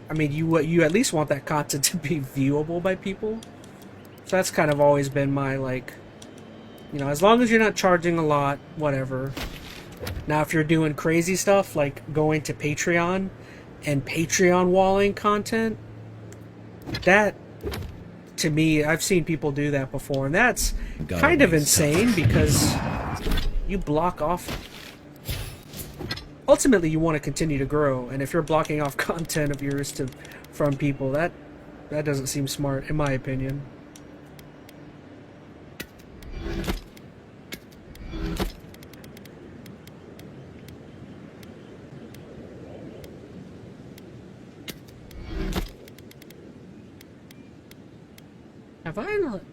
I mean you at least want that content to be viewable by people. So that's kind of always been my, like, you know, as long as you're not charging a lot, whatever. Now if you're doing crazy stuff like going to Patreon and Patreon walling content, that, to me, I've seen people do that before, and that's kind of insane, because you block off. Ultimately, you want to continue to grow, and if you're blocking off content of yours from people, that doesn't seem smart, in my opinion.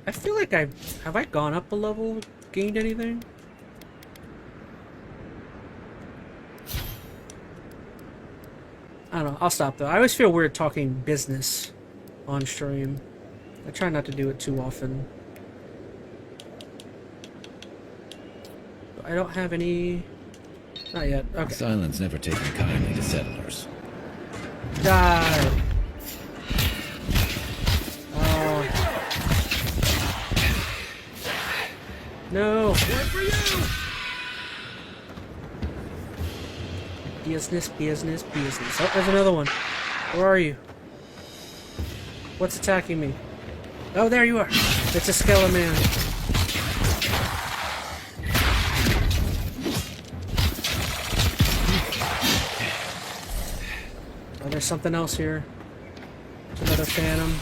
I feel like have I gone up a level, gained anything? I don't know, I'll stop though. I always feel weird talking business on stream. I try not to do it too often. I don't have any... Not yet, okay. Silence never taken kindly to settlers. Die! No! Business. Oh, there's another one. Where are you? What's attacking me? Oh, there you are! It's a skeleton man. Oh, there's something else here. Another phantom.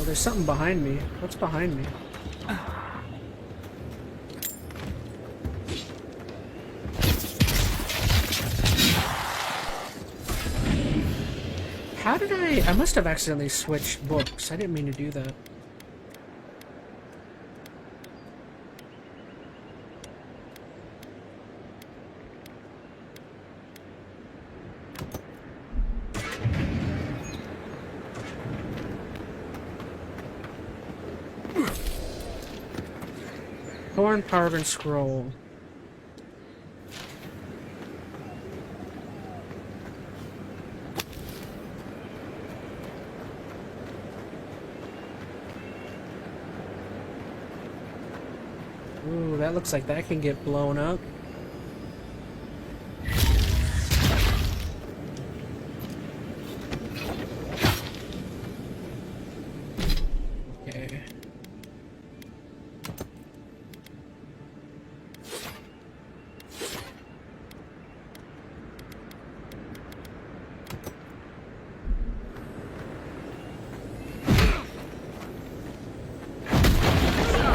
There's something behind me. What's behind me? How did I must have accidentally switched books. I didn't mean to do that. Torn Parvin Scroll. Ooh, that looks like that can get blown up. Okay.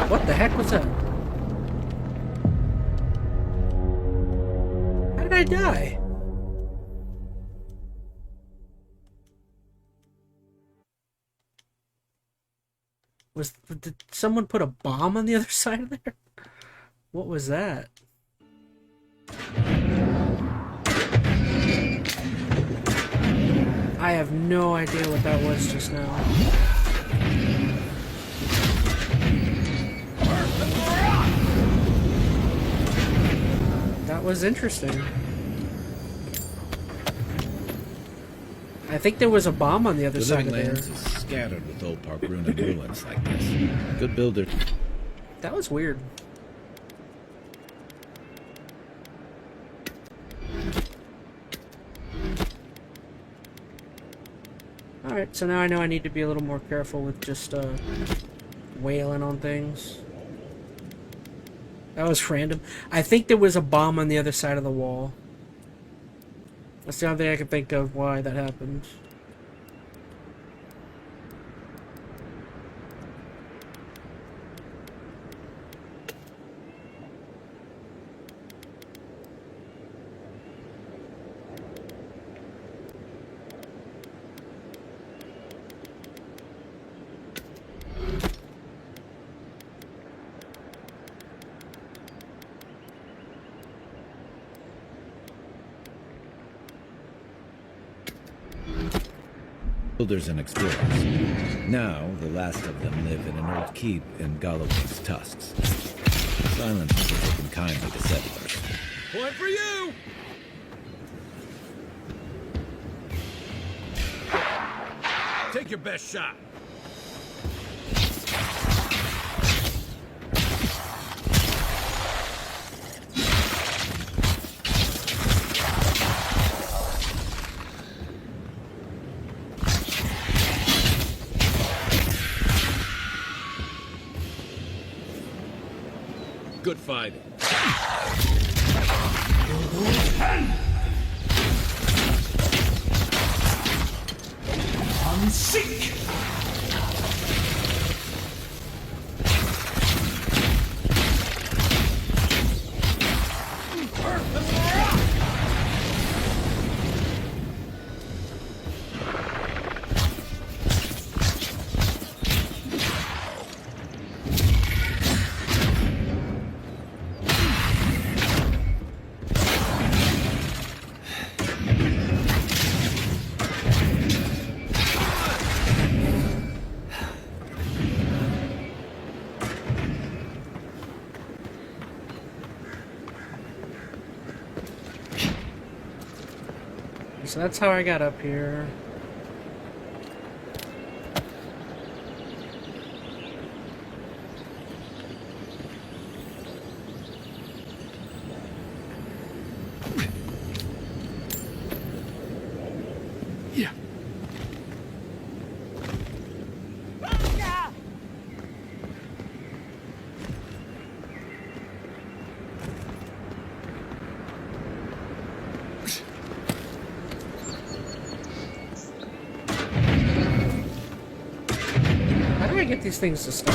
What the heck was that? How did I die? Did someone put a bomb on the other side of there? What was that? I have no idea what that was just now. That was interesting. I think there was a bomb on the other side of there. Lands is scattered with old Parkruna ruins like this. Good builder. That was weird. Alright, so now I know I need to be a little more careful with just wailing on things. That was random. I think there was a bomb on the other side of the wall. That's the only thing I can think of why that happened. Builders and explorers. Now, the last of them live in an old keep in Galloway's tusks. Silent hunters have been kindly to settlers. Point for you! Take your best shot. Good fighting. Unseek! So that's how I got up here. Yeah. How do I get these things to stop?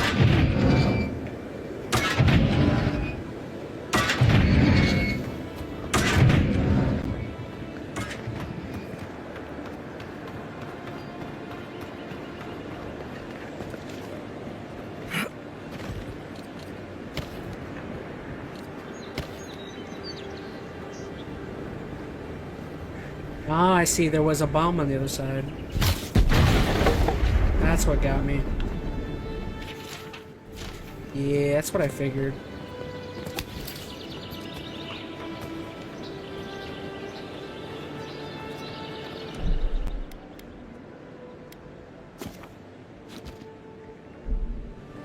Ah, I see. There was a bomb on the other side. That's what got me. Yeah, that's what I figured.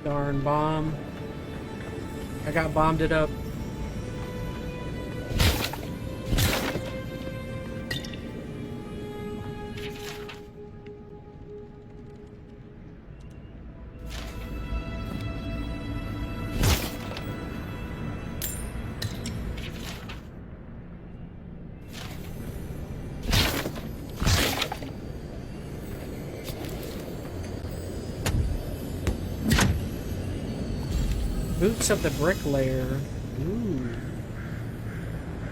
Darn bomb. I got bombed it up. Boots of the Bricklayer. Ooh.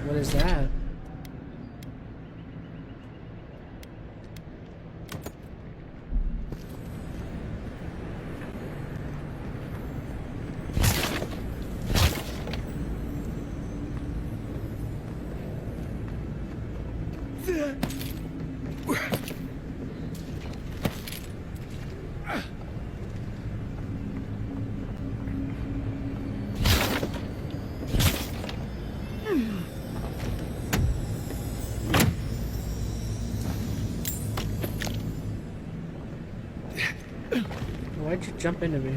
What is that? Why'd you jump into me?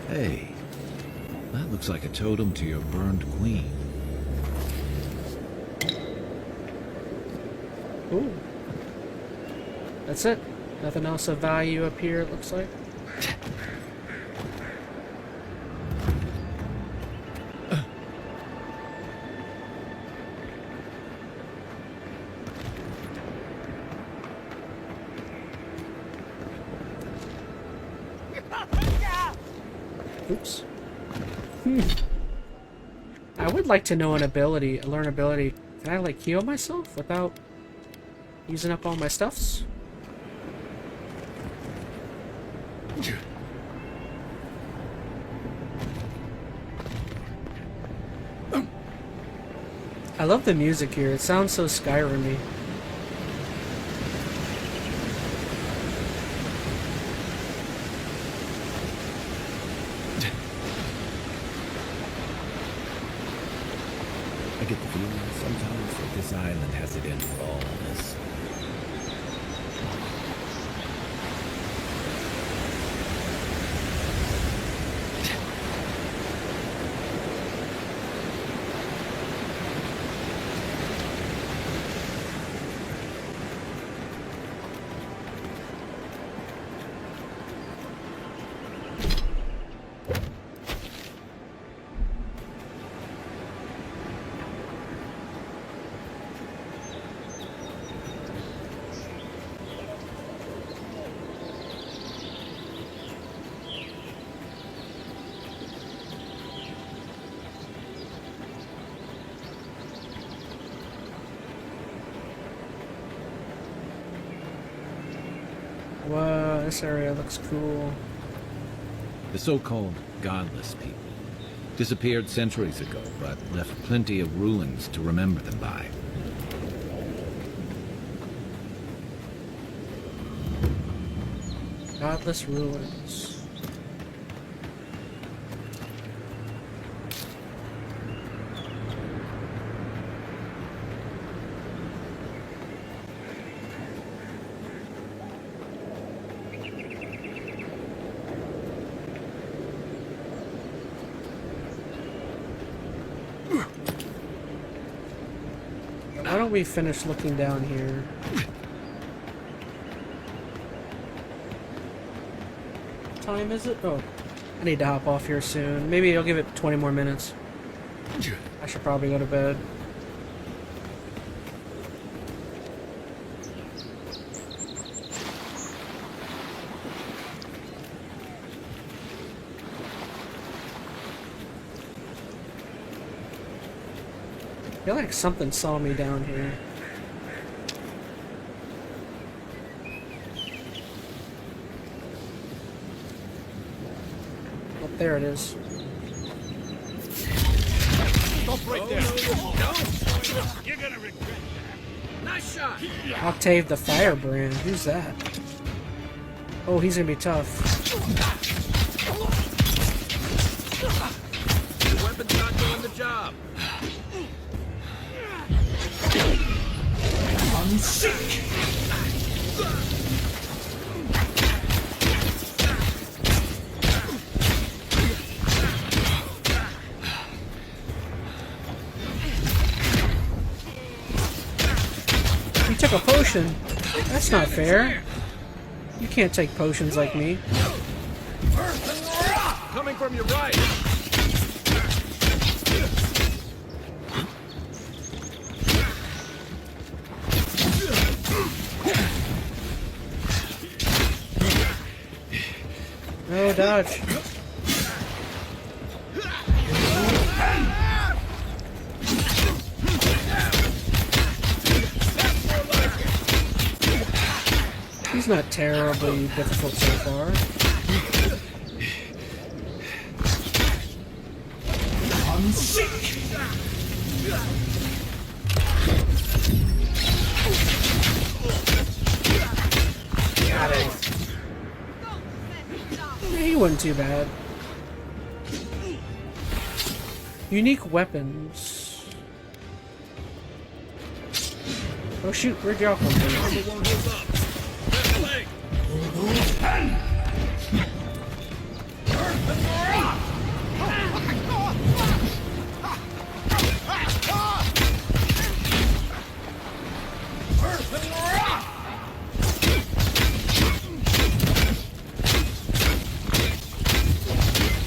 Hey, that looks like a totem to your burned queen. Ooh. That's it. Nothing else of value up here, it looks like. Oops. I would like to know learn ability. Can I like heal myself without using up all my stuffs? I love the music here. It sounds so Skyrim-y. I get the feeling sometimes that this island has it in for all of us. Whoa, this area looks cool. The so-called godless people disappeared centuries ago, but left plenty of ruins to remember them by. Godless ruins. Why don't we finish looking down here? What time is it? Oh, I need to hop off here soon. Maybe I'll give it 20 more minutes. I should probably go to bed. I feel like something saw me down here. Oh, there it is. Stop right there. No. You're gonna regret that. Nice shot. Octave the Firebrand. Who's that? Oh, he's gonna be tough. The weapon's not doing the job. I'm sick. You took a potion. That's not fair. You can't take potions like me. Coming from your right. No, dodge. not terribly difficult so far. Got it. He wasn't too bad. Unique weapons. Oh shoot, where'd y'all come from?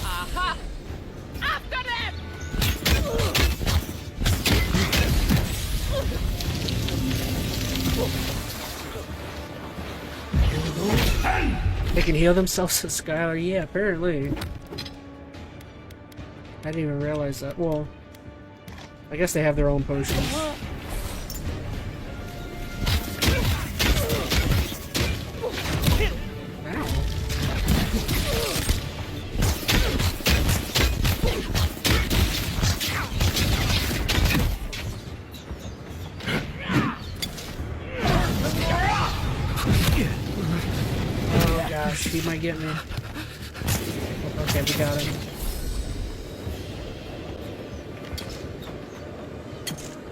Aha! After them! They can heal themselves, Skylar? Yeah, apparently. I didn't even realize that. Well, I guess they have their own potions. Oh gosh, he might get me. Okay, we got him.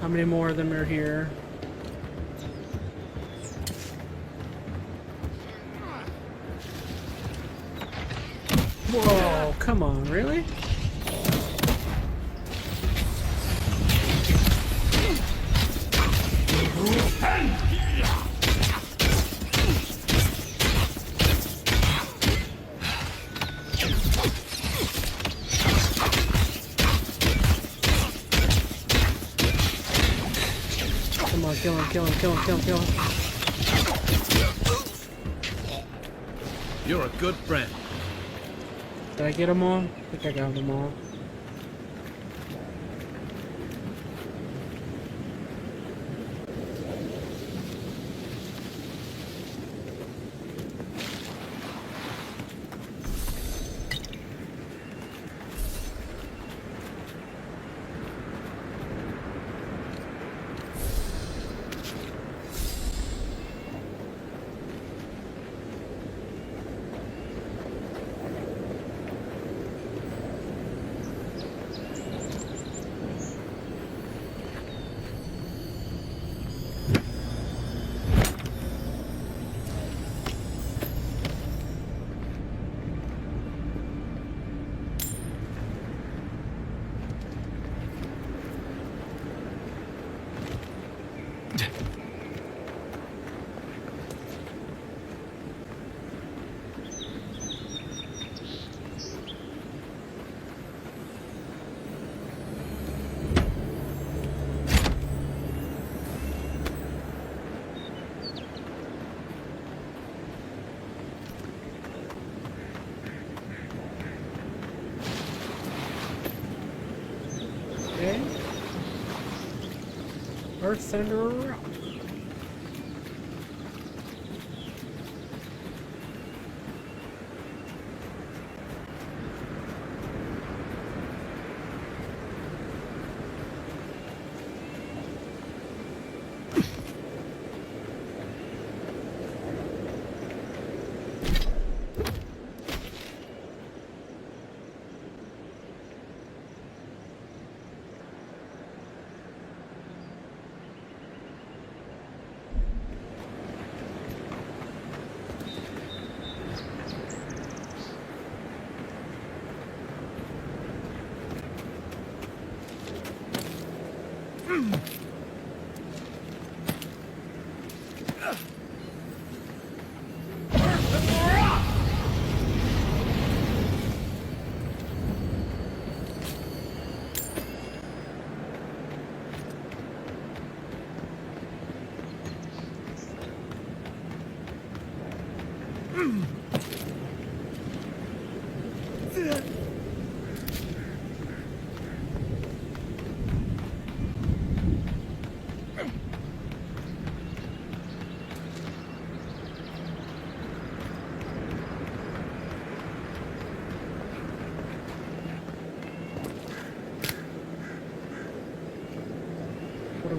How many more of them are here? Whoa, come on, really? Come on, kill him, kill him, kill him, kill him, kill him. You're a good friend. Did I get them all? I think I got them all. Okay. Earth, thunder, rock.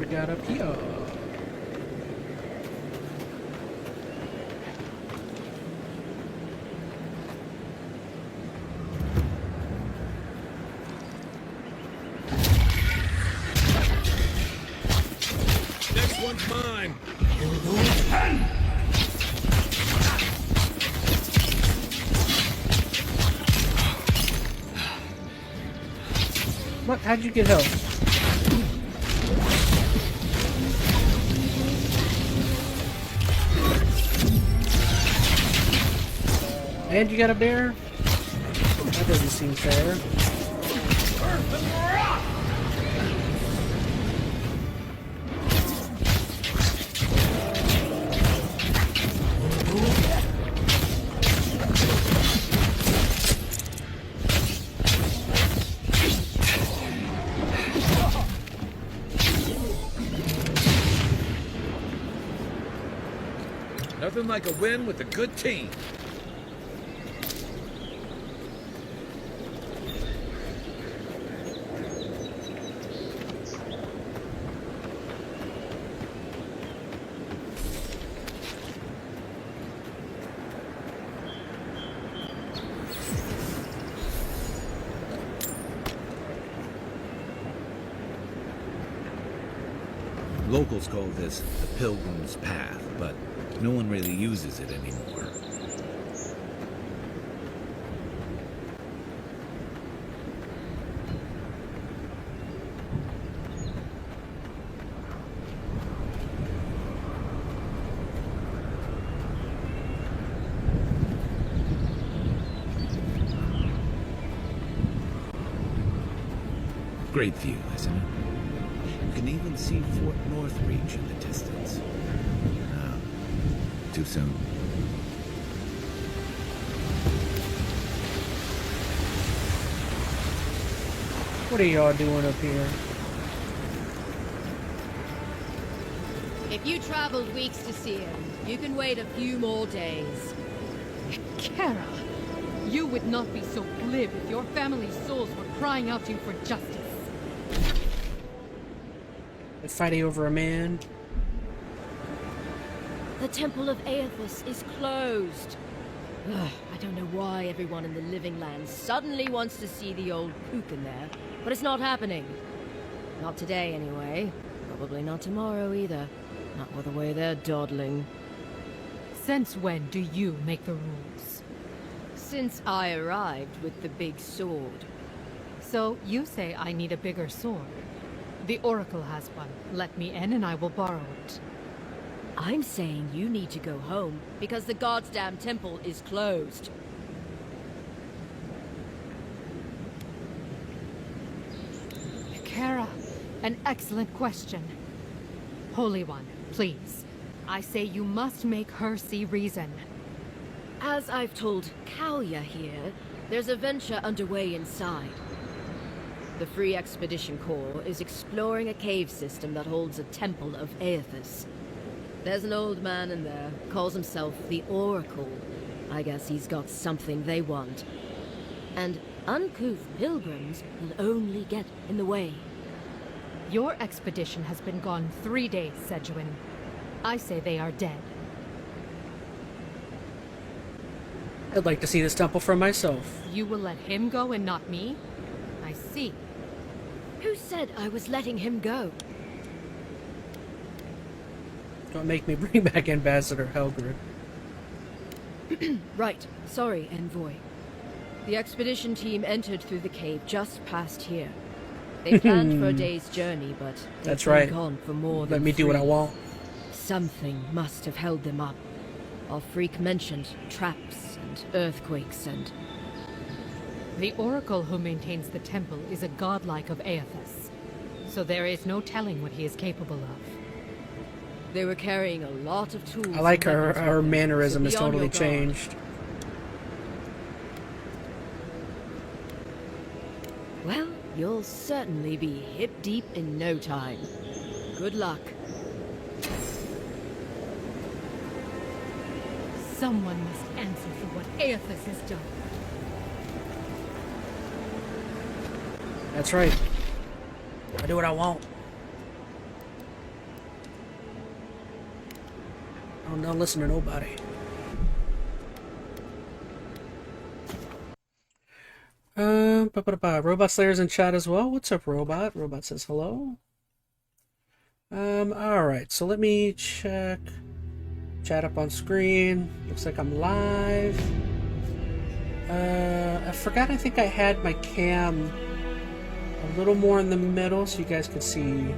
we got up here? Next one's mine. What? How'd you get help? And you got a bear? That doesn't seem fair. Nothing like a win with a good team. Locals call this the Pilgrim's Path, but no one really uses it anymore. Great view, isn't it? You can even see Fort Northreach in the distance. Oh, too soon. What are y'all doing up here? If you traveled weeks to see him, you can wait a few more days. Kara, you would not be so glib if your family's souls were crying out to you for justice. And fighting over a man. The Temple of Aethys is closed. Ugh, I don't know why everyone in the Living Lands suddenly wants to see the old kook in there, but it's not happening. Not today, anyway. Probably not tomorrow, either. Not with the way they're dawdling. Since when do you make the rules? Since I arrived with the big sword. So you say I need a bigger sword. The Oracle has one. Let me in and I will borrow it. I'm saying you need to go home because the goddamn temple is closed. Kara, an excellent question. Holy One, please. I say you must make her see reason. As I've told Kalya here, there's a venture underway inside. The Free Expedition Corps is exploring a cave system that holds a temple of Aethys. There's an old man in there, calls himself the Oracle. I guess he's got something they want. And uncouth pilgrims will only get in the way. Your expedition has been gone 3 days, Sejuan. I say they are dead. I'd like to see this temple for myself. You will let him go and not me? I see. Who said I was letting him go? Don't make me bring back Ambassador Helgrid. Right. Sorry, Envoy. The expedition team entered through the cave just past here. They planned for a day's journey, but that's been right. Gone for more Let than me do what I 3. want. Something must have held them up. Our freak mentioned traps and earthquakes and... The Oracle who maintains the temple is a godlike of Aethys. So there is no telling what he is capable of. They were carrying a lot of tools. I like and her. weapons Her with them, mannerism so is be on totally your guard. changed. Well, you'll certainly be hip deep in no time. Good luck. Someone must answer for what Aethys has done. That's right. I do what I want. don't listen to nobody. Robot Slayer's in chat as well. What's up, Robot? Robot says hello. Alright, so let me check. Chat up on screen. Looks like I'm live. I forgot, I think I had my cam a little more in the middle so you guys could see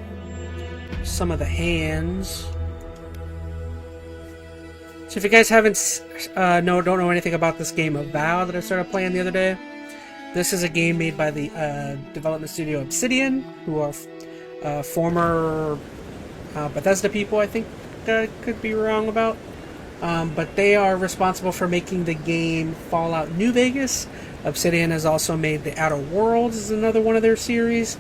some of the hands. So if you guys don't know anything about this game Avowed that I started playing the other day, this is a game made by the development studio Obsidian, who are former Bethesda people, I think. Could be wrong about. But they are responsible for making the game Fallout New Vegas. Obsidian has also made the Outer Worlds, is another one of their series.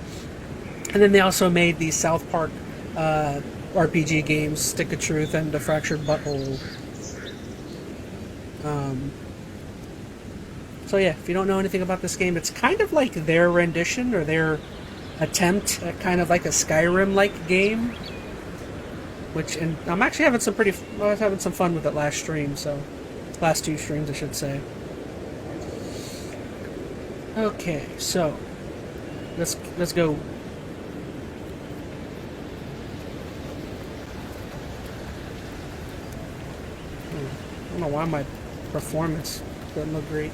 And then they also made the South Park RPG games, Stick of Truth and The Fractured Butthole. So yeah, if you don't know anything about this game, it's kind of like their rendition or their attempt at kind of like a Skyrim-like game. And I'm actually having some fun with it last stream, so last 2 streams I should say. Okay, so let's go. I don't know why my performance doesn't look great.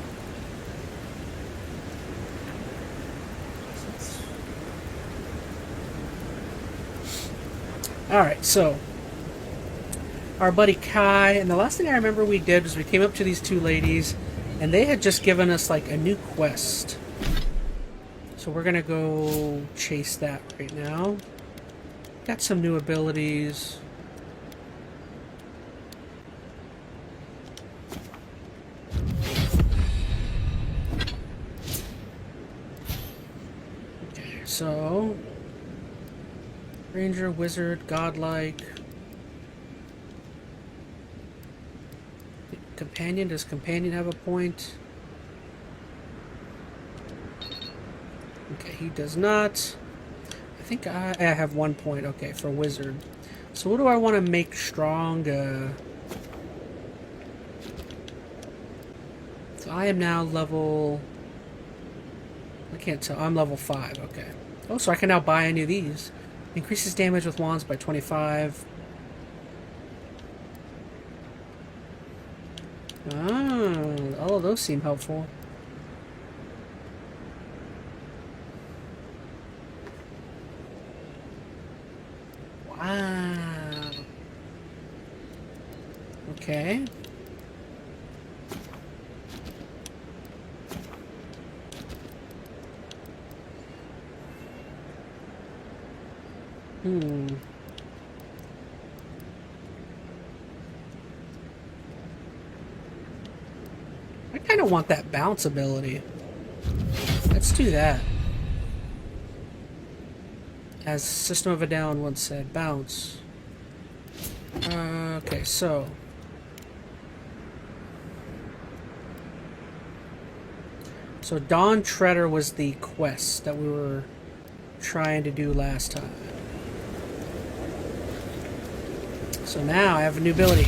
Alright, so our buddy Kai, and the last thing I remember we did was we came up to these 2 ladies, and they had just given us like a new quest. So we're gonna go chase that right now. Got some new abilities. Okay, so Ranger, Wizard, Godlike. Companion, does Companion have a point? Okay, he does not. I think I have 1 point, okay, for Wizard. So what do I want to make strong? So I am now level... I can't tell. I'm level 5, okay. Oh, so I can now buy any of these. Increases damage with wands by 25. Ah, all of those seem helpful. Wow. Okay. I kind of want that bounce ability. Let's do that. As System of a Down once said, bounce. Okay, so... So Dawn Treader was the quest that we were trying to do last time. So now I have a new ability.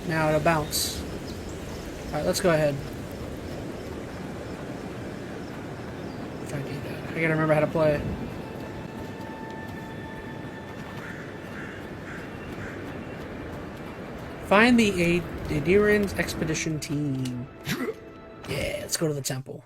Now it'll bounce. Alright, let's go ahead. If I do that. I gotta remember how to play. Find the Adirian's expedition team. Yeah, let's go to the temple.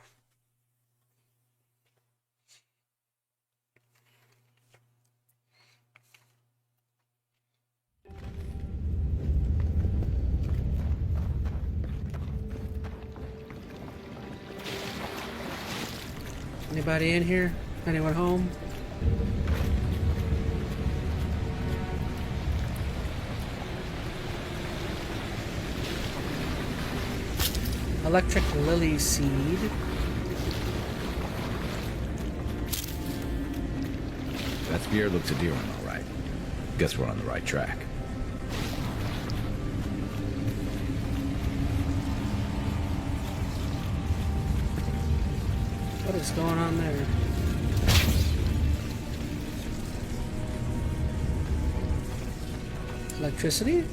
Anybody in here? Anyone home? Electric lily seed. That spear looks Adirian, all right. Guess we're on the right track. What is going on there? Electricity?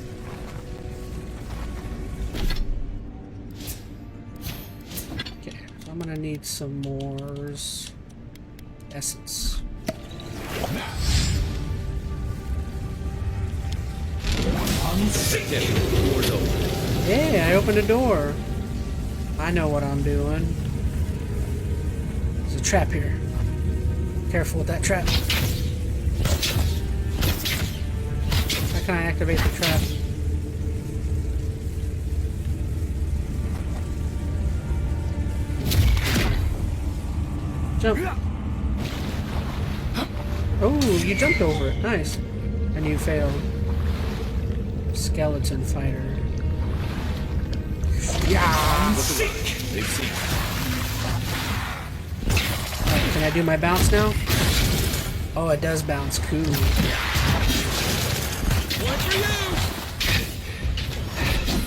I'm gonna need some more essence. Yeah, I opened a door. I know what I'm doing. There's a trap here. Careful with that trap. How can I activate the trap? Jump. Oh, you jumped over it. Nice. And you failed. Skeleton fighter. Yeah. Right, can I do my bounce now? Oh, it does bounce. Cool.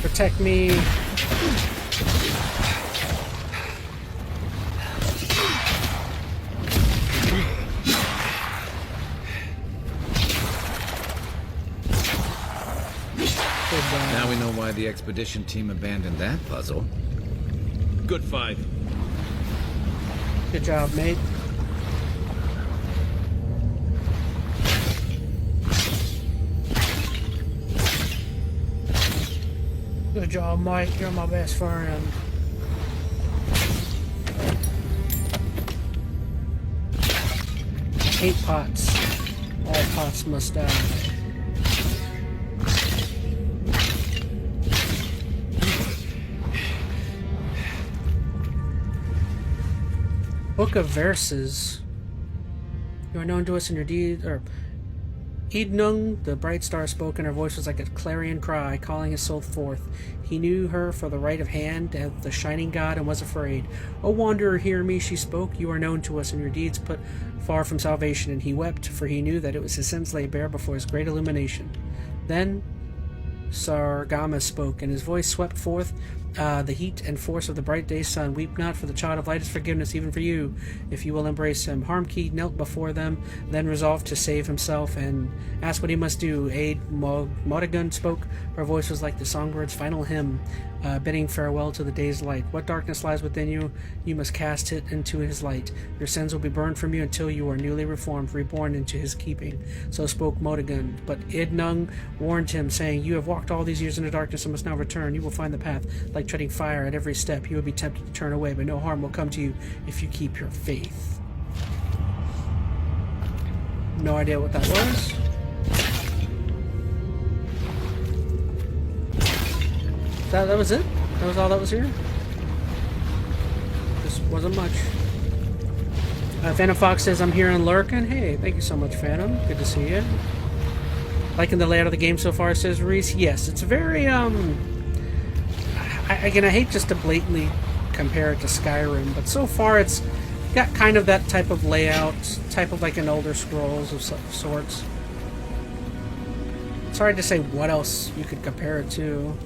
Protect me. Now we know why the expedition team abandoned that puzzle. Good fight. Good job, mate. Good job, Mike. You're my best friend. Hate pots. All pots must die. Book of Verses. You are known to us in your deed, or Eadnung, the bright star, spoke, and her voice was like a clarion cry, calling his soul forth. He knew her for the right of hand of the shining god and was afraid. O wanderer, hear me, she spoke. You are known to us in your deeds, put far from salvation. And he wept, for he knew that it was his sins lay bare before his great illumination. Then Sargama spoke, and his voice swept forth the heat and force of the bright day sun. Weep not, for the child of light is forgiveness even for you, if you will embrace him. Harmkey knelt before them, then resolved to save himself and asked what he must do. Aid Modagun spoke. Her voice was like the songbird's final hymn, bidding farewell to the day's light. What darkness lies within you, you must cast it into his light. Your sins will be burned from you until you are newly reformed, reborn into his keeping. So spoke Modagun. But Idnung warned him, saying, you have walked all these years in the darkness and must now return. You will find the path like treading fire at every step. You will be tempted to turn away, but no harm will come to you if you keep your faith. No idea what that was. That was it? That was all that was here? Just wasn't much. Phantom Fox says, I'm here in Lurkin. Hey, thank you so much, Phantom. Good to see you. Liking the layout of the game so far, says Reese. Yes, it's very, Again, I hate just to blatantly compare it to Skyrim, but so far it's got kind of that type of layout, type of like an Elder Scrolls of sorts. It's hard to say what else you could compare it to.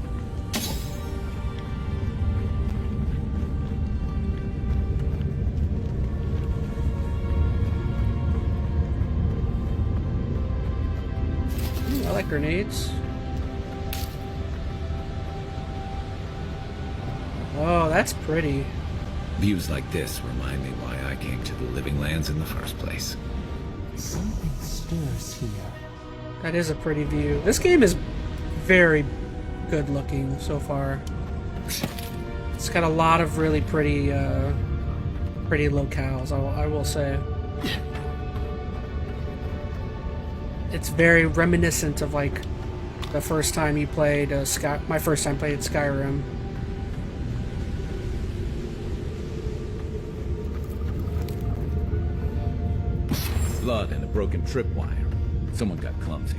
I like grenades. Oh, that's pretty. Views like this remind me why I came to the Living Lands in the first place. Something stirs here. That is a pretty view. This game is very good looking so far. It's got a lot of really pretty pretty locales, I will say. It's very reminiscent of like the first time you played my first time playing Skyrim. Blood and a broken tripwire. Someone got clumsy.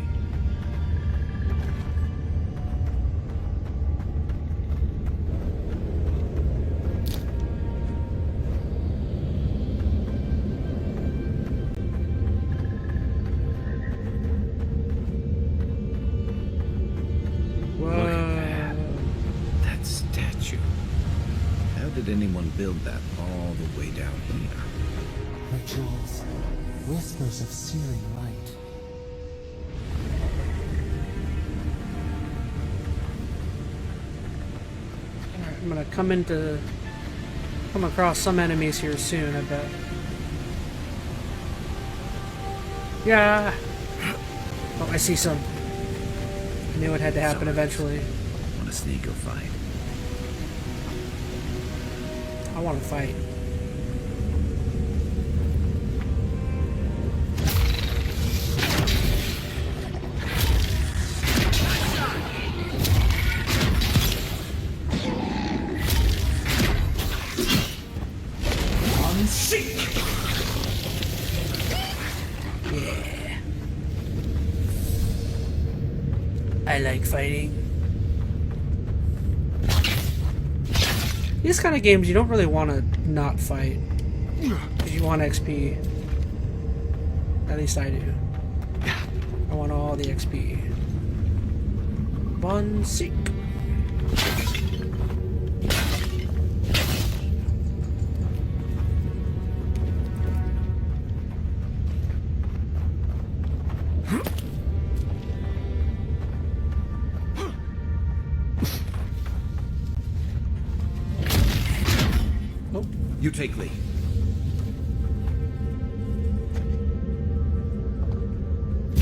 Look at that. That statue. How did anyone build that all the way down here? Rituals. Whispers of searing light. Alright, I'm gonna come into Come across some enemies here soon, I bet. Yeah. Oh, I see some. I knew it had to happen eventually. Want to sneak or fight? I want to fight. Yeah. I like fighting. These kind of games, you don't really want to not fight. Because you want XP. At least I do. I want all the XP. One seek. You take lead.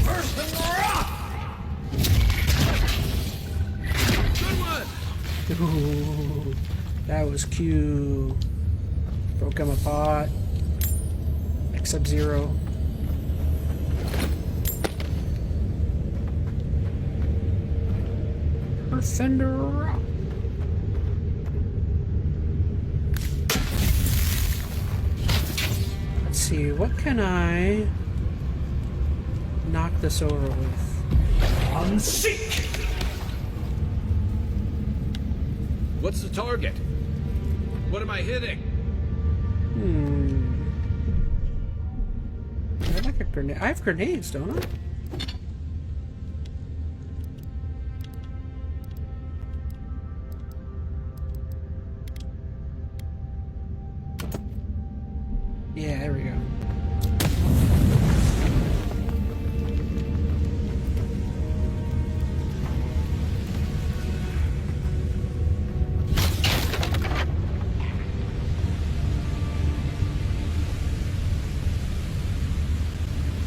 First and we're off! Good one! Ooh, that was cute. Broke him apart. Sub-Zero. Thunder. Let's see, what can I knock this over with? Unseek! What's the target? What am I hitting? I like a grenade. I have grenades, don't I? Yeah, there we go.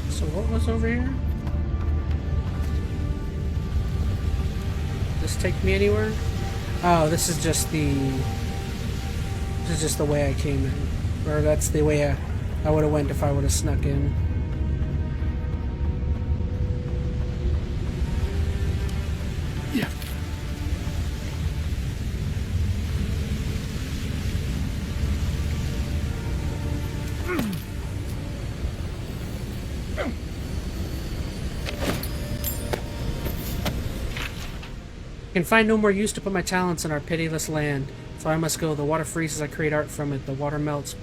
So what was over here? Does this take me anywhere? Oh, this is just the way I came in. Or that's the way I would have went if I would have snuck in. Yeah. I can find no more use to put my talents in our pitiless land. So I must go. The water freezes, I create art from it. The water melts,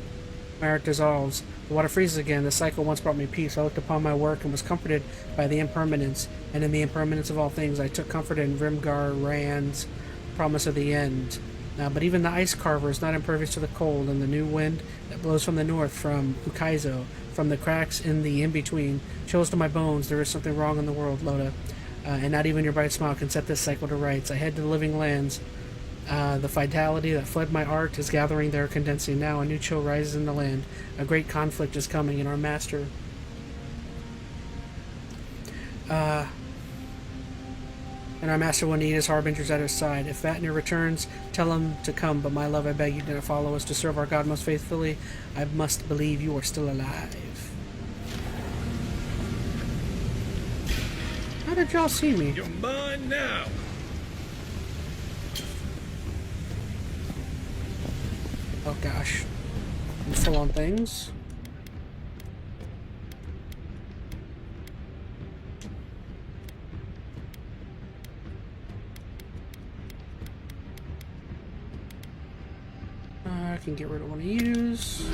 my art dissolves. The water freezes again. The cycle once brought me peace. I looked upon my work and was comforted by the impermanence. And in the impermanence of all things, I took comfort in Rimgar Rand's promise of the end. But even the ice carver is not impervious to the cold, and the new wind that blows from the north, from Ukaizo, from the cracks in the in-between, chills to my bones. There is something wrong in the world, Loda. And not even your bright smile can set this cycle to rights. I head to the living lands. The vitality that fled my art is gathering there, condensing now. A new chill rises in the land. A great conflict is coming, and our master... will need his harbingers at his side. If Vatnir returns, tell him to come, but my love, I beg you do not follow us to serve our God most faithfully. I must believe you are still alive. How did y'all see me? You're mine now! Oh gosh. I'm full on things. I can get rid of one of use.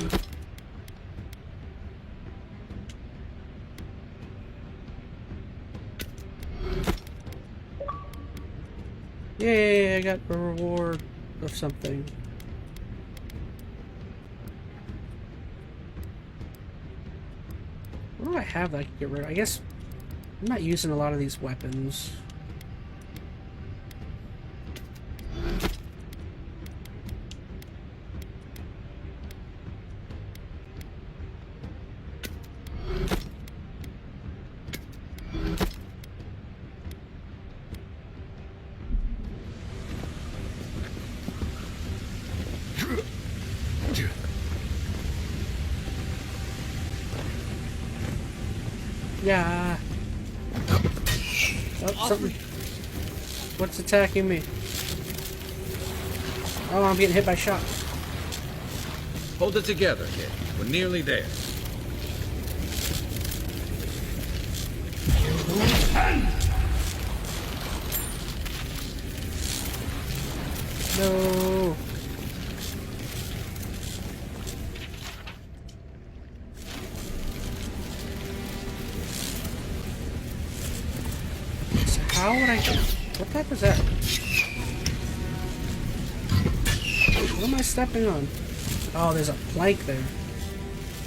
Yay, I got a reward of something. What do I have that I can get rid of? I guess I'm not using a lot of these weapons. Yeah. Oh, something. What's attacking me? Oh, I'm getting hit by shots. Hold it together, kid. We're nearly there. No. So how would I... What type is that? What am I stepping on? Oh, there's a plank there.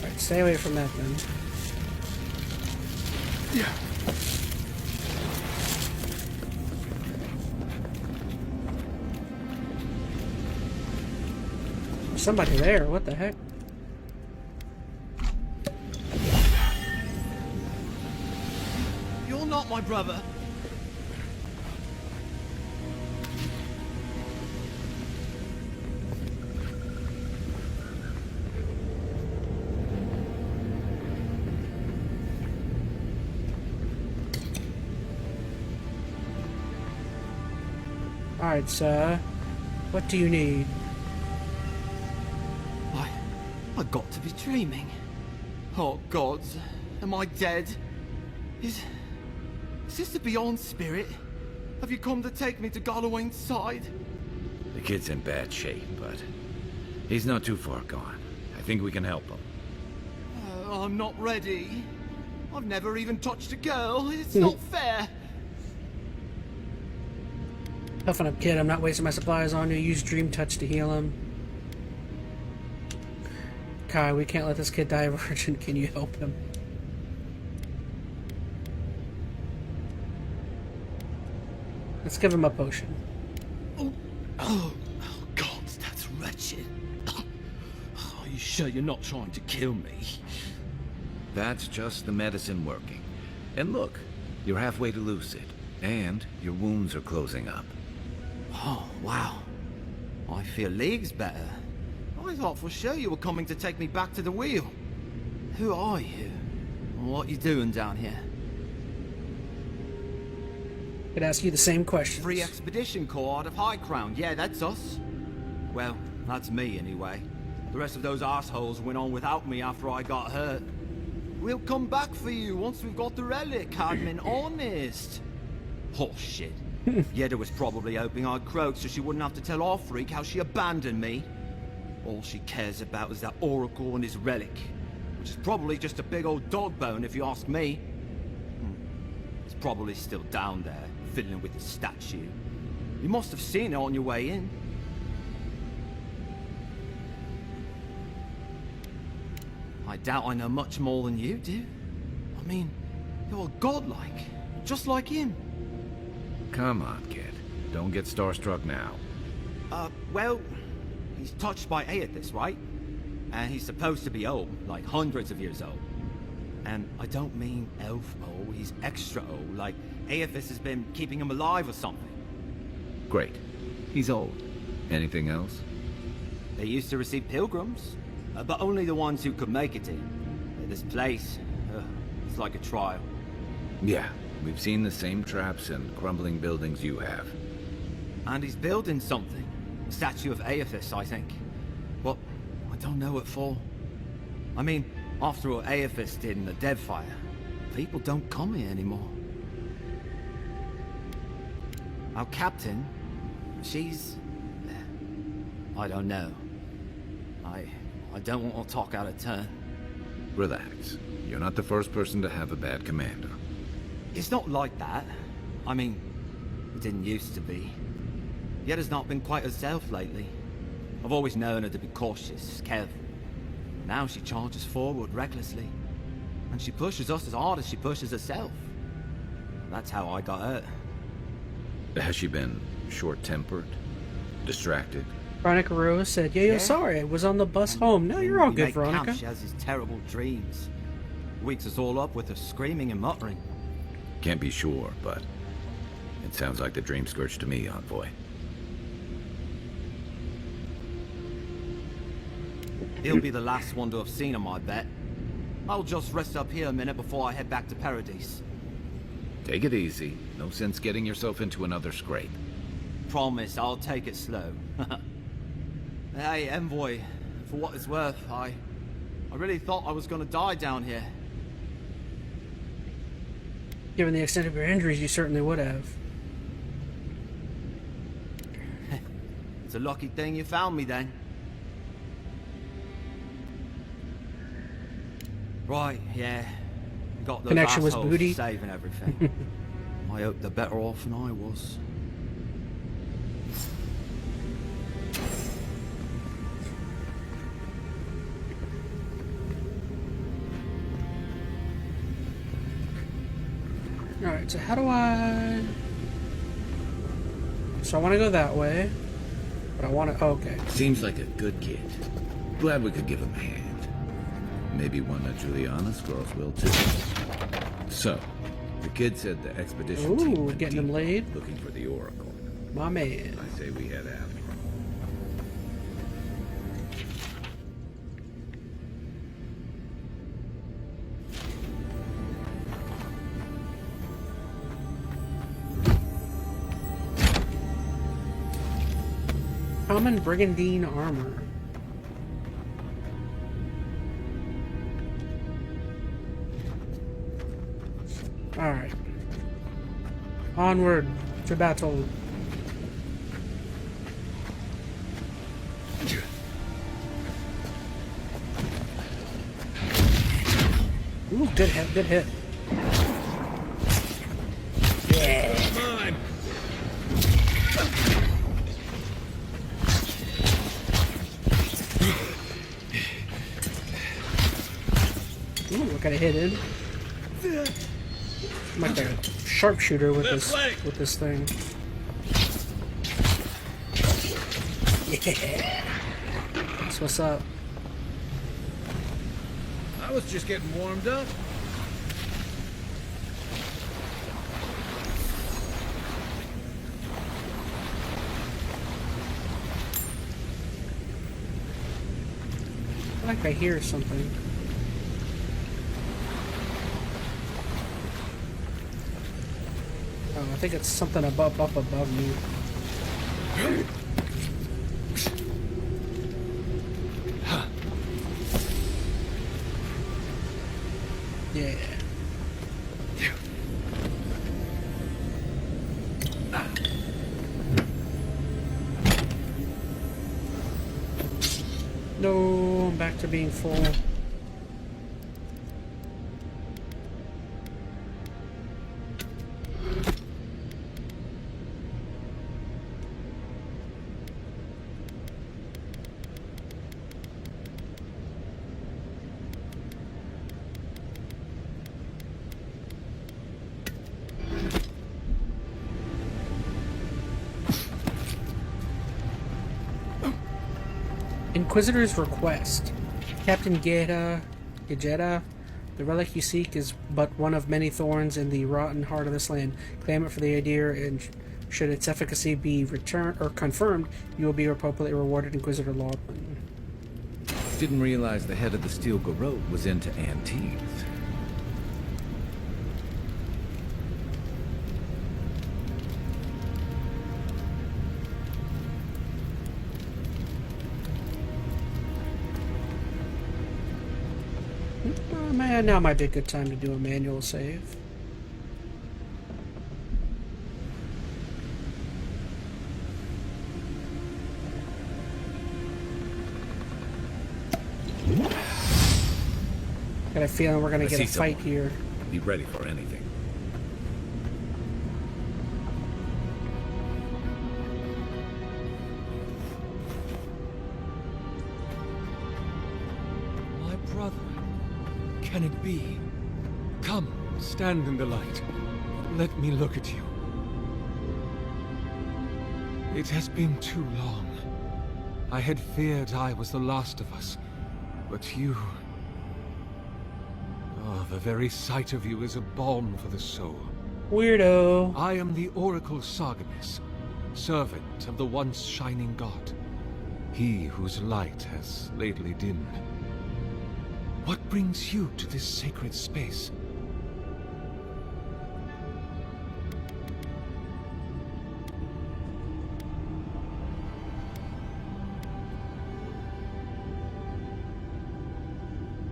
Alright, stay away from that then. Yeah. There's somebody there, what the heck? You're not my brother. Alright, sir. What do you need? I got to be dreaming. Oh gods, am I dead? Is this the Beyond Spirit? Have you come to take me to Galloway's side? The kid's in bad shape, but he's not too far gone. I think we can help him. I'm not ready. I've never even touched a girl. It's not fair. Toughen up, kid. I'm not wasting my supplies on you. Use Dream Touch to heal him. Kai, we can't let this kid die a virgin. Can you help him? Let's give him a potion. Oh, God, that's wretched. Are you sure you're not trying to kill me? That's just the medicine working. And look, you're halfway to lucid. And your wounds are closing up. Oh, wow. I feel leagues better. I thought for sure you were coming to take me back to the wheel. Who are you? What you doing down here? Could ask you the same question. Free Expedition Corps out of High Crown. Yeah, that's us. Well, that's me anyway. The rest of those assholes went on without me after I got hurt. We'll come back for you once we've got the relic, Admin. Honest. Oh, shit. Yeda was probably hoping I'd croak so she wouldn't have to tell our freak how she abandoned me. All she cares about is that Oracle and his relic, which is probably just a big old dog bone if you ask me. It's probably still down there, fiddling with the statue. You must have seen it on your way in. I doubt I know much more than you do. I mean, you're godlike, just like him. Come on, kid. Don't get starstruck now. Well, he's touched by Aethys, right? And he's supposed to be old, like hundreds of years old. And I don't mean elf old, he's extra old, like Aethys has been keeping him alive or something. Great. He's old. Anything else? They used to receive pilgrims, but only the ones who could make it in. This place, it's like a trial. Yeah, we've seen the same traps and crumbling buildings you have. And he's building something. A statue of Aethys, I think. Well, I don't know what for. I mean, after what Aethys did in the Deadfire, people don't come here anymore. Our captain, she's... I don't know. I don't want to talk out of turn. Relax. You're not the first person to have a bad commander. It's not like that. I mean, it didn't used to be. Yeda's not been quite herself lately. I've always known her to be cautious, careful. Now she charges forward recklessly. And she pushes us as hard as she pushes herself. That's how I got hurt. Has she been short-tempered? Distracted? Veronica Rose said, yeah, sorry, I was on the bus home. No, you're all good, Veronica. Camp, she has these terrible dreams. Wakes us all up with her screaming and muttering. Can't be sure, but it sounds like the dream scourge to me, Envoy. He'll be the last one to have seen him, I bet. I'll just rest up here a minute before I head back to Paradise. Take it easy. No sense getting yourself into another scrape. Promise, I'll take it slow. Hey, Envoy, for what it's worth, I really thought I was gonna die down here. Given the extent of your injuries, you certainly would have. It's a lucky thing you found me then. Right, yeah. Got those Connection was assholes booty. saving everything. I hope they're better off than I was. Alright, so how do I... So I want to go that way. But I want to... Oh, okay. Seems like a good kid. Glad we could give him a hand. Maybe one of Juliana's girls will too. So, the kid said the expedition team went getting them laid. looking for the Oracle. My man. I say we head after him. Common brigandine armor. Alright. Onward to battle. Ooh, good hit, good hit. Yeah. Come on. Ooh, what kind of hit in? I'm like a sharpshooter with this thing. Yeah. That's what's up. I was just getting warmed up. I feel like I hear something. Oh, I think it's something up above me. Yeah. No, I'm back to being full. Inquisitor's request. Captain Geta, the relic you seek is but one of many thorns in the rotten heart of this land. Claim it for the idea, and should its efficacy be returned or confirmed, you will be appropriately rewarded, Inquisitor Laudman. Didn't realize the head of the Steel Garrote was into antiques. Man, now might be a good time to do a manual save. Got a feeling we're gonna get a fight here. Be ready for anything. My brother. Can it be? Come, stand in the light. Let me look at you. It has been too long. I had feared I was the last of us, but you... Oh, the very sight of you is a balm for the soul. Weirdo. I am the Oracle Sargemus, servant of the once shining god. He whose light has lately dimmed. What brings you to this sacred space?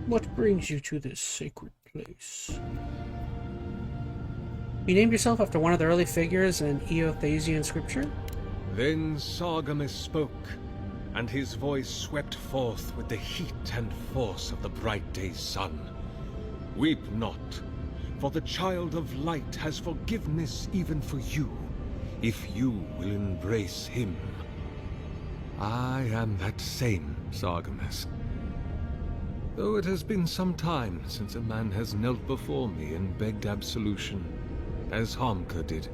What brings you to this sacred place? You named yourself after one of the early figures in Eothasian scripture? Then Sargamus spoke, and his voice swept forth with the heat and force of the bright day's sun. Weep not, for the child of light has forgiveness even for you, if you will embrace him. I am that same Sargamus. Though it has been some time since a man has knelt before me and begged absolution, as Harmka did.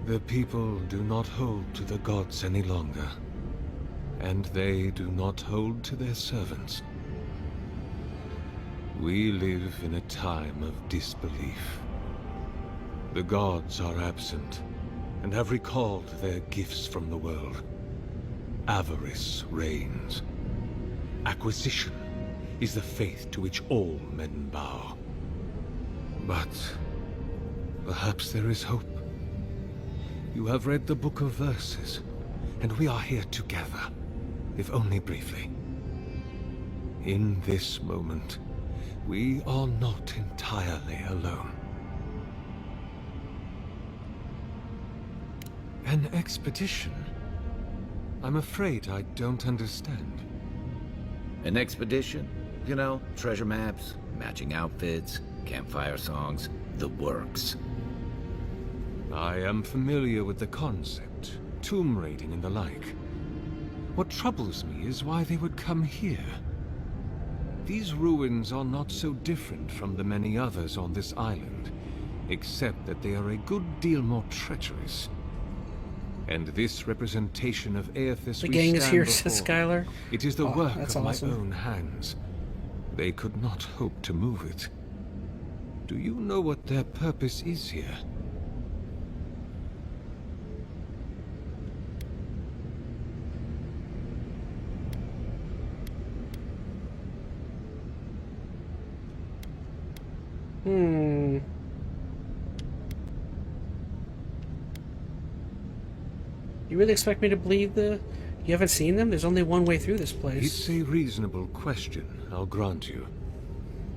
The people do not hold to the gods any longer, and they do not hold to their servants. We live in a time of disbelief. The gods are absent, and have recalled their gifts from the world. Avarice reigns. Acquisition is the faith to which all men bow. But perhaps there is hope. You have read the Book of Verses, and we are here together, if only briefly. In this moment, we are not entirely alone. An expedition? I'm afraid I don't understand. An expedition? You know, treasure maps, matching outfits, campfire songs, the works. I am familiar with the concept, tomb raiding and the like. What troubles me is why they would come here. These ruins are not so different from the many others on this island, except that they are a good deal more treacherous. And this representation of Aethys the we gang is stand here, before, says Skylar. it is the work of awesome. my own hands. They could not hope to move it. Do you know what their purpose is here? You really expect me to believe the... You haven't seen them? There's only one way through this place. It's a reasonable question, I'll grant you.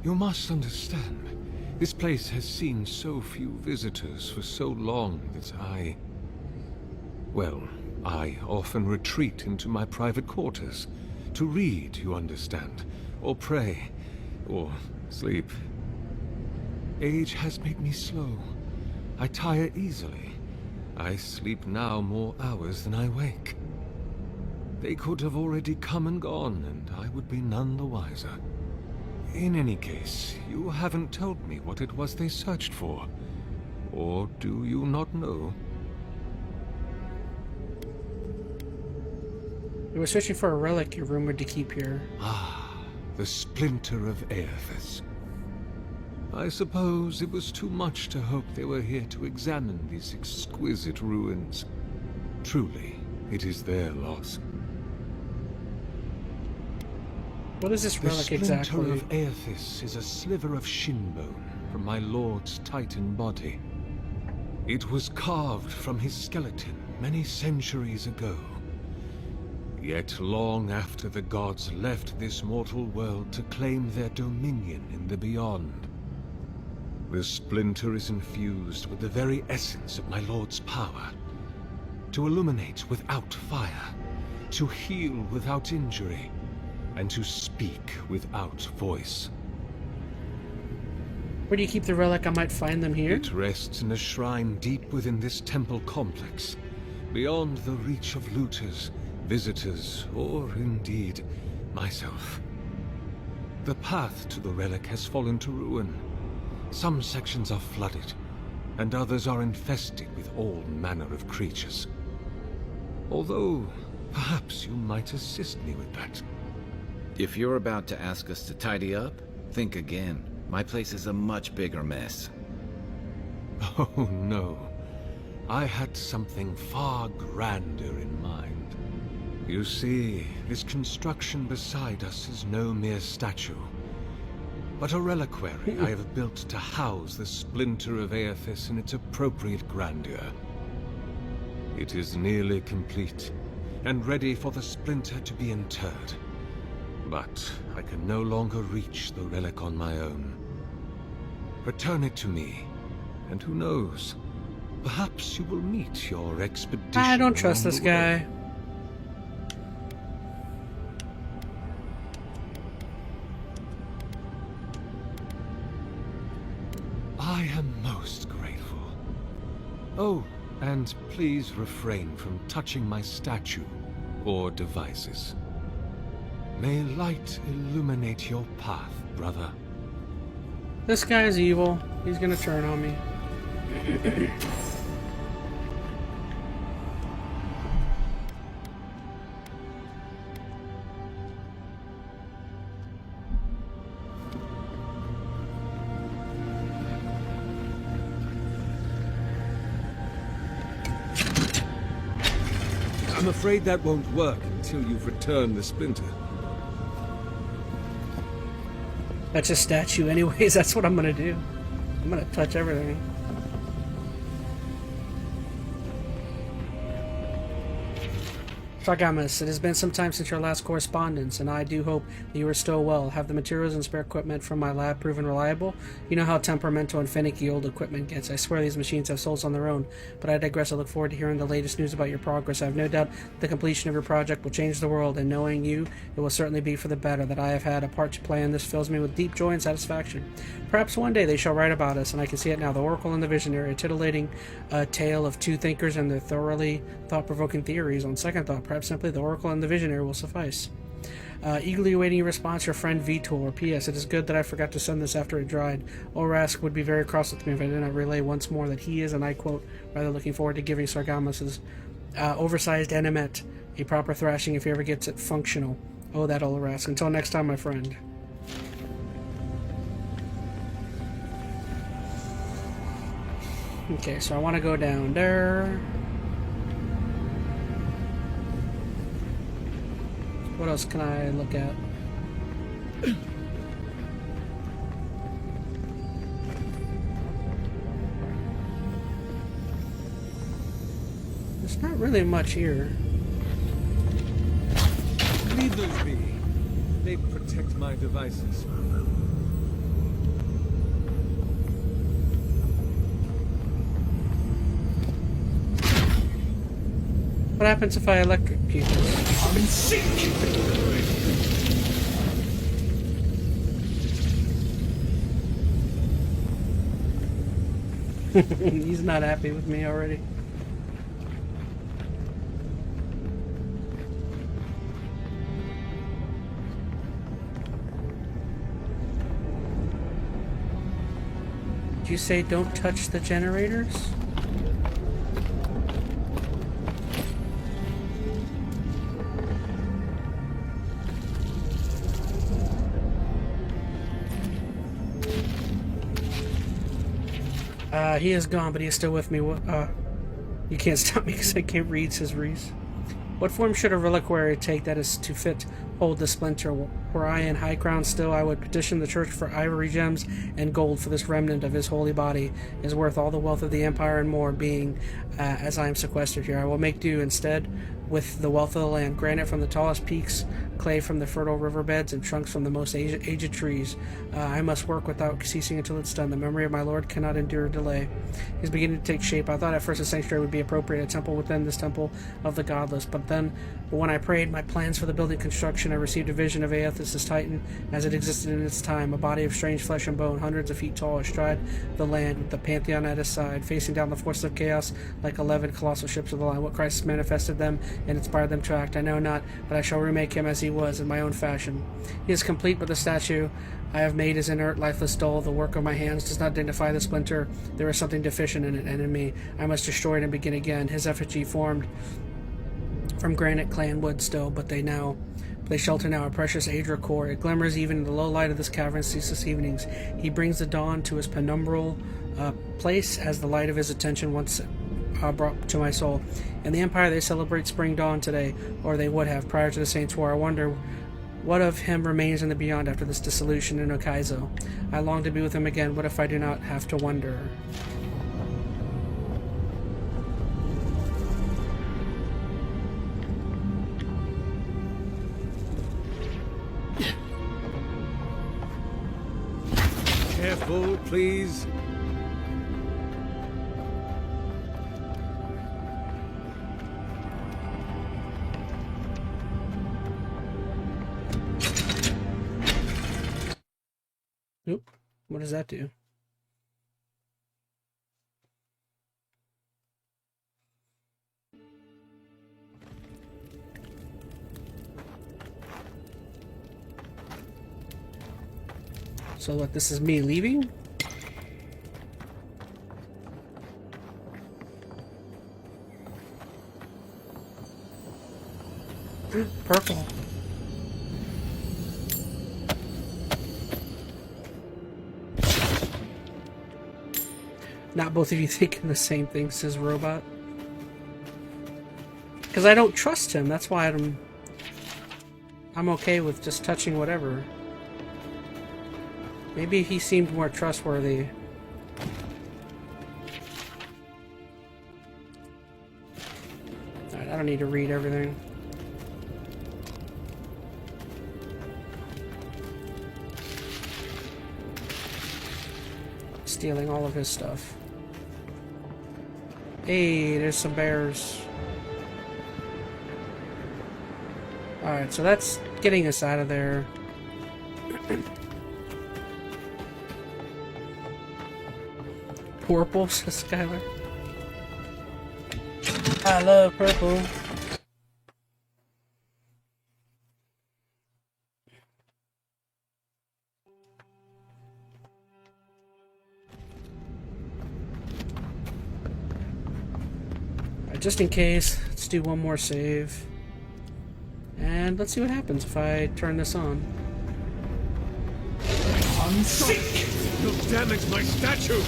You must understand, this place has seen so few visitors for so long that I often retreat into my private quarters. To read, you understand, or pray, or sleep. Age has made me slow. I tire easily. I sleep now more hours than I wake. They could have already come and gone, and I would be none the wiser. In any case, you haven't told me what it was they searched for. Or do you not know? They were searching for a relic you're rumored to keep here. Ah, the splinter of Aethys. I suppose it was too much to hope they were here to examine these exquisite ruins. Truly, it is their loss. What is this relic exactly? The splinter of Aethys is a sliver of shinbone from my lord's titan body. It was carved from his skeleton many centuries ago. Yet long after the gods left this mortal world to claim their dominion in the beyond, the splinter is infused with the very essence of my lord's power. To illuminate without fire, to heal without injury, and to speak without voice. Where do you keep the relic? I might find them here. It rests in a shrine deep within this temple complex, beyond the reach of looters, visitors, or indeed, myself. The path to the relic has fallen to ruin. Some sections are flooded, and others are infested with all manner of creatures. Although, perhaps you might assist me with that. If you're about to ask us to tidy up, think again. My place is a much bigger mess. Oh no. I had something far grander in mind. You see, this construction beside us is no mere statue. but a reliquary I have built to house the splinter of Aethys in its appropriate grandeur. It is nearly complete, and ready for the splinter to be interred. But I can no longer reach the relic on my own. Return it to me, and who knows, perhaps you will meet your expedition. I don't trust this guy. I am most grateful. Oh, and please refrain from touching my statue or devices. May light illuminate your path, brother. This guy's evil. He's gonna turn on me. I'm afraid that won't work until you've returned the splinter. That's a statue anyways, that's what I'm gonna do. I'm gonna touch everything. Sargamas, it has been some time since your last correspondence, and I do hope that you are still well. Have the materials and spare equipment from my lab proven reliable? You know how temperamental and finicky old equipment gets. I swear these machines have souls on their own, but I digress. I look forward to hearing the latest news about your progress. I have no doubt the completion of your project will change the world, and knowing you, it will certainly be for the better. That I have had a part to play in this fills me with deep joy and satisfaction. Perhaps one day they shall write about us, and I can see it now. The Oracle and the Visionary, a titillating tale of two thinkers and their thoroughly thought-provoking theories. On second thought, perhaps simply the Oracle and the Visionary will suffice. Eagerly awaiting your response, your friend Vitor. P.S. It is good that I forgot to send this after it dried. Orask would be very cross with me if I did not relay once more that he is, and I quote, rather looking forward to giving Sargamas' oversized Enemet a proper thrashing if he ever gets it functional. Oh, that Orask. Until next time, my friend. Okay, so I want to go down there. What else can I look at? There's not really much here. Leave those be. They protect my devices. What happens if I electrocute this? I'm sick! He's not happy with me already. Did you say don't touch the generators? He is gone, but he is still with me. You can't stop me because I can't read, says Reese. What form should a reliquary take that is to fit hold the splinter? Were I in high crown still, I would petition the church for ivory gems and gold, for this remnant of his holy body is worth all the wealth of the empire and more, being as I am sequestered here. I will make do instead with the wealth of the land, granite from the tallest peaks, clay from the fertile riverbeds, and trunks from the most aged trees. I must work without ceasing until it's done. The memory of my lord cannot endure delay. He's beginning to take shape. I thought at first a sanctuary would be appropriate, a temple within this temple of the godless. But when I prayed my plans for the building construction, I received a vision of Aethys' Titan as it existed in its time, a body of strange flesh and bone, hundreds of feet tall, astride the land, with the Pantheon at his side, facing down the forces of chaos like 11 colossal ships of the line. What Christ manifested them and inspired them to act, I know not, but I shall remake him as he was, in my own fashion. He is complete, but the statue I have made is inert, lifeless, dull. The work of my hands does not dignify the splinter. There is something deficient in it and in me. I must destroy it and begin again. His effigy formed from granite, clay, and wood still, but they shelter now a precious Adra core. It glimmers even in the low light of this cavern ceaseless evenings. He brings the dawn to his penumbral place as the light of his attention once brought to my soul. In the Empire they celebrate spring dawn today, or they would have prior to the Saints' War. I wonder What of him remains in the beyond after this dissolution in Okaizo? I long to be with him again. What if I do not have to wonder? Careful, please. Nope. What does that do? So what, this is me leaving? Purple. Not both of you thinking the same thing, says Robot. Because I don't trust him, that's why I'm okay with just touching whatever. Maybe he seemed more trustworthy. Alright, I don't need to read everything. Stealing all of his stuff. Hey, there's some bears. Alright, so that's getting us out of there. Purple, says Skylar. I love purple. Just in case, let's do one more save. And let's see what happens if I turn this on. Unsick! You'll damage my statue!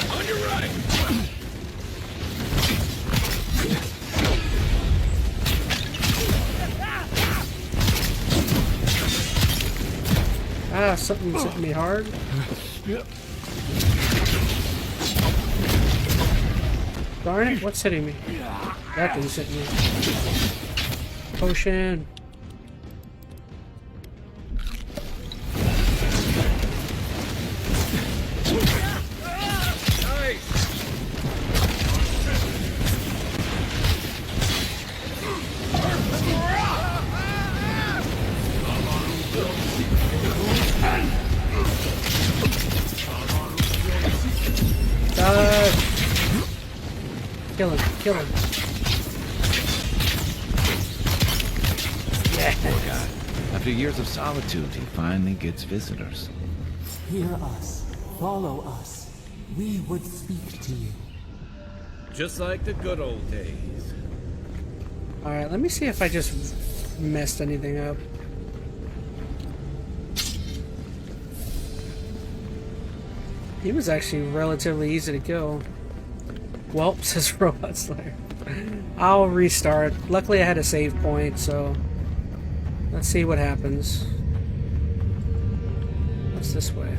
On your right! Ah, something's hitting me hard. Darn it, what's hitting me? That thing's hitting me. Potion. Kill him, kill him. Yeah. Poor guy. After years of solitude, he finally gets visitors. Hear us. Follow us. We would speak to you. Just like the good old days. Alright, let me see if I just messed anything up. He was actually relatively easy to kill. Welp, says Robot Slayer. I'll restart. Luckily I had a save point, so let's see what happens. What's this way?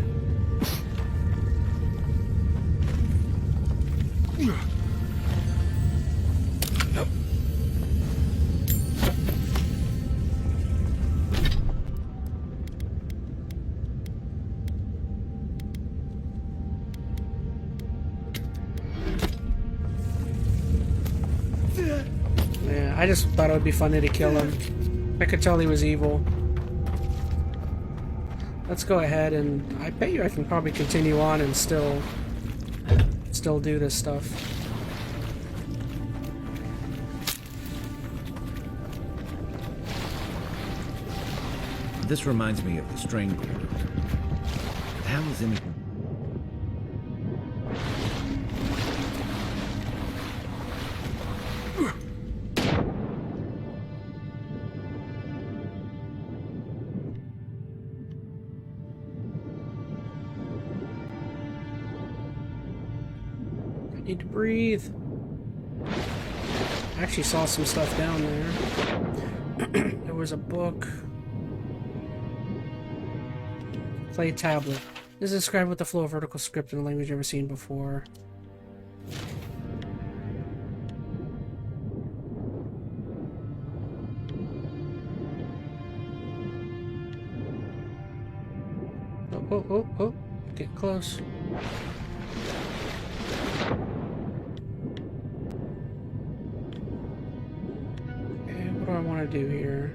Yeah, I just thought it would be funny to kill him. I could tell he was evil. Let's go ahead and I bet you I can probably continue on and still do this stuff. This reminds me of the Strangler. What the hell is in it? I need to breathe. I actually saw some stuff down there. There was a book. Clay tablet. This is described with the flow of vertical script in a language never seen before. Oh, get close. Okay, what do I want to do here?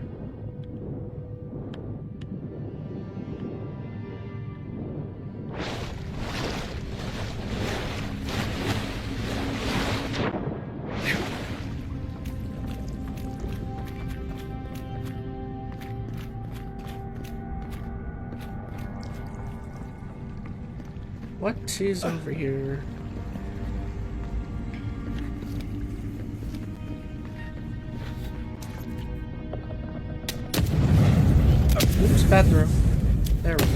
What is over here? Oops, bathroom. There we go.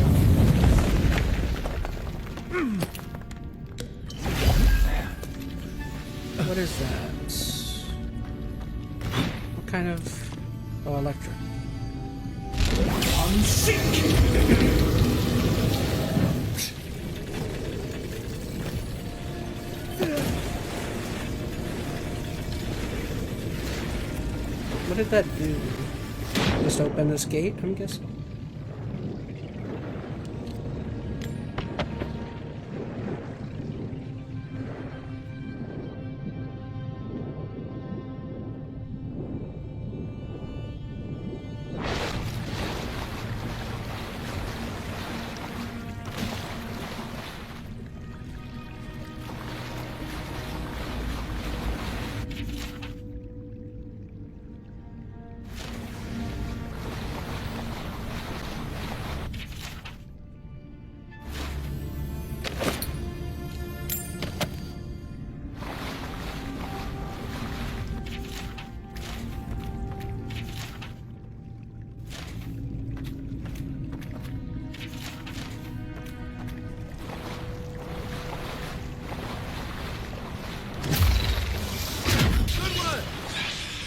What is that? What kind of... Oh, electric. What did that do? Just open this gate, I'm guessing?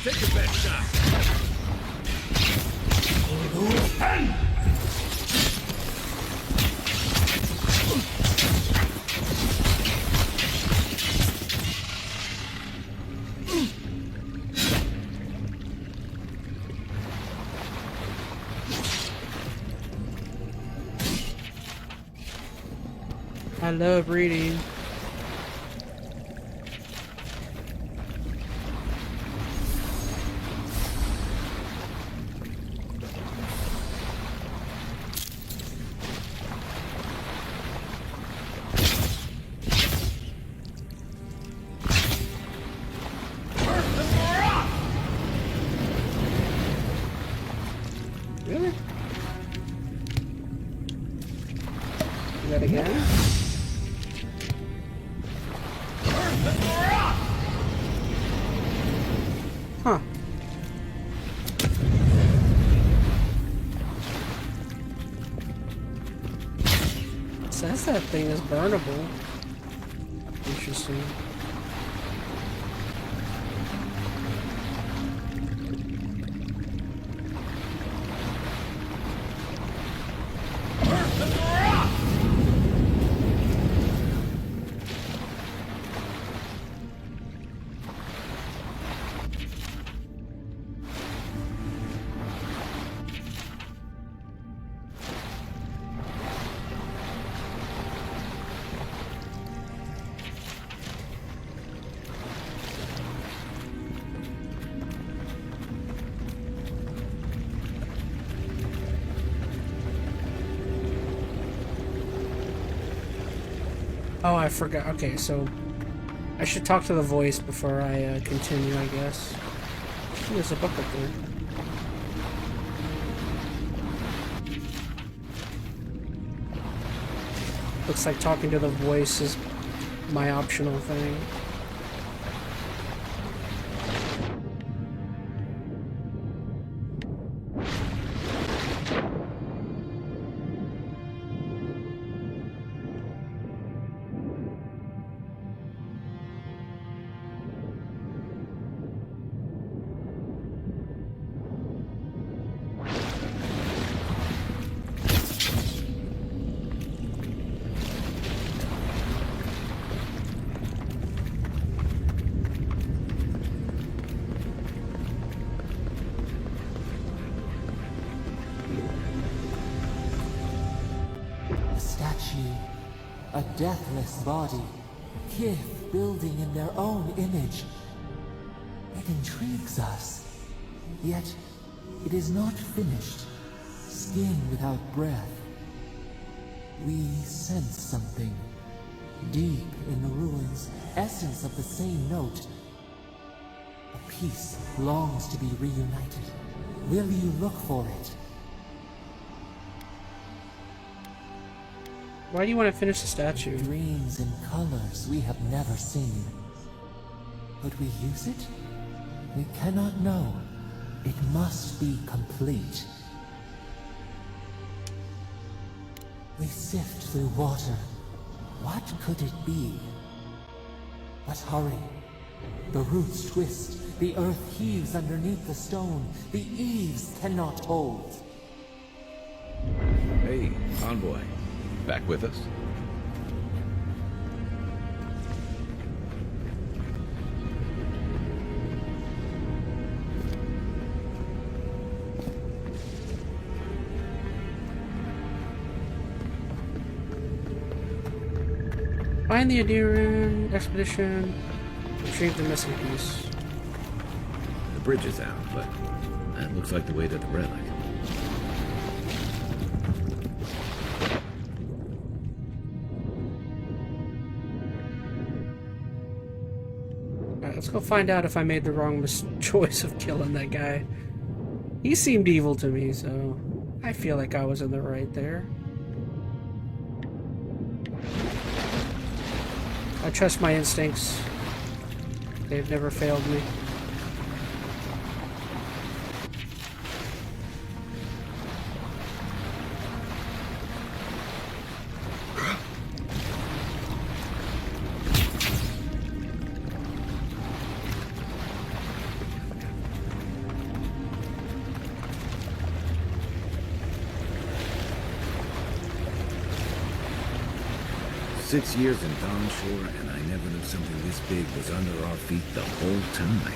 Take your best shot. I love reading. Really? Do that again? Huh. It says that thing is burnable. Interesting. Oh, I forgot. Okay, so I should talk to the voice before I continue, I guess. Ooh, there's a book up there. Looks like talking to the voice is my optional thing. A deathless body, Kith building in their own image. It intrigues us. Yet, it is not finished. Skin without breath. We sense something. Deep in the ruins, essence of the same note. A piece longs to be reunited. Will you look for it? Why do you want to finish the statue? Dreams in colors we have never seen. Could we use it? We cannot know. It must be complete. We sift through water. What could it be? But hurry. The roots twist. The earth heaves underneath the stone. The eaves cannot hold. Hey, Envoy. Back with us? Find the Adirian expedition. Retrieve the missing piece. The bridge is out, but that looks like the way to the relic. Alright, let's go find out if I made the wrong choice of killing that guy. He seemed evil to me, so I feel like I was in the right there. I trust my instincts. They've never failed me. Six years in Dawnshore, and I never knew something this big was under our feet the whole time.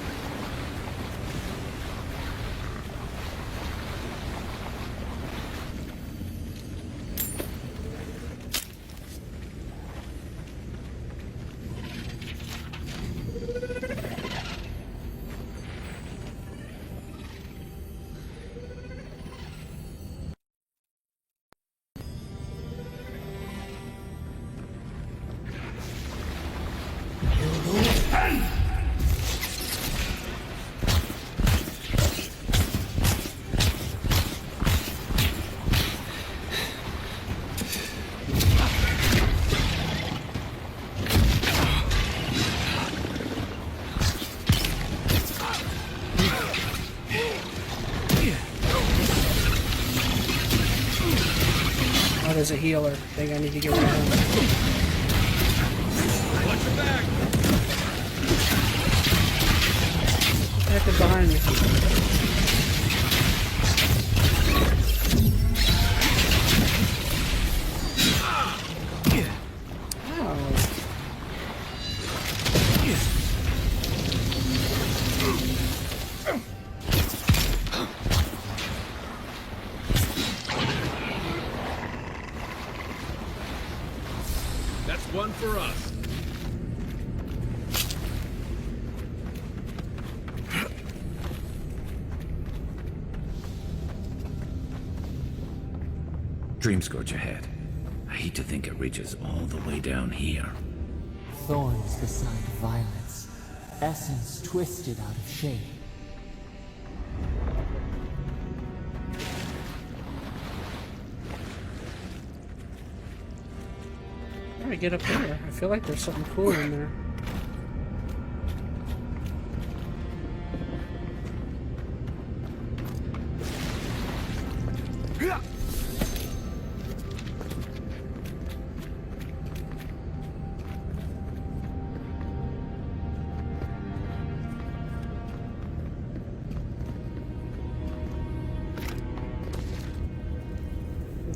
As a healer, I think I need to get rid of him. Watch your back. Back is behind me. One for us. Dreamscourge ahead. I hate to think it reaches all the way down here. Thorns beside violets. Essence twisted out of shape. How do I get up there? I feel like there's something cool in there.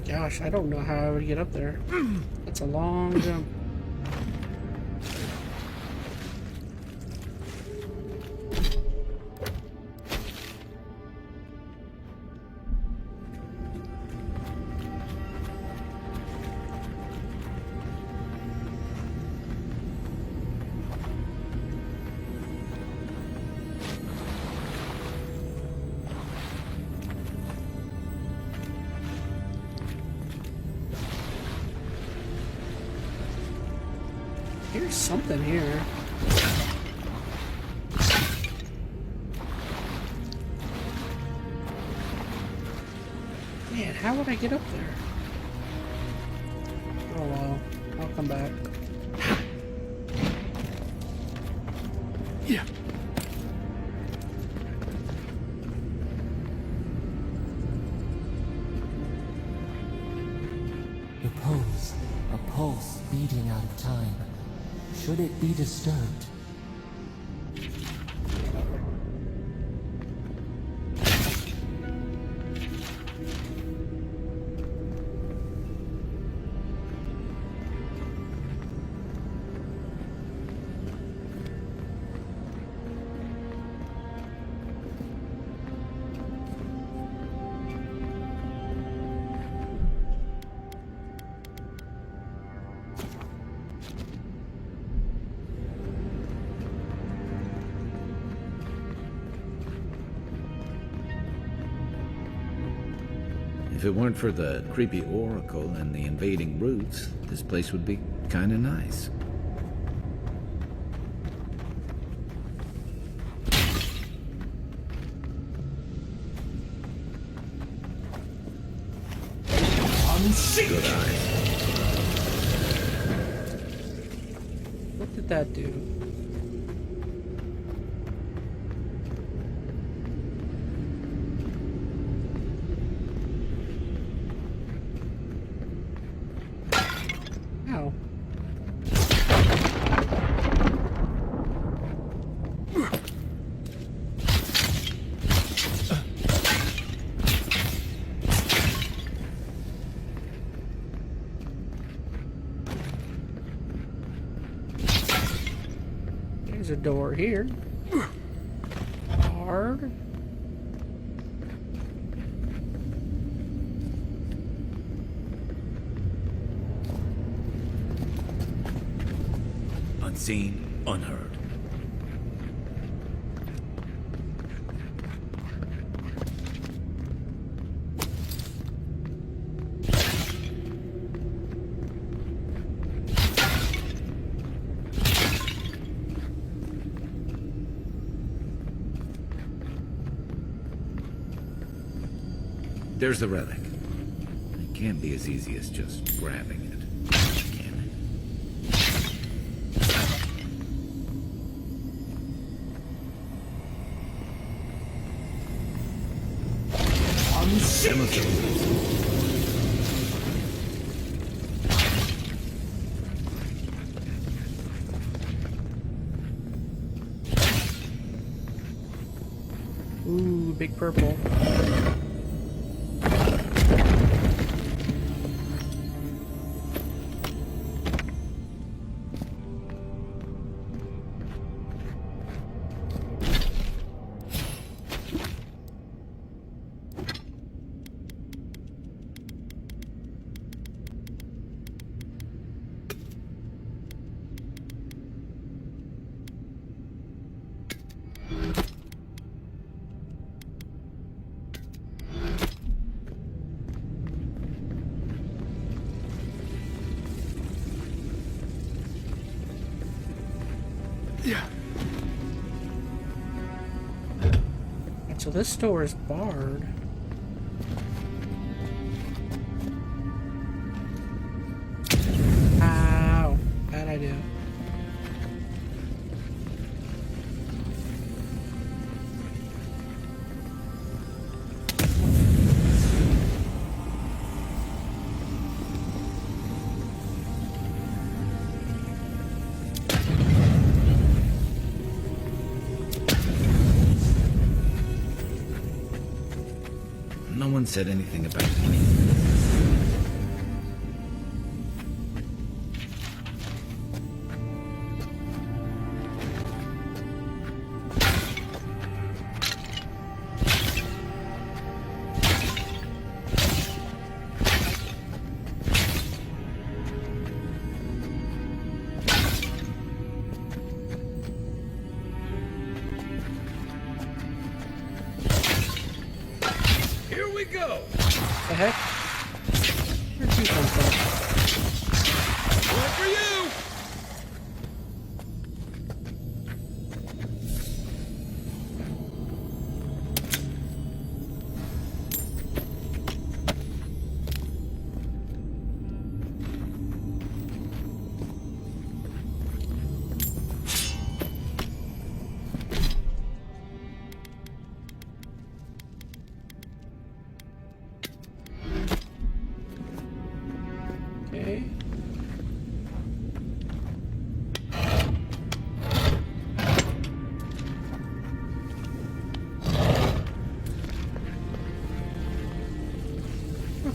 Gosh, I don't know how I would get up there. That's a long jump. hear something here. Man, how would I get up there? Oh well, I'll come back. Yeah. The pulse, a pulse beating out of time. Should it be disturbed? If it weren't for the creepy oracle and the invading roots, this place would be kinda nice. Good eye. What did that do? Ow. There's a door here. Hard. Unseen, unheard. There's the relic. It can't be as easy as just grabbing it, can it? Cemetery. Ooh, big purple. Yeah. So this door is barred. Ow. Bad idea. No one said anything about me. Here we go! The heck? Where'd you come from? One for you!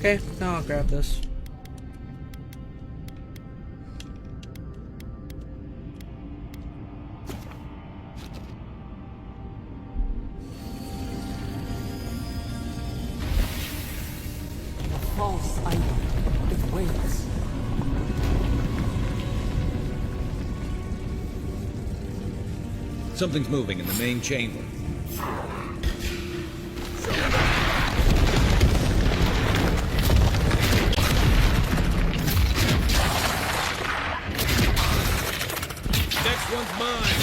Okay, now I'll grab this. A false idol. It waits. Something's moving in the main chamber. Next one's mine.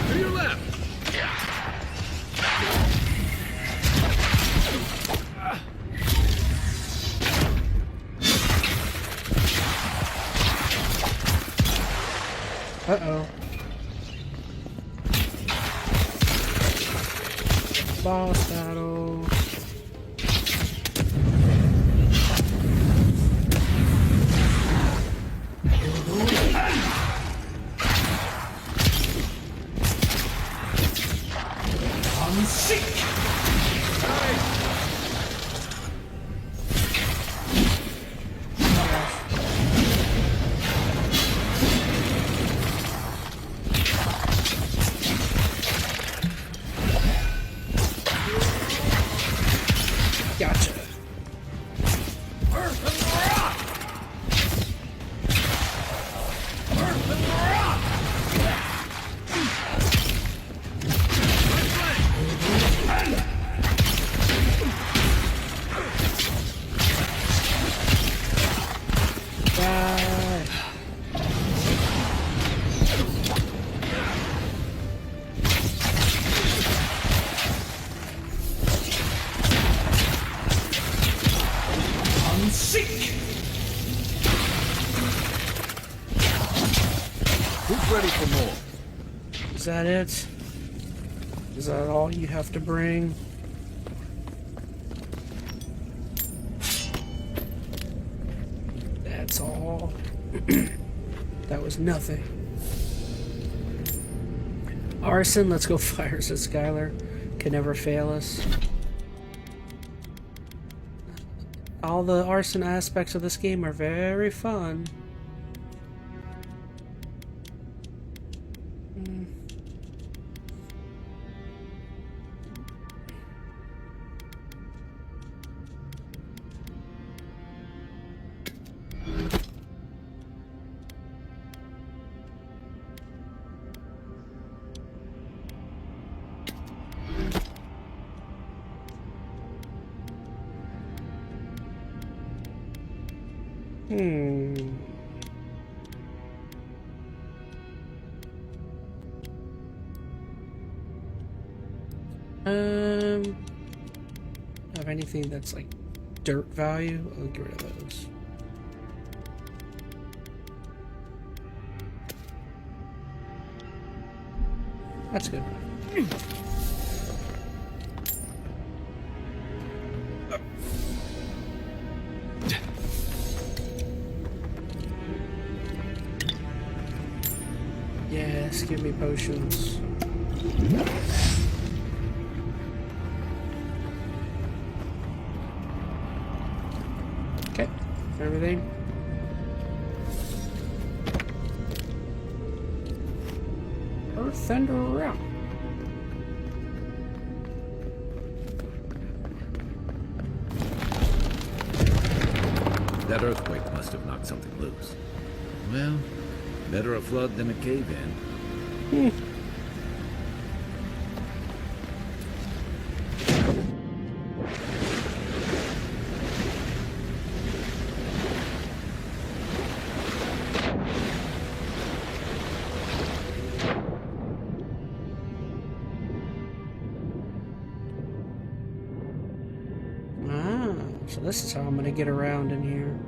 To your left. Uh-oh. Boss battle. Gotcha. Who's ready for more? Is that it? Is that all you have to bring? That's all. That was nothing. Arson, let's go fire, said Skylar. Can never fail us. All the arson aspects of this game are very fun. Have anything that's like dirt value? I'll get rid of those. That's good. Yes, give me potions. Okay, everything. Earth and around. That earthquake must have knocked something loose. Well, better a flood than a cave-in. So this is how I'm gonna get around in here.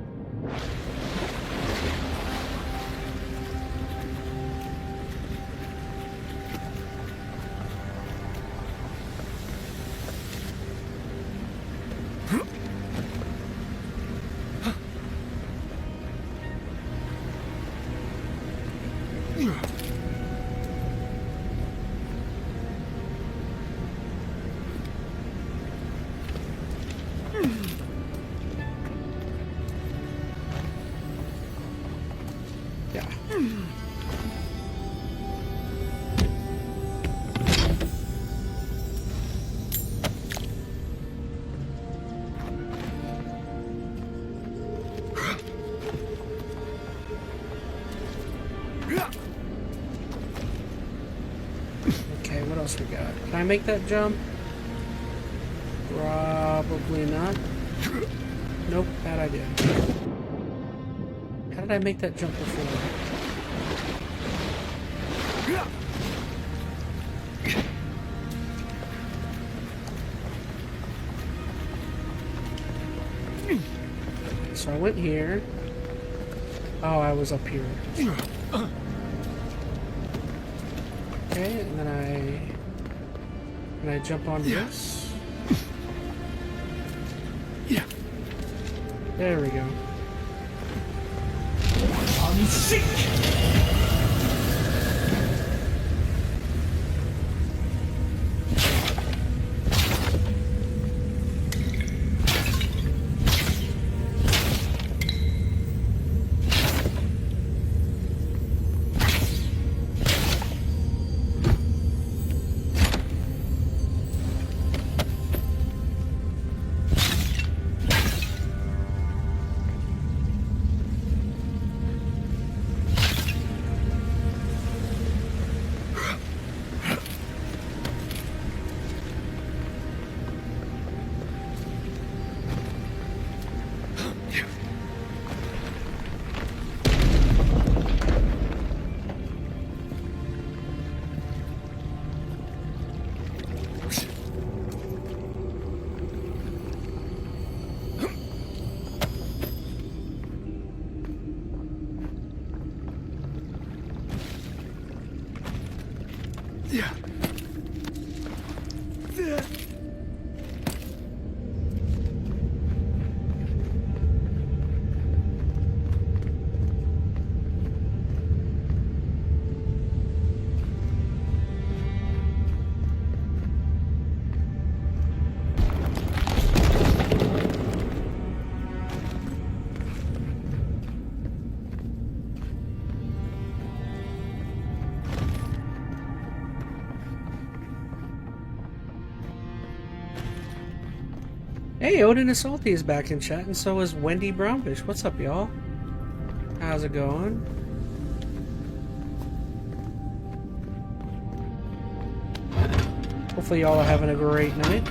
Can I make that jump? Probably not. Nope, bad idea. How did I make that jump before? So I went here. Oh, I was up here. Okay, and then I jump on this. Yeah. There we go. Yeah. Yeah. Hey, Odin and Salty is back in chat, and so is Wendy Brownfish. What's up, y'all? How's it going? Hopefully y'all are having a great night.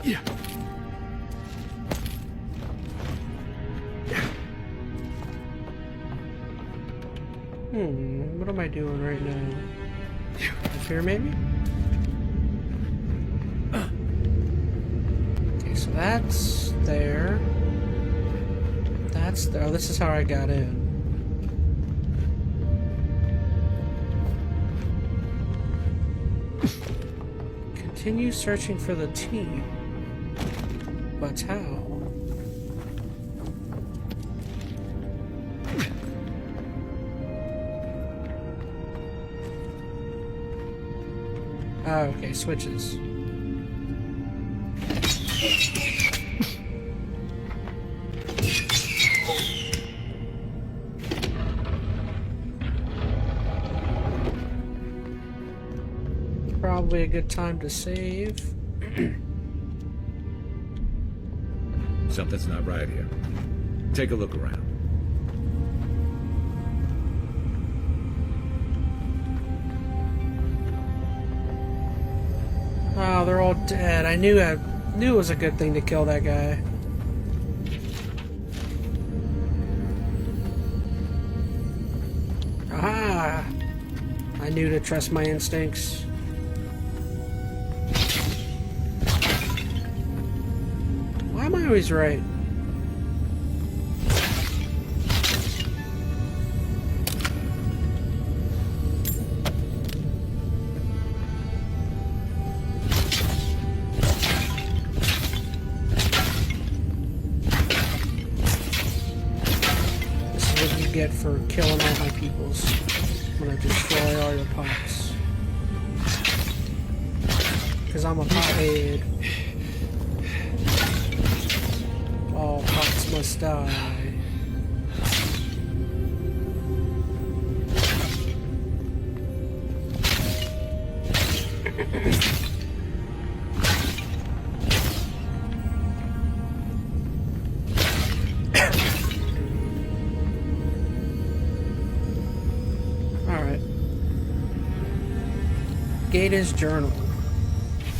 Yeah. What am I doing right now? Up here, maybe? Okay, so that's there. That's there. Oh, this is how I got in. Continue searching for the team. But how? Oh, okay, switches. Probably a good time to save. Something's not right here. Take a look around. Oh, they're all dead. I knew it was a good thing to kill that guy. Aha! I knew to trust my instincts. Why am I always right? Get for killing all my peoples. I'm gonna destroy all your pots. Because I'm a pothead. All pots must die. Gata's journal.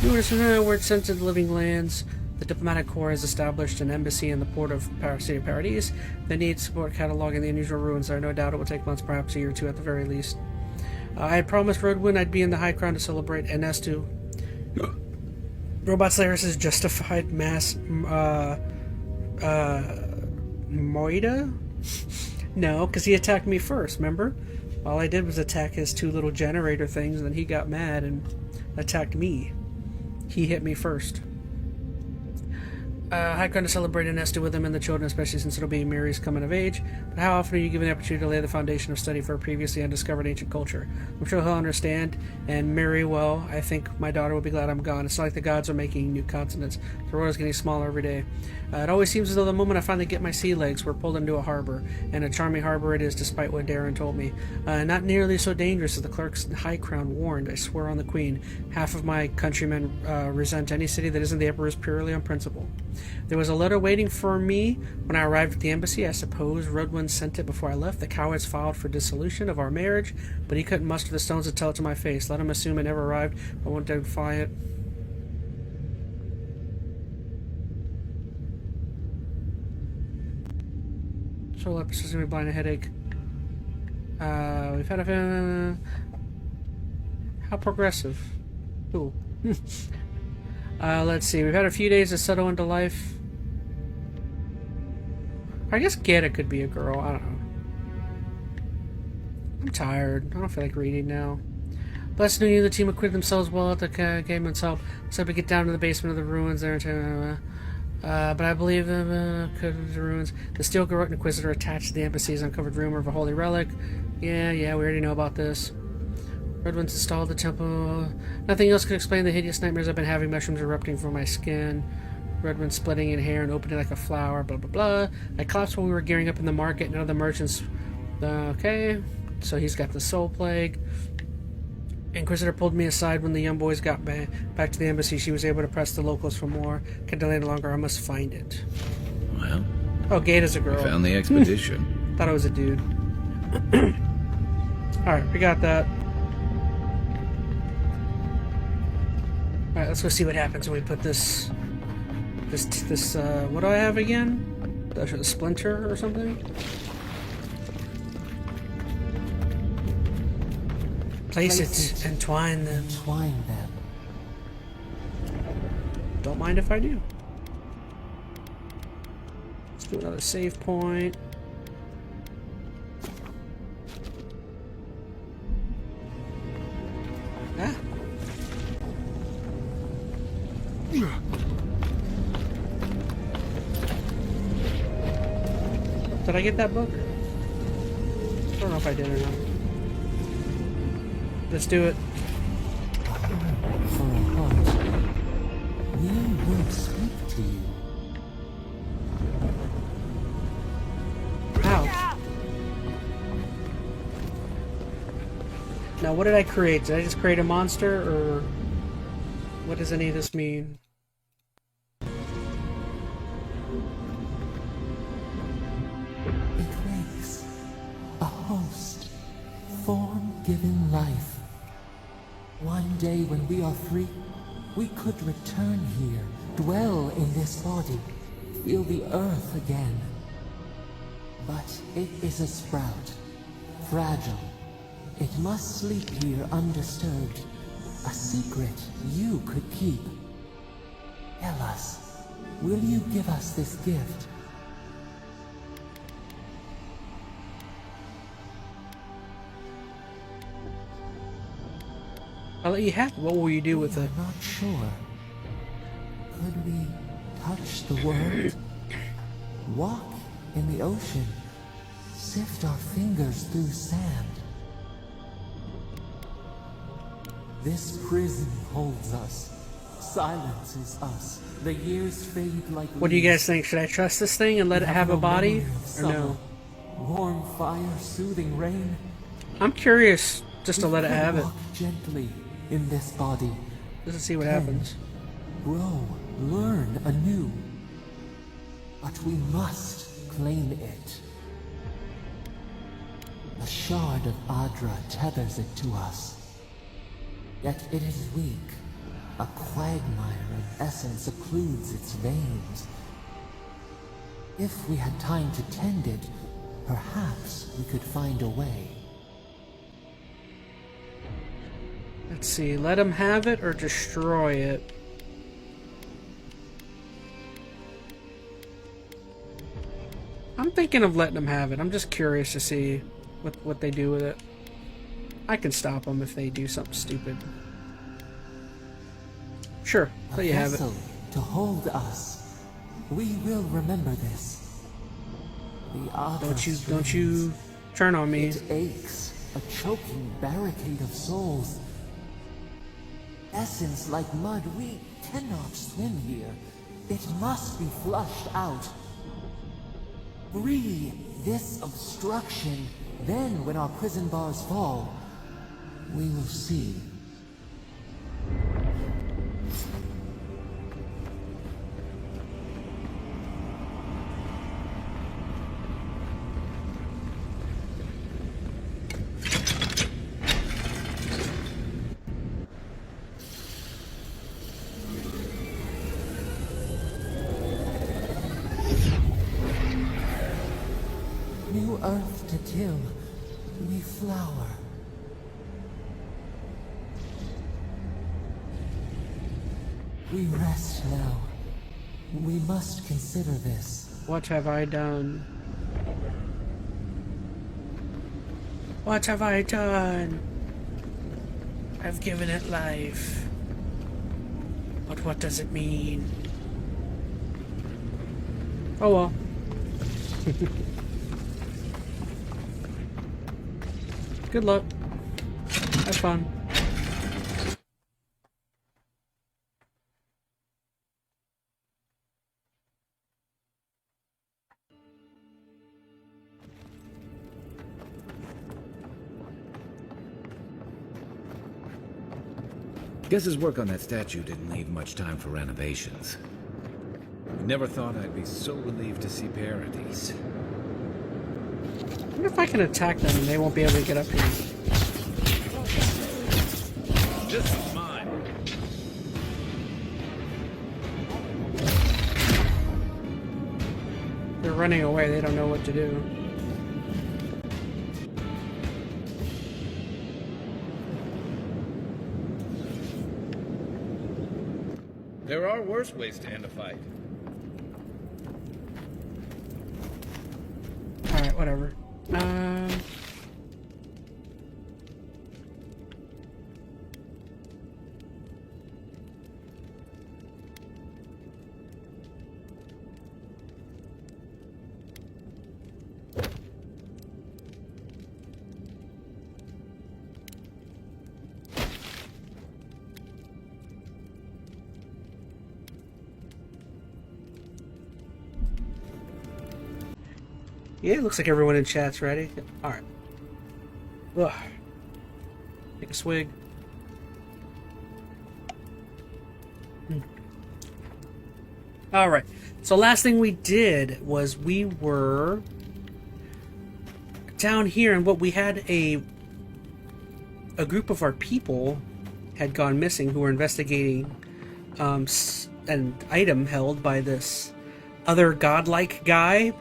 Word sent to the living lands. The diplomatic corps has established an embassy in the port of City of Paradise. They need support cataloging the unusual ruins there. No doubt it will take months, perhaps a year or two at the very least. I had promised Rodwin I'd be in the High Crown to celebrate Ernesto. Robot Slayers is justified mass Moida? No, because he attacked me first, remember? All I did was attack his two little generator things, and then he got mad and attacked me. He hit me first. High Crown to celebrate Ernesto with him and the children, especially since it'll be Miri's coming of age. But how often are you given the opportunity to lay the foundation of study for a previously undiscovered ancient culture? I'm sure he'll understand, and Miri, well, I think my daughter will be glad I'm gone. It's not like the gods are making new continents. The world is getting smaller every day. It always seems as though the moment I finally get my sea legs, we're pulled into a harbor, and a charming harbor it is despite what Darren told me. Not nearly so dangerous as the clerk's High Crown warned. I swear on the Queen, half of my countrymen resent any city that isn't the Emperor's purely on principle. There was a letter waiting for me when I arrived at the embassy. I suppose Rodwin sent it before I left. The cowards filed for dissolution of our marriage, but he couldn't muster the stones to tell it to my face. Let him assume it never arrived. I won't defy it. Solar episode's gonna be blind, a headache. We've had a how progressive. Cool. Let's see. We've had a few days to settle into life. I guess Geta could be a girl. I don't know. I'm tired. I don't feel like reading now. Blessed New Year, the team acquitted themselves well at the gameman's help. So we get down to the basement of the ruins there. But I believe the ruins. The Steel Garrote Inquisitor attached to the embassy has uncovered rumor of a holy relic. Yeah, we already know about this. Redwin's installed the temple. Nothing else could explain the hideous nightmares I've been having. Mushrooms erupting from my skin. Redwin splitting in hair and opening like a flower. Blah, blah, blah. I collapsed while we were gearing up in the market. None of the merchants... okay. So he's got the soul plague. Inquisitor pulled me aside when the young boys got back to the embassy. She was able to press the locals for more. Can't delay any longer. I must find it. Well... Oh, Gata's a girl. We found the expedition. Thought it was a dude. Alright, we got that. Alright, let's go see what happens when we put this, what do I have again? The splinter or something? Place it, entwine them. Entwine them. Don't mind if I do. Let's do another save point. Ah. Did I get that book? I don't know if I did or not. Let's do it. For a heart, we will speak to you. Ow. Now, what did I create? Did I just create a monster, or what does any of this mean? It wakes a host, form-given life. One day when we are free, we could return here, dwell in this body, feel the earth again. But it is a sprout, fragile. It must sleep here undisturbed. A secret you could keep. Tell us, will you give us this gift? I'll let you have it. What will you do with it? I'm not sure. Could we touch the world? Walk in the ocean? Sift our fingers through sand? This prison holds us. Silences us. The years fade like What do you guys think? Should I trust this thing and let it have a body? Or no? Warm fire, soothing rain. I'm curious just to let it have it. Walk gently in this body. Let's see what happens. Grow, learn anew. But we must claim it. A shard of Adra tethers it to us. Yet it is weak. A quagmire of essence occludes its veins. If we had time to tend it, perhaps we could find a way. Let's see, let him have it or destroy it. I'm thinking of letting them have it. I'm just curious to see what they do with it. I can stop them if they do something stupid. Sure, let you have it. A vessel to hold us. We will remember this. Don't you turn on me. It aches, a choking barricade of souls. Essence like mud, we cannot swim here. It must be flushed out. Free this obstruction, then when our prison bars fall, we will see. New earth to till, we flower. We rest now. We must consider this. What have I done? What have I done? I've given it life. But what does it mean? Oh well. Good luck. Have fun. Guess his work on that statue didn't leave much time for renovations. Never thought I'd be so relieved to see Paradise. I wonder if I can attack them and they won't be able to get up here. This is mine. They're running away, they don't know what to do. There are worse ways to end a fight. Alright, whatever. Yeah, it looks like everyone in chat's ready. Alright. Ugh. Take a swig. Alright. So last thing we did was we were down here, and what we had a group of our people had gone missing who were investigating an item held by this other godlike guy.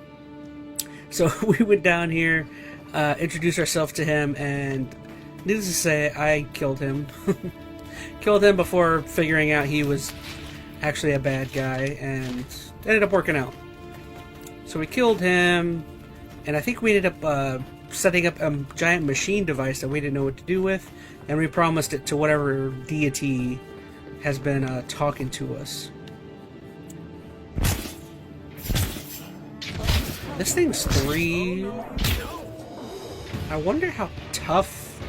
So we went down here, introduced ourselves to him, and needless to say, I killed him. Killed him before figuring out he was actually a bad guy, and it ended up working out. So we killed him, and I think we ended up setting up a giant machine device that we didn't know what to do with, and we promised it to whatever deity has been talking to us. This thing's 3. I wonder how tough.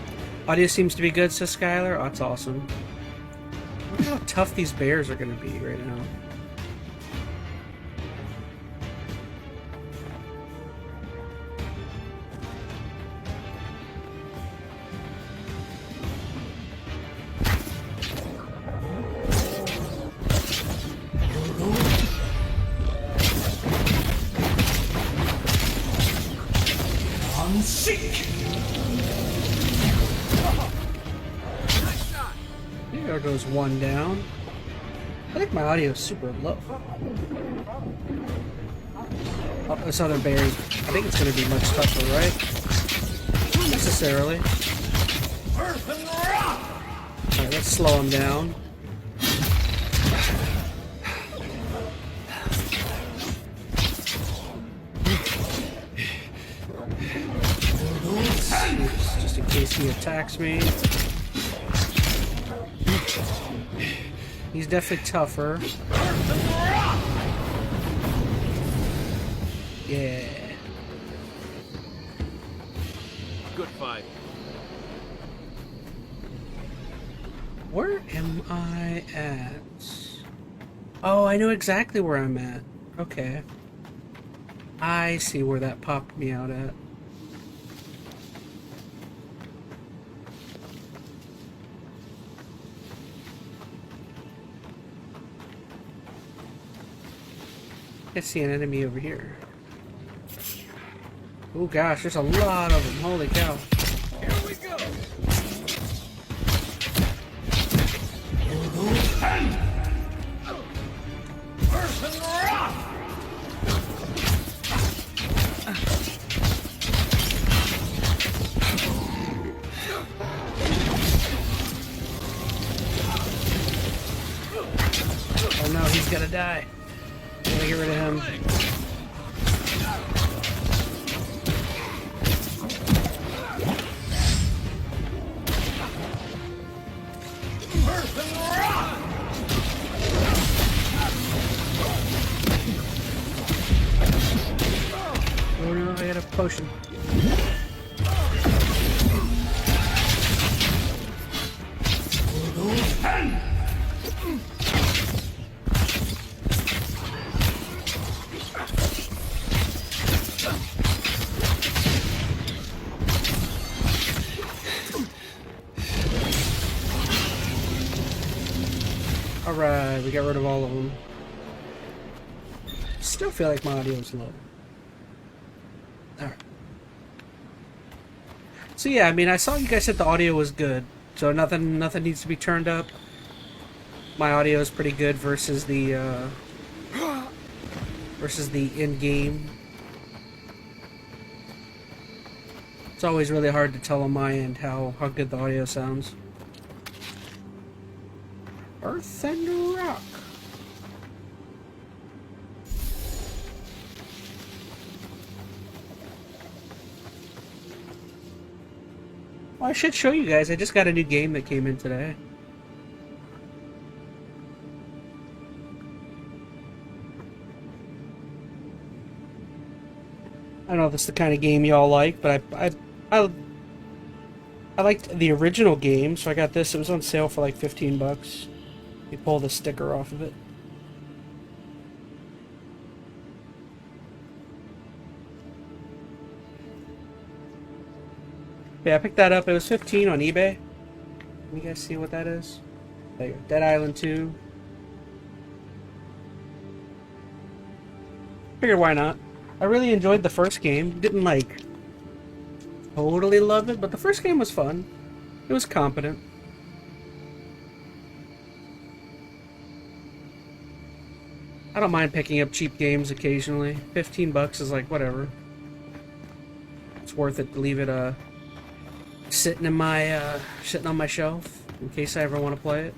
Audio seems to be good, says Skylar. Oh, that's awesome. I wonder how tough these bears are going to be right now. There goes one down. I think my audio is super low. Oh, this other berry. I think it's going to be much tougher, right? Not necessarily. Alright, let's slow him down. Just in case he attacks me. He's definitely tougher. Yeah. Good fight. Where am I at? Oh, I know exactly where I'm at. Okay. I see where that popped me out at. I see an enemy over here. Oh gosh, there's a lot of them. Holy cow. Here we go. Earth and rock. Oh no, he's gonna die. Gotta get rid of him. Oh no, I got a potion. Alright, we got rid of all of them. Still feel like my audio's low. Alright. So yeah, I mean, I saw you guys said the audio was good. So nothing needs to be turned up. My audio is pretty good versus the in-game. It's always really hard to tell on my end how good the audio sounds. Earth and rock. Well, I should show you guys. I just got a new game that came in today. I don't know if it's the kind of game y'all like, but I liked the original game, so I got this. It was on sale for like 15 bucks. You pull the sticker off of it. Yeah, I picked that up. It was 15 on eBay. Can you guys see what that is? There you go. Dead Island 2. Figured why not. I really enjoyed the first game. Didn't like totally love it, but the first game was fun. It was competent. I don't mind picking up cheap games occasionally. 15 bucks is like whatever. It's worth it to leave it sitting in my sitting on my shelf in case I ever want to play it.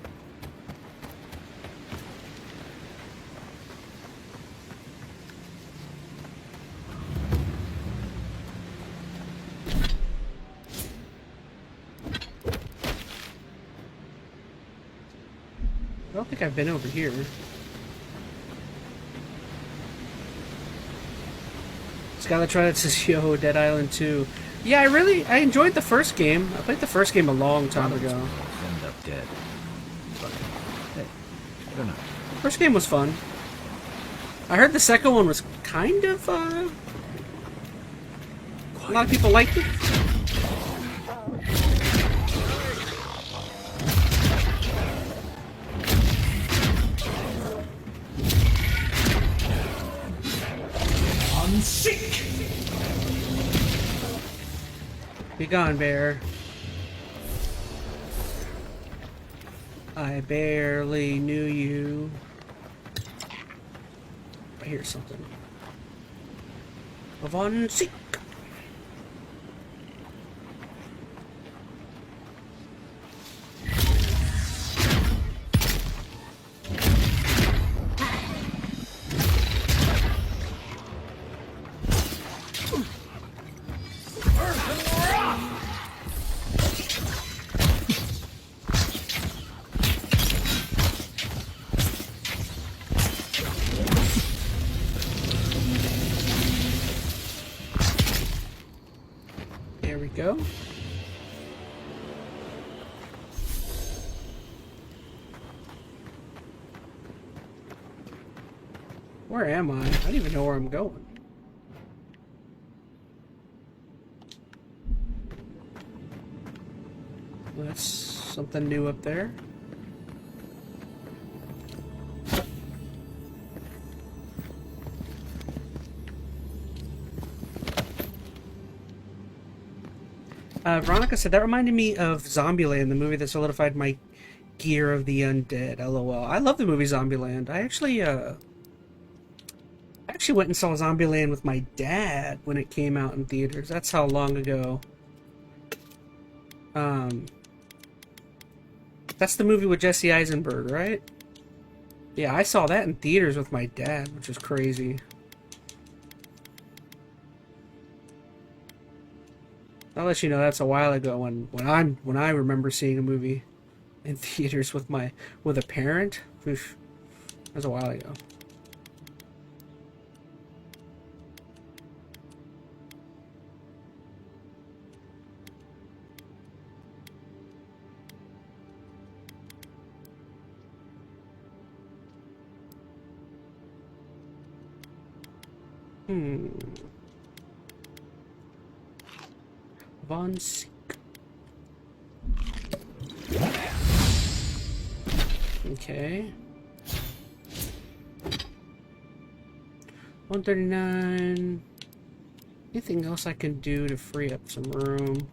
I don't think I've been over here. Skylar says, yo, Dead Island 2. Yeah, I enjoyed the first game. I played the first game a long time ago. End up dead. Hey. I don't know. First game was fun. I heard the second one was kind of, a lot of people liked it. Sick. Be gone, bear. I barely knew you. I hear something. Von Seek. There we go. Where am I? I don't even know where I'm going. That's something new up there. Veronica said, that reminded me of Zombieland, the movie that solidified my gear of the undead. LOL. I love the movie Zombieland. I actually went and saw Zombieland with my dad when it came out in theaters. That's how long ago. That's the movie with Jesse Eisenberg, right? Yeah, I saw that in theaters with my dad, which was crazy. I'll let you know that's a while ago when I remember seeing a movie in theaters with a parent. Oof, that was a while ago. Von Seek. Okay. 139. Anything else I can do to free up some room?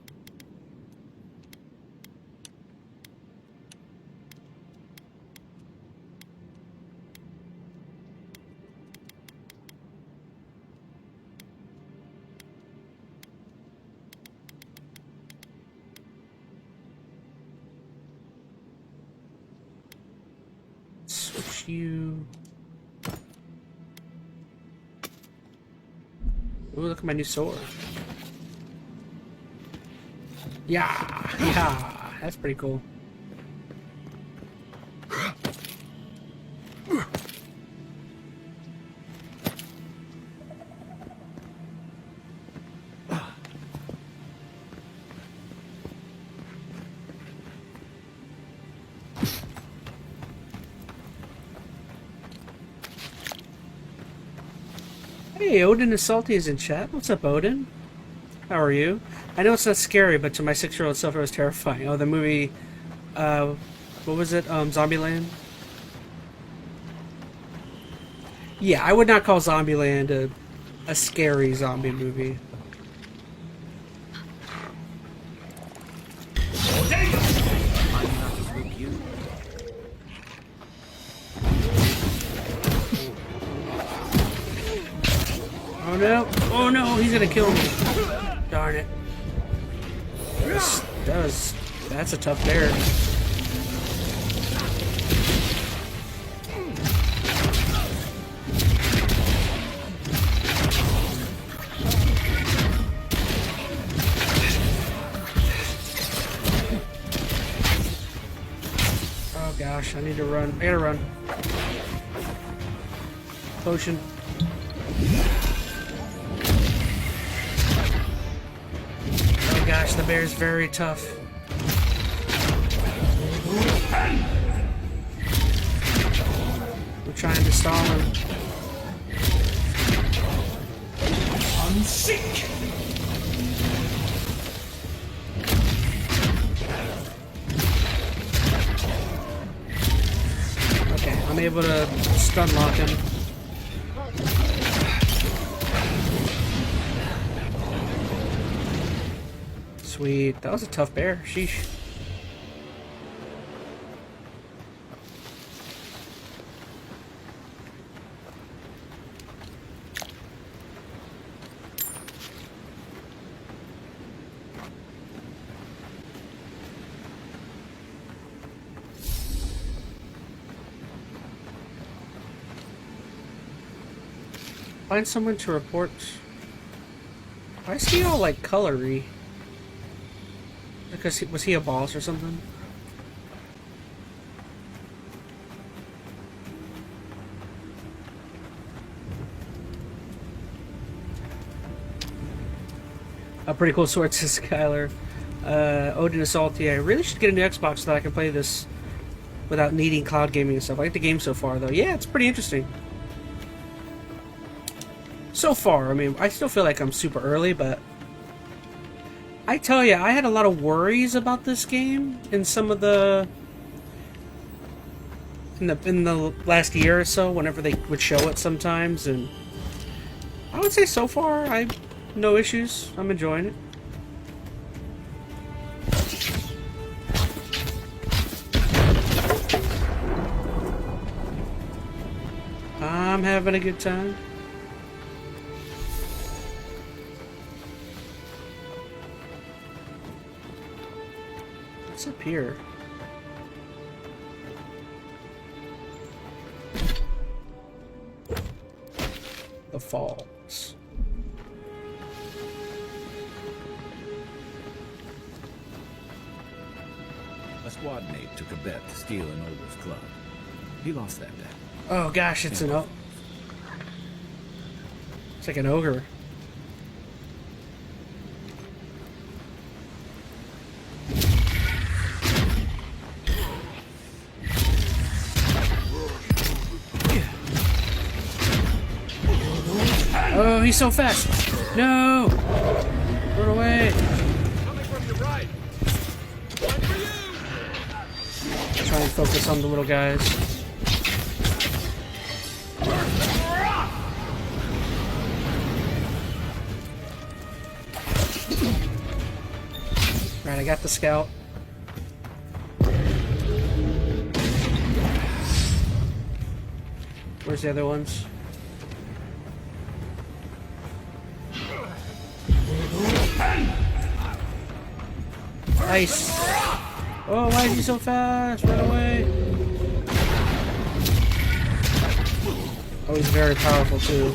Switch you. Ooh, look at my new sword. Yeah, that's pretty cool. Hey, Odin is Salty is in chat. What's up, Odin? How are you? I know it's not scary, but to my 6-year-old self it was terrifying. Oh, the movie, what was it? Zombieland? Yeah, I would not call Zombieland a scary zombie movie. Oh no! Oh no! He's gonna kill me! Darn it! That's a tough bear. Oh gosh, I need to run. I gotta run. Potion. Gosh, the bear's very tough. We're trying to stall him. Unseek! Okay, I'm able to stun lock him. Sweet. That was a tough bear. Sheesh. Find someone to report. Why is he all like colory? Because was he a boss or something? A pretty cool sword, says Skylar. Odin Assault. Yeah, I really should get a new Xbox so that I can play this without needing cloud gaming and stuff. I like the game so far, though. Yeah, it's pretty interesting. So far, I mean, I still feel like I'm super early, but I tell you, I had a lot of worries about this game in some of the in the last year or so, whenever they would show it sometimes, and I would say so far, no issues. I'm enjoying it. I'm having a good time. What's up here? The Falls. A squad mate took a bet to steal an ogre's club. He lost that bet. Oh gosh, it's an ogre. It's like an ogre. Oh, he's so fast! No! Run away! Coming from your right. One for you. Try and focus on the little guys. Right, I got the scout. Where's the other ones? Nice. Oh, why is he so fast? Run away. Oh, he's very powerful too.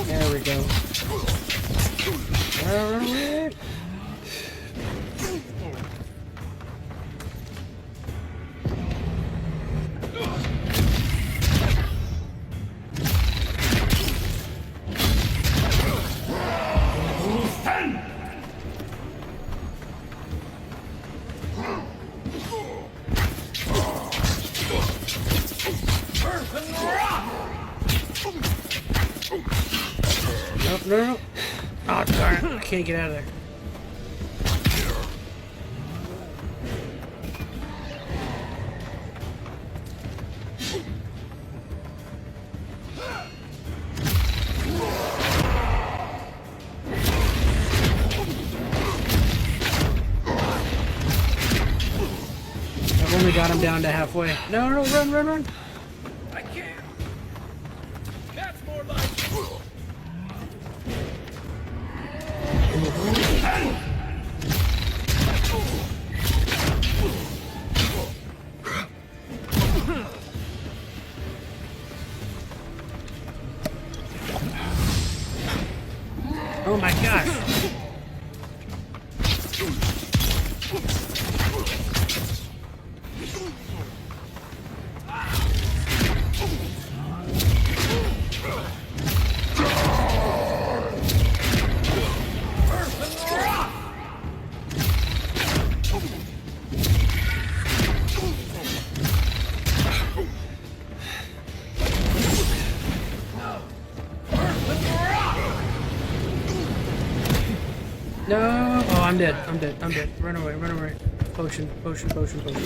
There we go. Run away. No. Oh, darn it. I can't get out of there. I've only got him down to halfway. No, run. I can't. That's more like. Oh my gosh. I'm dead. I'm dead. I'm dead. Run away. Run away. Potion. Potion. Potion. Potion.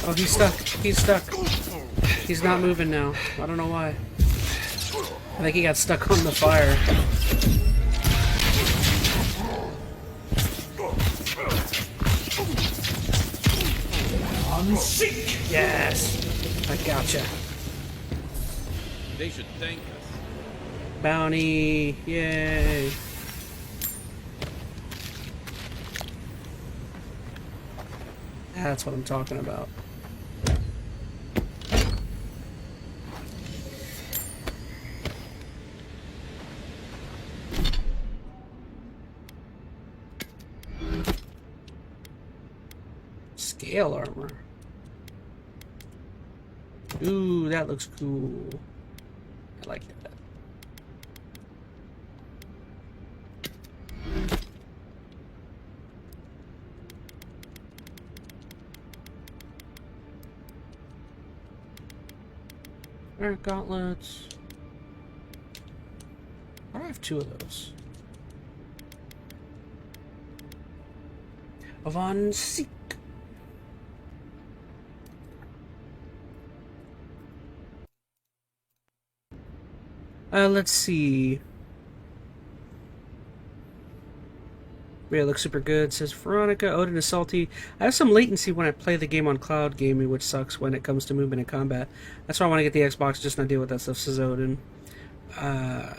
Oh, he's stuck. He's stuck. He's not moving now. I don't know why. I think he got stuck on the fire. Unseek! Yes! I gotcha. They should thank us. Bounty! Yay! That's what I'm talking about. Scale armor. Ooh, that looks cool. I like that. Alright, gauntlets. I have 2 of those. Avowed. Let's see. Yeah, it looks super good, says Veronica. Odin is salty. I have some latency when I play the game on cloud gaming, which sucks when it comes to movement and combat. That's why I want to get the Xbox, just not deal with that stuff, says Odin. Yeah,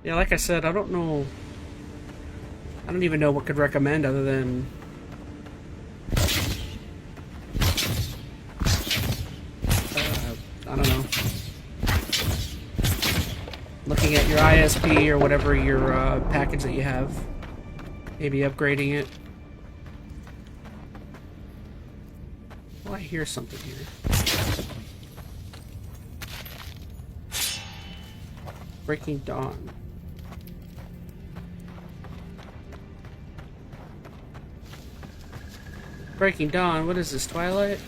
like I said, I don't know. I don't even know what could recommend other than... I don't know. Looking at your ISP or whatever your package that you have. Maybe upgrading it. Well, I hear something here. Breaking Dawn. Breaking Dawn, what is this, Twilight?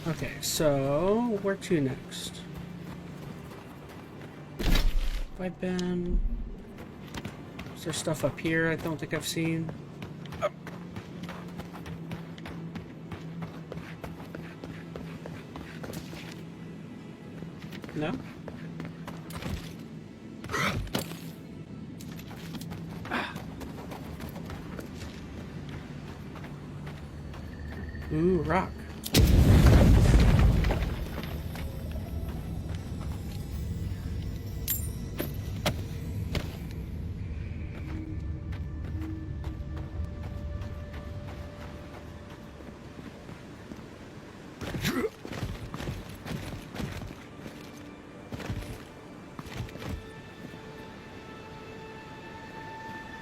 Okay, so where to next? Have I been? Is there stuff up here I don't think I've seen? No? Ooh, rock.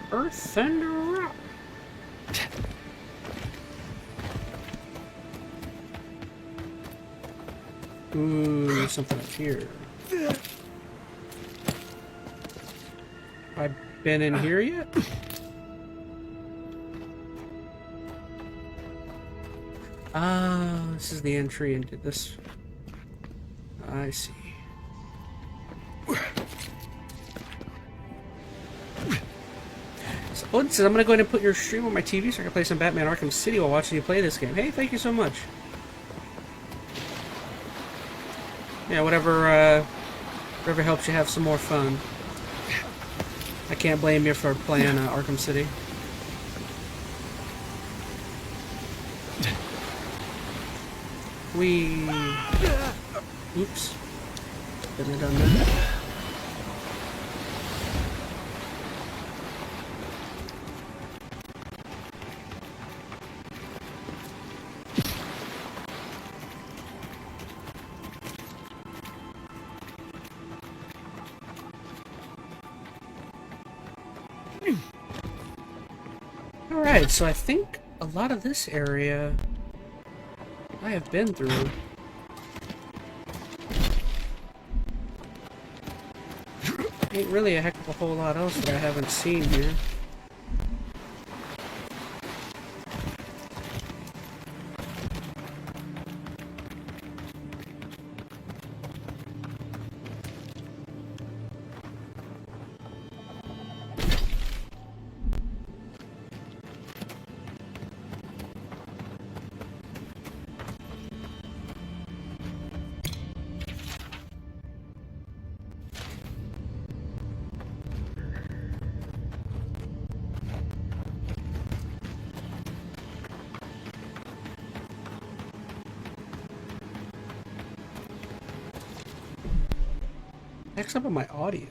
Earth and rock. Ooh, there's something up here. I've been in here yet? Ah, this is the entry into this. I see. So Odin says, I'm going to go ahead and put your stream on my TV so I can play some Batman Arkham City while watching you play this game. Hey, thank you so much. Yeah, whatever helps you have some more fun. I can't blame you for playing Arkham City. Oops. Been there, done that. Alright, so I think a lot of this area I have been through. Ain't really a heck of a whole lot else that I haven't seen here. Next up on my audio.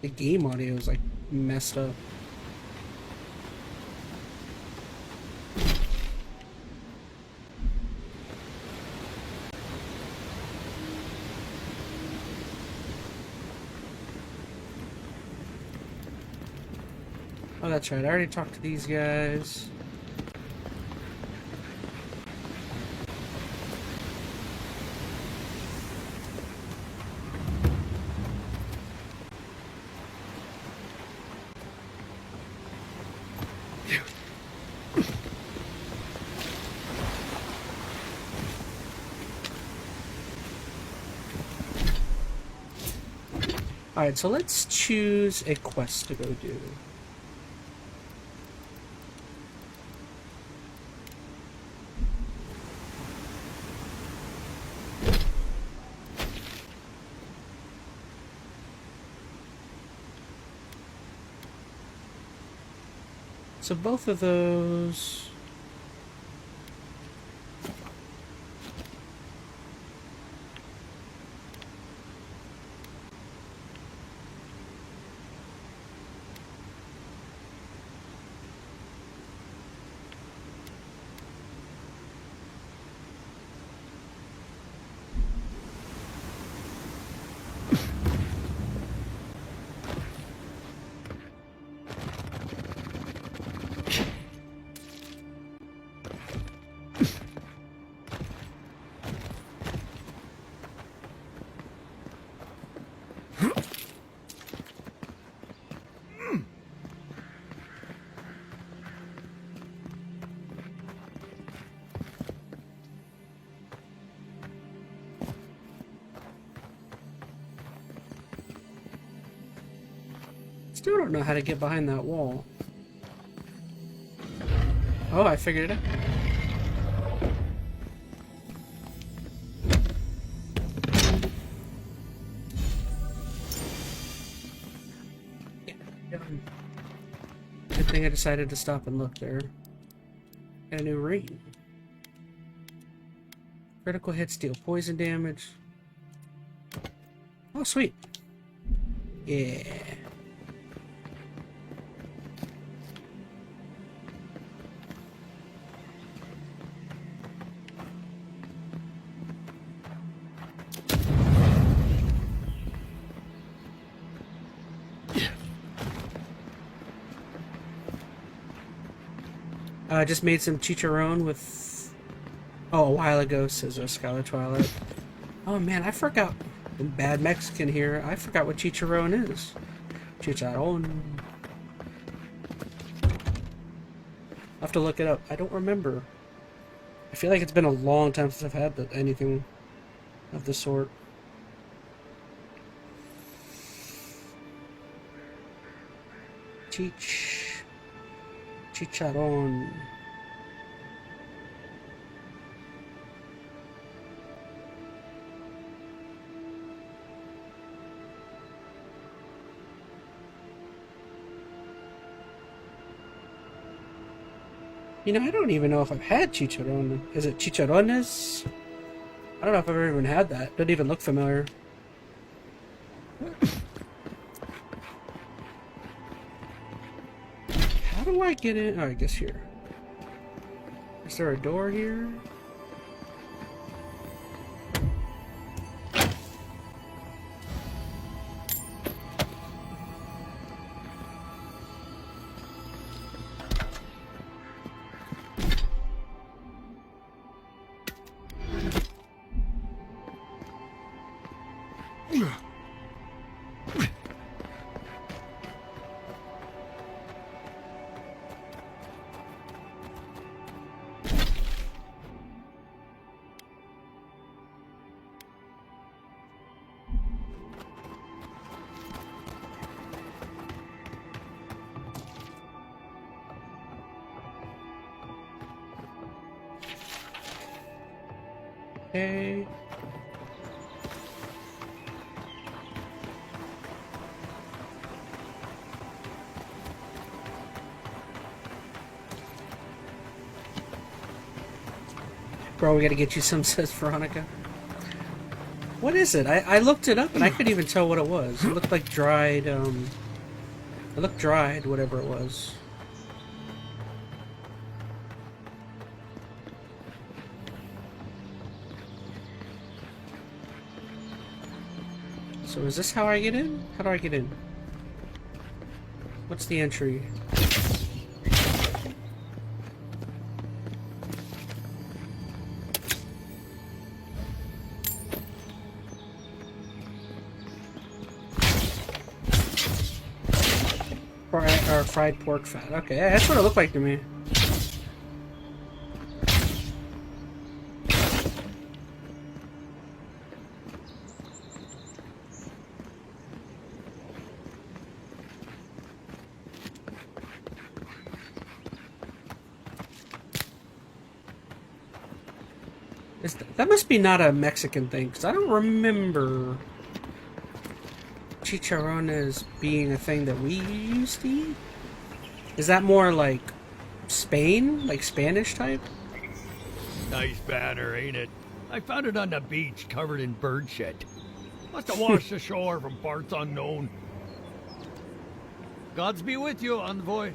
The game audio is like messed up. Oh, that's right. I already talked to these guys. Alright, so let's choose a quest to go do. So both of those... Still don't know how to get behind that wall. Oh, I figured it out. Yeah. Good thing I decided to stop and look there. Got a new ring. Critical hits deal poison damage. Oh, sweet. Yeah. I just made some chicharron with... Oh, a while ago, says Scarlet Twilight. Oh man, I forgot. Bad Mexican here. I forgot what chicharron is. Chicharron. I'll have to look it up. I don't remember. I feel like it's been a long time since I've had anything of the sort. Chicharron. You know, I don't even know if I've had chicharron. Is it chicharrones? I don't know if I've ever even had that. Doesn't even look familiar. How do I get in? Oh, I guess here. Is there a door here? Okay. Bro, we gotta get you some, says Veronica. What is it? I looked it up and I couldn't even tell what it was. It looked like dried, it looked dried, whatever it was. So is this how I get in? How do I get in? What's the entry? Fried pork fat. Okay, yeah, that's what it looked like to me. That must be not a Mexican thing, because I don't remember chicharrones being a thing that we used to eat. Is that more like Spain? Like Spanish type? Nice banner, ain't it? I found it on the beach, covered in bird shit. Must have washed ashore from parts unknown. Gods be with you, envoy.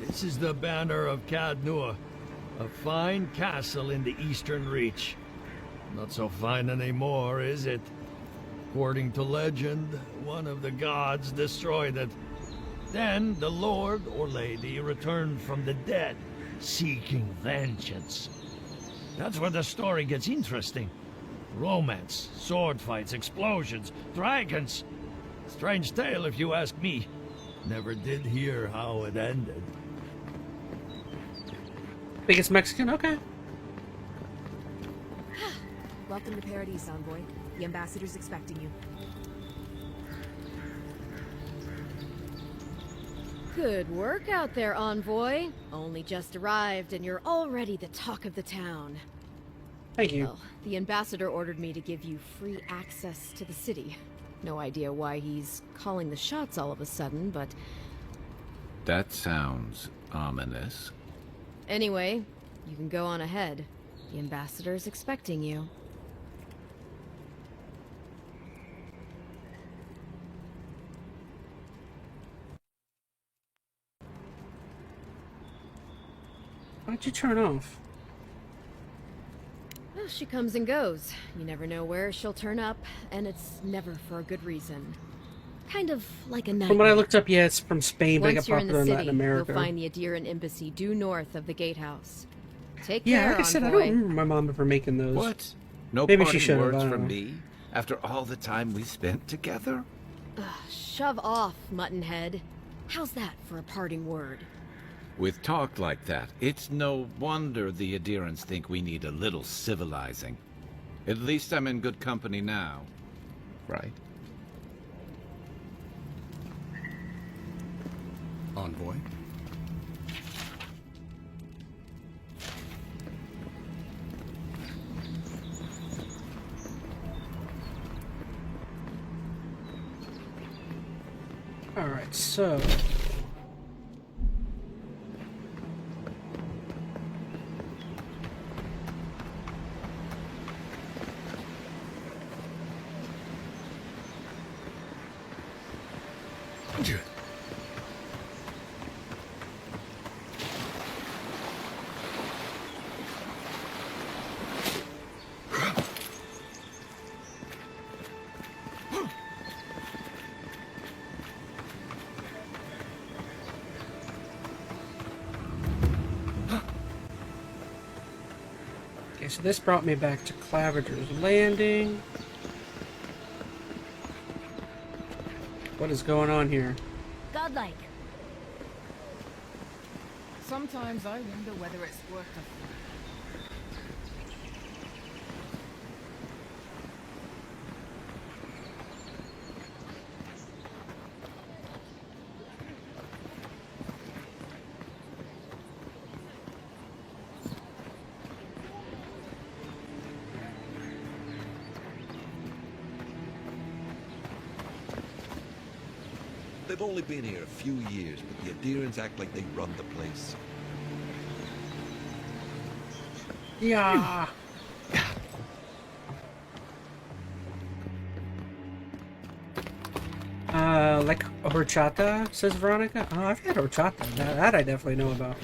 This is the banner of Cadnua, a fine castle in the Eastern Reach. Not so fine anymore, is it? According to legend, one of the gods destroyed it. Then the lord or lady returned from the dead, seeking vengeance. That's where the story gets interesting. Romance, sword fights, explosions, dragons. Strange tale if you ask me. Never did hear how it ended. Think it's Mexican? Okay. Welcome to Paradise, envoy. The ambassador's expecting you. Good work out there, envoy. Only just arrived and you're already the talk of the town. Thank you. Well, the ambassador ordered me to give you free access to the city. No idea why he's calling the shots all of a sudden, but... That sounds ominous. Anyway, you can go on ahead. The ambassador's expecting you. Why'd you turn off? Well, she comes and goes. You never know where she'll turn up, and it's never for a good reason. Kind of like a nightmare. From what I looked up, yeah, it's from Spain, but it got Once you're in popular the in city, Latin America. you'll find the Adiran embassy due north of the gatehouse. Take Yeah, care, like I said, I envoy. don't remember my mom ever making those. What? No Maybe she parting should have. words I don't from know. me? After all the time we spent together? Shove off, Muttonhead. How's that for a parting word? With talk like that, it's no wonder the Adirans think we need a little civilizing. At least I'm in good company now, right? Envoy? Alright, so... so this brought me back to Claviger's Landing. What is going on here? Godlike. Sometimes I wonder whether it's worth the fight. They've only been here a few years, but the adherents act like they run the place. Yeah. Like horchata, says Veronica. Oh, I've had horchata. That I definitely know about.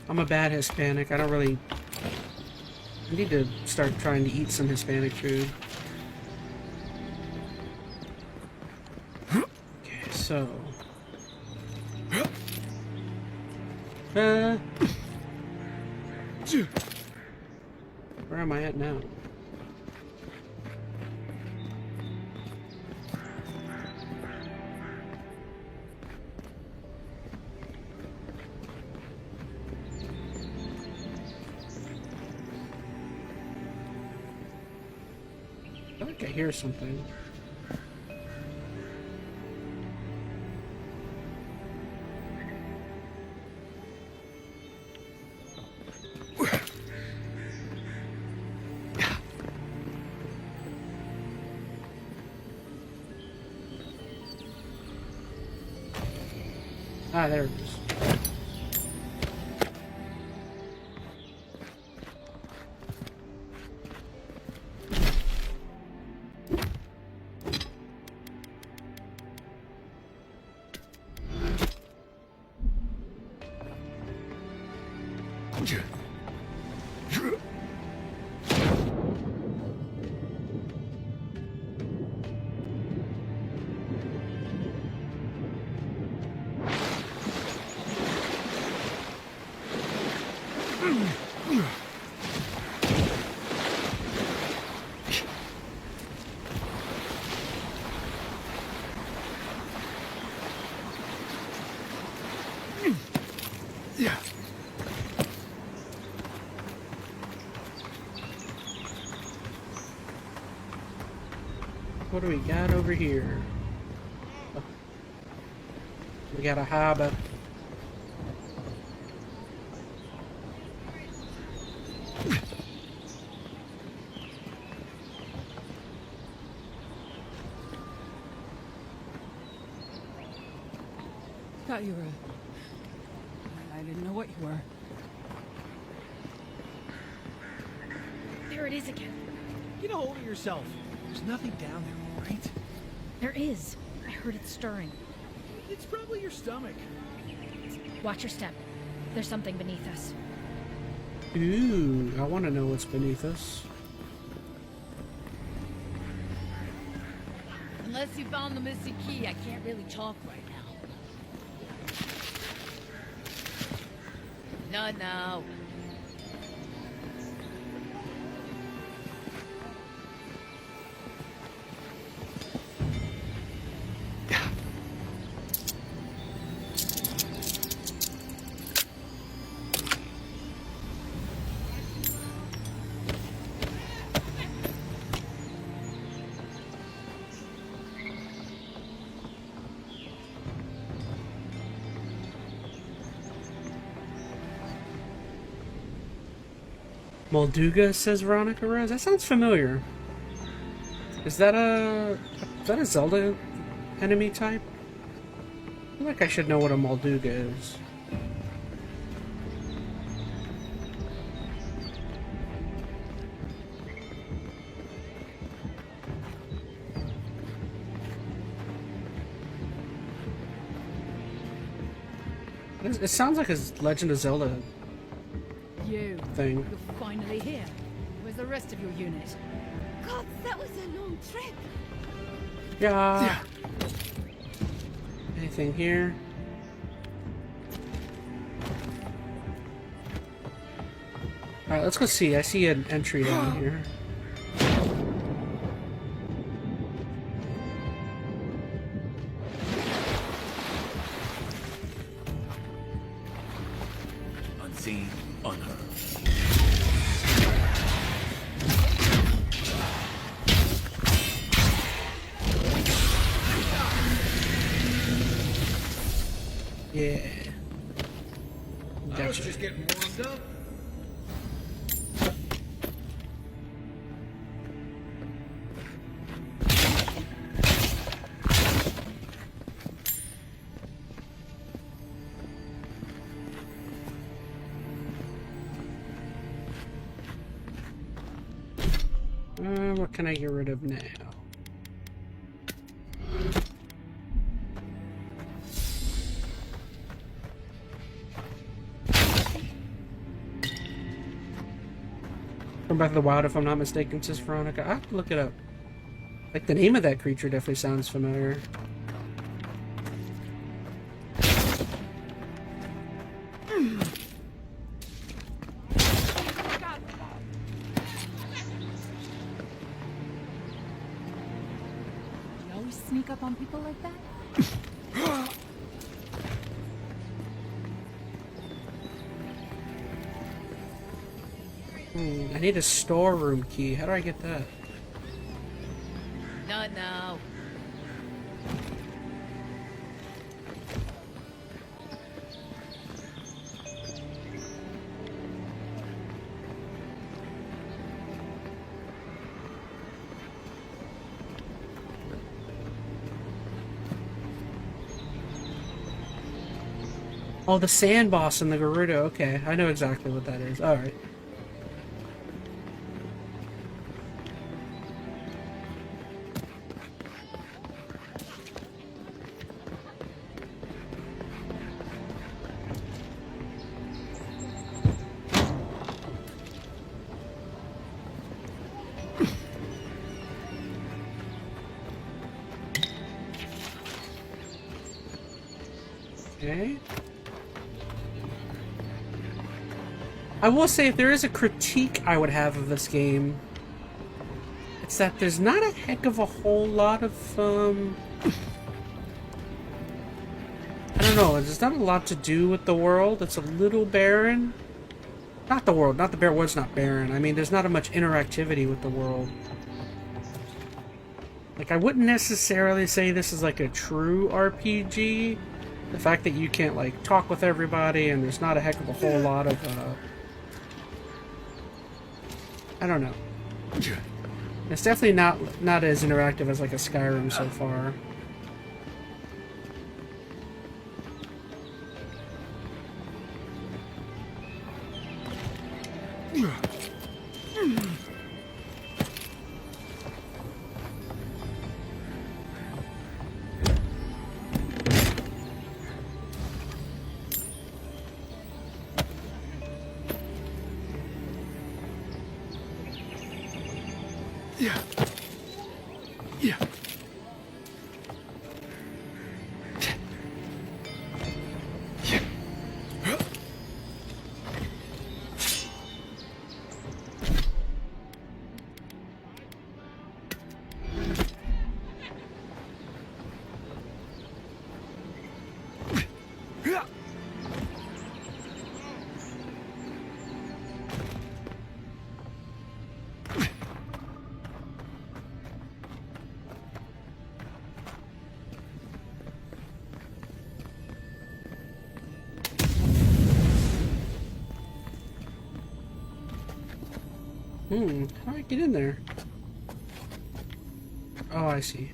I'm a bad Hispanic. I don't really... I need to start trying to eat some Hispanic food. Okay, so... where am I at now? I think I hear something. Ah, there it is. What do we got over here? Oh. We got a harbor. Thought you were... I didn't know what you were. There it is again. Get a hold of yourself. There's nothing down there, right? There is. I heard it stirring. It's probably your stomach. Watch your step. There's something beneath us. Ooh, I want to know what's beneath us. Unless you found the missing key, I can't really talk right now. No. Molduga, says Veronica Rose. That sounds familiar. Is that a Zelda enemy type? I feel like I should know what a Molduga is. It sounds like a Legend of Zelda thing. You're finally here. Where's the rest of your unit? God, that was a long trip. Yeah. Anything here? Alright, let's go see. I see an entry down here. Unseen, unheard. Yeah. I was just getting warmed up. What can I get rid of now? From Breath of the Wild, if I'm not mistaken, says Veronica. I have to look it up. Like, the name of that creature definitely sounds familiar. You always sneak up on people like that? I need a storeroom key. How do I get that? Not now. Oh, the sand boss in the Gerudo. Okay, I know exactly what that is. Alright. Okay. I will say, if there is a critique I would have of this game, it's that there's not a heck of a whole lot of, I don't know, there's not a lot to do with the world. It's a little barren. Not the world, not the world's not barren. I mean, there's not much interactivity with the world. Like, I wouldn't necessarily say this is like a true RPG. The fact that you can't, like, talk with everybody and there's not a heck of a whole lot of, I don't know. It's definitely not as interactive as, like, a Skyrim so far. Yeah. Yeah. How do I get in there? Oh, I see.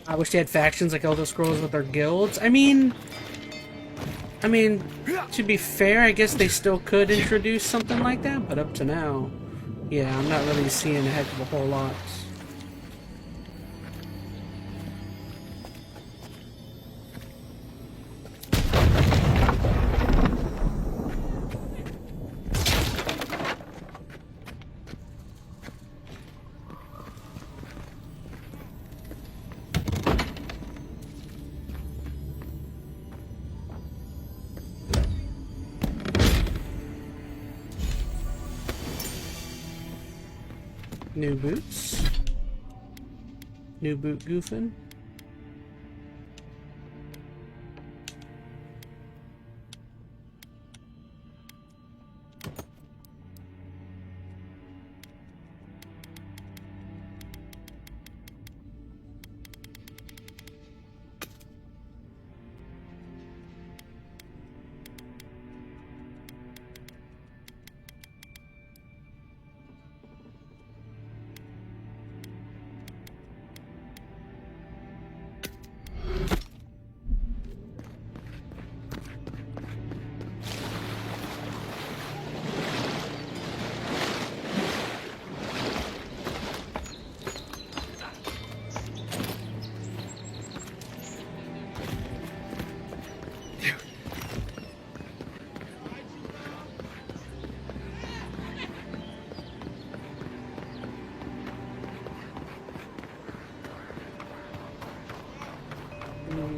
I wish they had factions like Elder Scrolls with their guilds. I mean, to be fair, I guess they still could introduce something like that, but up to now, yeah, I'm not really seeing a heck of a whole lot. New boots. New boot goofing.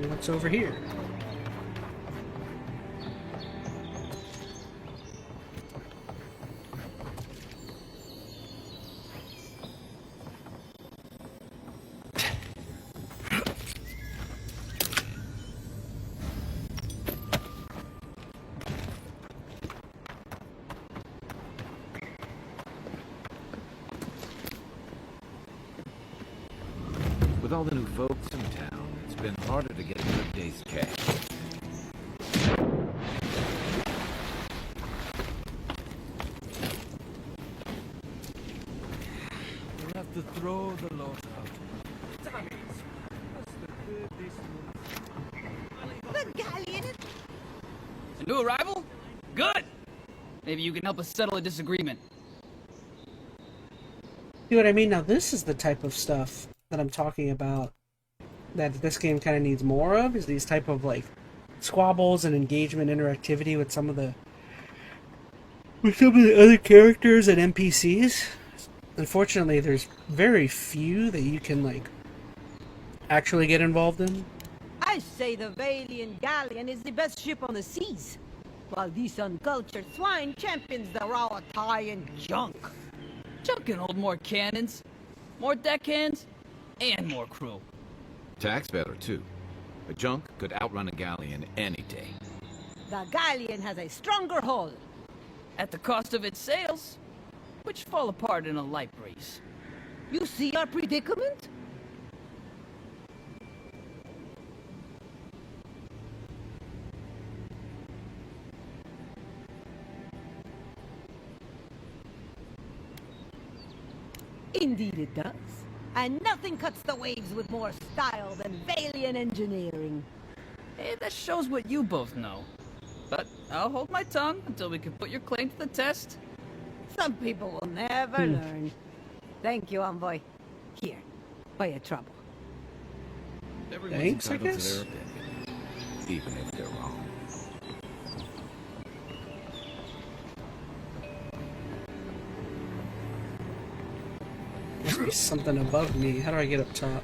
What's over here? With all the new folks in town, it's been harder to get a good day's cash. We'll have to throw the lot out. The galleon! A new arrival? Good! Maybe you can help us settle a disagreement. See what I mean? Now this is the type of stuff that I'm talking about that this game kind of needs more of, is these type of like squabbles and engagement interactivity with some of the other characters and NPCs. Unfortunately, there's very few that you can like actually get involved in. I say the Valiant galleon is the best ship on the seas, while these uncultured swine champions the raw tie and junk. Junk can hold more cannons, more deckhands, and more crew. Tax better, too. A junk could outrun a galleon any day. The galleon has a stronger hull. At the cost of its sails, which fall apart in a light breeze. You see our predicament? Indeed it does. And nothing cuts the waves with more style than Valiant engineering. Hey, that shows what you both know. But I'll hold my tongue until we can put your claim to the test. Some people will never learn. Thank you, Envoy. Here, for your trouble. Everyone's Thanks, I entitled to guess. their opinion, even if they're wrong. Must be something above me. How do I get up top?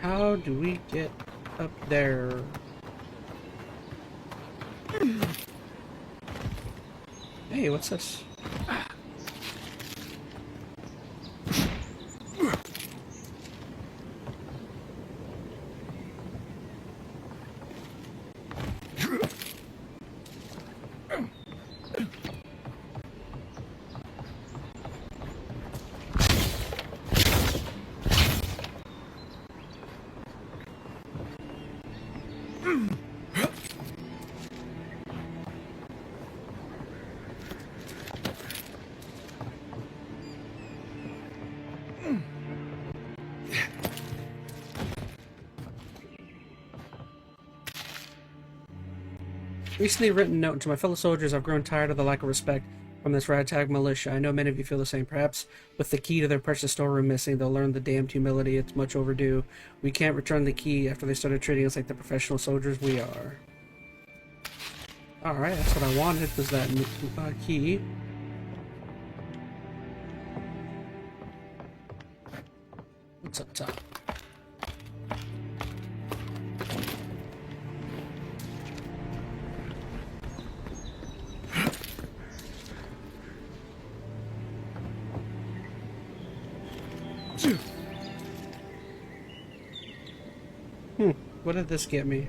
How do we get up there? Hey, what's this? Recently written note to my fellow soldiers, I've grown tired of the lack of respect from this ragtag militia. I know many of you feel the same. Perhaps with the key to their precious storeroom missing, they'll learn the damned humility. It's much overdue. We can't return the key after they started treating us like the professional soldiers we are. Alright, that's what I wanted, was that key. What's up top? What did this get me?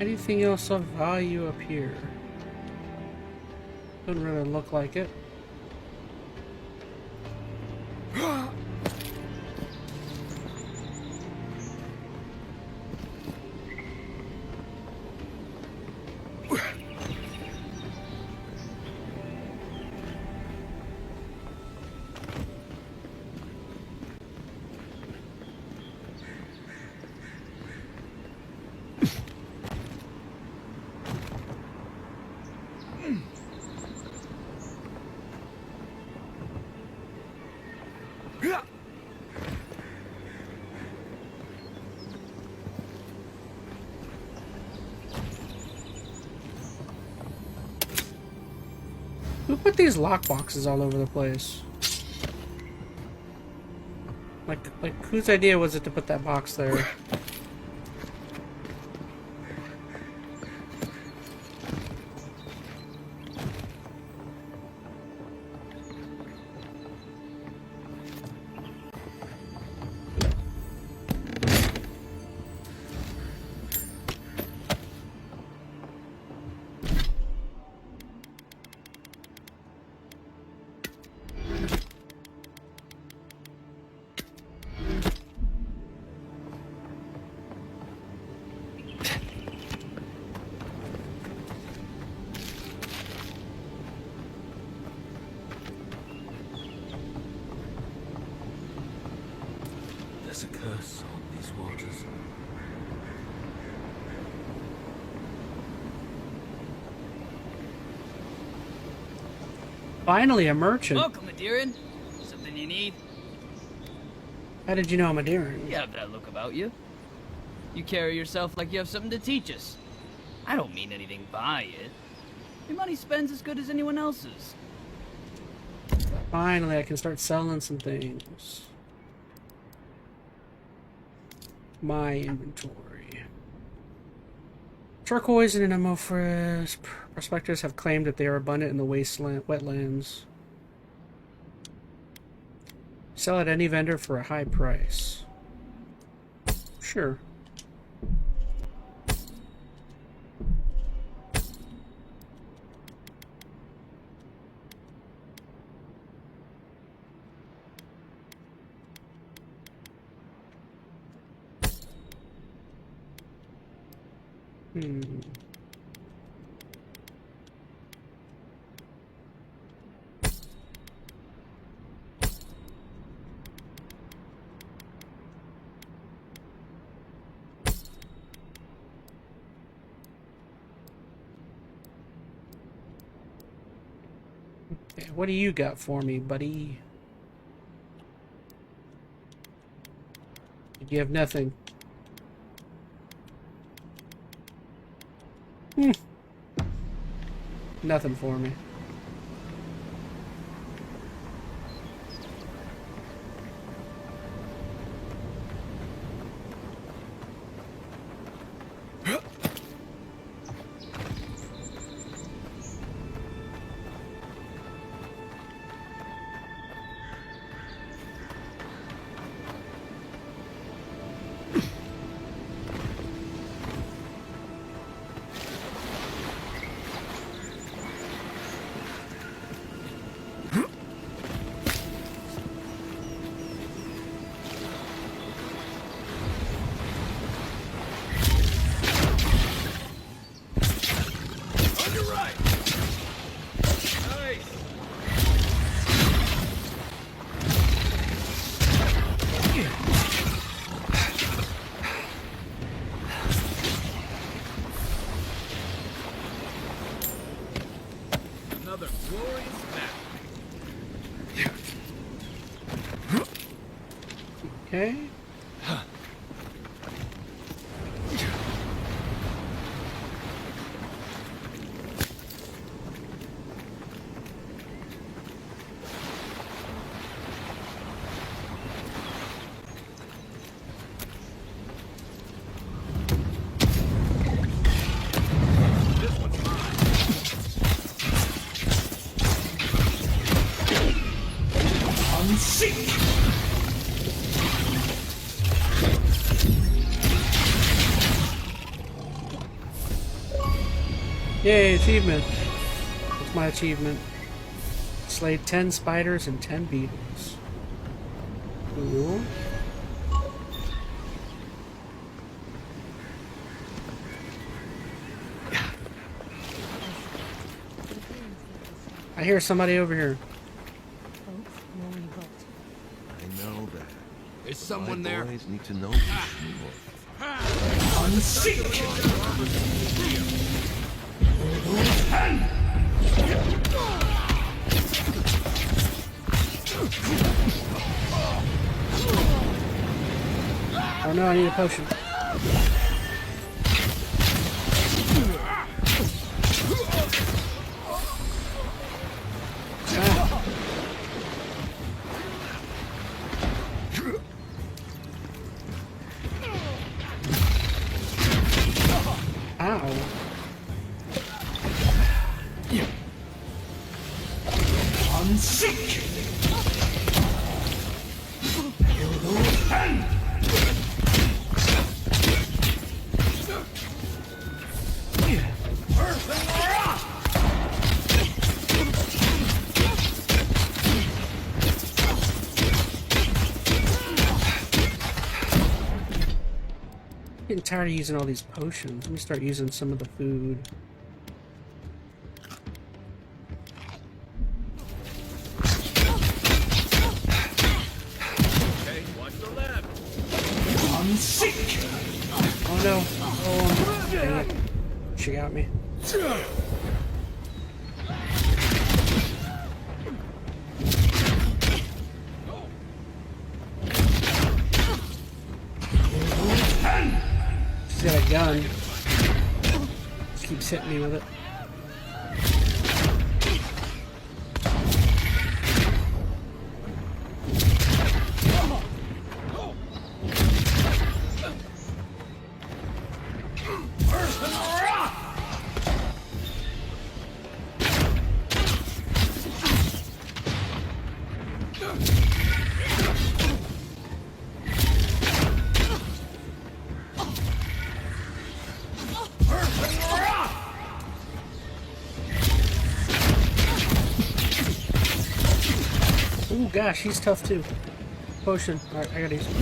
Anything else of value up here? Doesn't really look like it. Who put these lockboxes all over the place? Like whose idea was it to put that box there? There's a curse on these waters. Finally, a merchant. Welcome, Adirian. Something you need? How did you know I'm a deer? You have that look about you. You carry yourself like you have something to teach us. I don't mean anything by it. Your money spends as good as anyone else's. Finally, I can start selling some things. My inventory. Turquoise and amorphous prospectors have claimed that they are abundant in the wetlands. Sell at any vendor for a high price. Sure. Okay, what do you got for me, buddy? You have nothing. Nothing for me. Okay. Yay, achievement. What's my achievement? Slayed 10 spiders and 10 beetles. Cool. I hear somebody over here. I know that. Is someone My there? boys need to know more. Oh no, I need a potion. Ow. I'm getting tired of using all these potions. Let me start using some of the food. Hey, watch the left. Oh no. Oh, dang it. She got me. She's got a gun. Just keeps hitting me with it. Ooh, gosh, he's tough too. Potion. Alright, I gotta use it.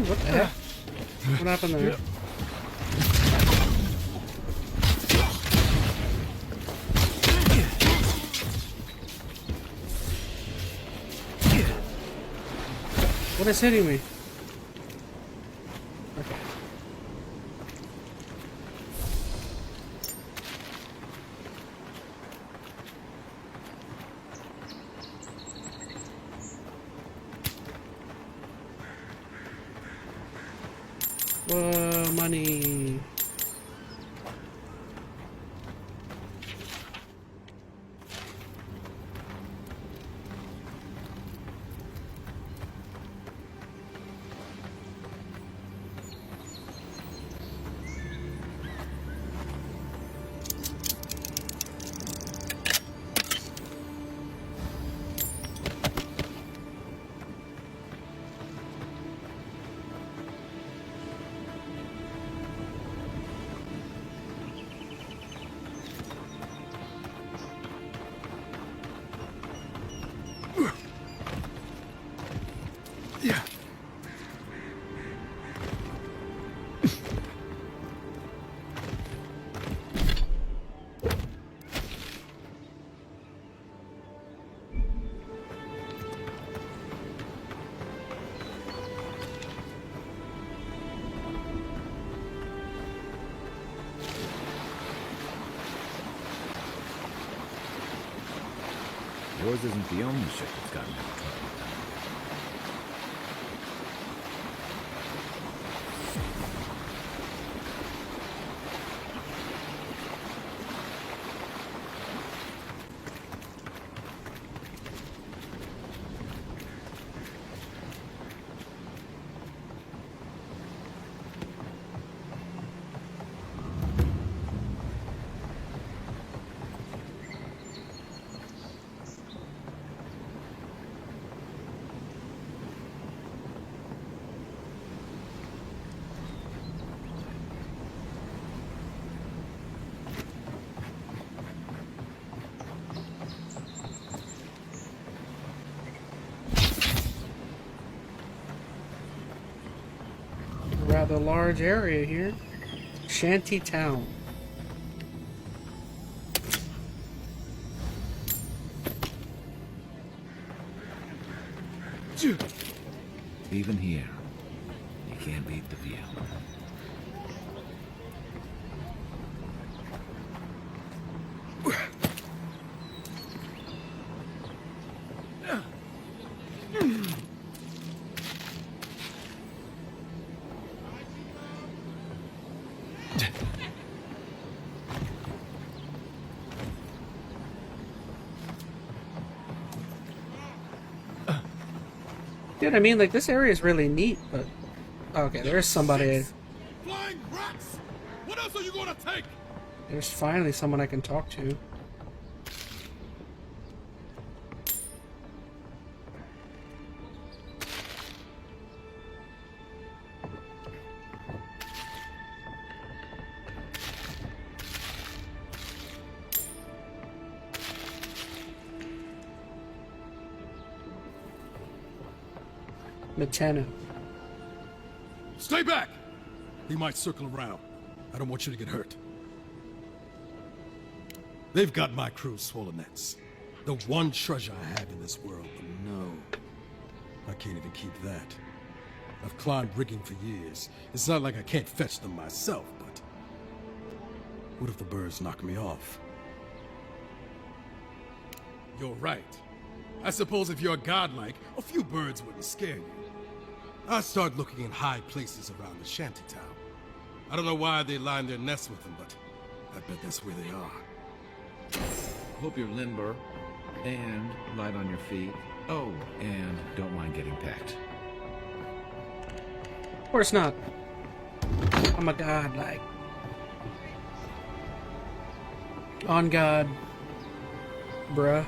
What the heck? What happened there? What is hitting me? Okay. Whoa, money. Yours isn't the only ship that's gotten out of trouble. Rather large area here. Shanty Town. Even here, you can't beat the view. Dude, I mean, like, this area is really neat, but... Okay, there's somebody... Flying rocks! What else are you gonna take? There's finally someone I can talk to. Matena. Stay back! He might circle around. I don't want you to get hurt. They've got my crew's swollen nets. The one treasure I have in this world, but no. I can't even keep that. I've climbed rigging for years. It's not like I can't fetch them myself, but... what if the birds knock me off? You're right. I suppose if you're godlike, a few birds wouldn't scare you. I start looking in high places around the shantytown. I don't know why they line their nests with them, but I bet that's where they are. Hope you're limber and light on your feet. Oh, and don't mind getting pecked. Of course not. I'm a god, like. On God. Bruh.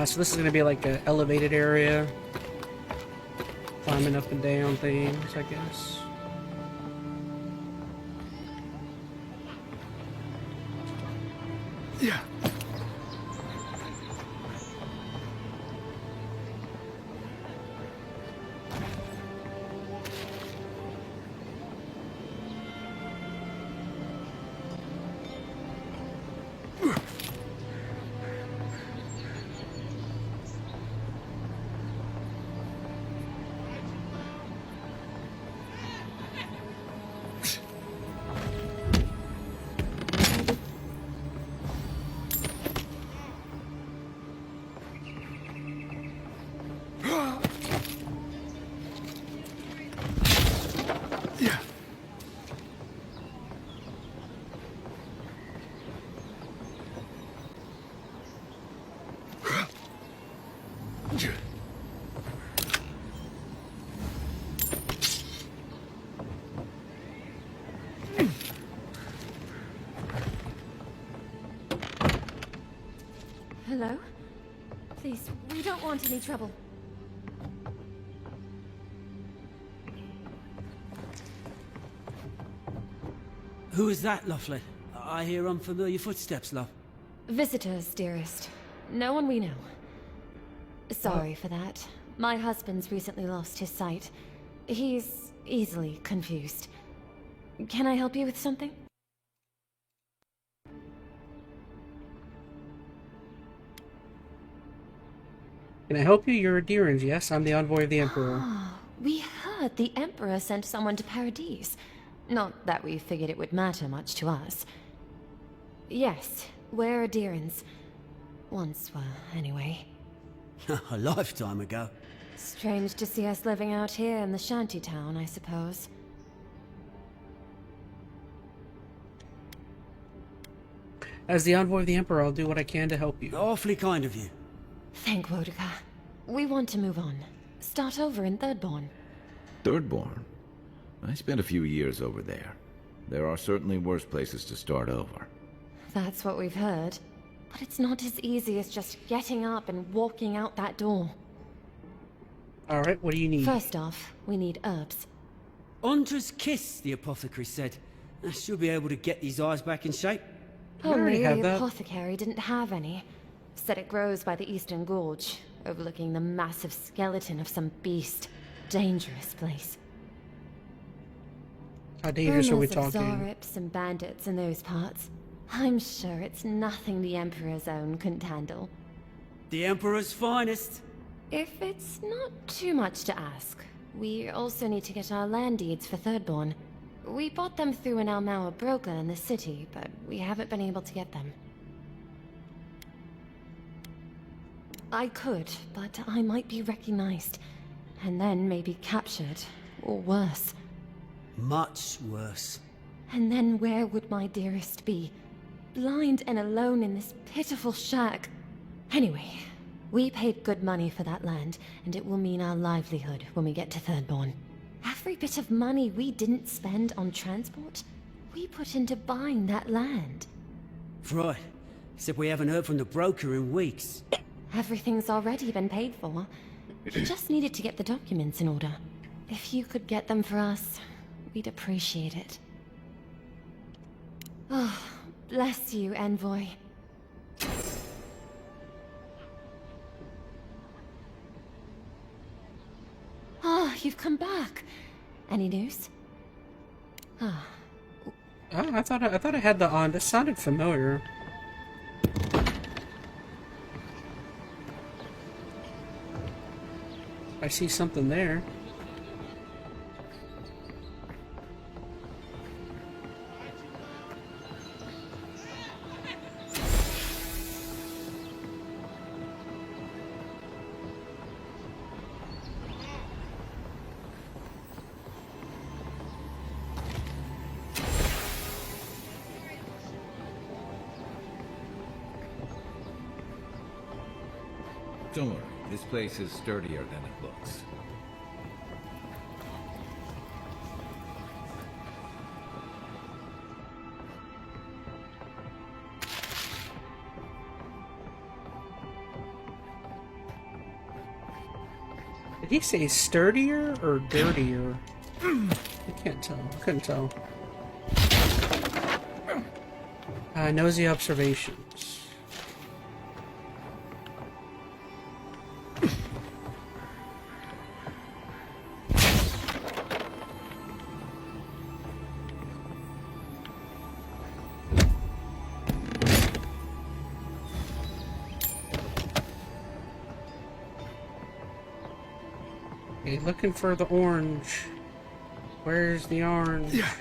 So this is going to be like an elevated area. Climbing up and down things, I guess. Yeah. Hello? Please, we don't want any trouble. Who is that, Lovely? I hear unfamiliar footsteps, love. Visitors, dearest. No one we know. Sorry for that. My husband's recently lost his sight. He's easily confused. Can I help you with something? Can I help you? You're Adherans. Yes, I'm the envoy of the Emperor. We heard the Emperor sent someone to Paradise. Not that we figured it would matter much to us. Yes, we're Adherans. Once were, anyway. A lifetime ago. Strange to see us living out here in the shantytown, I suppose. As the envoy of the Emperor, I'll do what I can to help you. Awfully kind of you. Thank Wodaka. We want to move on. Start over in Thirdborn. Thirdborn? I spent a few years over there. There are certainly worse places to start over. That's what we've heard. But it's not as easy as just getting up and walking out that door. Alright, what do you need? First off, we need herbs. Ondra's kiss, the apothecary said. I should be able to get these eyes back in shape. Only the apothecary didn't have any. Said it grows by the Eastern Gorge, overlooking the massive skeleton of some beast. Dangerous place. How dangerous are we Rumors talking? of Zarips and bandits in those parts. I'm sure it's nothing the Emperor's own couldn't handle. The Emperor's finest. If it's not too much to ask, we also need to get our land deeds for Thirdborn. We bought them through an Almaua broker in the city, but we haven't been able to get them. I could, but I might be recognized, and then maybe captured, or worse. Much worse. And then where would my dearest be? Blind and alone in this pitiful shack. Anyway, we paid good money for that land, and it will mean our livelihood when we get to Thirdborn. Every bit of money we didn't spend on transport, we put into buying that land. Right. Except we haven't heard from the broker in weeks. Everything's already been paid for. We just needed to get the documents in order. If you could get them for us, we'd appreciate it. Oh, bless you, Envoy. Ah, you've come back. Any news? Ah. Oh, I thought I had the on. This sounded familiar. I see something there. Don't worry, this place is sturdier than it looks. Did he say sturdier or dirtier? I can't tell. I couldn't tell. Nosy observations. Okay, looking for the orange. Where's the orange? Yeah.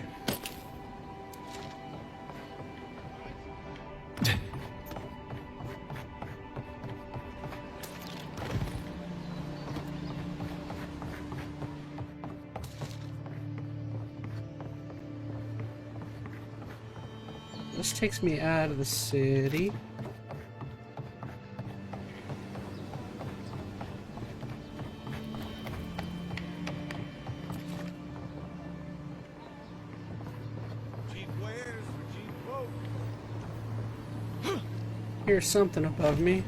This takes me out of the city. Here's something above me.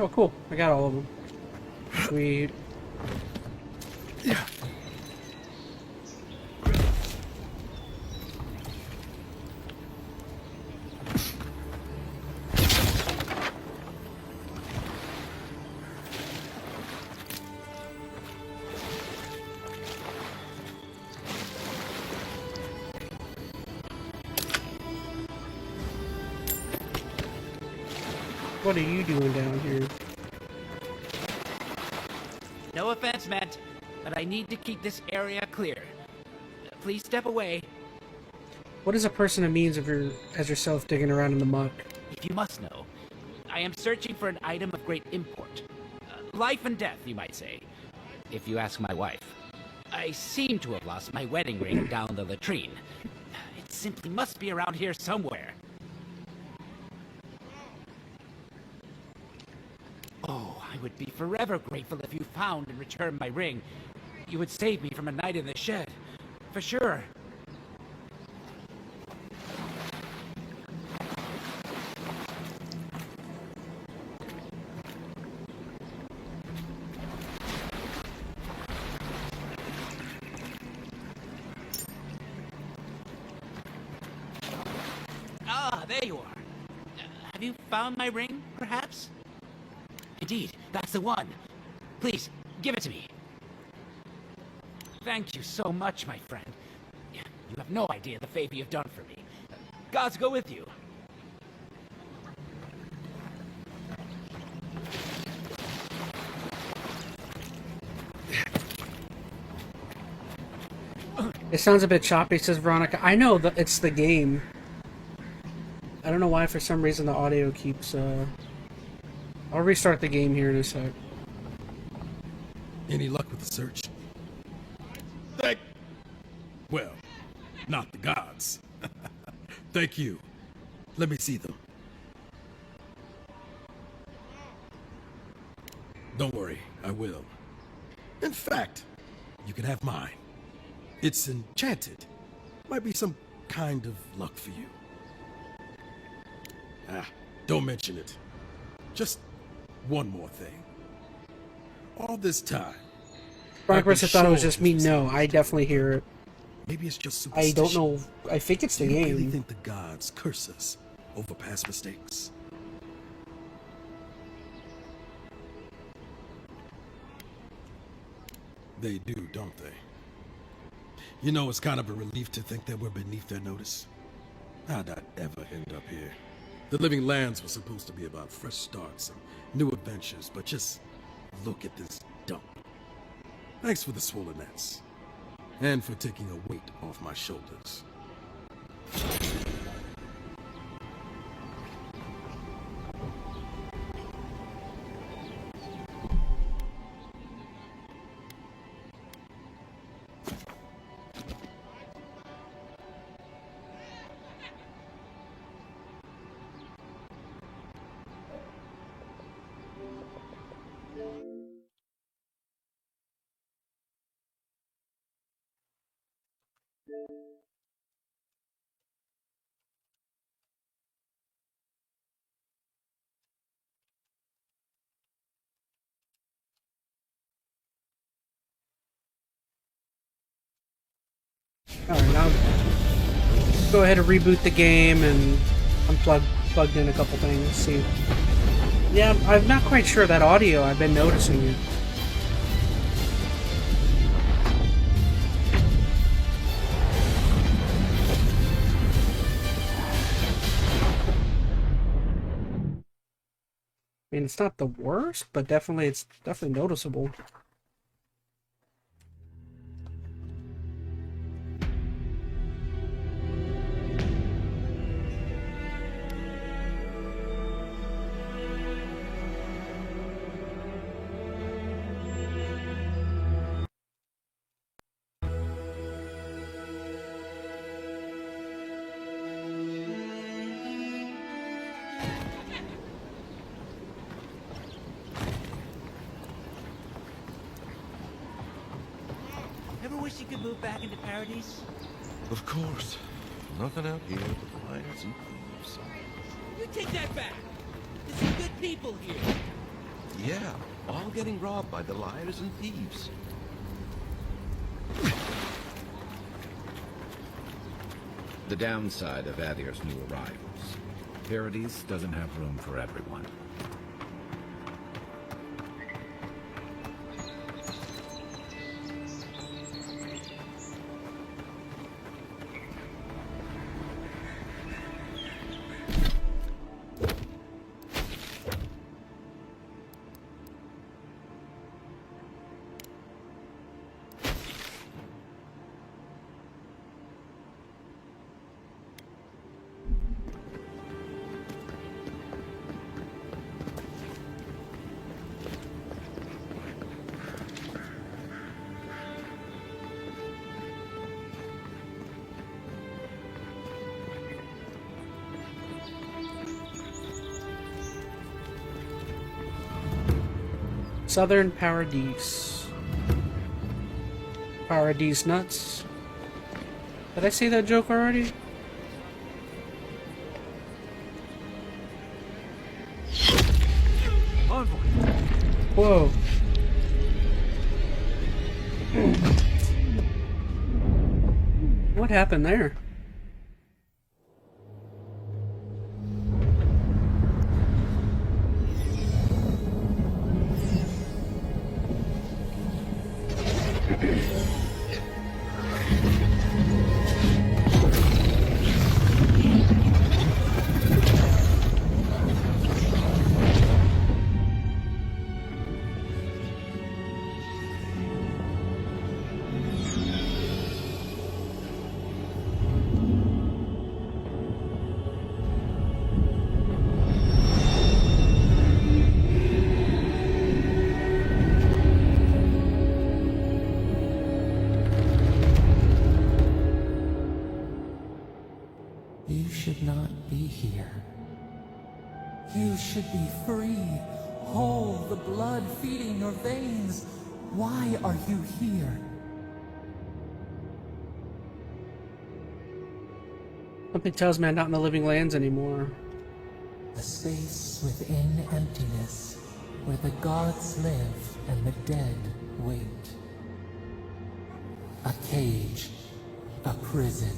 Oh, cool. I got all of them. Sweet. Yeah. What are you doing down here? No offense meant, but I need to keep this area clear. Please step away. What is a person a means of as yourself digging around in the muck? If you must know, I am searching for an item of great import. Life and death, you might say, if you ask my wife. I seem to have lost my wedding ring down the latrine. It simply must be around here somewhere. Oh, I would be forever grateful if you found and returned my ring. You would save me from a night in the shed. For sure. Ah, there you are. Have you found my ring, perhaps? Indeed, that's the one. Please, give it to me. Thank you so much, my friend. You have no idea the favor you've done for me. Gods go with you. It sounds a bit choppy, says Veronica. I know that it's the game. I don't know why, for some reason, the audio keeps, I'll restart the game here in a sec. Any luck with the search? Well, not the gods. Thank you. Let me see them. Don't worry, I will. In fact, you can have mine. It's enchanted. Might be some kind of luck for you. Don't mention it. Just one more thing. All this time, Veronica must have thought it was just me. No, I definitely hear it. Maybe it's just I superstition. don't know. I think it's the Do you game. really think the gods curse us over past mistakes? They do, don't they? You know, it's kind of a relief to think that we're beneath their notice. How'd I ever end up here? The Living Lands was supposed to be about fresh starts and new adventures, but just look at this dump. Thanks for the swollen nets. And for taking a weight off my shoulders. Alright, now go ahead and reboot the game and plugged in a couple things. See. Yeah, I'm not quite sure that audio. I've been noticing it. I mean, it's not the worst, but it's definitely noticeable. Ever wish you could move back into Paradise? Of course. Nothing out here but lions and thieves. You take that back! There's some good people here. Yeah, all getting robbed by the liars and thieves. The downside of Adir's new arrivals. Paradise doesn't have room for everyone. Southern Paradise. Paradise nuts. Did I say that joke already? Whoa. What happened there? You should not be here. You should be free, whole, the blood feeding your veins. Why are you here? Something tells me I'm not in the living lands anymore. A space within emptiness, where the gods live and the dead wait. A cage, a prison.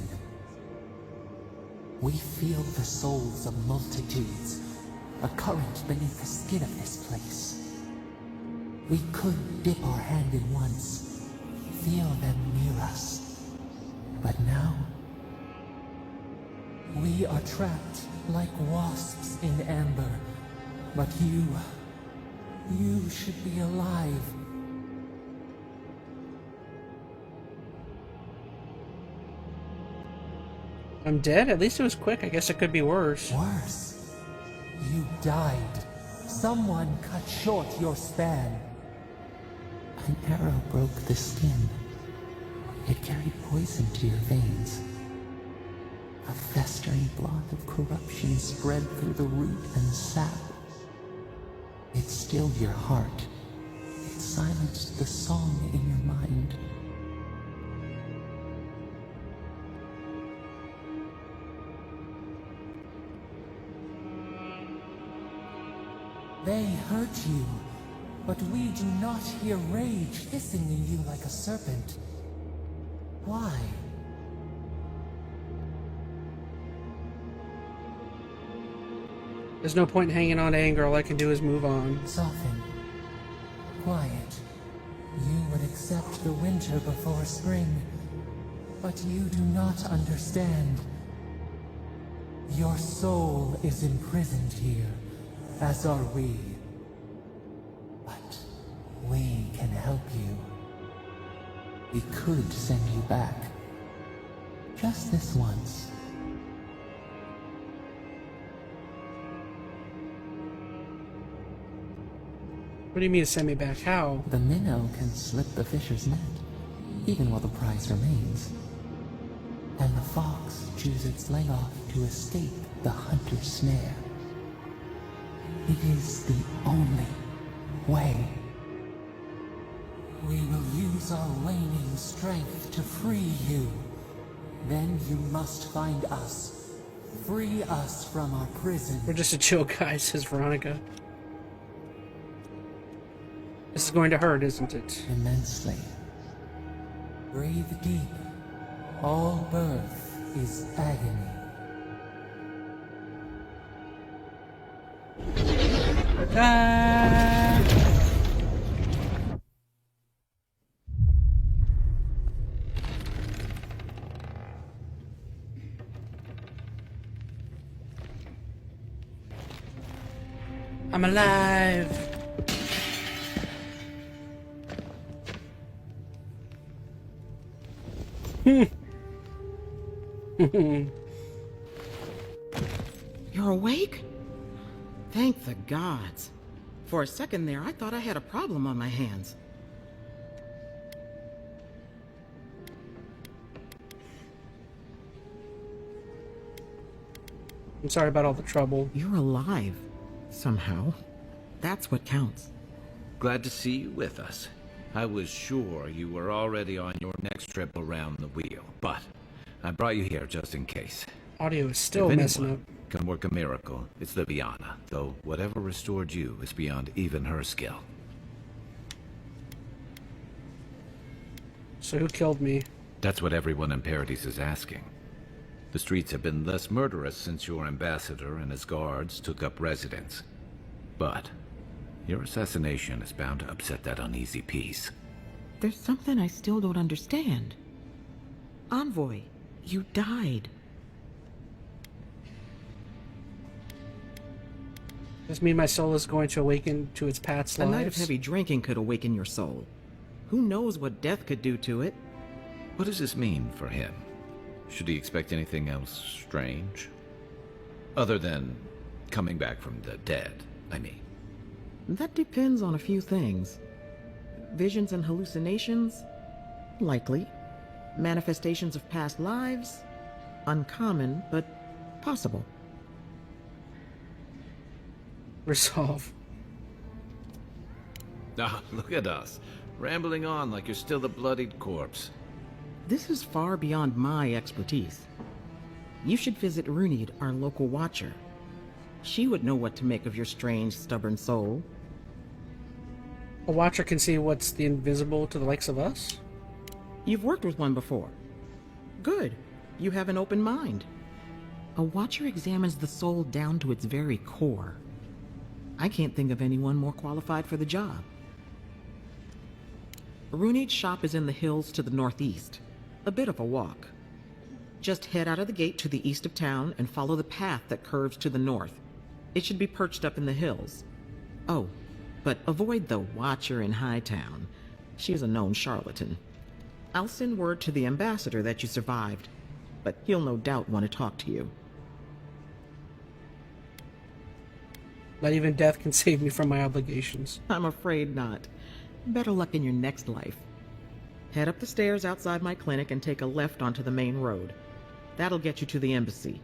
We feel the souls of multitudes, a current beneath the skin of this place. We could dip our hand in once, feel them near us. But now, we are trapped like wasps in amber. But you should be alive. I'm dead? At least it was quick. I guess it could be worse. Worse? You died. Someone cut short your span. An arrow broke the skin. It carried poison to your veins. A festering blot of corruption spread through the root and sap. It stilled your heart. It silenced the song in your mind. They hurt you, but we do not hear rage hissing in you like a serpent. Why? There's no point in hanging on to anger. All I can do is move on. Soften. Quiet. You would accept the winter before spring, but you do not understand. Your soul is imprisoned here, as are we. But we can help you. We could send you back. Just this once. What do you mean send me back? How? The minnow can slip the fisher's net, even while the prize remains. And the fox chews its leg off to escape the hunter's snare. It is the only way. We will use our waning strength to free you. Then you must find us. Free us from our prison. We're just a chill guy, says Veronica. is going to hurt, isn't it? Immensely. Breathe deep. All birth is agony. I'm alive. You're awake? Thank the gods. For a second there, I thought I had a problem on my hands. I'm sorry about all the trouble. You're alive. Somehow. That's what counts. Glad to see you with us. I was sure you were already on your next trip around the wheel, but I brought you here just in case. Audio is still If messing anyone up. can work a miracle, it's Liviana, though whatever restored you is beyond even her skill. So who killed me? That's what everyone in Paradise is asking. The streets have been less murderous since your ambassador and his guards took up residence. But your assassination is bound to upset that uneasy peace. There's something I still don't understand. Envoy, you died. Does this mean my soul is going to awaken to its past A lives? night of heavy drinking could awaken your soul. Who knows what death could do to it? What does this mean for him? Should he expect anything else strange? Other than coming back from the dead, I mean. That depends on a few things. Visions and hallucinations? Likely. Manifestations of past lives? Uncommon, but possible. Resolve. Ah, look at us, rambling on like you're still a bloodied corpse. This is far beyond my expertise. You should visit Runid, our local watcher. She would know what to make of your strange, stubborn soul. A watcher can see what's the invisible to the likes of us? You've worked with one before. Good. You have an open mind. A watcher examines the soul down to its very core. I can't think of anyone more qualified for the job. Runid's shop is in the hills to the northeast. A bit of a walk. Just head out of the gate to the east of town and follow the path that curves to the north. It should be perched up in the hills. Oh, but avoid the Watcher in Hightown. She's a known charlatan. I'll send word to the ambassador that you survived, but he'll no doubt want to talk to you. Not even death can save me from my obligations. I'm afraid not. Better luck in your next life. Head up the stairs outside my clinic and take a left onto the main road. That'll get you to the embassy.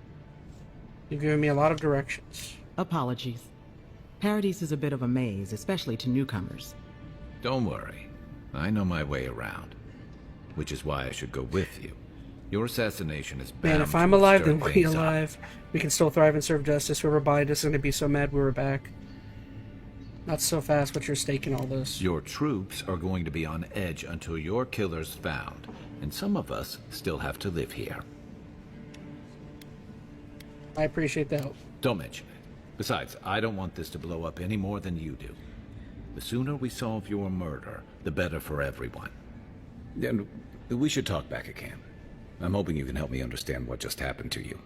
You've given me a lot of directions. Apologies. Paradise is a bit of a maze, especially to newcomers. Don't worry. I know my way around. Which is why I should go with you. Your assassination is bound Man, if I'm to alive, stir then we things up. alive. We can still thrive and serve justice. Whoever bited us is going to be so mad we were back. Not so fast. What's your stake in all this? Your troops are going to be on edge until your killer's found. And some of us still have to live here. I appreciate the help. Don't mention it. Besides, I don't want this to blow up any more than you do. The sooner we solve your murder, the better for everyone. And we should talk back at camp. I'm hoping you can help me understand what just happened to you.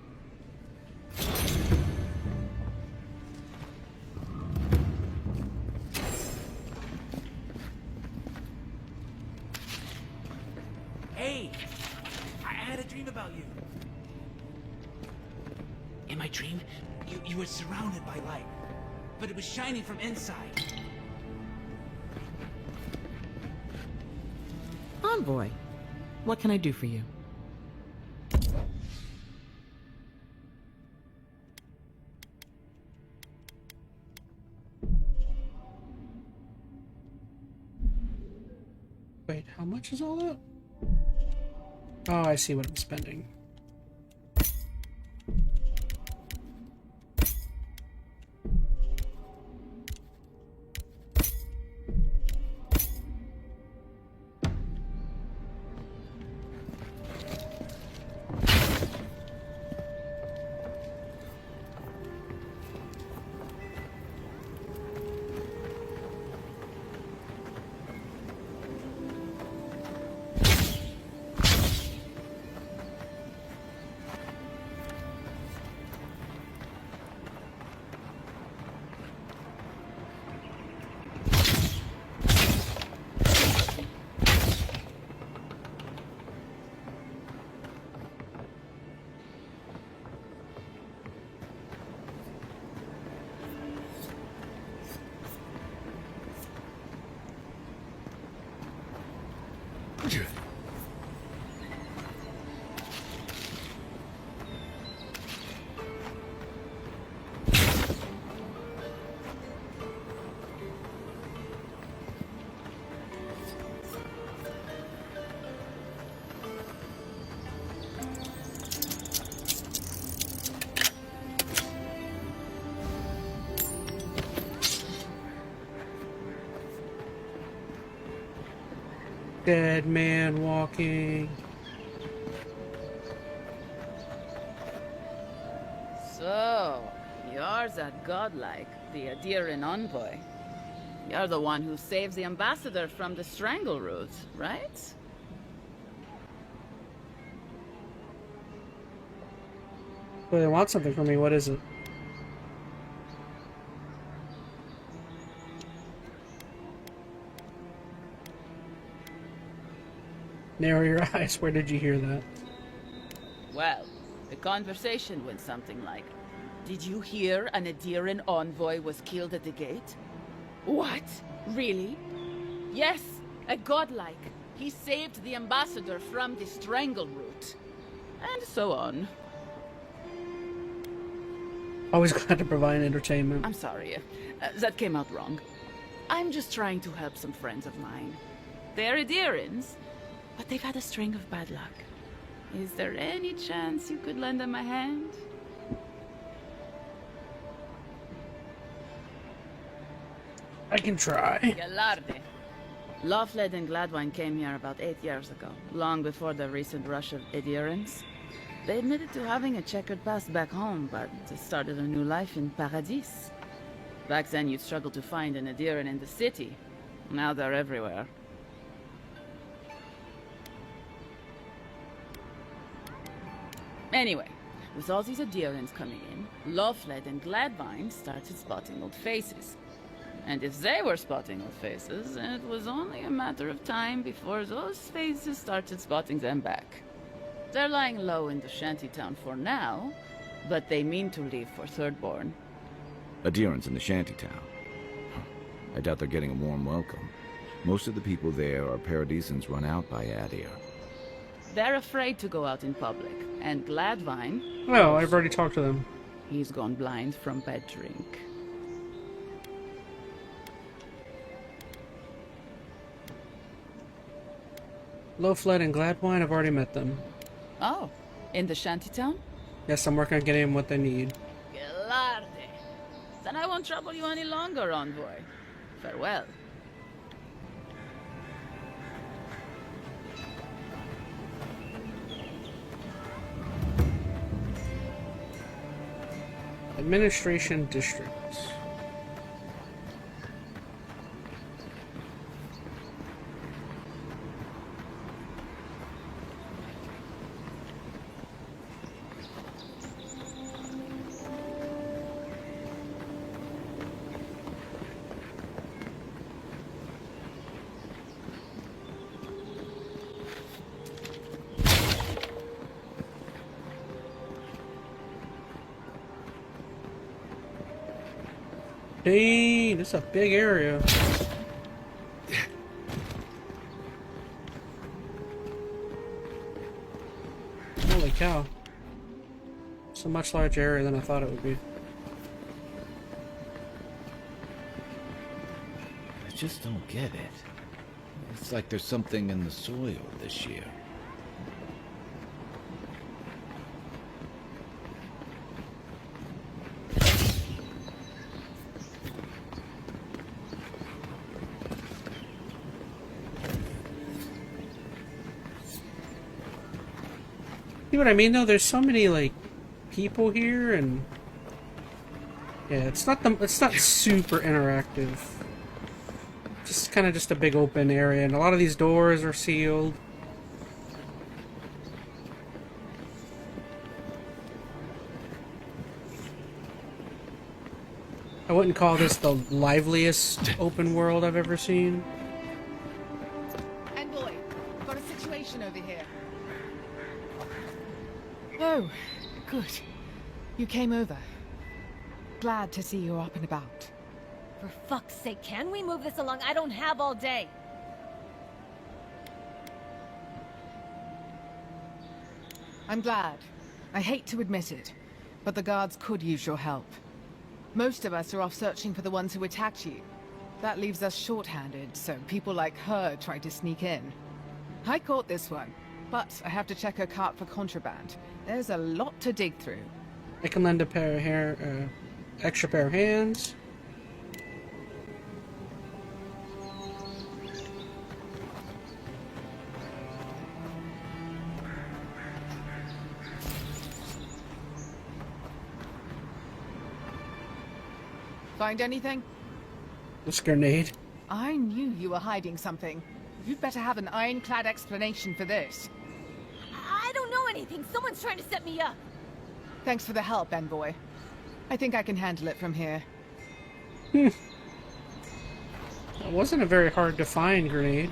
Hey! I had a dream about you. In my dream, you were surrounded by light, but it was shining from inside. Envoy, what can I do for you? Wait, how much is all that? Oh, I see what I'm spending. Dead man walking. So, you're that godlike, the Adiran envoy. You're the one who saves the ambassador from the strangle root, right? Well, they want something from me. What is it? Narrow your eyes. Where did you hear that? Well, the conversation went something like, "Did you hear an Adiran envoy was killed at the gate?" "What? Really?" "Yes, a godlike. He saved the ambassador from the strangle root." And so on. Always glad to provide entertainment. I'm sorry. That came out wrong. I'm just trying to help some friends of mine. They're Adirans, but they've had a string of bad luck. Is there any chance you could lend them a hand? I can try. Galarde. Lawfled and Gladwine came here about 8 years ago, long before the recent rush of Adirans. They admitted to having a checkered past back home, but they started a new life in Paradis. Back then you'd struggle to find an Adiran in the city. Now they're everywhere. Anyway, with all these Adirans coming in, Lawfled and Gladwine started spotting old faces. And if they were spotting old faces, it was only a matter of time before those faces started spotting them back. They're lying low in the shantytown for now, but they mean to leave for Thirdborn. Adirans in the shantytown. I doubt they're getting a warm welcome. Most of the people there are Paradisans run out by Adir. They're afraid to go out in public, and Gladwine... Well, I've already talked to them. He's gone blind from bad drink. Lowfled and Gladwine, I've already met them. Oh, in the shantytown? Yes, I'm working on getting them what they need. Galarde. Then I won't trouble you any longer, envoy. Farewell. Administration District. Dang, this is a big area. Holy cow. It's a much larger area than I thought it would be. I just don't get it. It's like there's something in the soil this year. See what I mean though? There's so many like people here, and yeah, it's not super interactive. Just kind of just a big open area, and a lot of these doors are sealed. I wouldn't call this the liveliest open world I've ever seen. Envoy, got a situation over here. Oh, good. You came over. Glad to see you're up and about. For fuck's sake, can we move this along? I don't have all day. I'm glad. I hate to admit it, but the guards could use your help. Most of us are off searching for the ones who attacked you. That leaves us short-handed, so people like her try to sneak in. I caught this one, but I have to check her cart for contraband. There's a lot to dig through. I can lend a pair of extra pair of hands. Find anything? This grenade. I knew you were hiding something. You'd better have an ironclad explanation for this. I don't know anything. Someone's trying to set me up. Thanks for the help, Envoy. I think I can handle it from here. It wasn't a very hard to find grenade.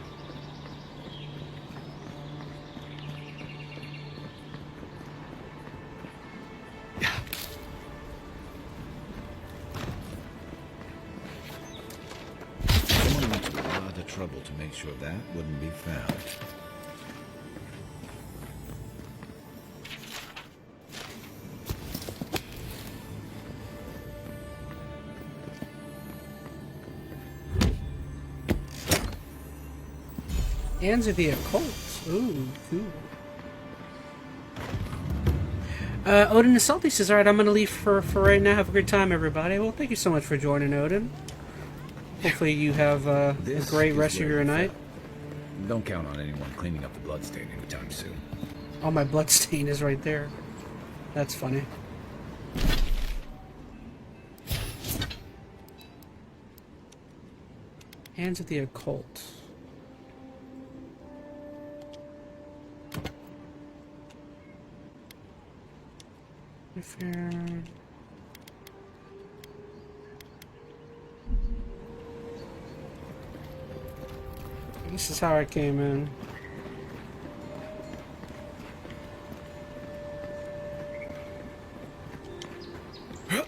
Someone went to a lot of trouble to make sure that wouldn't be found. Hands of the Occult. Ooh, cool. Odin is Salty says, alright, I'm gonna leave for right now. Have a great time, everybody. Well, thank you so much for joining, Odin. Hopefully you have a great rest of your night. Don't count on anyone cleaning up the bloodstain anytime soon. Oh, my bloodstain is right there. That's funny. Hands of the Occult. If you're... This is how I came in. Well,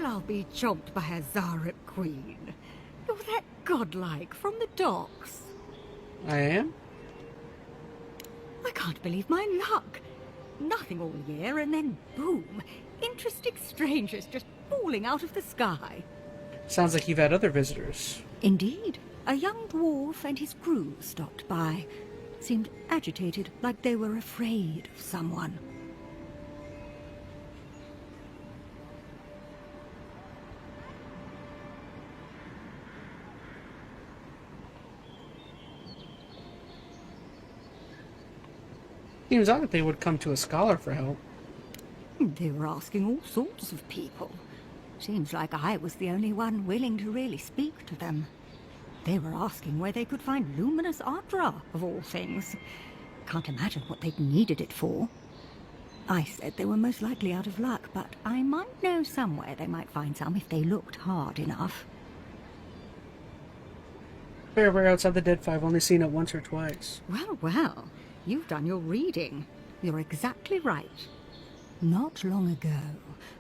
I'll be chomped by a Zarek queen. You're that godlike from the docks. I am? I can't believe my luck. Nothing all year, and then boom, interesting strangers just falling out of the sky. Sounds like you've had other visitors. Indeed. A young dwarf and his crew stopped by. Seemed agitated, like they were afraid of someone. Seems odd that they would come to a scholar for help. They were asking all sorts of people. Seems like I was the only one willing to really speak to them. They were asking where they could find luminous Adra, of all things. Can't imagine what they'd needed it for. I said they were most likely out of luck, but I might know somewhere they might find some if they looked hard enough. We're outside the Dead Five, only seen it once or twice. Well, well, you've done your reading. You're exactly right. Not long ago,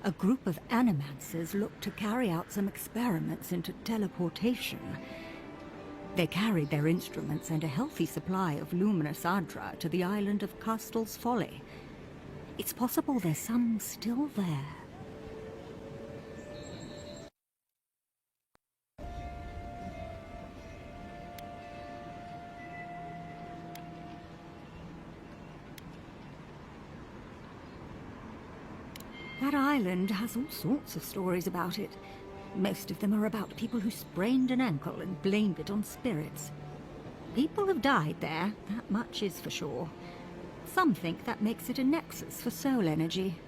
a group of animancers looked to carry out some experiments into teleportation. They carried their instruments and a healthy supply of luminous Adra to the island of Castel's Folly. It's possible there's some still there. That island has all sorts of stories about it. Most of them are about people who sprained an ankle and blamed it on spirits. People have died there, that much is for sure. Some think that makes it a nexus for soul energy.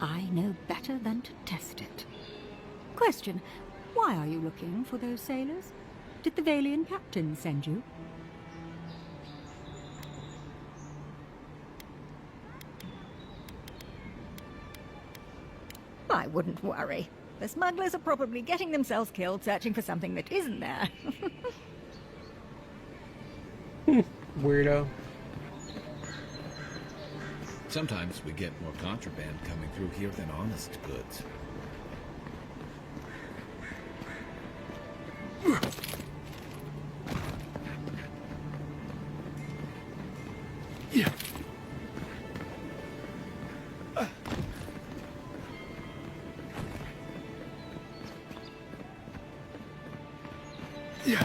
I know better than to test it. Question, why are you looking for those sailors? Did the Valian captain send you? I wouldn't worry. The smugglers are probably getting themselves killed searching for something that isn't there. Weirdo. Sometimes we get more contraband coming through here than honest goods. Yeah. Yeah.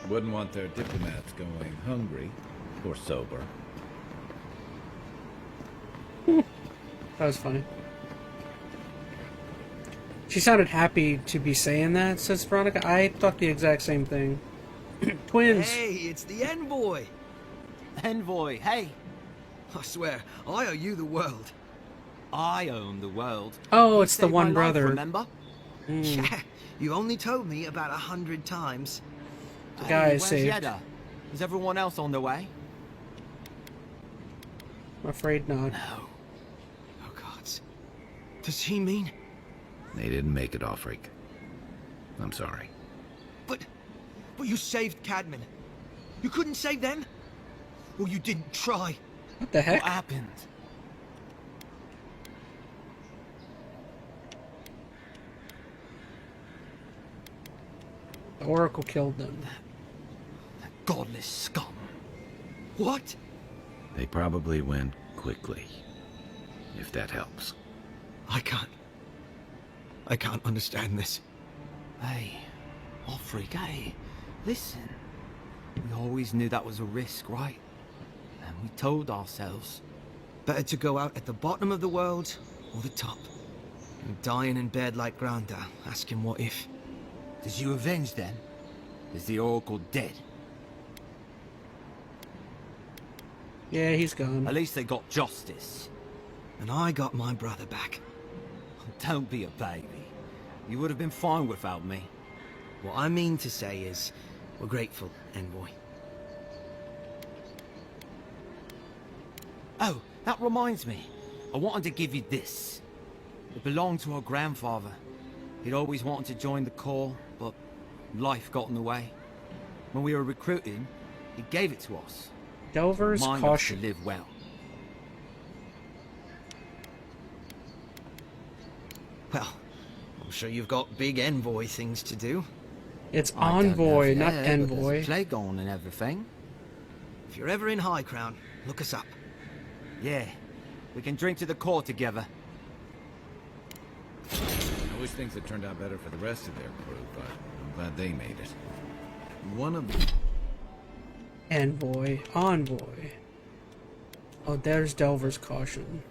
Wouldn't want their diplomats going hungry or sober. That was funny. She sounded happy to be saying that, says Veronica. I thought the exact same thing. Twins. Hey, it's the Envoy. Envoy, hey. I swear, I owe you the world. I own the world. Oh, You it's the saved one my brother. Life, remember? Yeah, you only told me about 100 times. The guy is where's saved. Yeda? Is everyone else on the way? I'm afraid not. No. Oh, gods. Does he mean... They didn't make it, Offreak. I'm sorry. But you saved Cadman. You couldn't save them? Or you didn't try? What the heck? What happened? The Oracle killed them. Godless scum. What? They probably went quickly. If that helps. I can't understand this. Hey, Offreak, hey, listen. We always knew that was a risk, right? And we told ourselves. Better to go out at the bottom of the world or the top. And dying in bed like Granda, asking what if. Did you avenge them? Is the Oracle dead? Yeah, he's gone. At least they got justice. And I got my brother back. Don't be a baby. You would have been fine without me. What I mean to say is, we're grateful, Envoy. Oh, that reminds me. I wanted to give you this. It belonged to our grandfather. He'd always wanted to join the Corps, but life got in the way. When we were recruiting, he gave it to us. Delver's Remind us Caution. to live well. Well, I'm sure you've got big Envoy things to do. It's I don't know Envoy, if not there, but there's a Envoy. plague on and everything. If you're ever in High Crown, look us up. Yeah, we can drink to the Corps together. I wish things had turned out better for the rest of their crew, but I'm glad they made it. One of the... Envoy. Envoy. Oh, there's Delver's Caution.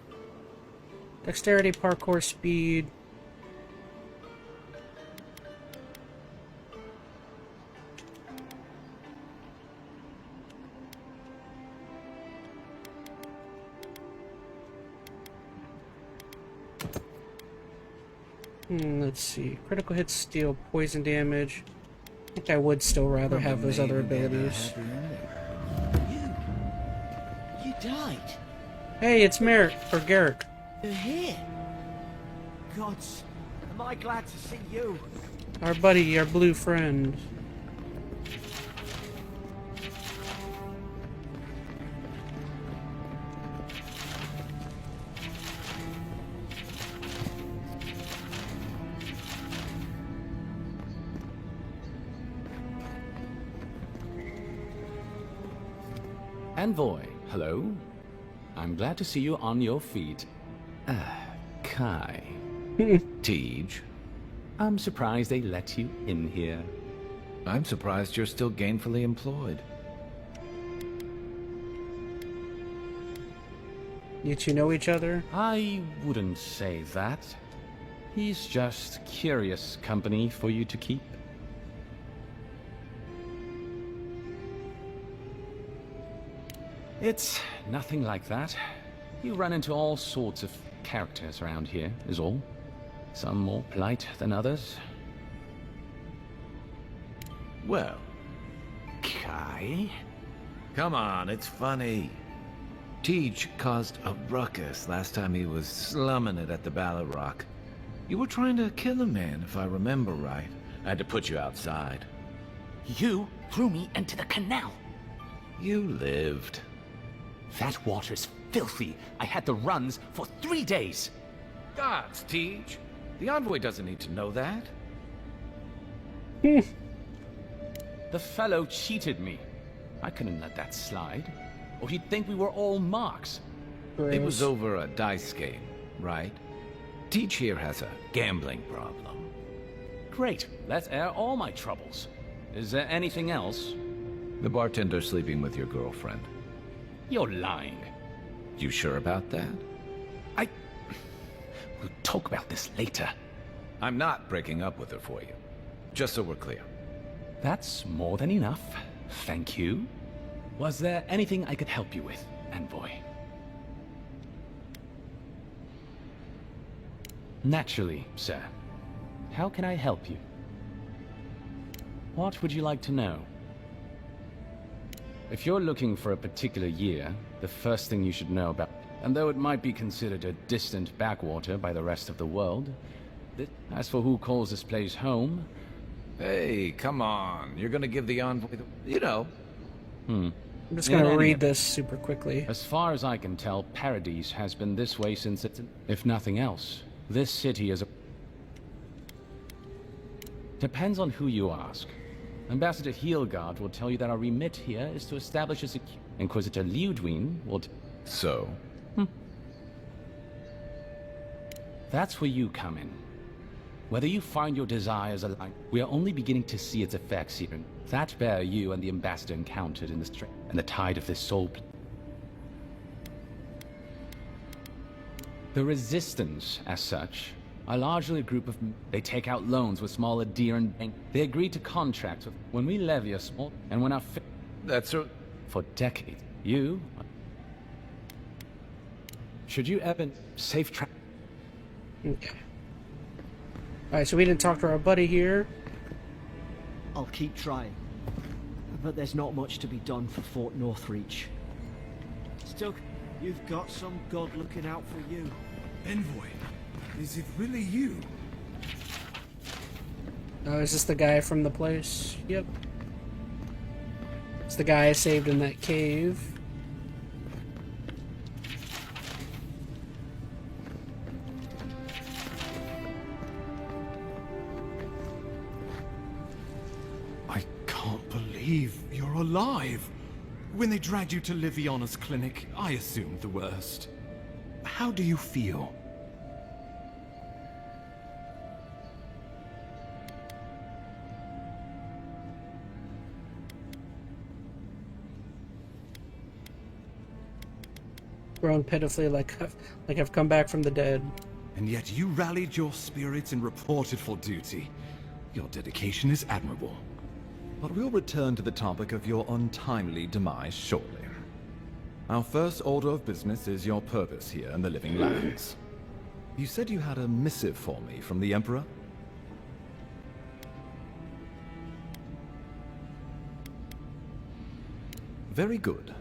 Dexterity, parkour, speed. Let's see. Critical hits, steal, poison damage. I think I would still rather have those other abilities. You died. Hey, it's Merrick, or Garrick. You're here. Gods, am I glad to see you. Our buddy, our blue friend. Envoy, hello. I'm glad to see you on your feet. Kai. Tej. I'm surprised they let you in here. I'm surprised you're still gainfully employed. You two know each other? I wouldn't say that. He's just curious company for you to keep. It's nothing like that. You run into all sorts of characters around here, is all. Some more polite than others. Well, Kai? Come on, it's funny. Tej caused a ruckus last time he was slumming it at the Ballad Rock. You were trying to kill a man, if I remember right. I had to put you outside. You threw me into the canal. You lived. That water's filthy. I had the runs for 3 days. Gods, Tej. The Envoy doesn't need to know that. The fellow cheated me. I couldn't let that slide. Or he'd think we were all marks. It was over a dice game, right? Tej here has a gambling problem. Great. Let's air all my troubles. Is there anything else? The bartender sleeping with your girlfriend. You're lying. You sure about that? We'll talk about this later. I'm not breaking up with her for you. Just so we're clear. That's more than enough. Thank you. Was there anything I could help you with, Envoy? Naturally, sir. How can I help you? What would you like to know? If you're looking for a particular year, the first thing you should know about, and though it might be considered a distant backwater by the rest of the world, as for who calls this place home... Hey, come on. You're gonna give the envoy the... You know. I'm just gonna read this super quickly. As far as I can tell, Paradise has been this way since it's... If nothing else, this city is a... Depends on who you ask. Ambassador Heelgard will tell you that our remit here is to establish a secure... Inquisitor Ludwig will... So? That's where you come in. Whether you find your desires aligned, we are only beginning to see its effects here. That bear you and the Ambassador encountered in the street, and the tide of this soul... The Resistance, as such, are largely a group of... They take out loans with small adherent bank. They agree to contracts with... When we levy a small... And when our... That's a... For decades, you... Should you ever... Safe track... Okay. Alright, so we didn't talk to our buddy here. I'll keep trying. But there's not much to be done for Fort Northreach. Still, you've got some god looking out for you. Envoy, is it really you? Oh, is this the guy from the place? Yep. It's the guy I saved in that cave. You're alive. When they dragged you to Liviana's clinic, I assumed the worst. How do you feel? Grown pitifully like I've come back from the dead. And yet you rallied your spirits and reported for duty. Your dedication is admirable. But we'll return to the topic of your untimely demise shortly. Our first order of business is your purpose here in the Living Lands. You said you had a missive for me from the Emperor? Very good.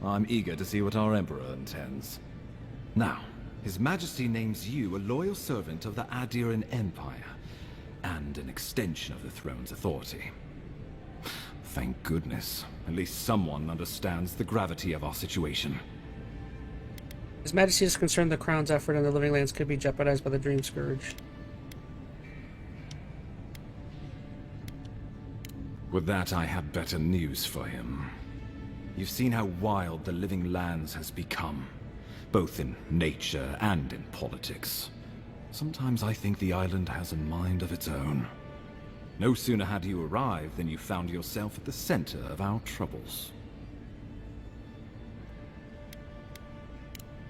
I'm eager to see what our Emperor intends. Now, His Majesty names you a loyal servant of the Adiran Empire, and an extension of the throne's authority. Thank goodness. At least someone understands the gravity of our situation. His Majesty is concerned the Crown's effort in the Living Lands could be jeopardized by the Dream Scourge. With that, I have better news for him. You've seen how wild the Living Lands has become, both in nature and in politics. Sometimes I think the island has a mind of its own. No sooner had you arrived than you found yourself at the center of our troubles.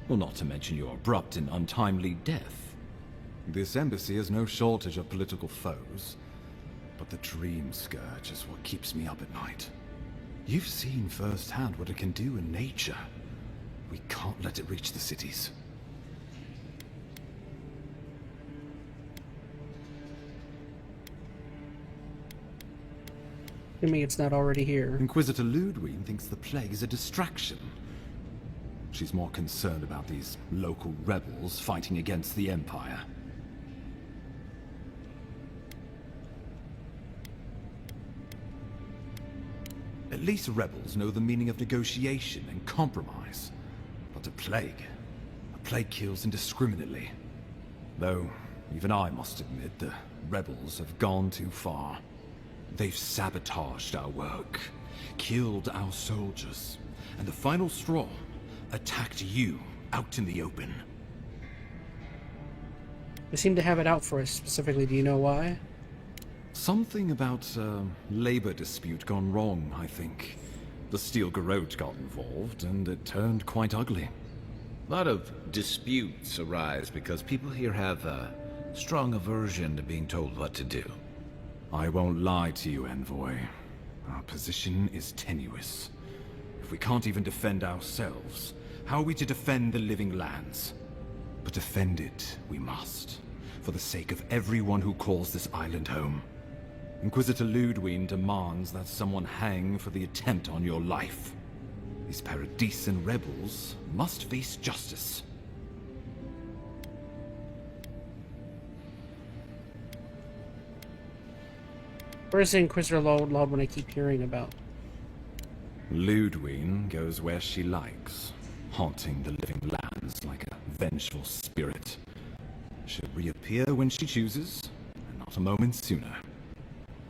Well, not to mention your abrupt and untimely death. This embassy has no shortage of political foes, but the Dream Scourge is what keeps me up at night. You've seen firsthand what it can do in nature. We can't let it reach the cities. Assuming it's not already here. Inquisitor Ludwig thinks the plague is a distraction. She's more concerned about these local rebels fighting against the Empire. At least rebels know the meaning of negotiation and compromise. But a plague kills indiscriminately. Though, even I must admit, the rebels have gone too far. They've sabotaged our work, killed our soldiers, and the final straw, attacked you out in the open. They seem to have it out for us specifically. Do you know why? Something about a labor dispute gone wrong, I think. The Steel Garrote got involved, and it turned quite ugly. A lot of disputes arise because people here have a strong aversion to being told what to do. I won't lie to you, Envoy. Our position is tenuous. If we can't even defend ourselves, how are we to defend the Living Lands? But defend it we must, for the sake of everyone who calls this island home. Inquisitor Ludwig demands that someone hang for the attempt on your life. These Paradisian rebels must face justice. Where's the Inquisitor Lord when I keep hearing about? Ludwig goes where she likes, haunting the living lands like a vengeful spirit. She'll reappear when she chooses, and not a moment sooner.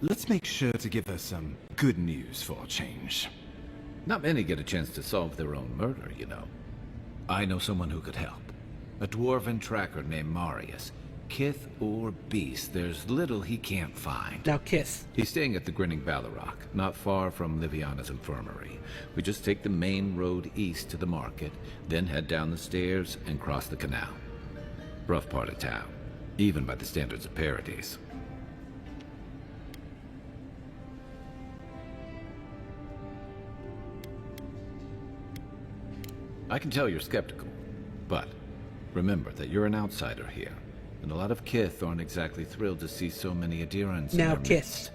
Let's make sure to give her some good news for a change. Not many get a chance to solve their own murder, you know. I know someone who could help. A dwarven tracker named Marius. Kith or beast, there's little he can't find. Now Kith. He's staying at the Grinning Balrog, not far from Liviana's infirmary. We just take the main road east to the market, then head down the stairs and cross the canal. Rough part of town, even by the standards of Paradise. I can tell you're skeptical, but remember that you're an outsider here. And a lot of Kith aren't exactly thrilled to see so many adherents now in their midst.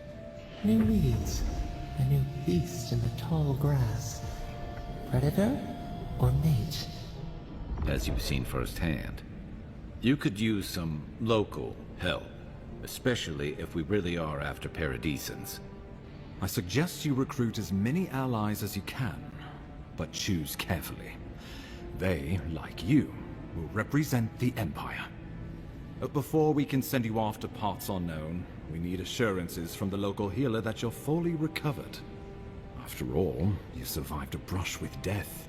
New reeds, a new beast in the tall grass. Predator or mate? As you've seen firsthand. You could use some local help, especially if we really are after Paradisans. I suggest you recruit as many allies as you can, but choose carefully. They, like you, will represent the Empire. But before we can send you off to parts unknown, we need assurances from the local healer that you're fully recovered. After all, you survived a brush with death.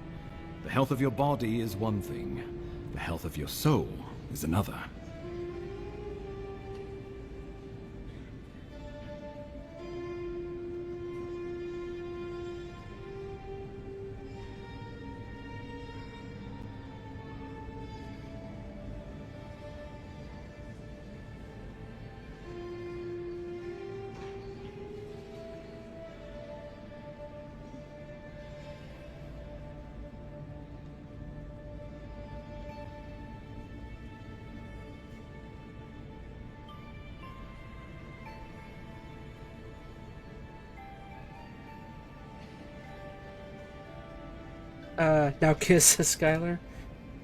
The health of your body is one thing. The health of your soul is another. Now Kith, says Skylar.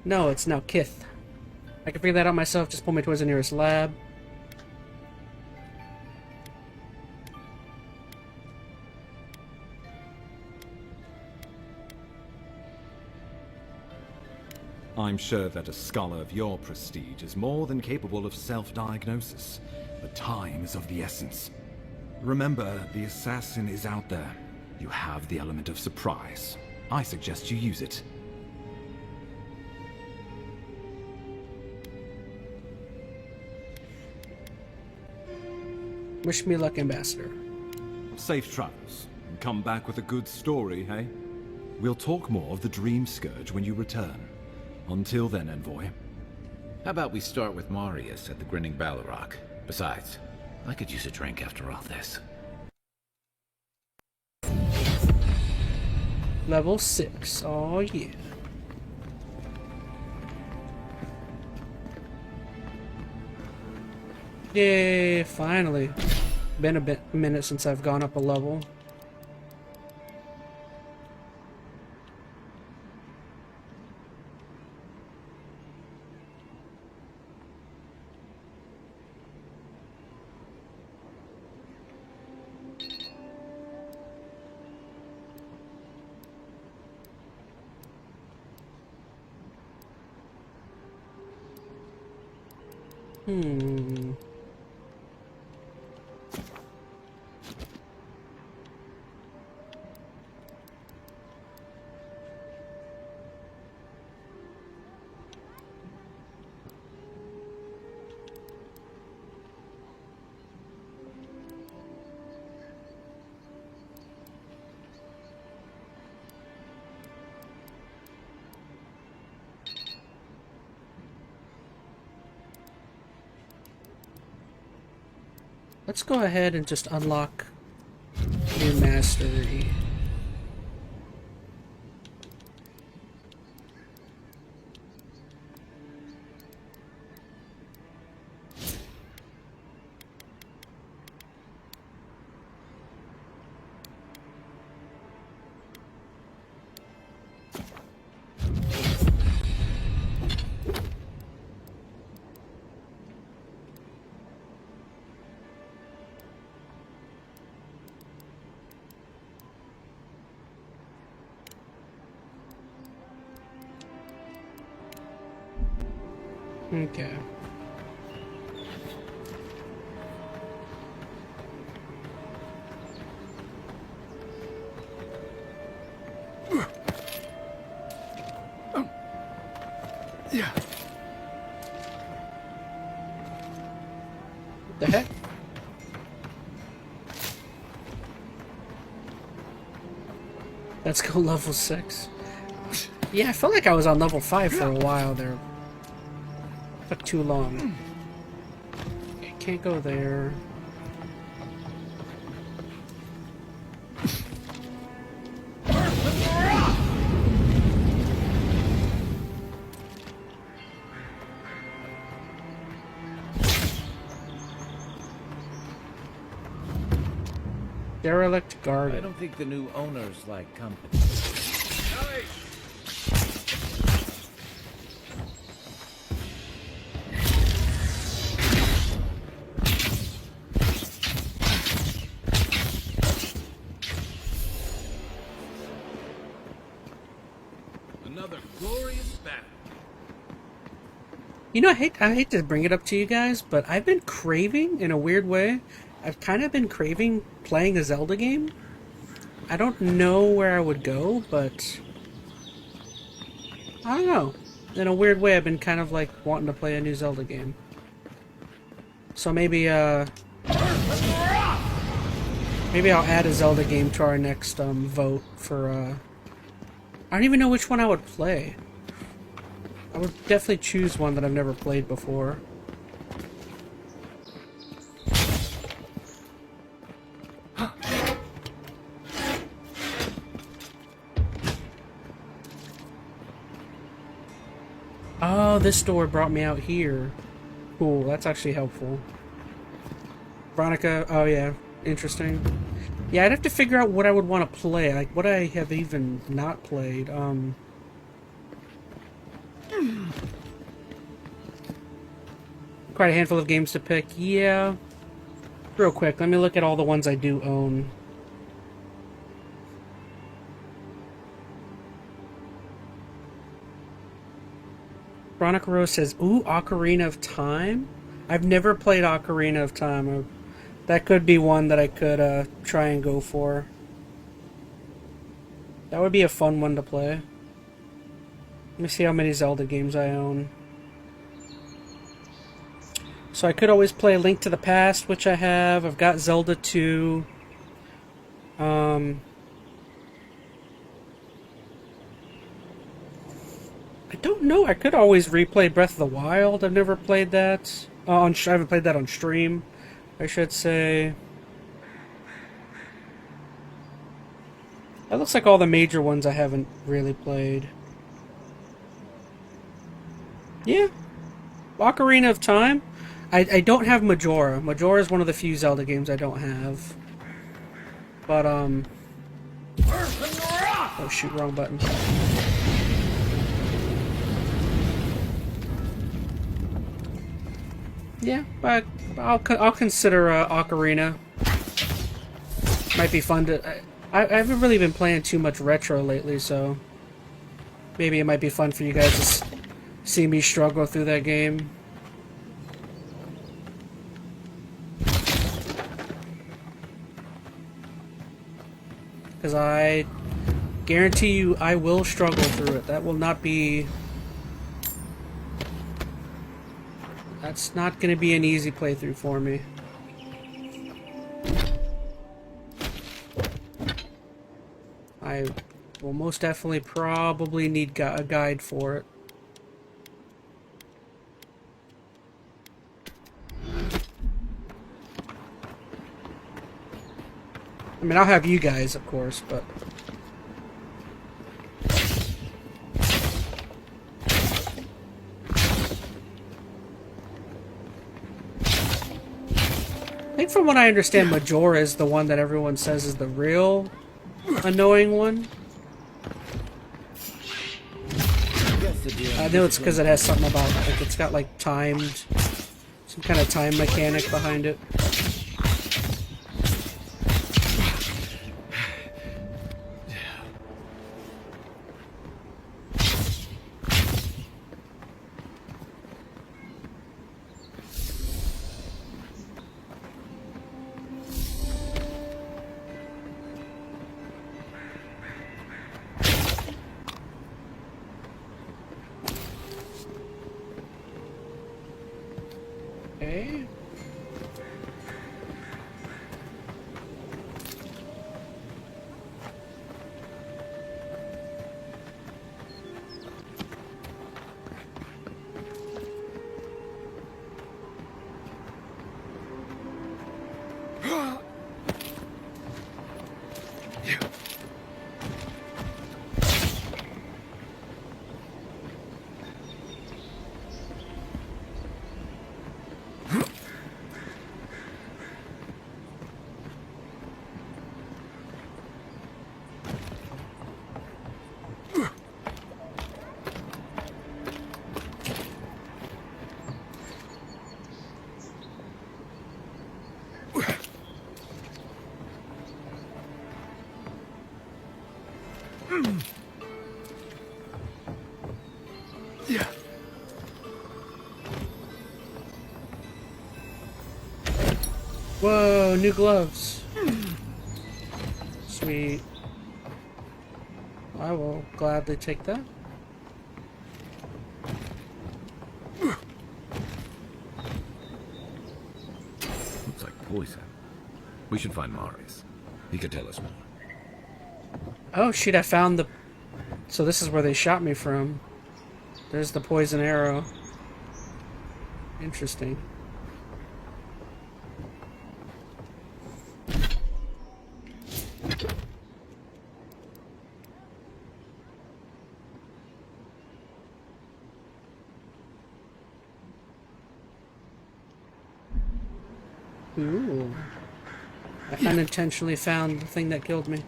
No, it's now Kith. I can figure that out myself, just pull me towards the nearest lab. I'm sure that a scholar of your prestige is more than capable of self-diagnosis, but time is of the essence. Remember, the assassin is out there. You have the element of surprise. I suggest you use it. Wish me luck, Ambassador. Safe travels, and come back with a good story, hey? We'll talk more of the Dream Scourge when you return. Until then, Envoy. How about we start with Marius at the Grinning Balrog? Besides, I could use a drink after all this. Level 6. Oh yeah. Yay, finally. Been a minute since I've gone up a level. Let's go ahead and just unlock new mastery. Okay. Yeah. What the heck? Let's go level 6. Yeah, I felt like I was on level 5 for a while there. Took too long. Okay, can't go there. Derelict garden. I don't think the new owners like company. Another glorious battle. You know, I hate to bring it up to you guys, but I've been craving, in a weird way, I've kind of been craving playing a Zelda game. I don't know where I would go, but I don't know. In a weird way, I've been kind of like wanting to play a new Zelda game. So maybe I'll add a Zelda game to our next vote for I don't even know which one I would play. I would definitely choose one that I've never played before. Oh, this door brought me out here. Cool, that's actually helpful. Veronica, oh yeah, interesting. Yeah, I'd have to figure out what I would want to play, like what I have even not played. Quite a handful of games to pick, yeah. Real quick, let me look at all the ones I do own. Veronica Rose says, ooh, Ocarina of Time? I've never played Ocarina of Time. That could be one that I could try and go for. That would be a fun one to play. Let me see how many Zelda games I own. So I could always play Link to the Past, which I have. I've got Zelda 2. I don't know. I could always replay Breath of the Wild. I've never played that. I haven't played that on stream, I should say. That looks like all the major ones I haven't really played. Yeah. Ocarina of Time. I don't have Majora. Majora is one of the few Zelda games I don't have. But, oh shoot, wrong button. Yeah, but I'll consider Ocarina. Might be fun to... I haven't really been playing too much retro lately, so... Maybe it might be fun for you guys to see me struggle through that game. Because I guarantee you I will struggle through it. That will not be... That's not going to be an easy playthrough for me. I will most definitely probably need a guide for it. I mean, I'll have you guys, of course, but... I think from what I understand, Majora is the one that everyone says is the real annoying one. I know it's because it has something about, like, it's got, like, timed... some kind of time mechanic behind it. Okay. Yeah. Whoa, new gloves. Sweet. I will gladly take that. Looks like poison. We should find Marius. He could tell us more. Oh shit, I found the... So this is where they shot me from. There's the poison arrow. Interesting. Ooh. I unintentionally found the thing that killed me.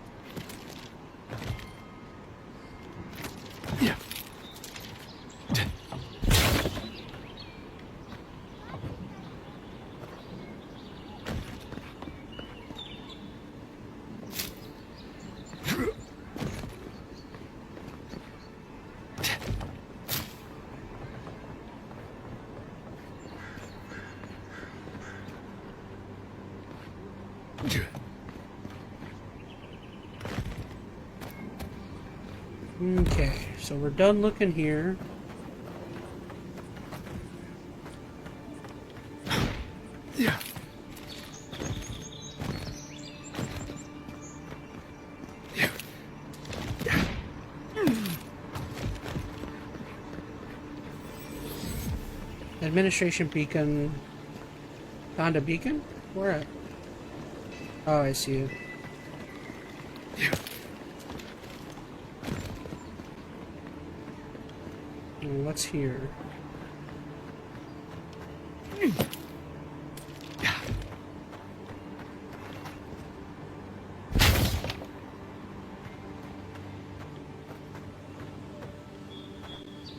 Yeah. Okay, so we're done looking here. Yeah. Administration beacon. Found a beacon? Where at? Oh, I see it. What's here?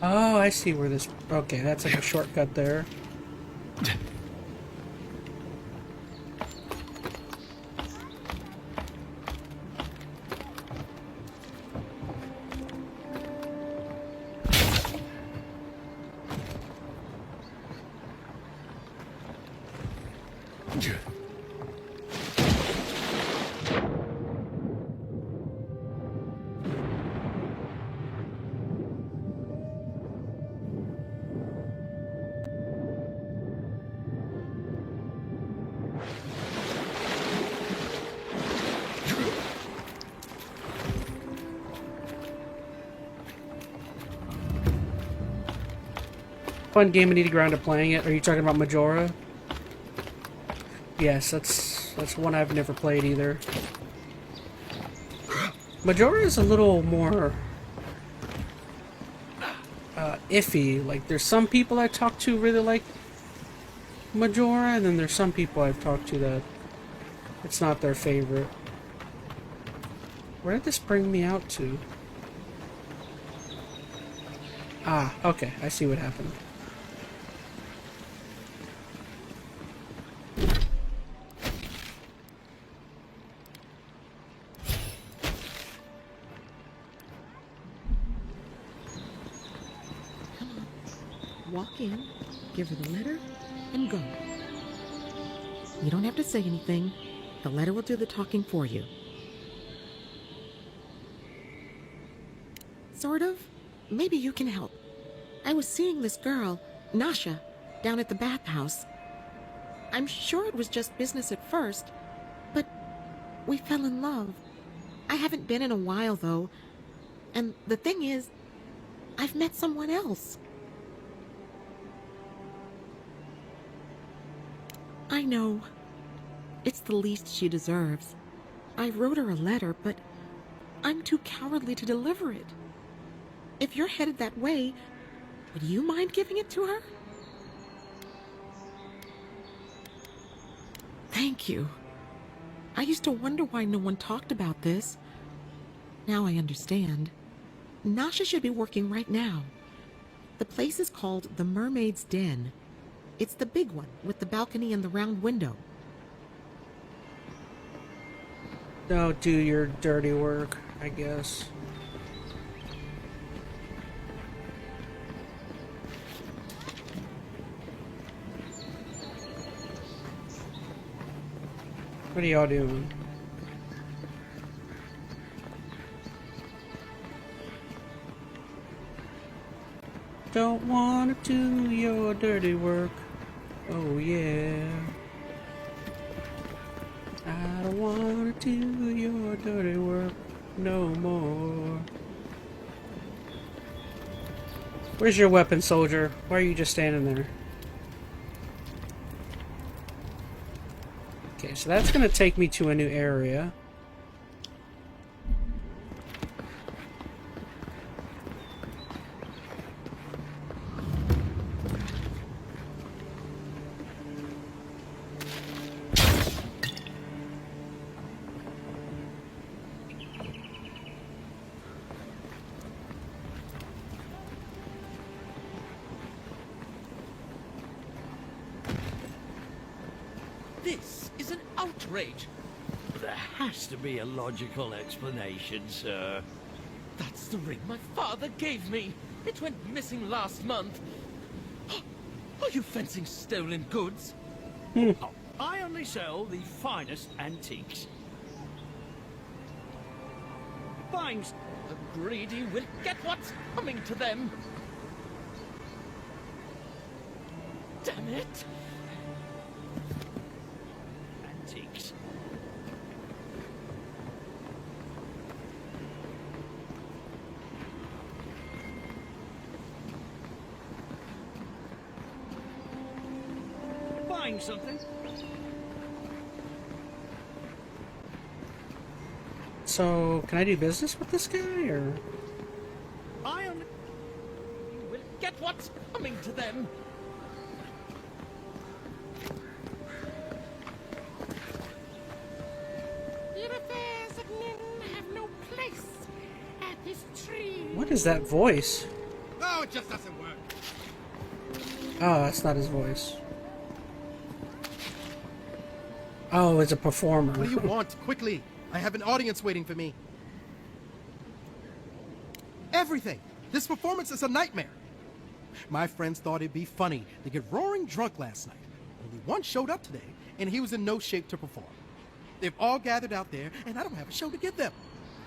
Oh, I see where this... Okay, that's like a shortcut there. Fun game, I need to get around to playing it. Are you talking about Majora? Yes, that's one I've never played either. Majora is a little more iffy. Like, there's some people I talk to really like Majora, and then there's some people I've talked to that it's not their favorite. Where did this bring me out to? Ah, okay, I see what happened. Walk in, give her the letter, and go. You don't have to say anything. The letter will do the talking for you. Sort of. Maybe you can help. I was seeing this girl, Nasha, down at the bathhouse. I'm sure it was just business at first, but we fell in love. I haven't been in a while, though. And the thing is, I've met someone else. I know. It's the least she deserves. I wrote her a letter, but I'm too cowardly to deliver it. If you're headed that way, would you mind giving it to her? Thank you. I used to wonder why no one talked about this. Now I understand. Nasha should be working right now. The place is called the Mermaid's Den. It's the big one with the balcony and the round window. Don't do your dirty work, I guess. What are y'all doing? Don't wanna do your dirty work. Oh yeah. I don't wanna do your dirty work no more. Where's your weapon, soldier? Why are you just standing there? Okay, so that's gonna take me to a new area. This is an outrage. There has to be a logical explanation, sir. That's the ring my father gave me. It went missing last month. Are you fencing stolen goods? Oh, I only sell the finest antiques. Finds the greedy will get what's coming to them. Damn it! Antiques. Buying something? So, can I do business with this guy, or? I only will get what's coming to them. Your affairs of men have no place at this tree. What is that voice? No, it just doesn't work. Oh, that's not his voice. Oh, it's a performer. What do you want? Quickly! I have an audience waiting for me. Everything! This performance is a nightmare. My friends thought it'd be funny to get roaring drunk last night. Only one showed up today, and he was in no shape to perform. They've all gathered out there, and I don't have a show to give them.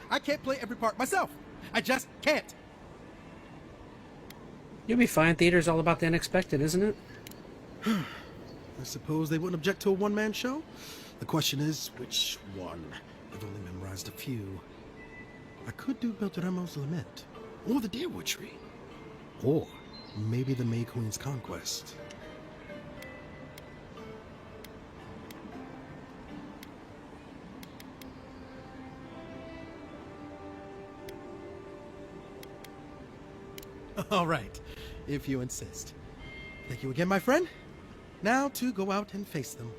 I can't play every part myself. I just can't. You'll be fine. Theater's all about the unexpected, isn't it? I suppose they wouldn't object to a one-man show? The question is, which one? I've only memorized a few. I could do Beltramo's Lament, or the Deerwood Tree, or maybe the May Queen's Conquest. All right, if you insist. Thank you again, my friend. Now to go out and face them.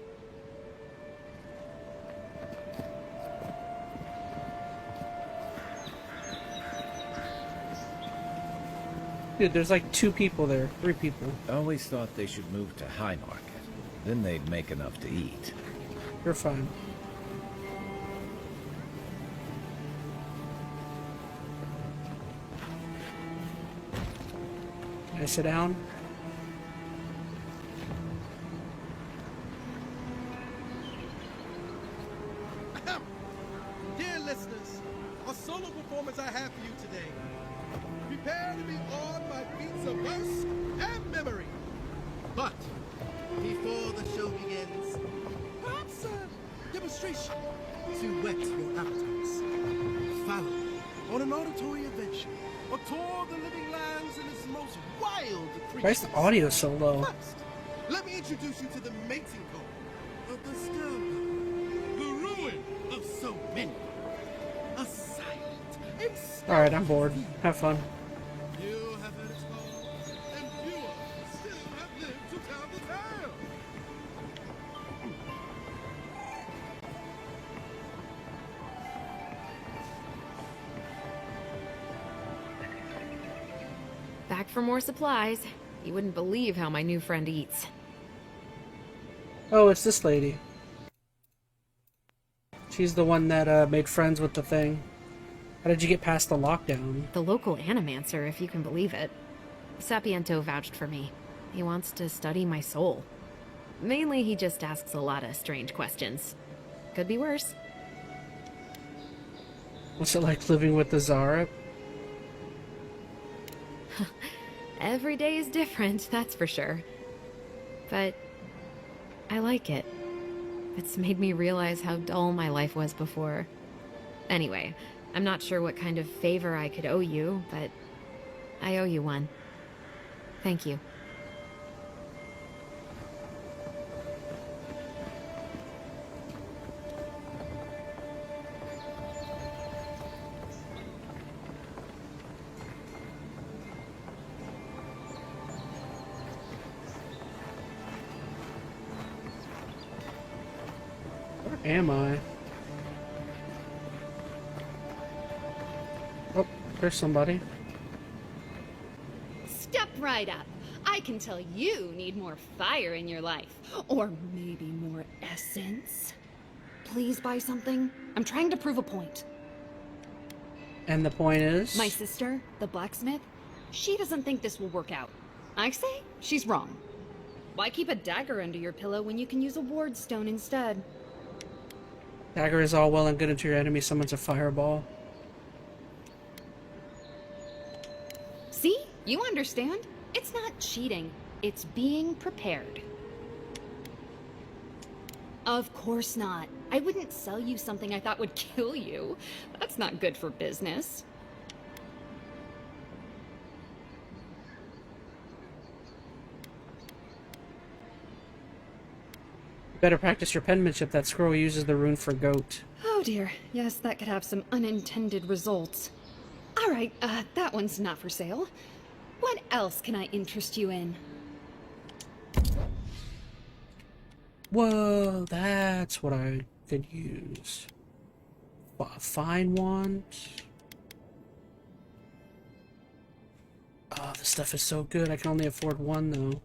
Dude, there's like 2 people there. 3 people. I always thought they should move to High Market. Then they'd make enough to eat. You're fine. Can I sit down? Dear listeners, a solo performance I have for you today. Prepare to be awed by feats of verse and memory. But before the show begins, on an auditory adventure, or tour the living lands in its most wild creatures. Why is the audio so low? First, let me introduce you to the mating call of the stone, the ruin of so many. A silent and Alright, I'm bored. Have fun. You have heard its call, and fewer still have lived to tell the tale. Back for more supplies. You wouldn't believe how my new friend eats. Oh, it's this lady. She's the one that made friends with the thing. How did you get past the lockdown? The local animancer, if you can believe it. Sapiento vouched for me. He wants to study my soul. Mainly, he just asks a lot of strange questions. Could be worse. What's it like living with the Zara? Every day is different, that's for sure. But I like it. It's made me realize how dull my life was before. Anyway, I'm not sure what kind of favor I could owe you, but I owe you one. Thank you. Where am I? Oh, there's somebody. Step right up. I can tell you need more fire in your life. Or maybe more essence. Please buy something. I'm trying to prove a point. And the point is? My sister, the blacksmith, she doesn't think this will work out. I say she's wrong. Why keep a dagger under your pillow when you can use a ward stone instead? Dagger is all well and good until your enemy summons a fireball. See? You understand? It's not cheating. It's being prepared. Of course not. I wouldn't sell you something I thought would kill you. That's not good for business. Better practice your penmanship. That scroll uses the rune for goat. Oh dear. Yes, that could have some unintended results. Alright, that one's not for sale. What else can I interest you in? Whoa, that's what I could use. A fine wand. Oh, this stuff is so good. I can only afford one, though.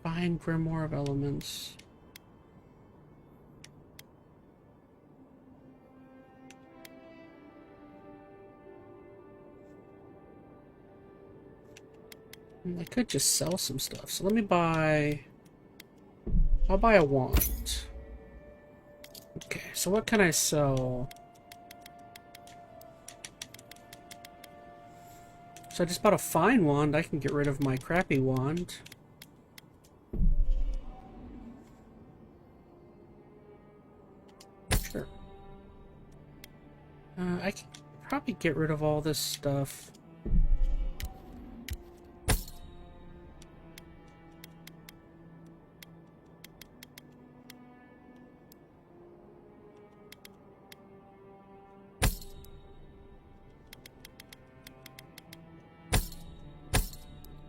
Fine Grimoire of Elements. I could just sell some stuff. So let me buy... I'll buy a wand. Okay, so what can I sell? So I just bought a fine wand. I can get rid of my crappy wand. Sure. I can probably get rid of all this stuff.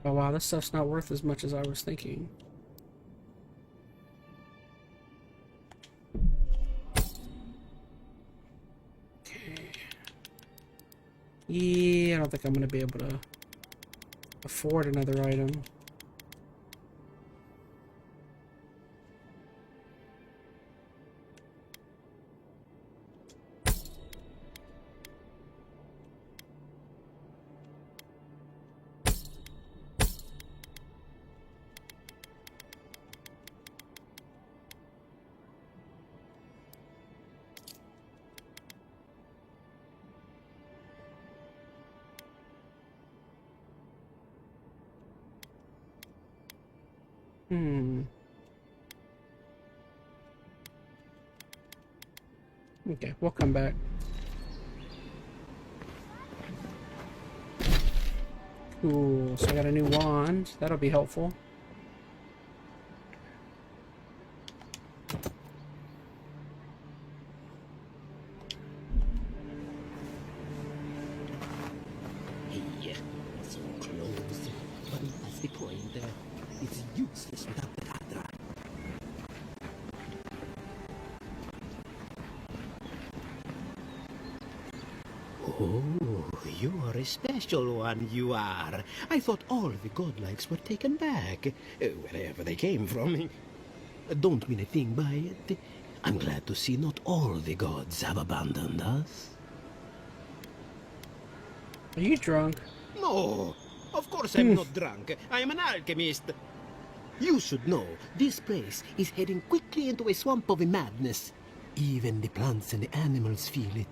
Oh wow, this stuff's not worth as much as I was thinking. Okay. Yeah, I don't think I'm gonna be able to afford another item. Okay, we'll come back. Cool, so I got a new wand. That'll be helpful. Hey, so close. But that's the point. It's useless without the Adra. Oh, you are a special one, you are. I thought all the godlikes were taken back, wherever they came from. Don't mean a thing by it. I'm glad to see not all the gods have abandoned us. Are you drunk? No, of course I'm not drunk. I am an alchemist. You should know, this place is heading quickly into a swamp of madness. Even the plants and the animals feel it.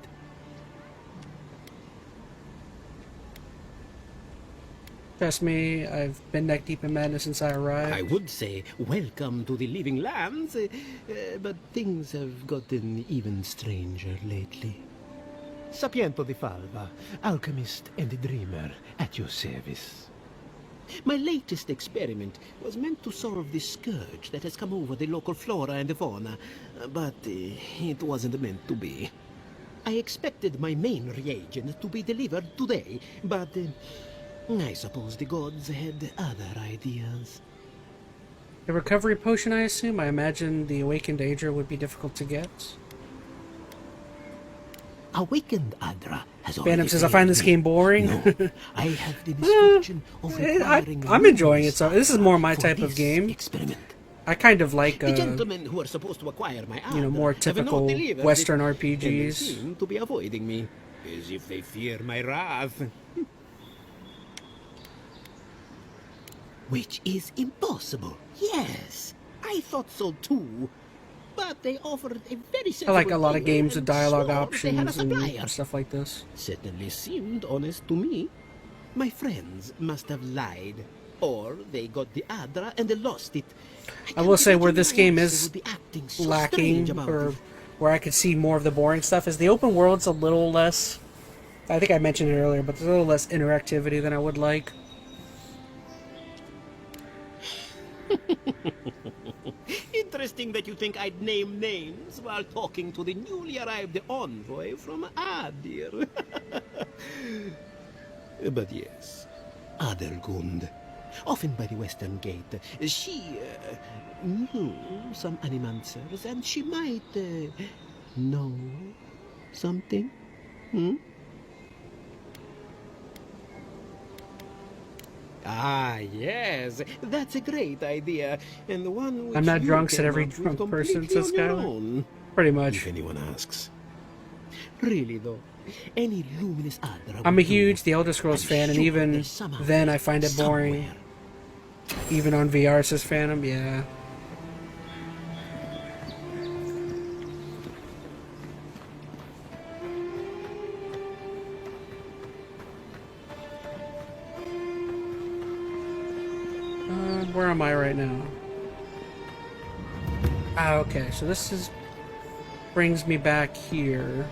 Trust me, I've been neck deep in madness since I arrived. I would say, welcome to the living lands, but things have gotten even stranger lately. Sapiento di Falva, alchemist and dreamer, at your service. My latest experiment was meant to solve the scourge that has come over the local flora and fauna, but it wasn't meant to be. I expected my main reagent to be delivered today, but I suppose the gods had other ideas. The recovery potion, I assume? I imagine the awakened Adra would be difficult to get. Awakened Adra has Phantom says, I find this game boring. No, I have the misfortune of requiring I'm enjoying it, so this is more my type of game. Experiment. I kind of like, the gentlemen who are supposed to acquire my Adra, more typical Western and they RPGs. seem to be avoiding me, as if they fear my wrath. Which is impossible. Yes, I thought so too. But they offered a very I like a lot of deal games with and dialogue swore they had a options supplier. and stuff like this. Certainly seemed honest to me. My friends must have lied. Or they got the Adra and they lost it. I will say where this game is so lacking, strange about or it. where I could see more of the boring stuff, is the open world's a little less, I think I mentioned it earlier, but there's a little less interactivity than I would like. Interesting that you think I'd name names while talking to the newly arrived envoy from Adir. But yes, Adelgund, often by the western gate. She knew some animancers, and she might know something. Ah, yes, that's a great idea, and the one which I'm not you drunk, said came every up with drunk person, completely says on your Skylar. own. Pretty much. If anyone asks. Really though, any luminous Adra I'm a would do. huge The Elder Scrolls I'm fan, and sure even there's somehow, then I find it boring. somewhere. Even on VR, says Phantom, yeah. Where am I right now? Ah, okay, so this is brings me back here.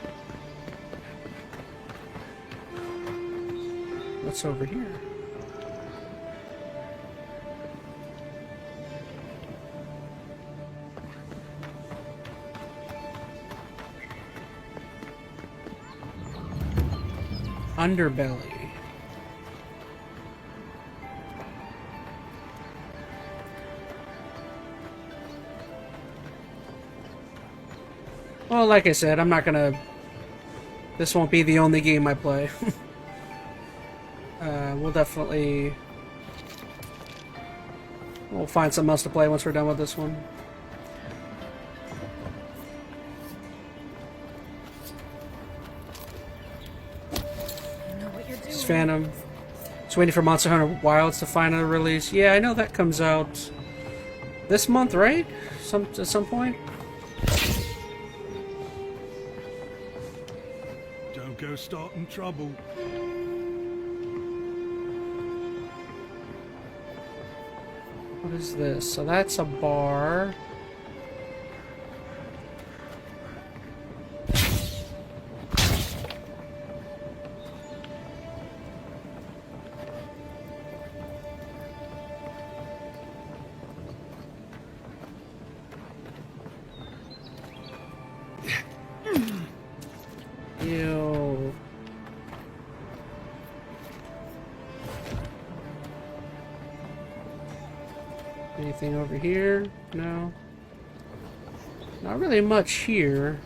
What's over here? Underbelly. Well, like I said, I'm not gonna... This won't be the only game I play. We'll definitely... We'll find something else to play once we're done with this one. It's Phantom. Just waiting for Monster Hunter Wilds to finally release. Yeah, I know that comes out this month, right? At some point? Don't go starting trouble. What is this? So that's a bar. Anything over here? No. Not really much here.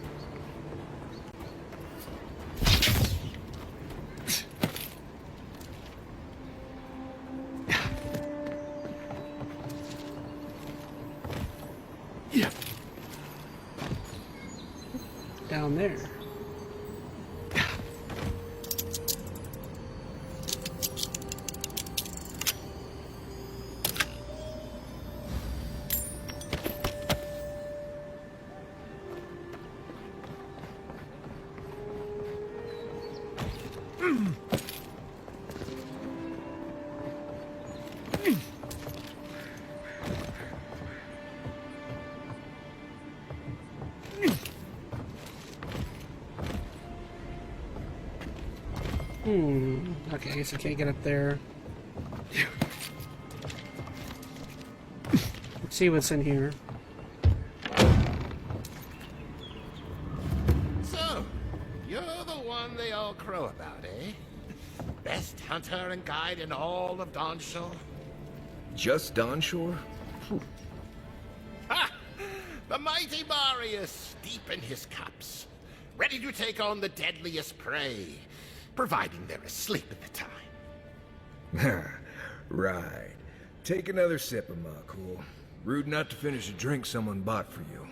Yeah. Down there. Okay, I guess I can't get up there. Let's see what's in here. So, you're the one they all crow about, eh? Best hunter and guide in all of Dawnshore? Just Dawnshore? Ha! The mighty Marius, deep in his cups, ready to take on the deadliest prey, providing they're asleep at the time. Right. Take another sip of my cool. Rude not to finish a drink someone bought for you.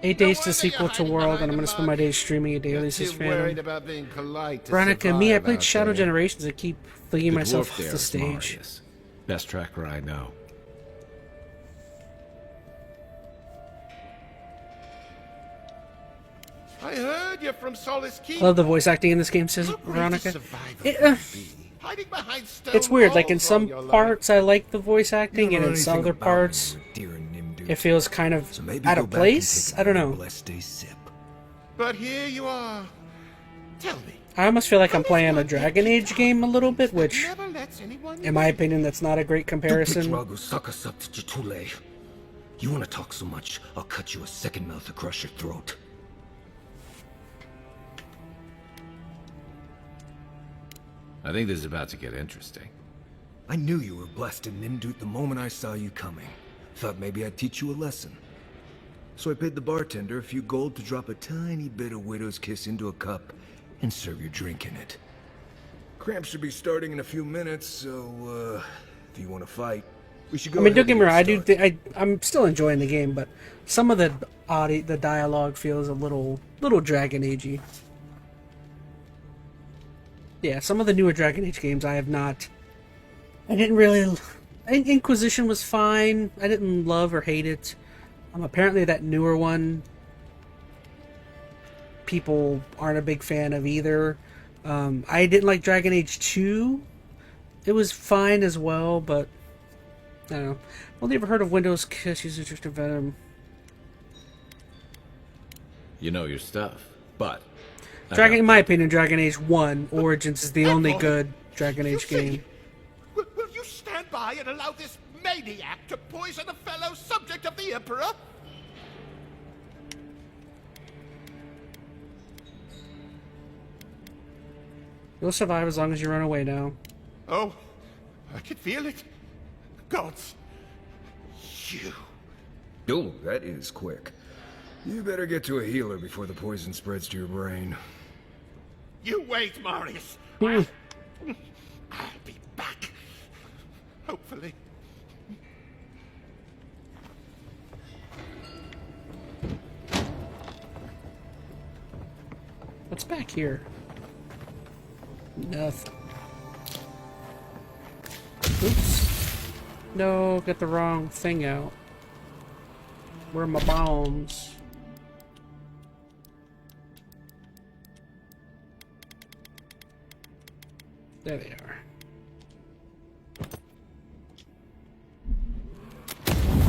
8 days to sequel to World, and I'm gonna spend my days streaming a daily. Says Worried Fandom. about being polite to Veronica, me, I survive played out Shadow there. Generations. I keep flinging The myself dwarf off there the is stage. Marius. Best tracker I know. I heard you're from Solace Keep. I love the voice acting in this game, says Veronica. It's weird. Like in some parts, I like the voice acting, and in some other parts, it feels kind of out of place. I don't know. But here you are. Tell me. I almost feel like I'm playing a Dragon Age game a little bit, which, in my opinion, that's not a great comparison. You want to talk so much, I'll cut you a second mouth across your throat. I think this is about to get interesting. I knew you were blessed in Nimdut the moment I saw you coming. Thought maybe I'd teach you a lesson. So I paid the bartender a few gold to drop a tiny bit of Widow's Kiss into a cup and serve your drink in it. Cramps should be starting in a few minutes, so if you want to fight, we should go. I mean, don't ahead get and me wrong. started. I'm still enjoying the game, but some of the dialogue feels a little Dragon Agey. Yeah, some of the newer Dragon Age games I didn't really. Inquisition was fine. I didn't love or hate it. Apparently that newer one, people aren't a big fan of either. I didn't like Dragon Age 2. It was fine as well, but I don't know. Only ever heard of Windows Kiss user to Venom. You know your stuff, but In my opinion, Dragon Age 1 Origins is the only good Dragon Age game. Will you stand by and allow this maniac to poison a fellow subject of the Emperor? You'll survive as long as you run away now. Oh, I can feel it. Gods, you. Oh, that is quick. You better get to a healer before the poison spreads to your brain. You wait, Marius. I'll be back. Hopefully. What's back here? Nothing. Oops. No, got the wrong thing out. Where are my bombs? There they are.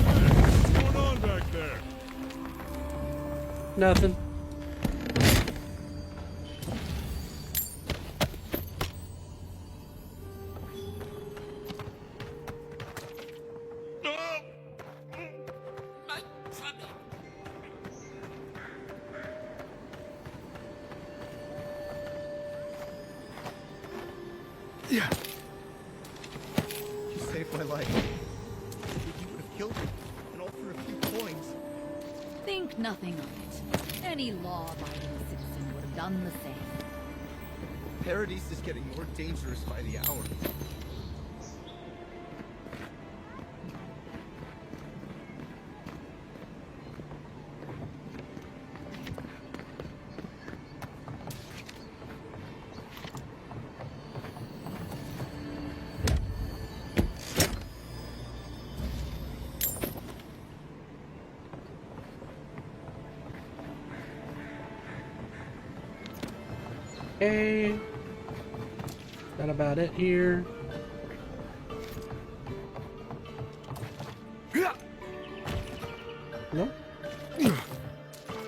What's going on back there? Nothing. Yeah. You saved my life. You would have killed me, and all for a few coins. Think nothing of it. Any law-abiding citizen would have done the same. Paradise is getting more dangerous by the hour. Okay. That about it here. No?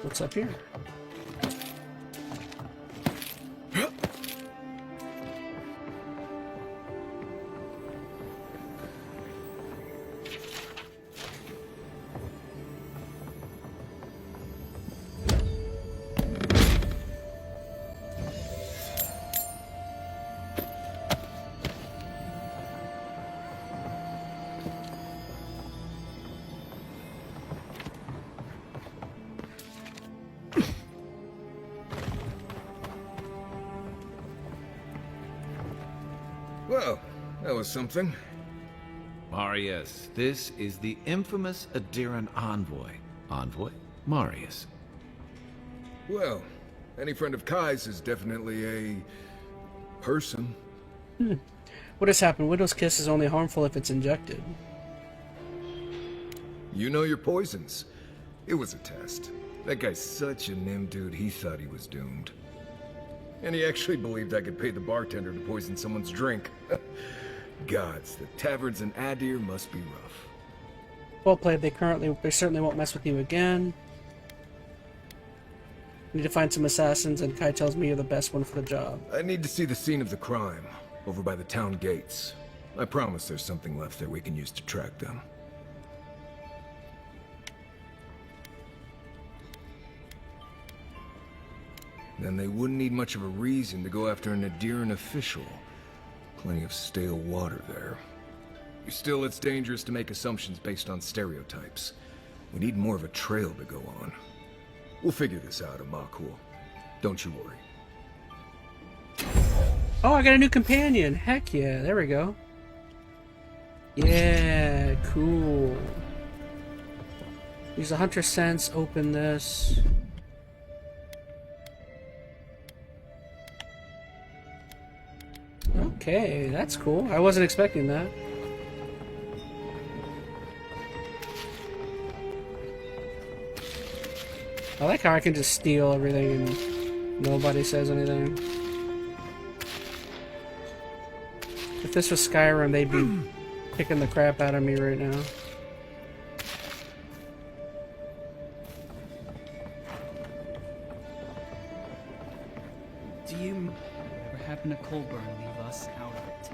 What's up here? Well, that was something. Marius, this is the infamous Adiran envoy. Envoy? Marius. Well, any friend of Kai's is definitely a person. What has happened? Widow's Kiss is only harmful if it's injected. You know your poisons. It was a test. That guy's such a nim dude, he thought he was doomed. And he actually believed I could pay the bartender to poison someone's drink. Gods, the taverns in Adir must be rough. Well played. They certainly won't mess with you again. Need to find some assassins, and Kai tells me you're the best one for the job. I need to see the scene of the crime, over by the town gates. I promise there's something left there we can use to track them. Then they wouldn't need much of a reason to go after an Adiran official. Plenty of stale water there. Still, it's dangerous to make assumptions based on stereotypes. We need more of a trail to go on. We'll figure this out, Amakul. Don't you worry. Oh, I got a new companion. Heck yeah, there we go. Yeah, cool. Use a hunter sense, open this. Okay, that's cool. I wasn't expecting that. I like how I can just steal everything and nobody says anything. If this was Skyrim, they'd be kicking the crap out of me right now. Do you... Whatever happened to Colburn, leave us out of it.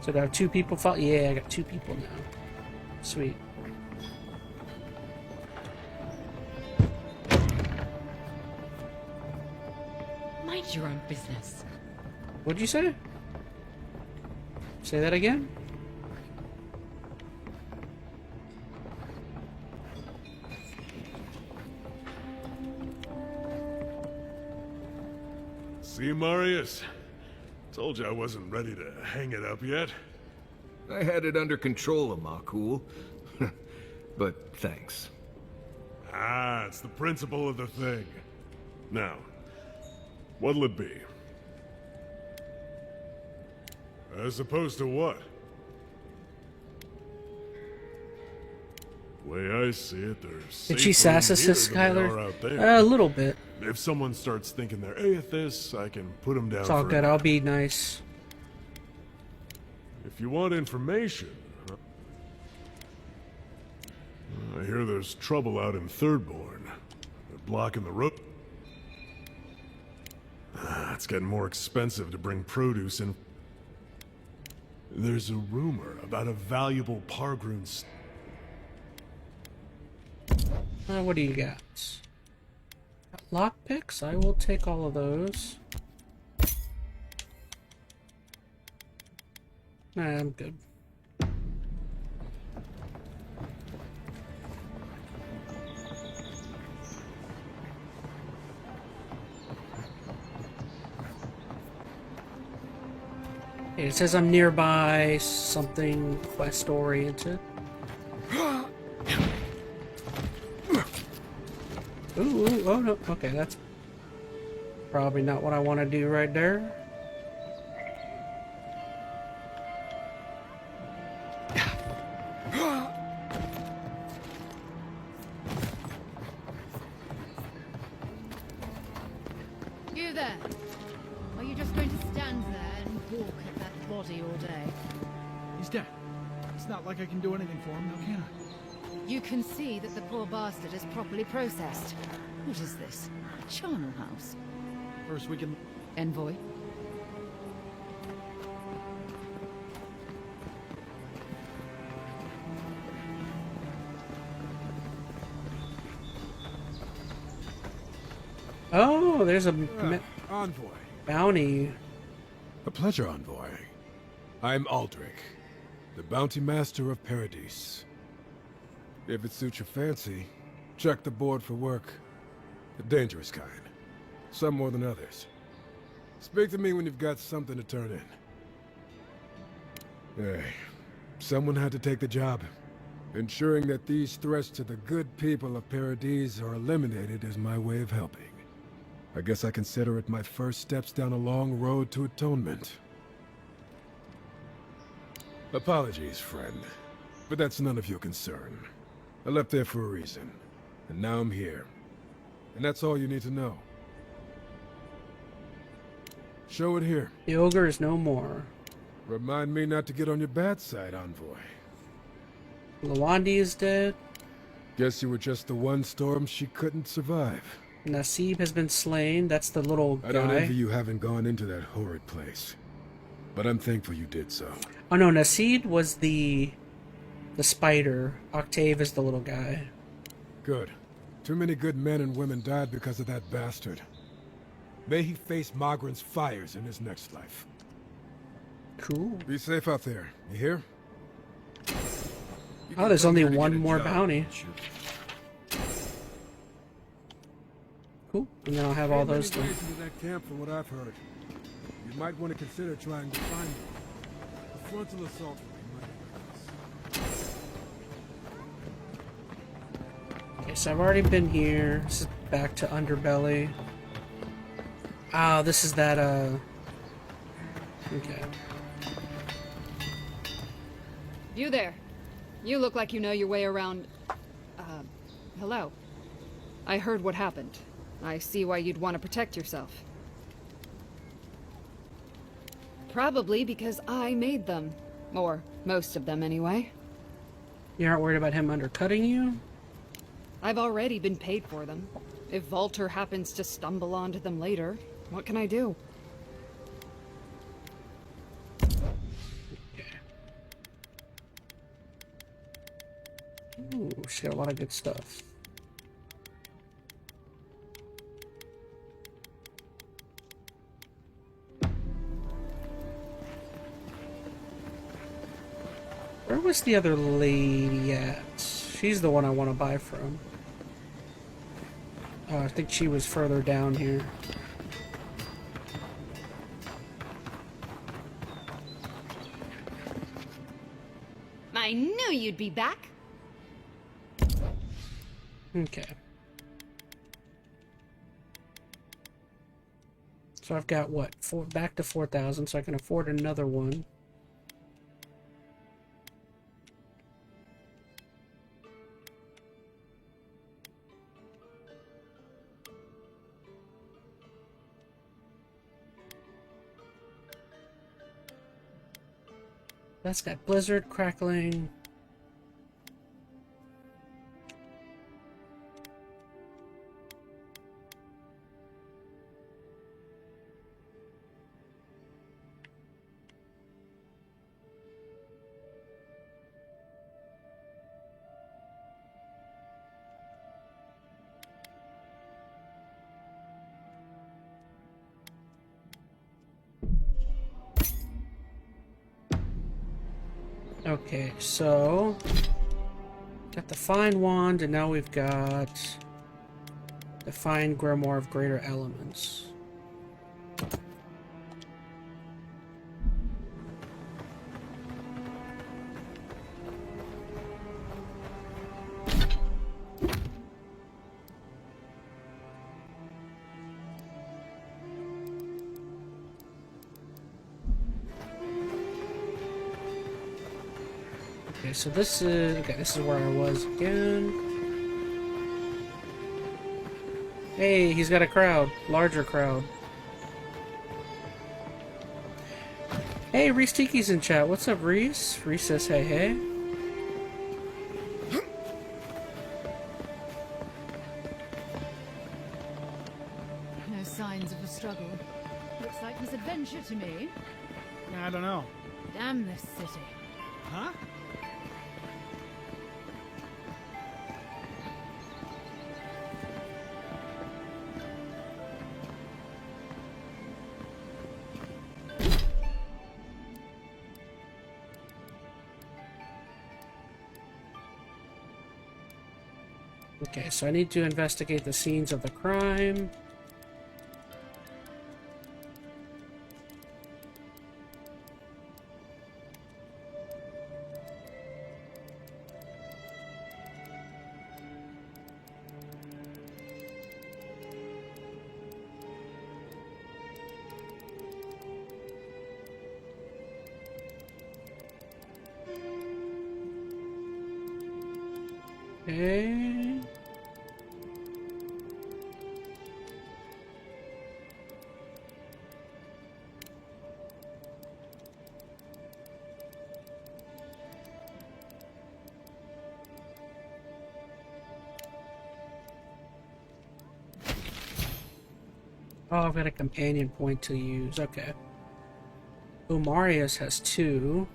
So do I have 2 people follow? Yeah, I got 2 people now. Sweet. Mind your own business. What'd you say? Say that again? See, Marius? Told you I wasn't ready to hang it up yet. I had it under control, Amakul. But thanks. Ah, it's the principle of the thing. Now, what'll it be? As opposed to what? The way I see it, there's Did she sass us, Skylar? A little bit. If someone starts thinking they're atheists, I can put them down. It's all good. I'll be nice. If you want information, I hear there's trouble out in Thirdborn. They're blocking the road. It's getting more expensive to bring produce in. There's a rumor about a valuable Pargroon. What do you got? Lockpicks? I will take all of those. Nah, I'm good. It says I'm nearby something quest oriented. Ooh, oh no. Okay, that's probably not what I want to do right there. You there? Are you just going to stand there and gawk at that body all day? He's dead. It's not like I can do anything for him, now can I? You can see that the poor bastard is properly processed. What is this? A charnel house? First we can... Envoy? Oh, there's a Envoy. bounty. A pleasure, Envoy. I'm Aldrich, the bounty master of Paradise. If it suits your fancy, check the board for work. The dangerous kind. Some more than others. Speak to me when you've got something to turn in. Hey, someone had to take the job. Ensuring that these threats to the good people of Paradise are eliminated is my way of helping. I guess I consider it my first steps down a long road to atonement. Apologies, friend, but that's none of your concern. I left there for a reason, and now I'm here. And that's all you need to know. Show it here. The ogre is no more. Remind me not to get on your bad side, Envoy. Lawandi is dead. Guess you were just the one storm she couldn't survive. Nasib has been slain. That's the little guy. I don't envy you having gone into that horrid place. But I'm thankful you did so. Oh no, Nasib was the spider. Octave is the little guy. Good. Too many good men and women died because of that bastard. May he face Magran's fires in his next life. Cool. Be safe out there. You hear? Oh, there's only one more bounty. Cool. And then I'll have all those things. Into that camp from what I've heard. You might want to consider trying to find them. A frontal assault would be my Okay, so I've already been here. This is back to Underbelly. Oh, this is that, okay. You there. You look like you know your way around... hello. I heard what happened. I see why you'd want to protect yourself. Probably because I made them. Or most of them, anyway. You aren't worried about him undercutting you? I've already been paid for them. If Volter happens to stumble onto them later, what can I do? Ooh, she's got a lot of good stuff. Where was the other lady at? She's the one I want to buy from. Oh, I think she was further down here. I knew you'd be back. Okay. So I've got what? Back to 4,000, so I can afford another one. That's got blizzard, crackling. Okay, so got the Fine Wand, and now we've got the Fine Grimoire of Greater Elements. Okay, so this is where I was again. Hey, he's got a crowd, larger crowd. Hey, Reese Tiki's in chat. What's up, Reese? Reese says hey hey. No signs of a struggle. Looks like misadventure to me. I don't know. Damn this city. Huh? Okay, so I need to investigate the scenes of the crime. Okay. Oh, I've got a companion point to use. Okay. Oh, Marius has 2.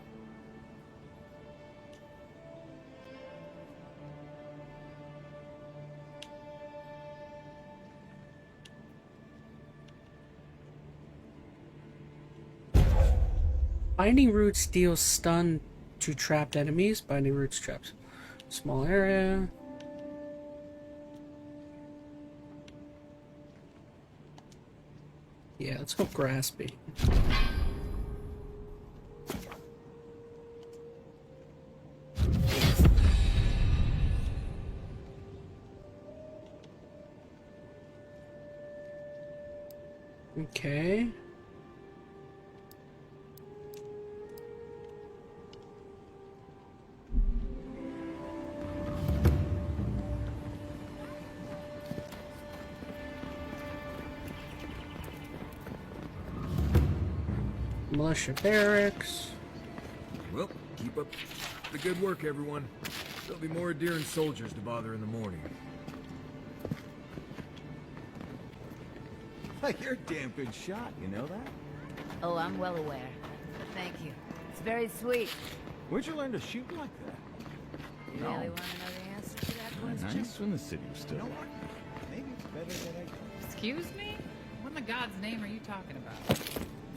Binding Roots deals stun to trapped enemies. Binding Roots traps small area. Yeah, let's go Graspy. Okay. Militia barracks. Well, keep up the good work, everyone. There'll be more deer and soldiers to bother in the morning. Like, you're a damn good shot, you know that? Oh, I'm well aware. Thank you. It's very sweet. Where'd you learn to shoot like that? You really want to know the answer to that question? Nice when the city was still. You know what? Maybe it's better that I... Excuse me? What in the God's name are you talking about?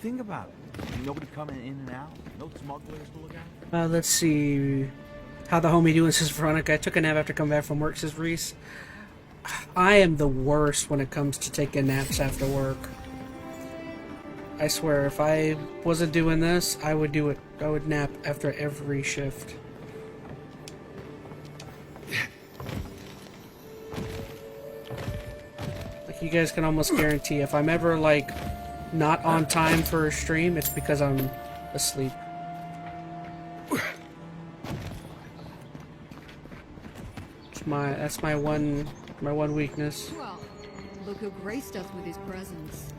Think about it. Nobody coming in and out. No smugglers to look out. Let's see. How the homie doing, says Veronica. I took a nap after coming back from work, says Reese. I am the worst when it comes to taking naps after work. I swear, if I wasn't doing this, I would do it. I would nap after every shift. Like, you guys can almost guarantee if I'm ever, like, not on time for a stream, it's because I'm asleep. That's my one weakness. Well, look who graced us with his presence.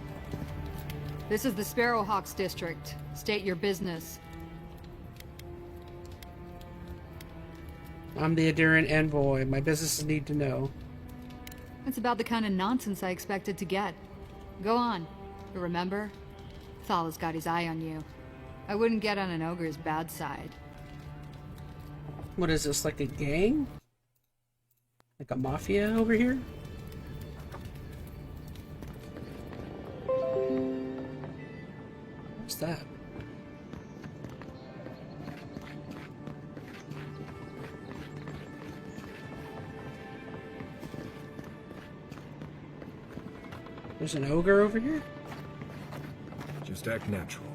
This is the Sparrowhawks district. State your business. I'm the Adherent envoy. My businesses need to know. It's about the kind of nonsense I expected to get. Go on. But remember, Thal's got his eye on you. I wouldn't get on an ogre's bad side. What is this, like a gang? Like a mafia over here? What's that? There's an ogre over here? Just act natural.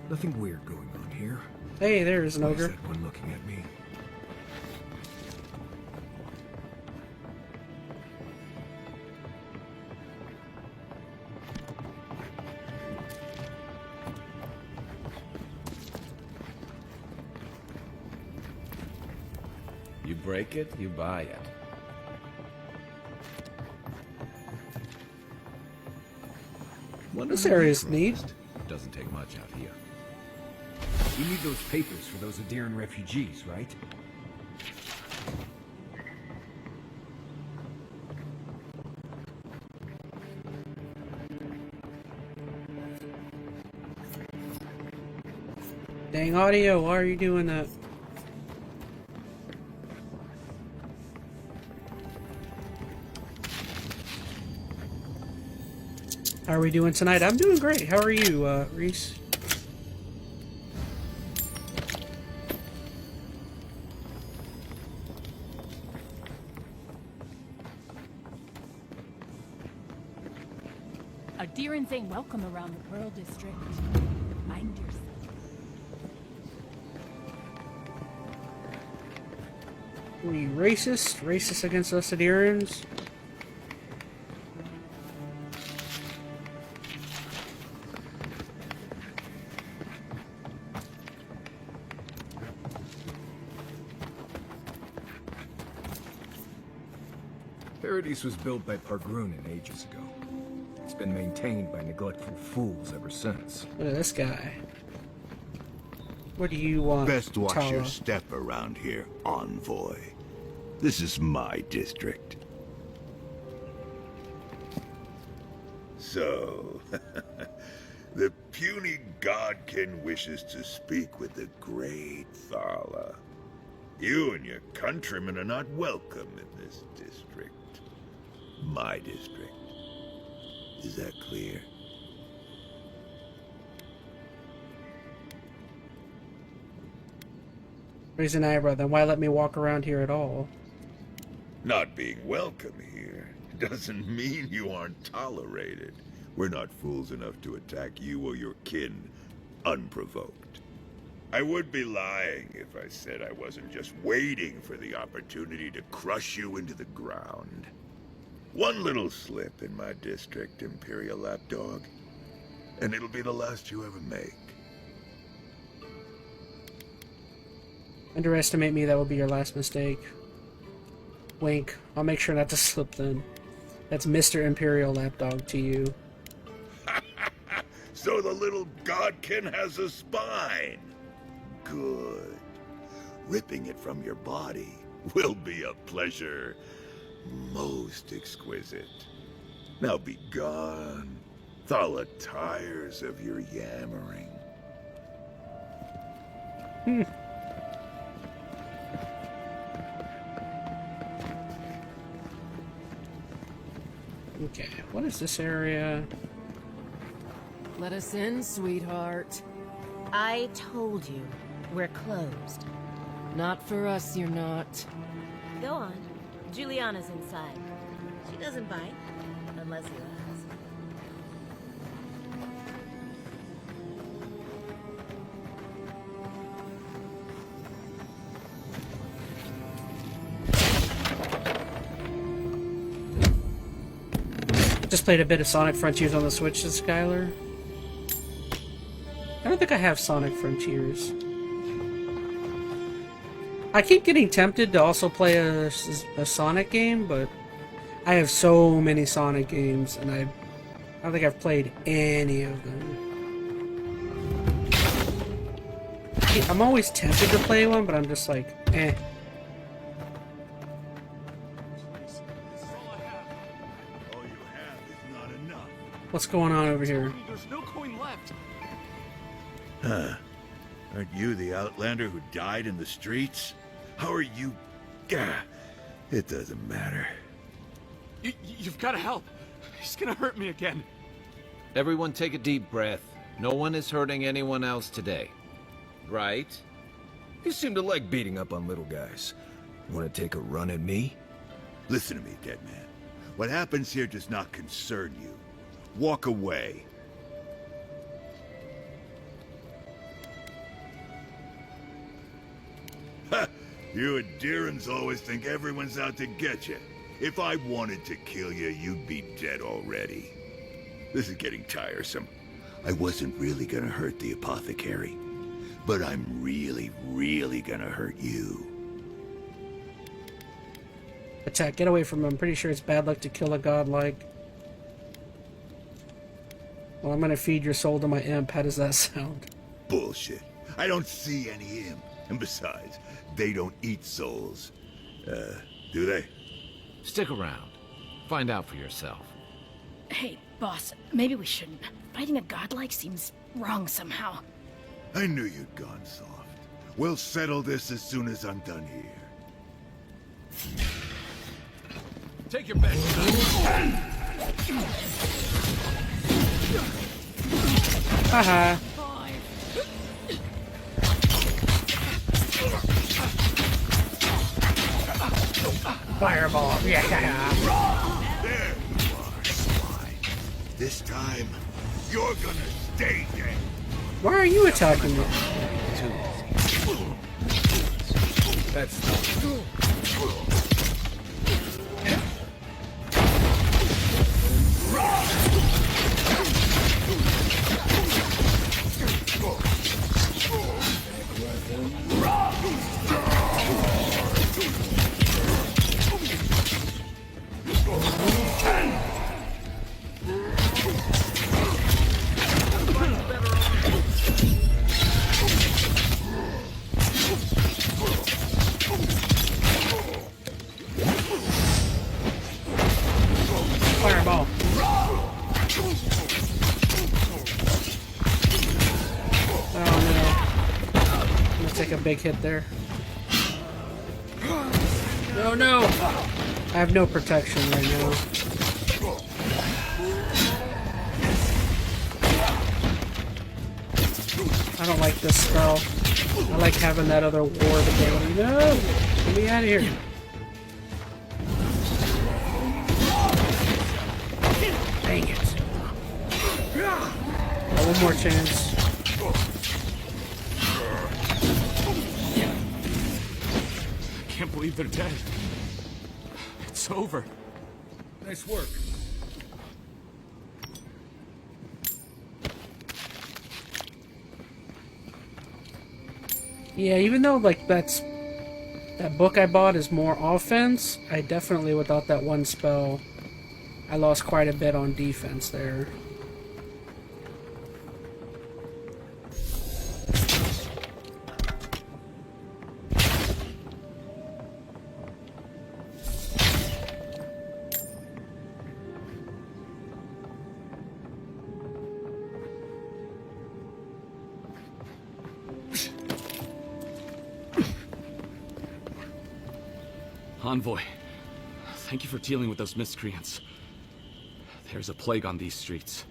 Nothing weird going on here. Hey, there's an ogre. Why is that one looking at me? You break it, you buy it. This area's neat. Doesn't take much out here. You need those papers for those Adiran refugees, right? Dang audio, why are you doing that? How are we doing tonight? I'm doing great. How are you, Reese? Adirans ain't welcome around the Pearl District. Mind yourself. We racist? Racist against us Adirans? Paradise was built by Pargrunin ages ago. It's been maintained by neglectful fools ever since. Look at this guy. What do you want, Best watch your Tala? step around here, envoy. This is my district. So, the puny godkin wishes to speak with the great Thala. You and your countrymen are not welcome in this district. My district. Is that clear? Raise an eyebrow, then why let me walk around here at all? Not being welcome here doesn't mean you aren't tolerated. We're not fools enough to attack you or your kin unprovoked. I would be lying if I said I wasn't just waiting for the opportunity to crush you into the ground. One little slip in my district, Imperial Lapdog, and it'll be the last you ever make. Underestimate me, that will be your last mistake. Wink. I'll make sure not to slip then. That's Mr. Imperial Lapdog to you. So the little godkin has a spine. Good. Ripping it from your body will be a pleasure most exquisite. Now be gone. Thala tires of your yammering. Okay, what is this area? Let us in, sweetheart. I told you, we're closed. Not for us, you're not. Go on. Juliana's inside. She doesn't bite, unless you ask. Just played a bit of Sonic Frontiers on the Switch, Skylar. I don't think I have Sonic Frontiers. I keep getting tempted to also play a Sonic game, but I have so many Sonic games, and I don't think I've played any of them. I'm always tempted to play one, but I'm just like, eh. What's going on over here? There's no coin left. Huh. Aren't you the Outlander who died in the streets? How are you? Gah. It doesn't matter. You've got to help. He's gonna hurt me again. Everyone take a deep breath. No one is hurting anyone else today. Right? You seem to like beating up on little guys. Want to take a run at me? Listen to me, dead man. What happens here does not concern you. Walk away. Ha! You Adherans always think everyone's out to get you. If I wanted to kill you, you'd be dead already. This is getting tiresome. I wasn't really gonna hurt the apothecary, but I'm really, really gonna hurt you. Attack, get away from him. I'm pretty sure it's bad luck to kill a godlike. Well, I'm gonna feed your soul to my imp. How does that sound? Bullshit. I don't see any imp. And besides, they don't eat souls. Do they? Stick around. Find out for yourself. Hey, boss, maybe we shouldn't. Fighting a godlike seems wrong somehow. I knew you'd gone soft. We'll settle this as soon as I'm done here. Take your best. Haha. Fireball. Yeah. There you are, swine. This time, you're gonna stay dead. Why are you attacking me? That's Fireball. Oh no. I'm gonna take a big hit there. No, no! I have no protection right now. I don't like this spell. I like having that other ward ability. No! Get me out of here. Dang it. One more chance. I can't believe they're dead. It's over. nice work. Yeah, even though like that book I bought is more offense, I definitely without that one spell I lost quite a bit on defense there. Envoy, thank you for dealing with those miscreants. There's a plague on these streets,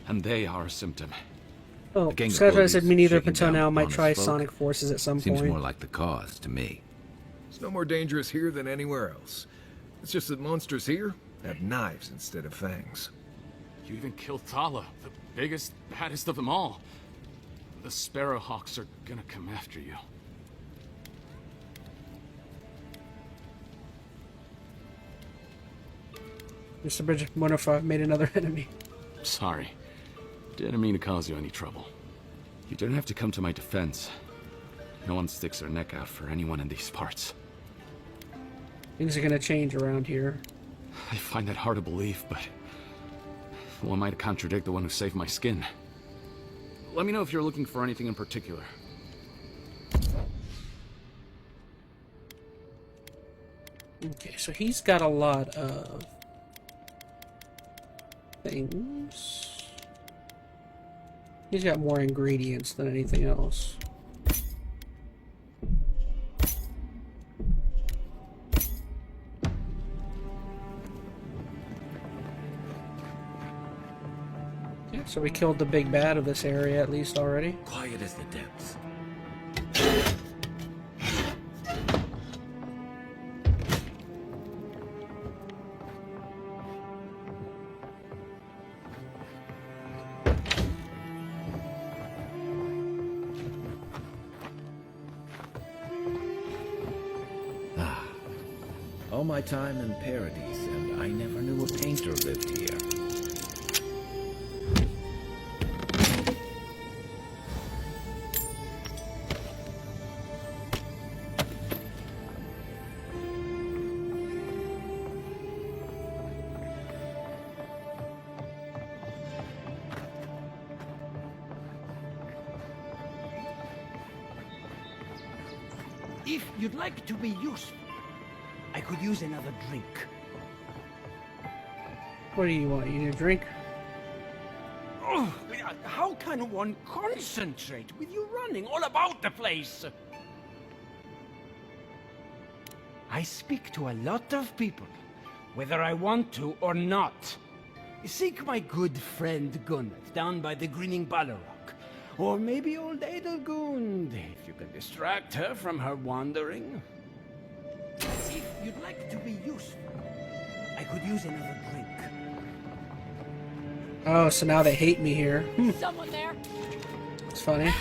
and they are a symptom. Oh, Scott said me neither, but until now might try Sonic Forces at some point. Seems more like the cause to me. It's no more dangerous here than anywhere else. It's just that monsters here have knives instead of fangs. You even killed Thala, the biggest, baddest of them all. The Sparrowhawks are gonna come after you. Mr. Bridget, wonder if I've made another enemy. Sorry. Didn't mean to cause you any trouble. You didn't have to come to my defense. No one sticks their neck out for anyone in these parts. Things are gonna change around here. I find that hard to believe, but who am I to contradict the one who saved my skin? Let me know if you're looking for anything in particular. Okay, so he's got a lot of things. He's got more ingredients than anything else. Yeah, so we killed the big bad of this area at least already. Quiet as the depths. All my time in Paradise, and I never knew a painter lived here. If you'd like to be useful, I could use another drink. What do you want? You need a drink? Oh, how can one concentrate with you running all about the place? I speak to a lot of people, whether I want to or not. Seek my good friend Gunnet down by the Grinning Balrog. Or maybe old Edelgund, if you can distract her from her wandering. If you'd like to be useful, I could use another drink. Oh, so now they hate me here. Someone there. It's funny.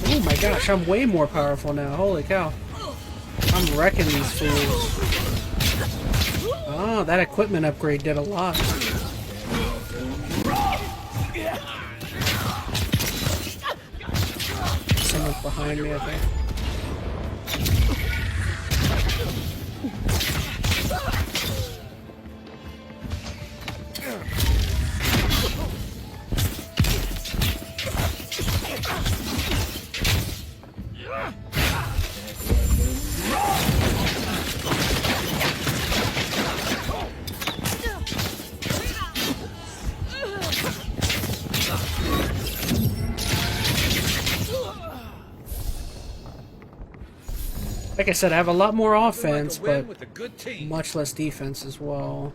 Oh my gosh, I'm way more powerful now. Holy cow. I'm wrecking these fools. Oh, that equipment upgrade did a lot. Someone's behind me, I think. Like I said, I have a lot more offense, but much less defense as well.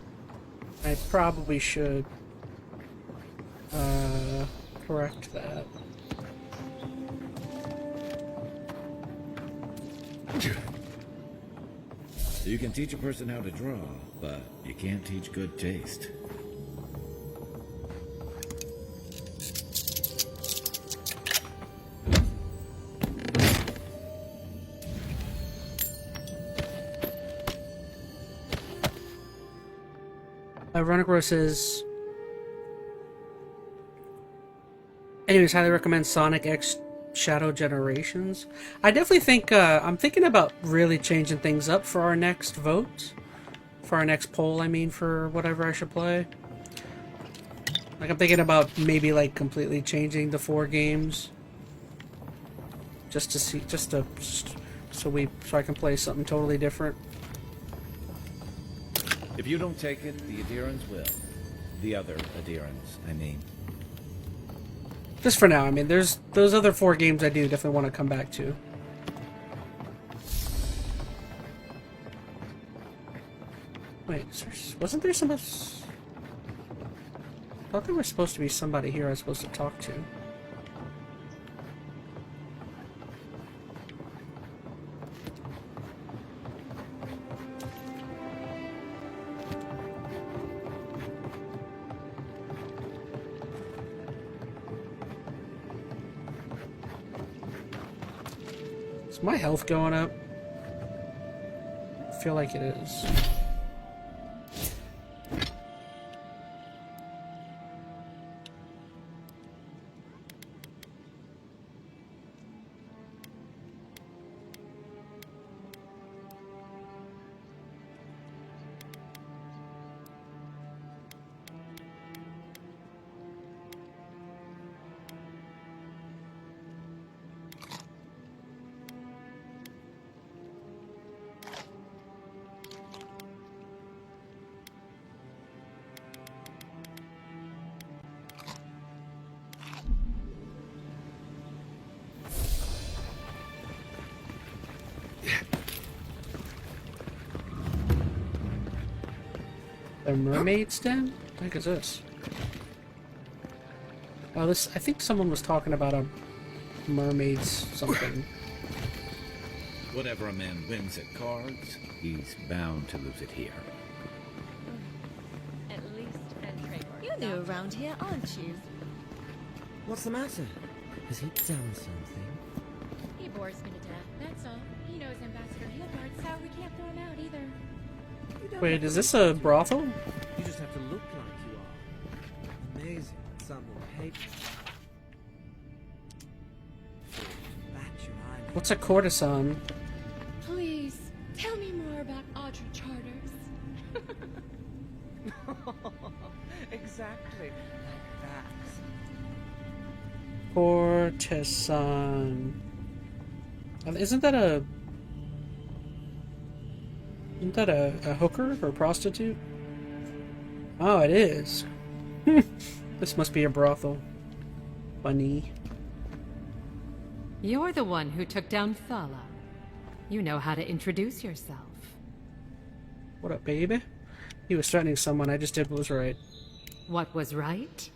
I probably should correct that. You can teach a person how to draw, but you can't teach good taste. Runagro says, anyways, highly recommend Sonic X Shadow Generations. I definitely think, I'm thinking about really changing things up for our next vote. For our next poll, I mean, for whatever I should play. Like, I'm thinking about maybe, like, completely changing the 4 games. Just to see, so I can play something totally different. If you don't take it, the adherents will. The other adherents, I mean. Just for now, I mean, there's those other 4 games I do definitely want to come back to. Wait, wasn't there somebody? I thought there was supposed to be somebody here I was supposed to talk to. Is my health going up? I feel like it is. A mermaid's den? What the heck is this? Oh, this. I think someone was talking about a mermaid's something. Whatever a man wins at cards, he's bound to lose it here. At least EnteR. You're new around here, aren't you? What's the matter? Has he done something? He bores me to death, that's all. He knows Ambassador Hildegard's so we can't throw him out either. Wait, is this a brothel? You just have to look like you are. Amazing. Some will hate you. What's a courtesan? Please, tell me more about Audrey Charters. Exactly like that. Courtesan. Isn't that a hooker or a prostitute? Oh, it is. This must be a brothel. Funny. You're the one who took down Thala. You know how to introduce yourself. What up, baby? He was threatening someone. I just did what was right. What was right?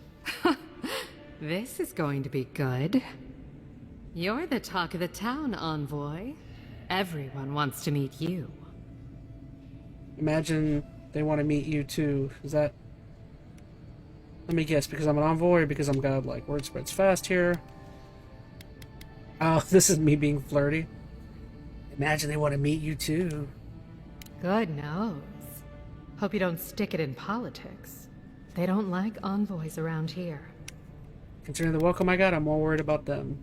This is going to be good. You're the talk of the town, envoy. Everyone wants to meet you. Imagine they want to meet you too. Is that... Let me guess, because I'm an envoy or because I'm godlike? Word spreads fast here. Oh, this is me being flirty. Imagine they want to meet you too. Good knows. Hope you don't stick it in politics. They don't like envoys around here. Considering the welcome I got, I'm more worried about them.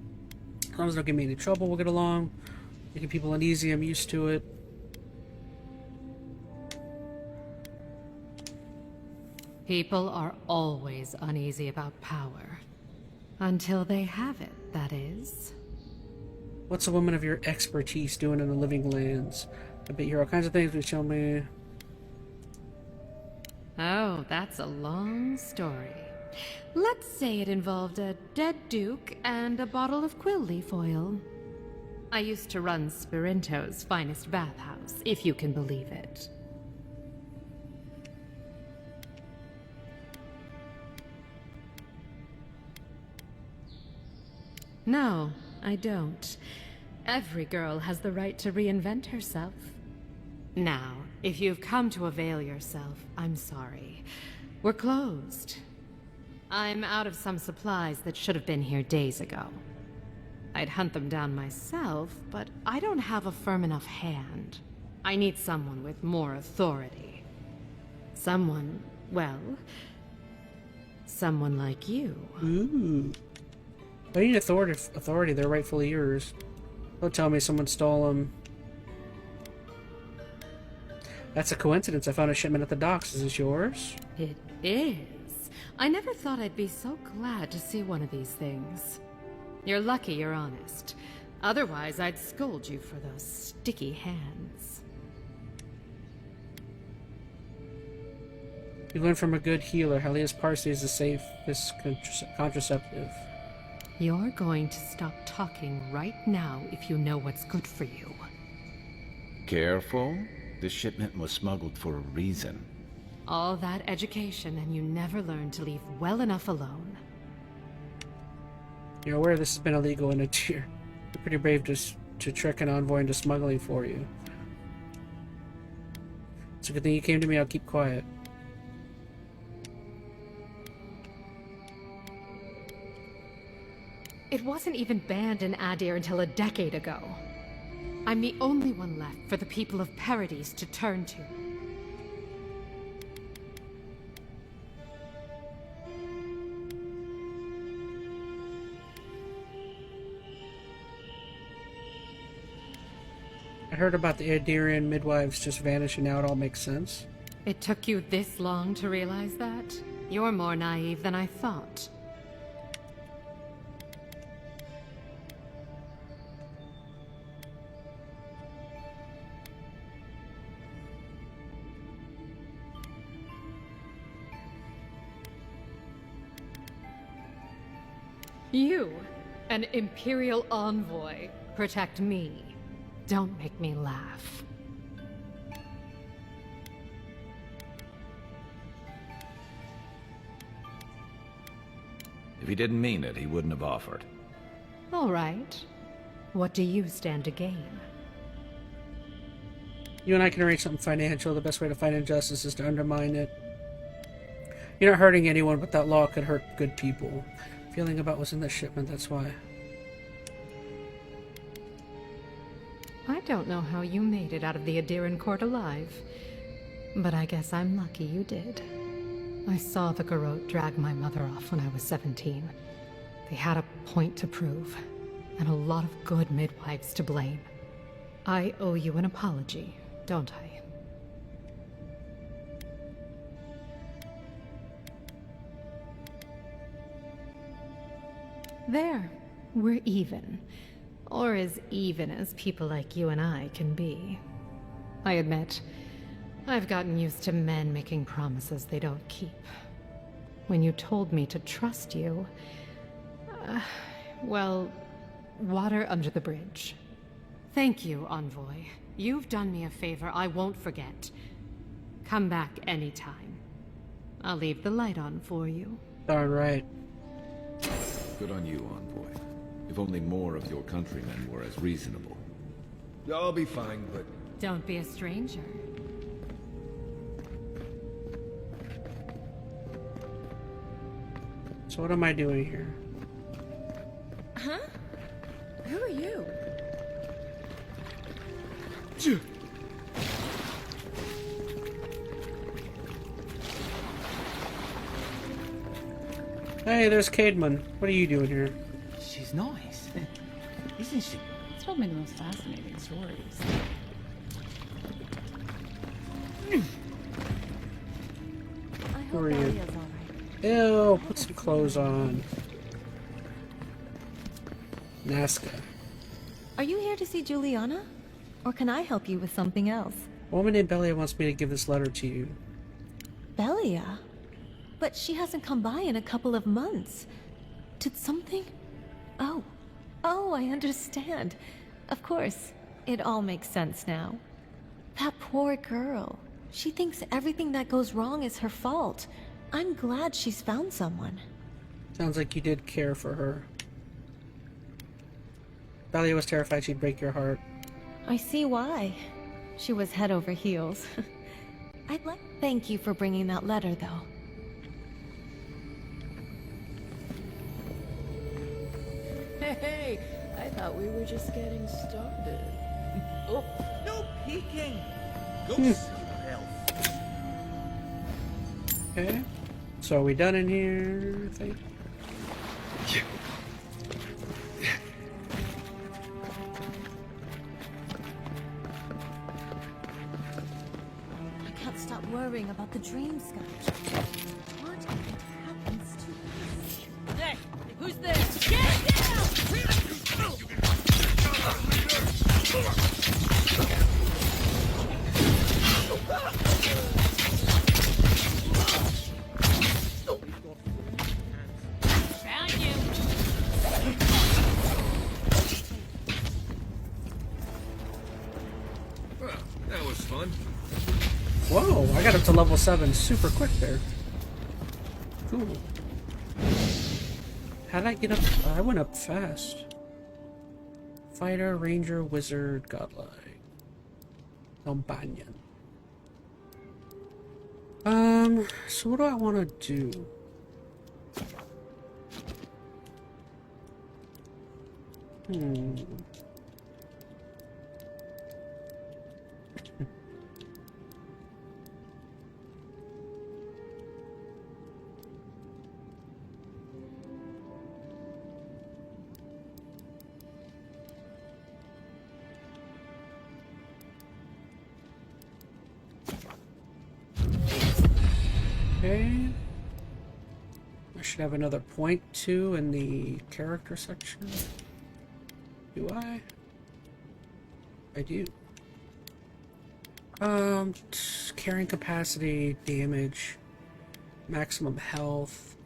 As long as they don't give me any trouble, we'll get along. Making people uneasy, I'm used to it. People are always uneasy about power. Until they have it, that is. What's a woman of your expertise doing in the living lands? I bet you hear all kinds of things you show me. Oh, that's a long story. Let's say it involved a dead duke and a bottle of quill leaf oil. I used to run Spirinto's finest bathhouse, if you can believe it. No, I don't. Every girl has the right to reinvent herself. Now, if you've come to avail yourself, I'm sorry. We're closed. I'm out of some supplies that should have been here days ago. I'd hunt them down myself, but I don't have a firm enough hand. I need someone with more authority. Someone, well, someone like you. Ooh. I need authority. They're rightfully yours. Don't tell me someone stole them. That's a coincidence. I found a shipment at the docks. Is this yours? It is. I never thought I'd be so glad to see one of these things. You're lucky you're honest. Otherwise, I'd scold you for those sticky hands. You learned from a good healer. Helios Parsley is the safest contraceptive. You're going to stop talking right now if you know what's good for you. Careful. This shipment was smuggled for a reason. All that education and you never learned to leave well enough alone. You're aware this has been illegal and you're pretty brave to trick an envoy into smuggling for you. It's a good thing you came to me. I'll keep quiet. It wasn't even banned in Adir until a decade ago. I'm the only one left for the people of Paradise to turn to. I heard about the Adirian midwives just vanishing. Now it all makes sense. It took you this long to realize that? You're more naive than I thought. You, an Imperial envoy, protect me. Don't make me laugh. If he didn't mean it, he wouldn't have offered. All right. What do you stand to gain? You and I can arrange something financial. The best way to fight injustice is to undermine it. You're not hurting anyone, but that law could hurt good people. feeling about what's in the shipment, that's why. I don't know how you made it out of the Adiran court alive, but I guess I'm lucky you did. I saw the Garrote drag my mother off when I was 17. They had a point to prove, and a lot of good midwives to blame. I owe you an apology, don't I? There, we're even. Or as even as people like you and I can be. I admit, I've gotten used to men making promises they don't keep. When you told me to trust you, well, water under the bridge. Thank you, Envoy. You've done me a favor I won't forget. Come back anytime. I'll leave the light on for you. Darn right. Good on you, Envoy. If only more of your countrymen were as reasonable. I'll be fine, but... Don't be a stranger. So what am I doing here? Huh? Who are you? Hey, there's Cademan. What are you doing here? She's nice, isn't she? It's told me the most fascinating stories. Who are you? Ew, put some clothes on. Nazca. Are you here to see Juliana? Or can I help you with something else? A woman named Belia wants me to give this letter to you. Belia? But she hasn't come by in a couple of months. Did something? Oh, I understand. Of course, it all makes sense now. That poor girl. She thinks everything that goes wrong is her fault. I'm glad she's found someone. Sounds like you did care for her. Belia was terrified she'd break your heart. I see why. She was head over heels. I'd like to thank you for bringing that letter, though. Hey, I thought we were just getting started. Oh, no peeking! Go somewhere else. Okay. So are we done in here, I think? I can't stop worrying about the dream sky. What if it happens to us? Hey, who's there? Get down! Found you. Well, that was fun. Whoa, I got up to level 7 super quick there. Cool. How'd I get up? I went up fast. Fighter, Ranger, Wizard, Godlike. Companion. So what do I want to do? Okay. I should have another point too in the character section. Do I? I do. Carrying capacity, damage, maximum health.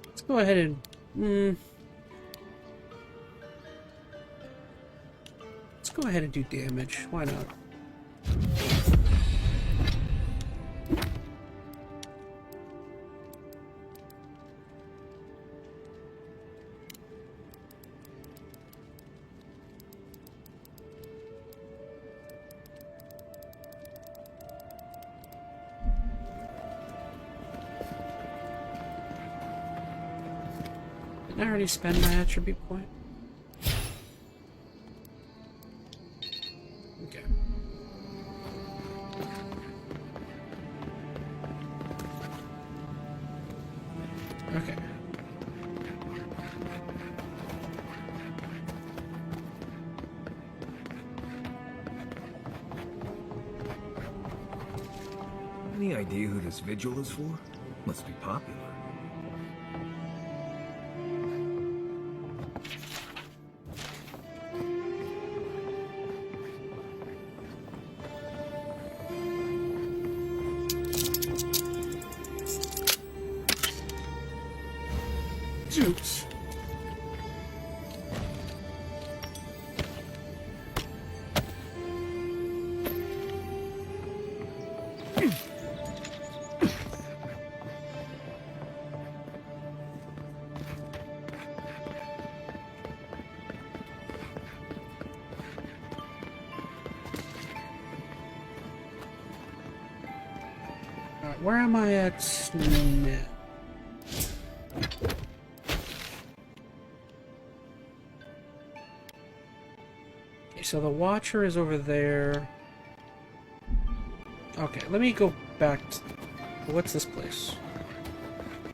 Let's go ahead and let's go ahead and do damage. Why not? I already spent my attribute point. Okay. Okay. Any idea who this vigil is for? Must be popular. Jukes. Where am I at now? Okay, so the Watcher is over there. Okay, let me go back to... What's this place?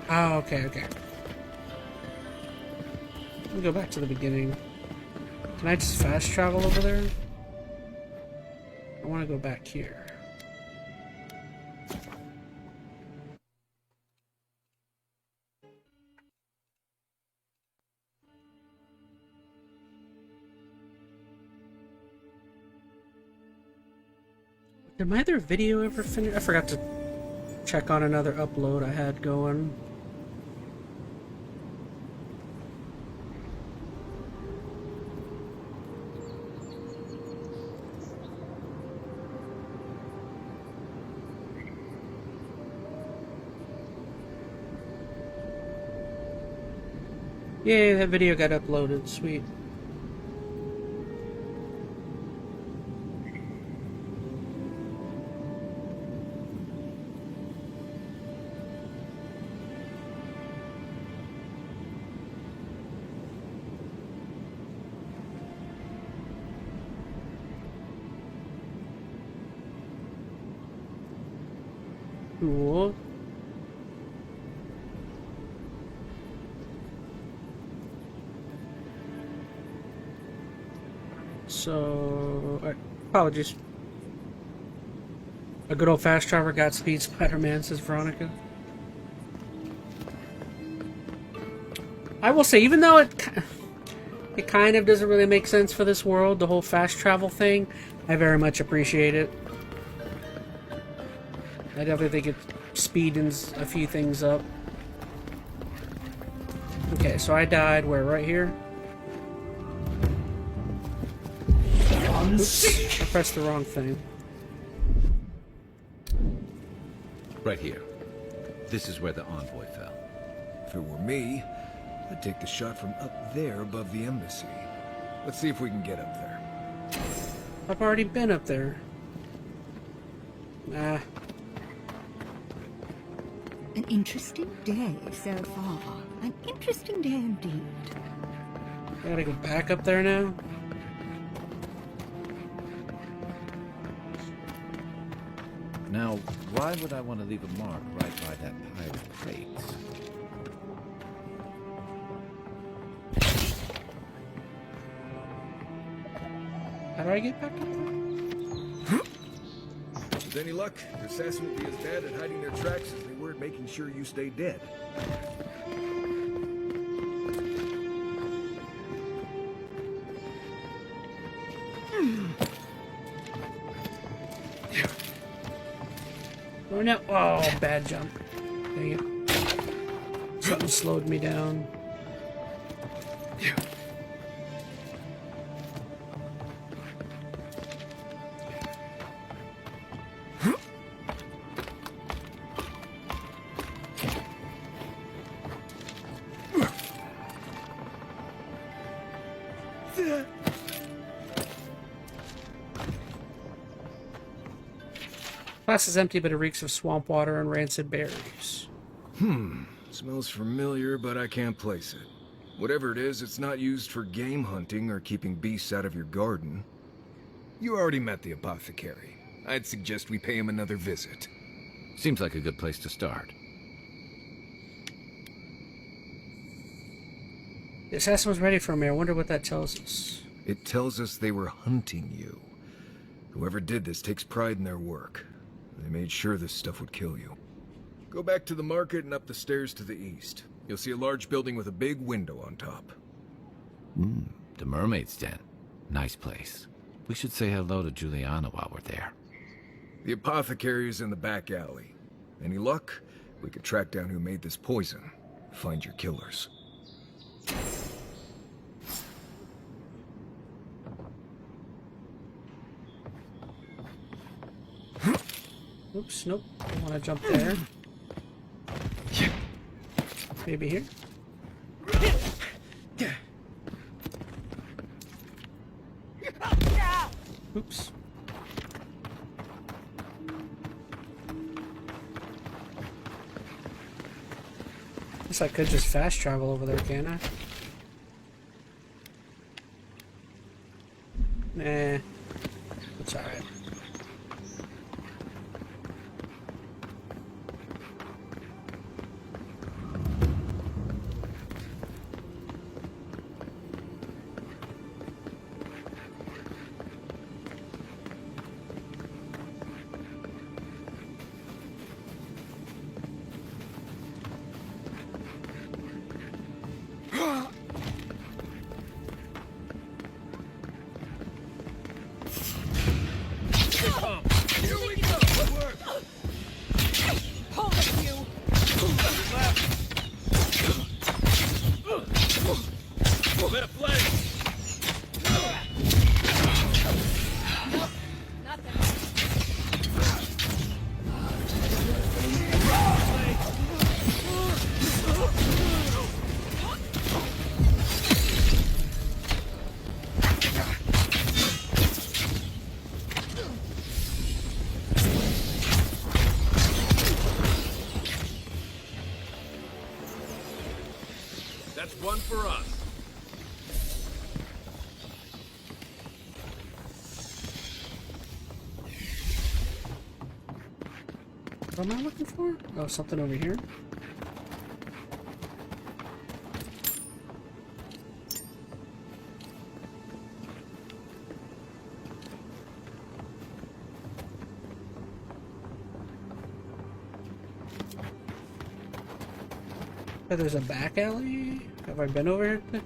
Oh, okay, okay. Let me go back to the beginning. Can I just fast travel over there? I want to go back here. Did my other video ever finish? I forgot to check on another upload I had going. Yay, that video got uploaded. Sweet. Cool. So, apologies. A good old fast traveler got speed, Spider-Man, says Veronica. I will say, even though it kind of doesn't really make sense for this world, the whole fast travel thing, I very much appreciate it. I definitely think it speeds a few things up. Okay, so I died where? Right here? Oops, I pressed the wrong thing. Right here. This is where the envoy fell. If it were me, I'd take the shot from up there above the embassy. Let's see if we can get up there. I've already been up there. Ah. An interesting day so far. An interesting day indeed. I gotta go back up there now? Now, why would I want to leave a mark right by that pile of crates? How do I get back up there? With any luck, the assassins will be as bad at hiding their tracks as they were at making sure you stay dead. Oh no! Oh, bad jump. Dang it. Something slowed me down. Glass is empty, but it reeks of swamp water and rancid berries. Smells familiar, but I can't place it. Whatever it is, it's not used for game hunting or keeping beasts out of your garden. You already met the apothecary. I'd suggest we pay him another visit. Seems like a good place to start. The assassin was ready for me. I wonder what that tells us. It tells us they were hunting you. Whoever did this takes pride in their work. They made sure this stuff would kill you. Go back to the market and up the stairs to the east. You'll see a large building with a big window on top. The Mermaid's Den. Nice place. We should say hello to Juliana while we're there. The apothecary is in the back alley. Any luck? We could track down who made this poison. Find your killers. Oops, nope. Don't want to jump there. Maybe here? Oops. Guess I could just fast travel over there, can't I? Nah. It's alright. That's one for us. What am I looking for? Oh, something over here. Oh, there's a back alley? Have I been over here? I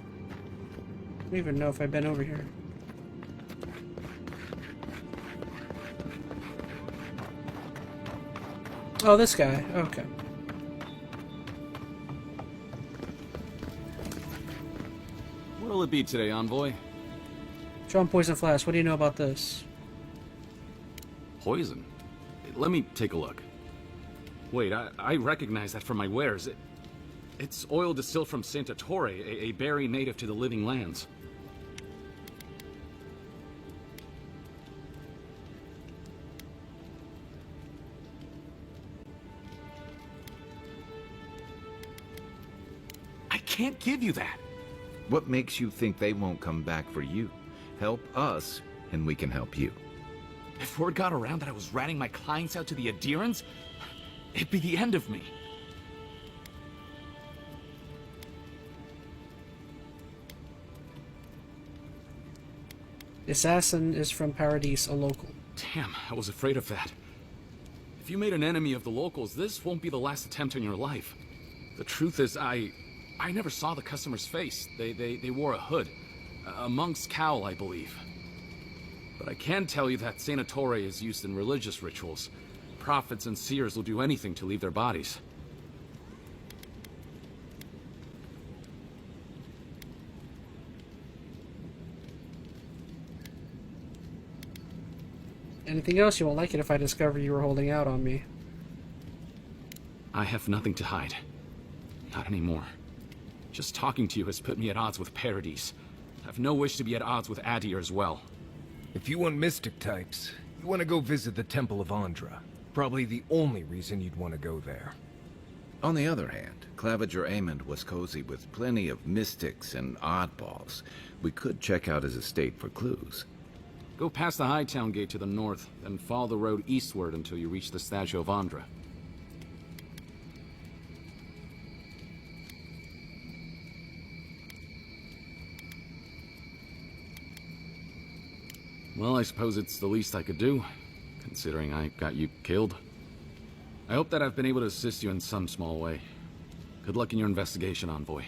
don't even know if I've been over here. Oh, this guy. Okay. What'll it be today, Envoy? Drawn poison flask. What do you know about this? Poison? Let me take a look. Wait, I recognize that from my wares. It's oil distilled from EnteR, a berry native to the Living Lands. I can't give you that! What makes you think they won't come back for you? Help us, and we can help you. If word got around that I was ratting my clients out to the adherents, it'd be the end of me. The assassin is from Paradise, a local. Damn, I was afraid of that. If you made an enemy of the locals, this won't be the last attempt in your life. The truth is, I never saw the customer's face. They wore a hood. A monk's cowl, I believe. But I can tell you that EnteR is used in religious rituals. Prophets and seers will do anything to leave their bodies. Anything else? You won't like it if I discover you were holding out on me. I have nothing to hide. Not anymore. Just talking to you has put me at odds with Paradise. I have no wish to be at odds with EnteR as well. If you want mystic types, you want to go visit the Temple of Andra. Probably the only reason you'd want to go there. On the other hand, Claviger Amond was cozy with plenty of mystics and oddballs. We could check out his estate for clues. Go past the Hightown Gate to the north, then follow the road eastward until you reach the statue of Andra. Well, I suppose it's the least I could do, considering I got you killed. I hope that I've been able to assist you in some small way. Good luck in your investigation, Envoy.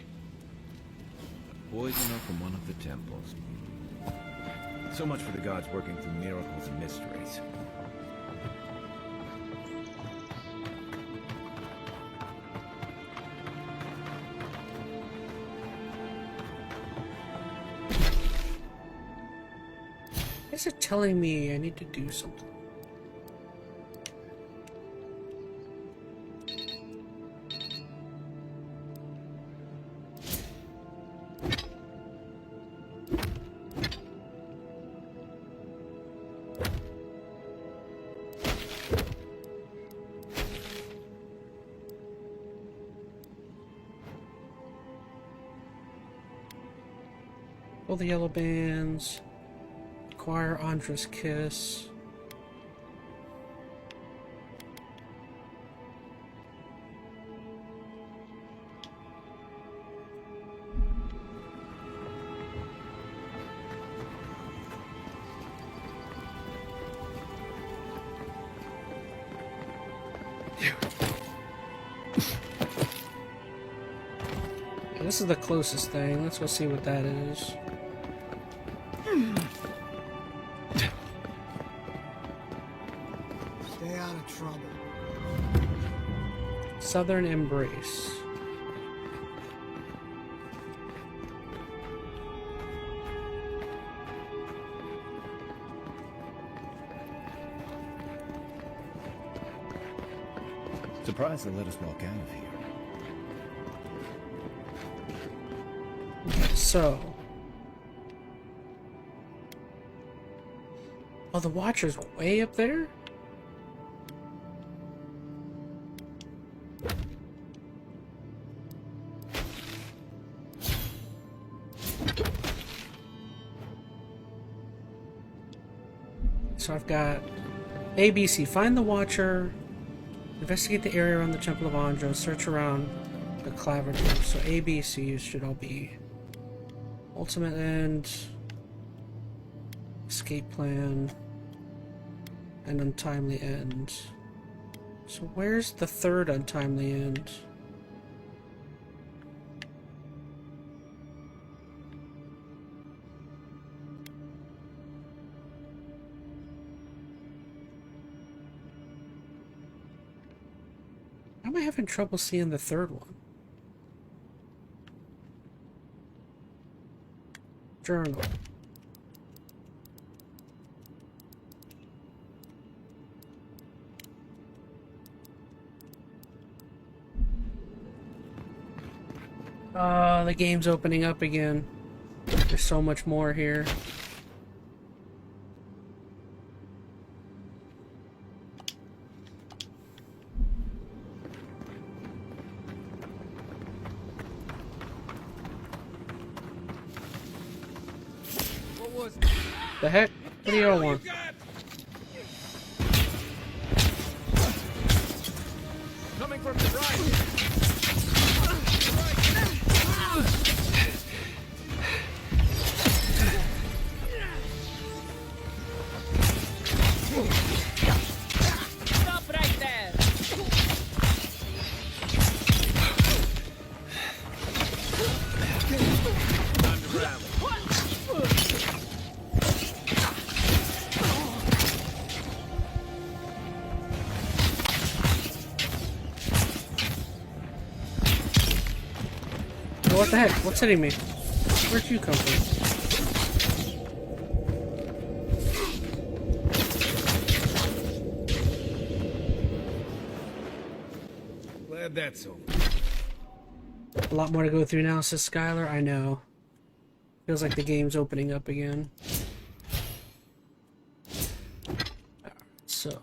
Poisoner from one of the temples. So much for the gods working through miracles and mysteries. Is it telling me I need to do something? Pull the yellow bands. Acquire Andra's kiss. This is the closest thing. Let's go see what that is. Stay out of trouble. Southern Embrace. Surprised they let us walk out of here. So. Oh, the Watcher's way up there? So I've got ABC, find the Watcher, investigate the area around the Temple of Andra, search around the Claviger. So ABCs should all be ultimate end, escape plan, and untimely end. So where's the third untimely end? How am I having trouble seeing the third one? Journal. The game's opening up again. There's so much more here. The heck? What do you all want? Coming from the right. Stop right there. What the heck? What's hitting me? Where'd you come from? Glad that's over. A lot more to go through now, says Skylar. I know. Feels like the game's opening up again. So.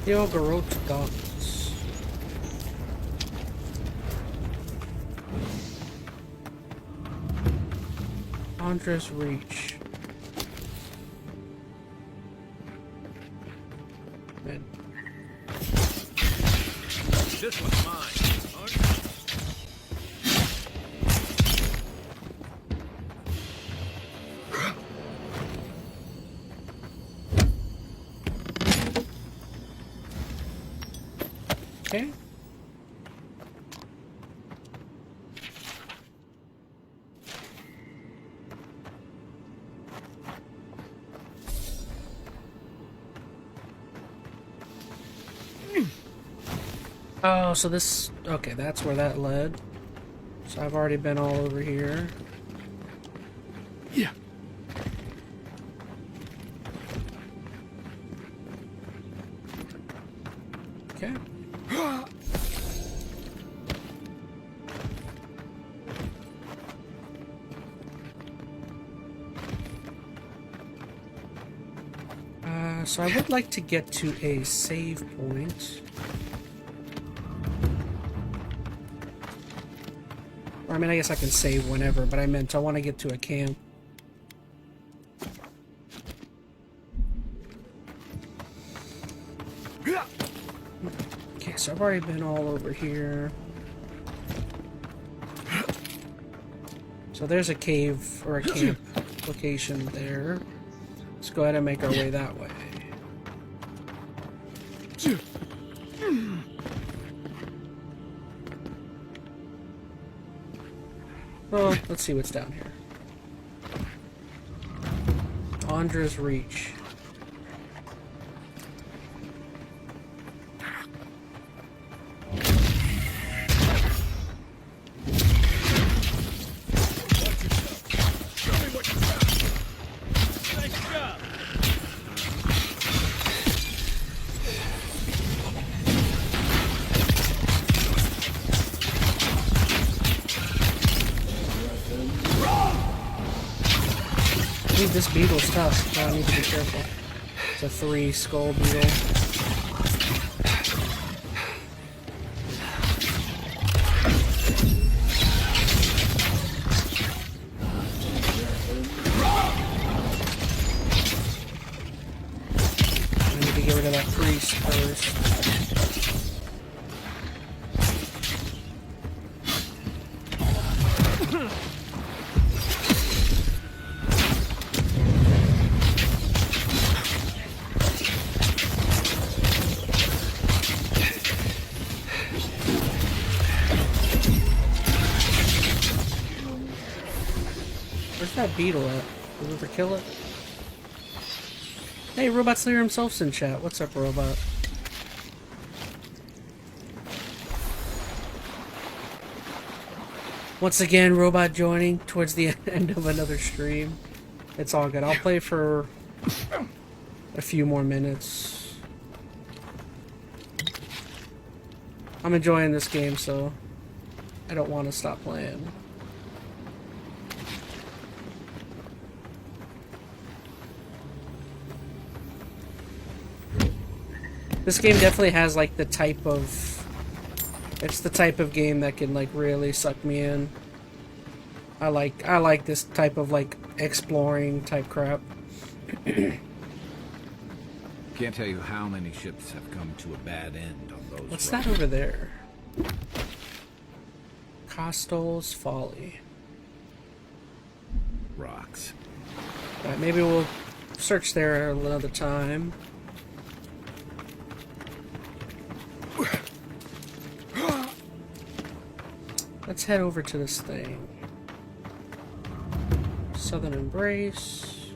Yo, Garot Goblins. Andres Reach. Man. This one's mine. Okay. Oh, so this... Okay, that's where that led. So I've already been all over here. Yeah. Okay. So I would like to get to a save point. Or, I mean, I guess I can save whenever, but I meant I want to get to a camp. Okay, so I've already been all over here. So there's a cave, or a camp location there. Let's go ahead and make our way that way. Well, let's see what's down here. Andres Reach. This beetle's tough, so I need to be careful. It's a 3 skull beetle. I need to get rid of that priest first. That beetle at? Did we ever kill it? Hey, Robot Slayer himself's in chat. What's up, Robot? Once again, Robot joining towards the end of another stream. It's all good. I'll play for a few more minutes. I'm enjoying this game, so I don't want to stop playing. This game definitely has like the type of... It's the type of game that can like really suck me in. I like this type of like exploring type crap. Can't tell you how many ships have come to a bad end on those. What's that over there? Costal's Folly. Rocks. Alright, maybe we'll search there another time. Let's head over to this thing. Southern Embrace.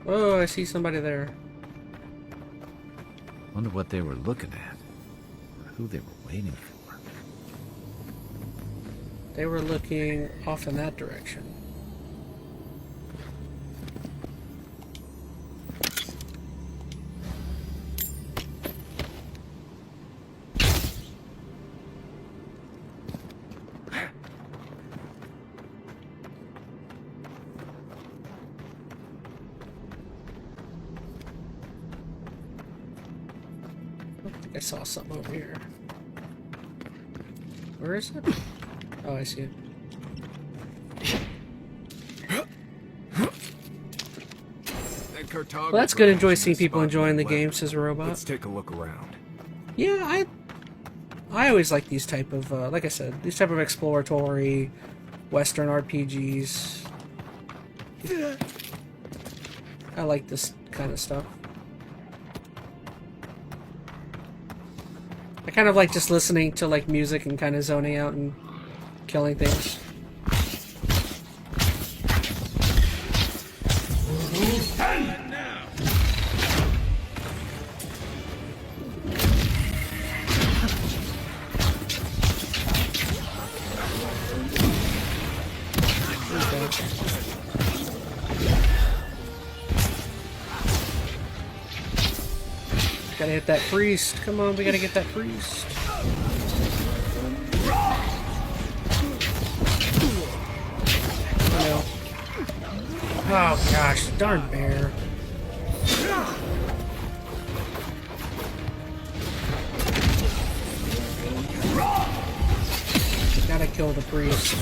Oh, I see somebody there. Wonder what they were looking at. Or who they were waiting for. They were looking off in that direction. I saw something over here. Where is it? Oh, I see it. Well, that's good. Enjoy seeing people enjoying the game, says a robot. Let's take a look around. Yeah, I always like these type of, like I said, these type of exploratory Western RPGs. I like this kind of stuff. I kind of like just listening to like music and kind of zoning out and killing things. Gotta hit that priest. Come on, we gotta get that priest. Oh no. Oh gosh, darn bear. Gotta kill the priest.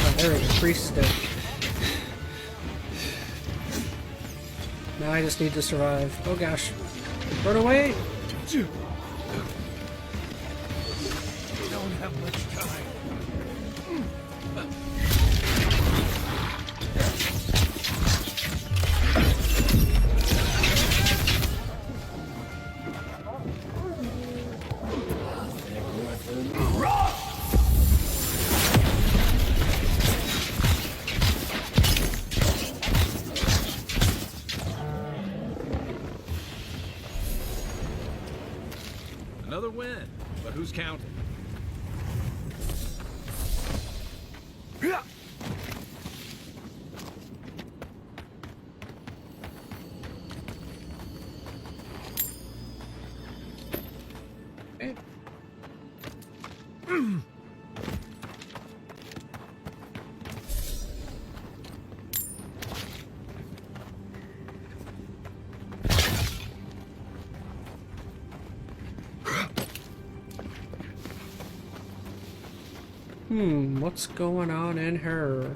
Oh, there we go, priest is dead. Now I just need to survive. Oh gosh. Run away! We don't have much time. Another win, but who's counting? What's going on in her?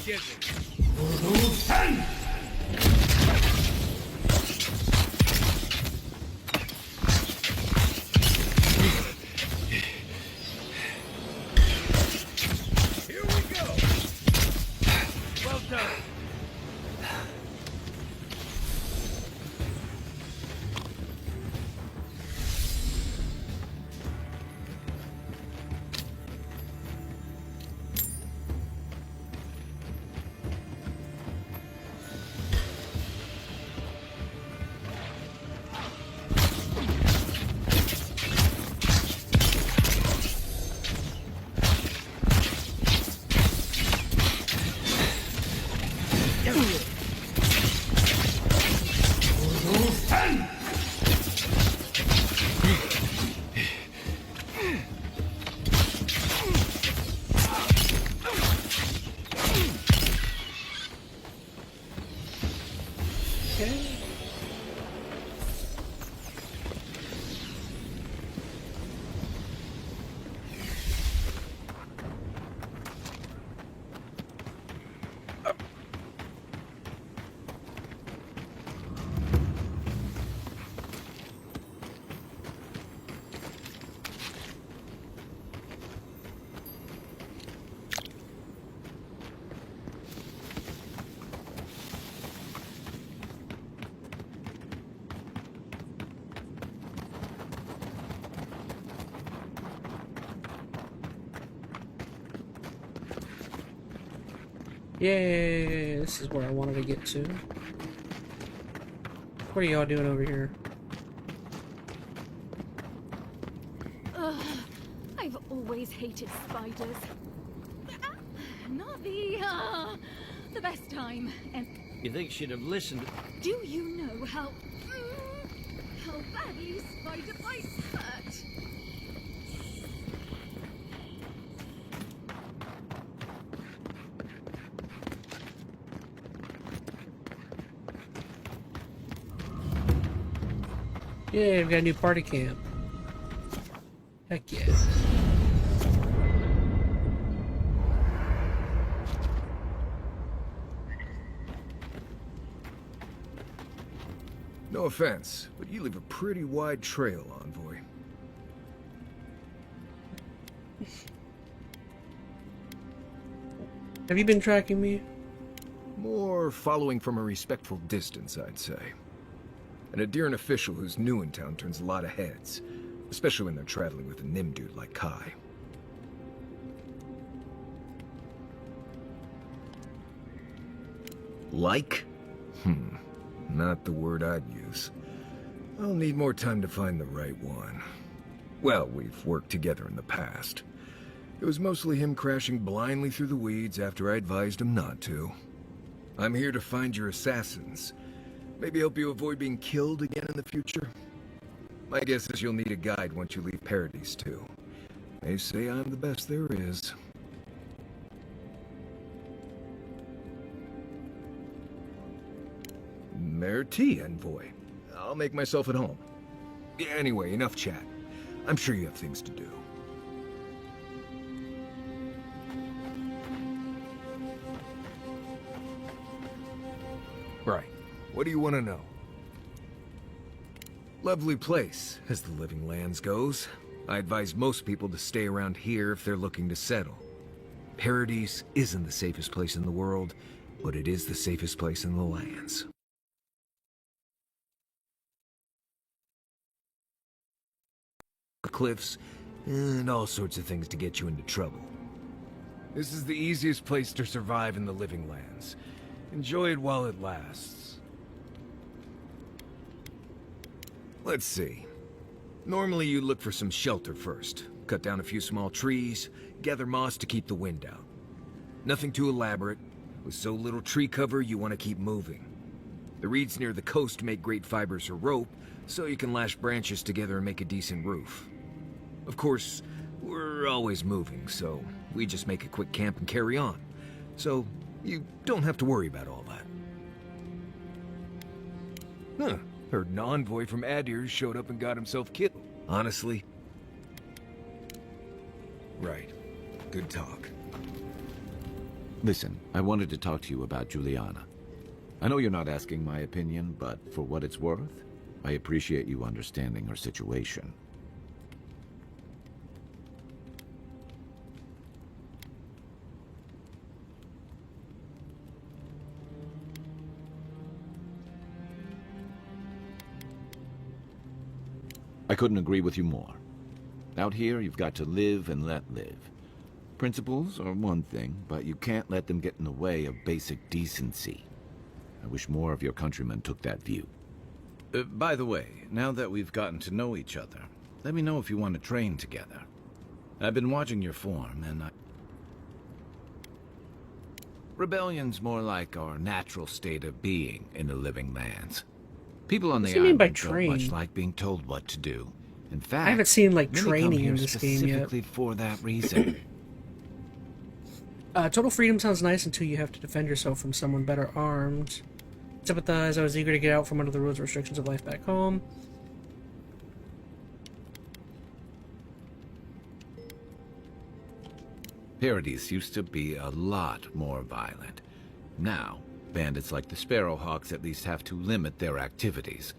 Here we go. Well done. Yay! This is where I wanted to get to. What are y'all doing over here? I've always hated spiders. Not the best time. And You think she'd have listened? do you know how badly spider bites hurt? Yeah, we've got a new party camp. Heck yeah. No offense, but you leave a pretty wide trail, Envoy. Have you been tracking me? More following from a respectful distance, I'd say. An Adheran official who's new in town turns a lot of heads, especially when they're traveling with a Nim dude like Kai. Like? Not the word I'd use. I'll need more time to find the right one. Well, we've worked together in the past. It was mostly him crashing blindly through the weeds after I advised him not to. I'm here to find your assassins. Maybe help you avoid being killed again in the future. My guess is you'll need a guide once you leave Paradise, too. They say I'm the best there is. Merci, Envoy. I'll make myself at home. Anyway, enough chat. I'm sure you have things to do. Right. What do you want to know? Lovely place, as the Living Lands goes. I advise most people to stay around here if they're looking to settle. Paradise isn't the safest place in the world, but it is the safest place in the lands. Cliffs, and all sorts of things to get you into trouble. This is the easiest place to survive in the Living Lands. Enjoy it while it lasts. Let's see. Normally you look for some shelter first. Cut down a few small trees, gather moss to keep the wind out. Nothing too elaborate. With so little tree cover, you want to keep moving. The reeds near the coast make great fibers for rope, so you can lash branches together and make a decent roof. Of course, we're always moving, so we just make a quick camp and carry on. So, you don't have to worry about all that. Huh. Heard an envoy from Adir showed up and got himself killed. Honestly? Right. Good talk. Listen, I wanted to talk to you about Juliana. I know you're not asking my opinion, but for what it's worth, I appreciate you understanding her situation. I couldn't agree with you more. Out here, you've got to live and let live. Principles are one thing, but you can't let them get in the way of basic decency. I wish more of your countrymen took that view. By the way, now that we've gotten to know each other, let me know if you want to train together. I've been watching your form, and Rebellion's more like our natural state of being in the Living Lands. People on the island don't much like being told what to do. In fact, I haven't seen like many training come here in this game yet. specifically for that reason. Total freedom sounds nice until you have to defend yourself from someone better armed. Sympathize, I was eager to get out from under the rules and restrictions of life back home. Paradise used to be a lot more violent. Now, bandits like the Sparrowhawks at least have to limit their activities.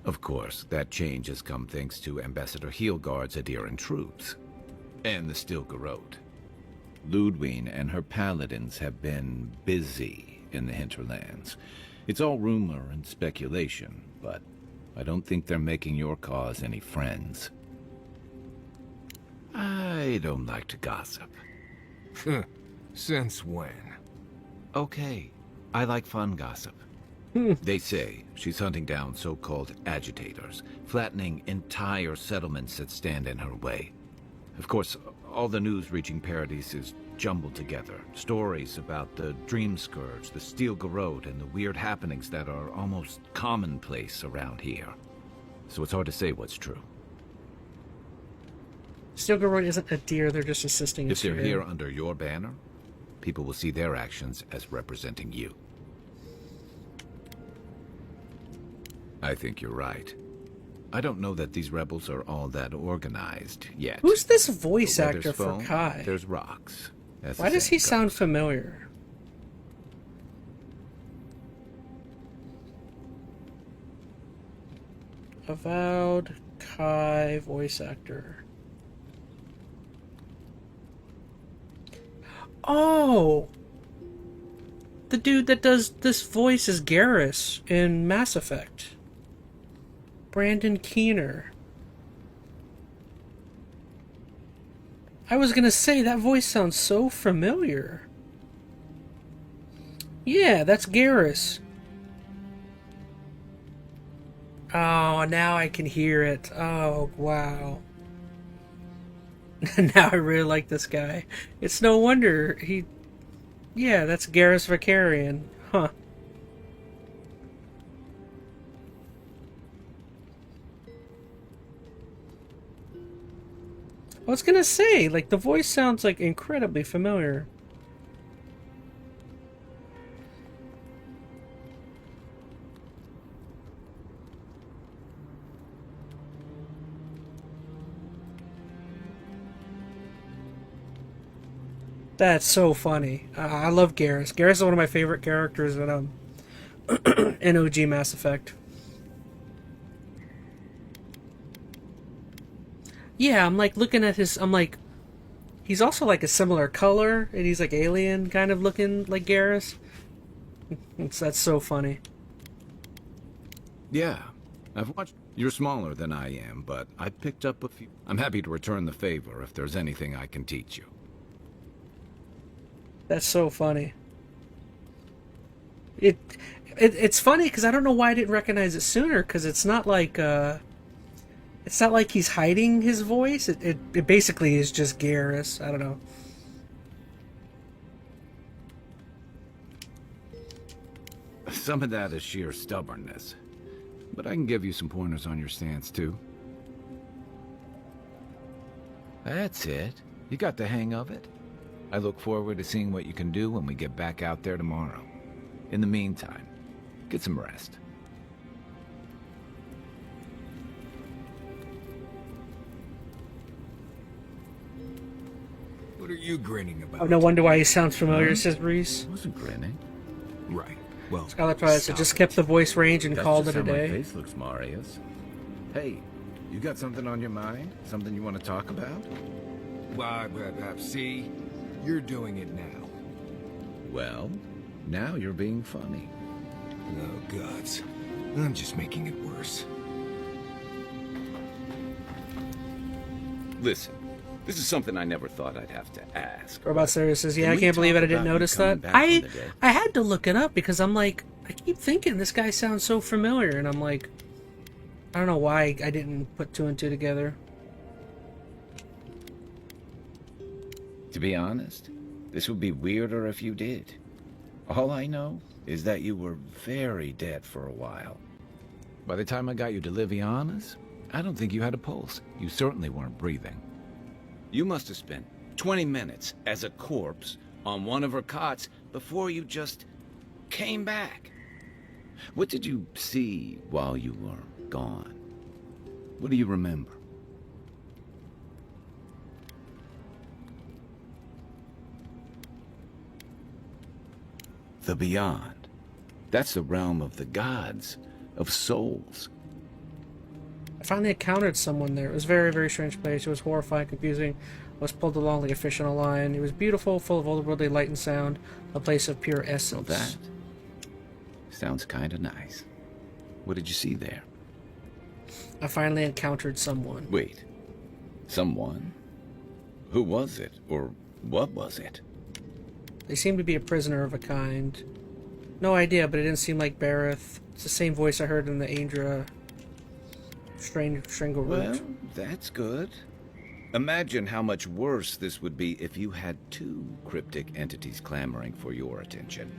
Of course, that change has come thanks to Ambassador Heelgard's Adheran troops. And the Stilgarode. Ludwine and her paladins have been busy in the hinterlands. It's all rumor and speculation, but I don't think they're making your cause any friends. I don't like to gossip. Since when? Okay, I like fun gossip. They say she's hunting down so-called agitators, flattening entire settlements that stand in her way. Of course, all the news reaching Paradise is jumbled together. Stories about the Dream Scourge, the Stilgarode, and the weird happenings that are almost commonplace around here. So it's hard to say what's true. Stilgarode isn't a deer, they're just assisting us. If they're here under your banner, people will see their actions as representing you. I think you're right. I don't know that these rebels are all that organized yet. Who's this voice But where actor there's for foam, Kai? There's rocks. as the Why does saying he goes. sound familiar? Avowed Kai voice actor. Oh! The dude that does this voice is Garrus in Mass Effect. Brandon Keener. I was gonna say, that voice sounds so familiar. Yeah, that's Garrus. Oh, now I can hear it. Oh, wow. Now I really like this guy. It's no wonder he... Yeah, that's Garrus Vakarian. Huh. I was gonna say, like, the voice sounds, like, incredibly familiar. That's so funny. I love Garrus. Garrus is one of my favorite characters in in OG Mass Effect. Yeah, I'm like looking at his. I'm like, he's also like a similar color, and he's like alien kind of looking like Garrus. That's so funny. Yeah, I've watched. You're smaller than I am, but I picked up a few. I'm happy to return the favor if there's anything I can teach you. That's so funny. It's funny because I don't know why I didn't recognize it sooner. Because it's not like he's hiding his voice. It basically is just Garrus. I don't know. Some of that is sheer stubbornness, but I can give you some pointers on your stance too. That's it. You got the hang of it. I look forward to seeing what you can do when we get back out there tomorrow. In the meantime, get some rest. What are you grinning about? Oh, no wonder why he sounds familiar, says Reese. I wasn't grinning. Right. Well, Skylar Price just kept the voice range and called it a day. My face looks Marius. Hey, you got something on your mind? Something you want to talk about? See, you're doing it now. Well, now you're being funny. Oh, gods. I'm just making it worse. Listen, this is something I never thought I'd have to ask. Robot Serious says, yeah, I can't believe it. I didn't notice that. I had to look it up because I'm like, I keep thinking this guy sounds so familiar, and I'm like, I don't know why I didn't put two and two together. To be honest, this would be weirder if you did. All I know is that you were very dead for a while. By the time I got you to Liviana's, I don't think you had a pulse. You certainly weren't breathing. You must have spent 20 minutes as a corpse on one of her cots before you just came back. What did you see while you were gone? What do you remember? The beyond. That's the realm of the gods, of souls. I finally encountered someone there. It was a very, very strange place. It was horrifying, confusing. I was pulled along like a fish in a line. It was beautiful, full of otherworldly light and sound. A place of pure essence. Well, that sounds kind of nice. What did you see there? I finally encountered someone. Wait. Someone? Who was it? Or what was it? They seemed to be a prisoner of a kind. No idea, but it didn't seem like Bareth. It's the same voice I heard in the Aindra Strangle Root. Well, that's good. Imagine how much worse this would be if you had two cryptic entities clamoring for your attention.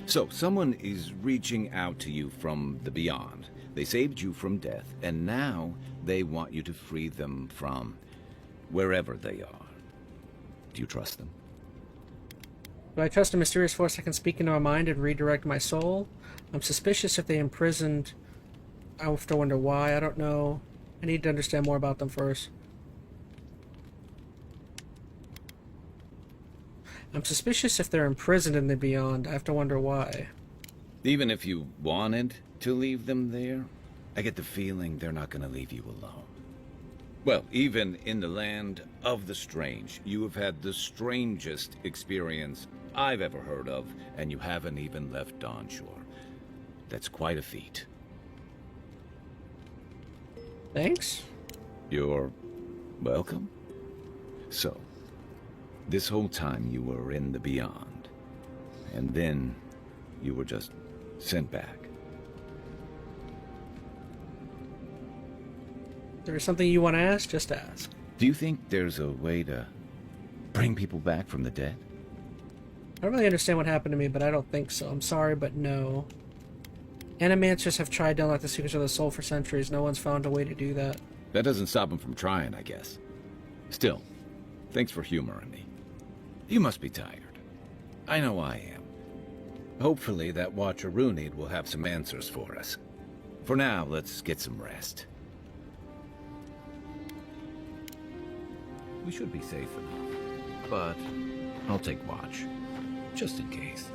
So, someone is reaching out to you from the beyond. They saved you from death, and now they want you to free them from wherever they are. Do you trust them? Do I trust a mysterious force that can speak into my mind and redirect my soul? I'm suspicious if they imprisoned I have to wonder why. I don't know. I need to understand more about them first. I'm suspicious if they're imprisoned in the Beyond. I have to wonder why. Even if you wanted to leave them there, I get the feeling they're not going to leave you alone. Well, even in the land of the strange, you have had the strangest experience I've ever heard of, and you haven't even left Dawnshore. That's quite a feat. Thanks. You're welcome. So, this whole time you were in the Beyond, and then you were just sent back. If there's something you want to ask, just ask. Do you think there's a way to bring people back from the dead? I don't really understand what happened to me, but I don't think so. I'm sorry, but no. Animancers have tried to unlock the secrets of the soul for centuries. No one's found a way to do that. That doesn't stop them from trying, I guess. Still, thanks for humoring me. You must be tired. I know I am. Hopefully that Watcher Runid will have some answers for us. For now, let's get some rest. We should be safe enough, but I'll take watch, just in case.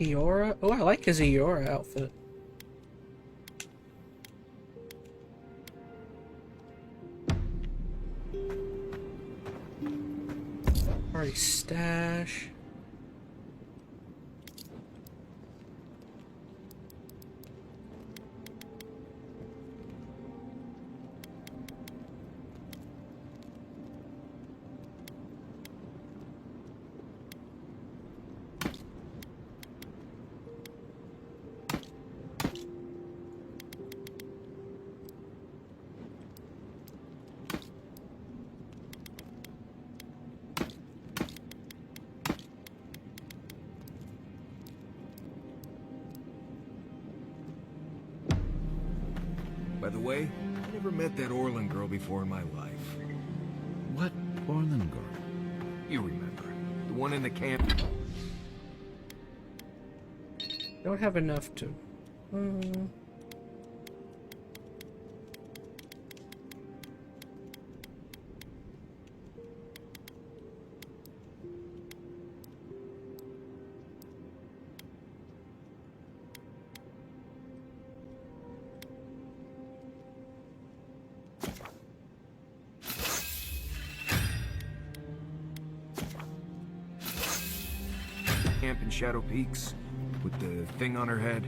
Eora? Oh, I like his Eora outfit. Party stash. By the way, I never met that Orlin girl before in my life. What Orlin girl? You remember. The one in the camp. Don't have enough to... Camp in Shadow Peaks with the thing on her head.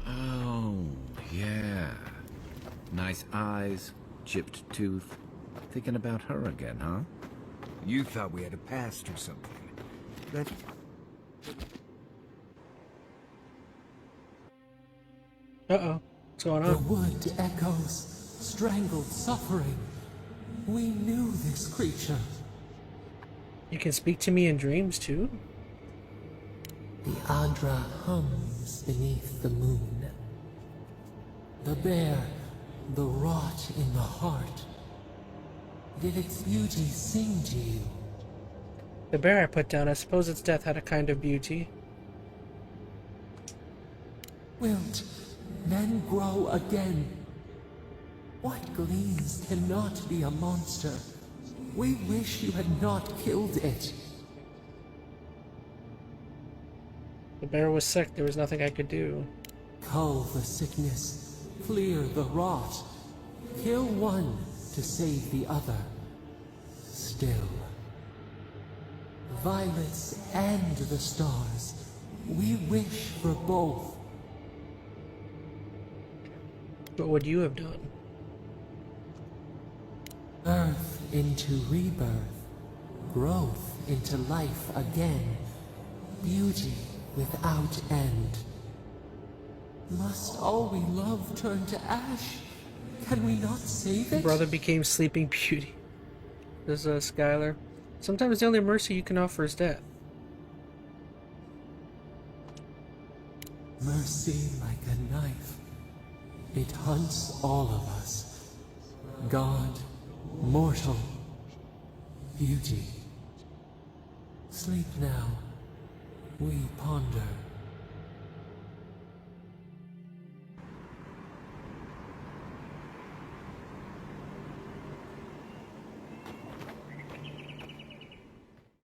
Oh, yeah. Nice eyes, chipped tooth. Thinking about her again, huh? You thought we had a past or something. That... Uh-oh. What's going on? The wood echoes, strangled suffering. We knew this creature. You can speak to me in dreams, too? The Adra hums beneath the moon. The bear, the rot in the heart. Did its beauty sing to you? The bear I put down, I suppose its death had a kind of beauty. Wilt men grow again? What gleams cannot be a monster? We wish you had not killed it. The bear was sick, there was nothing I could do. Cull the sickness, clear the rot. Kill one to save the other. Still. Violets and the stars. We wish for both. What would you have done? Birth into rebirth. Growth into life again. Beauty without end. Must all we love turn to ash? Can we not save it? Brother became Sleeping Beauty. This is Skylar. Sometimes the only mercy you can offer is death. Mercy like a knife. It hunts all of us. God, mortal, beauty. Sleep now. We ponder.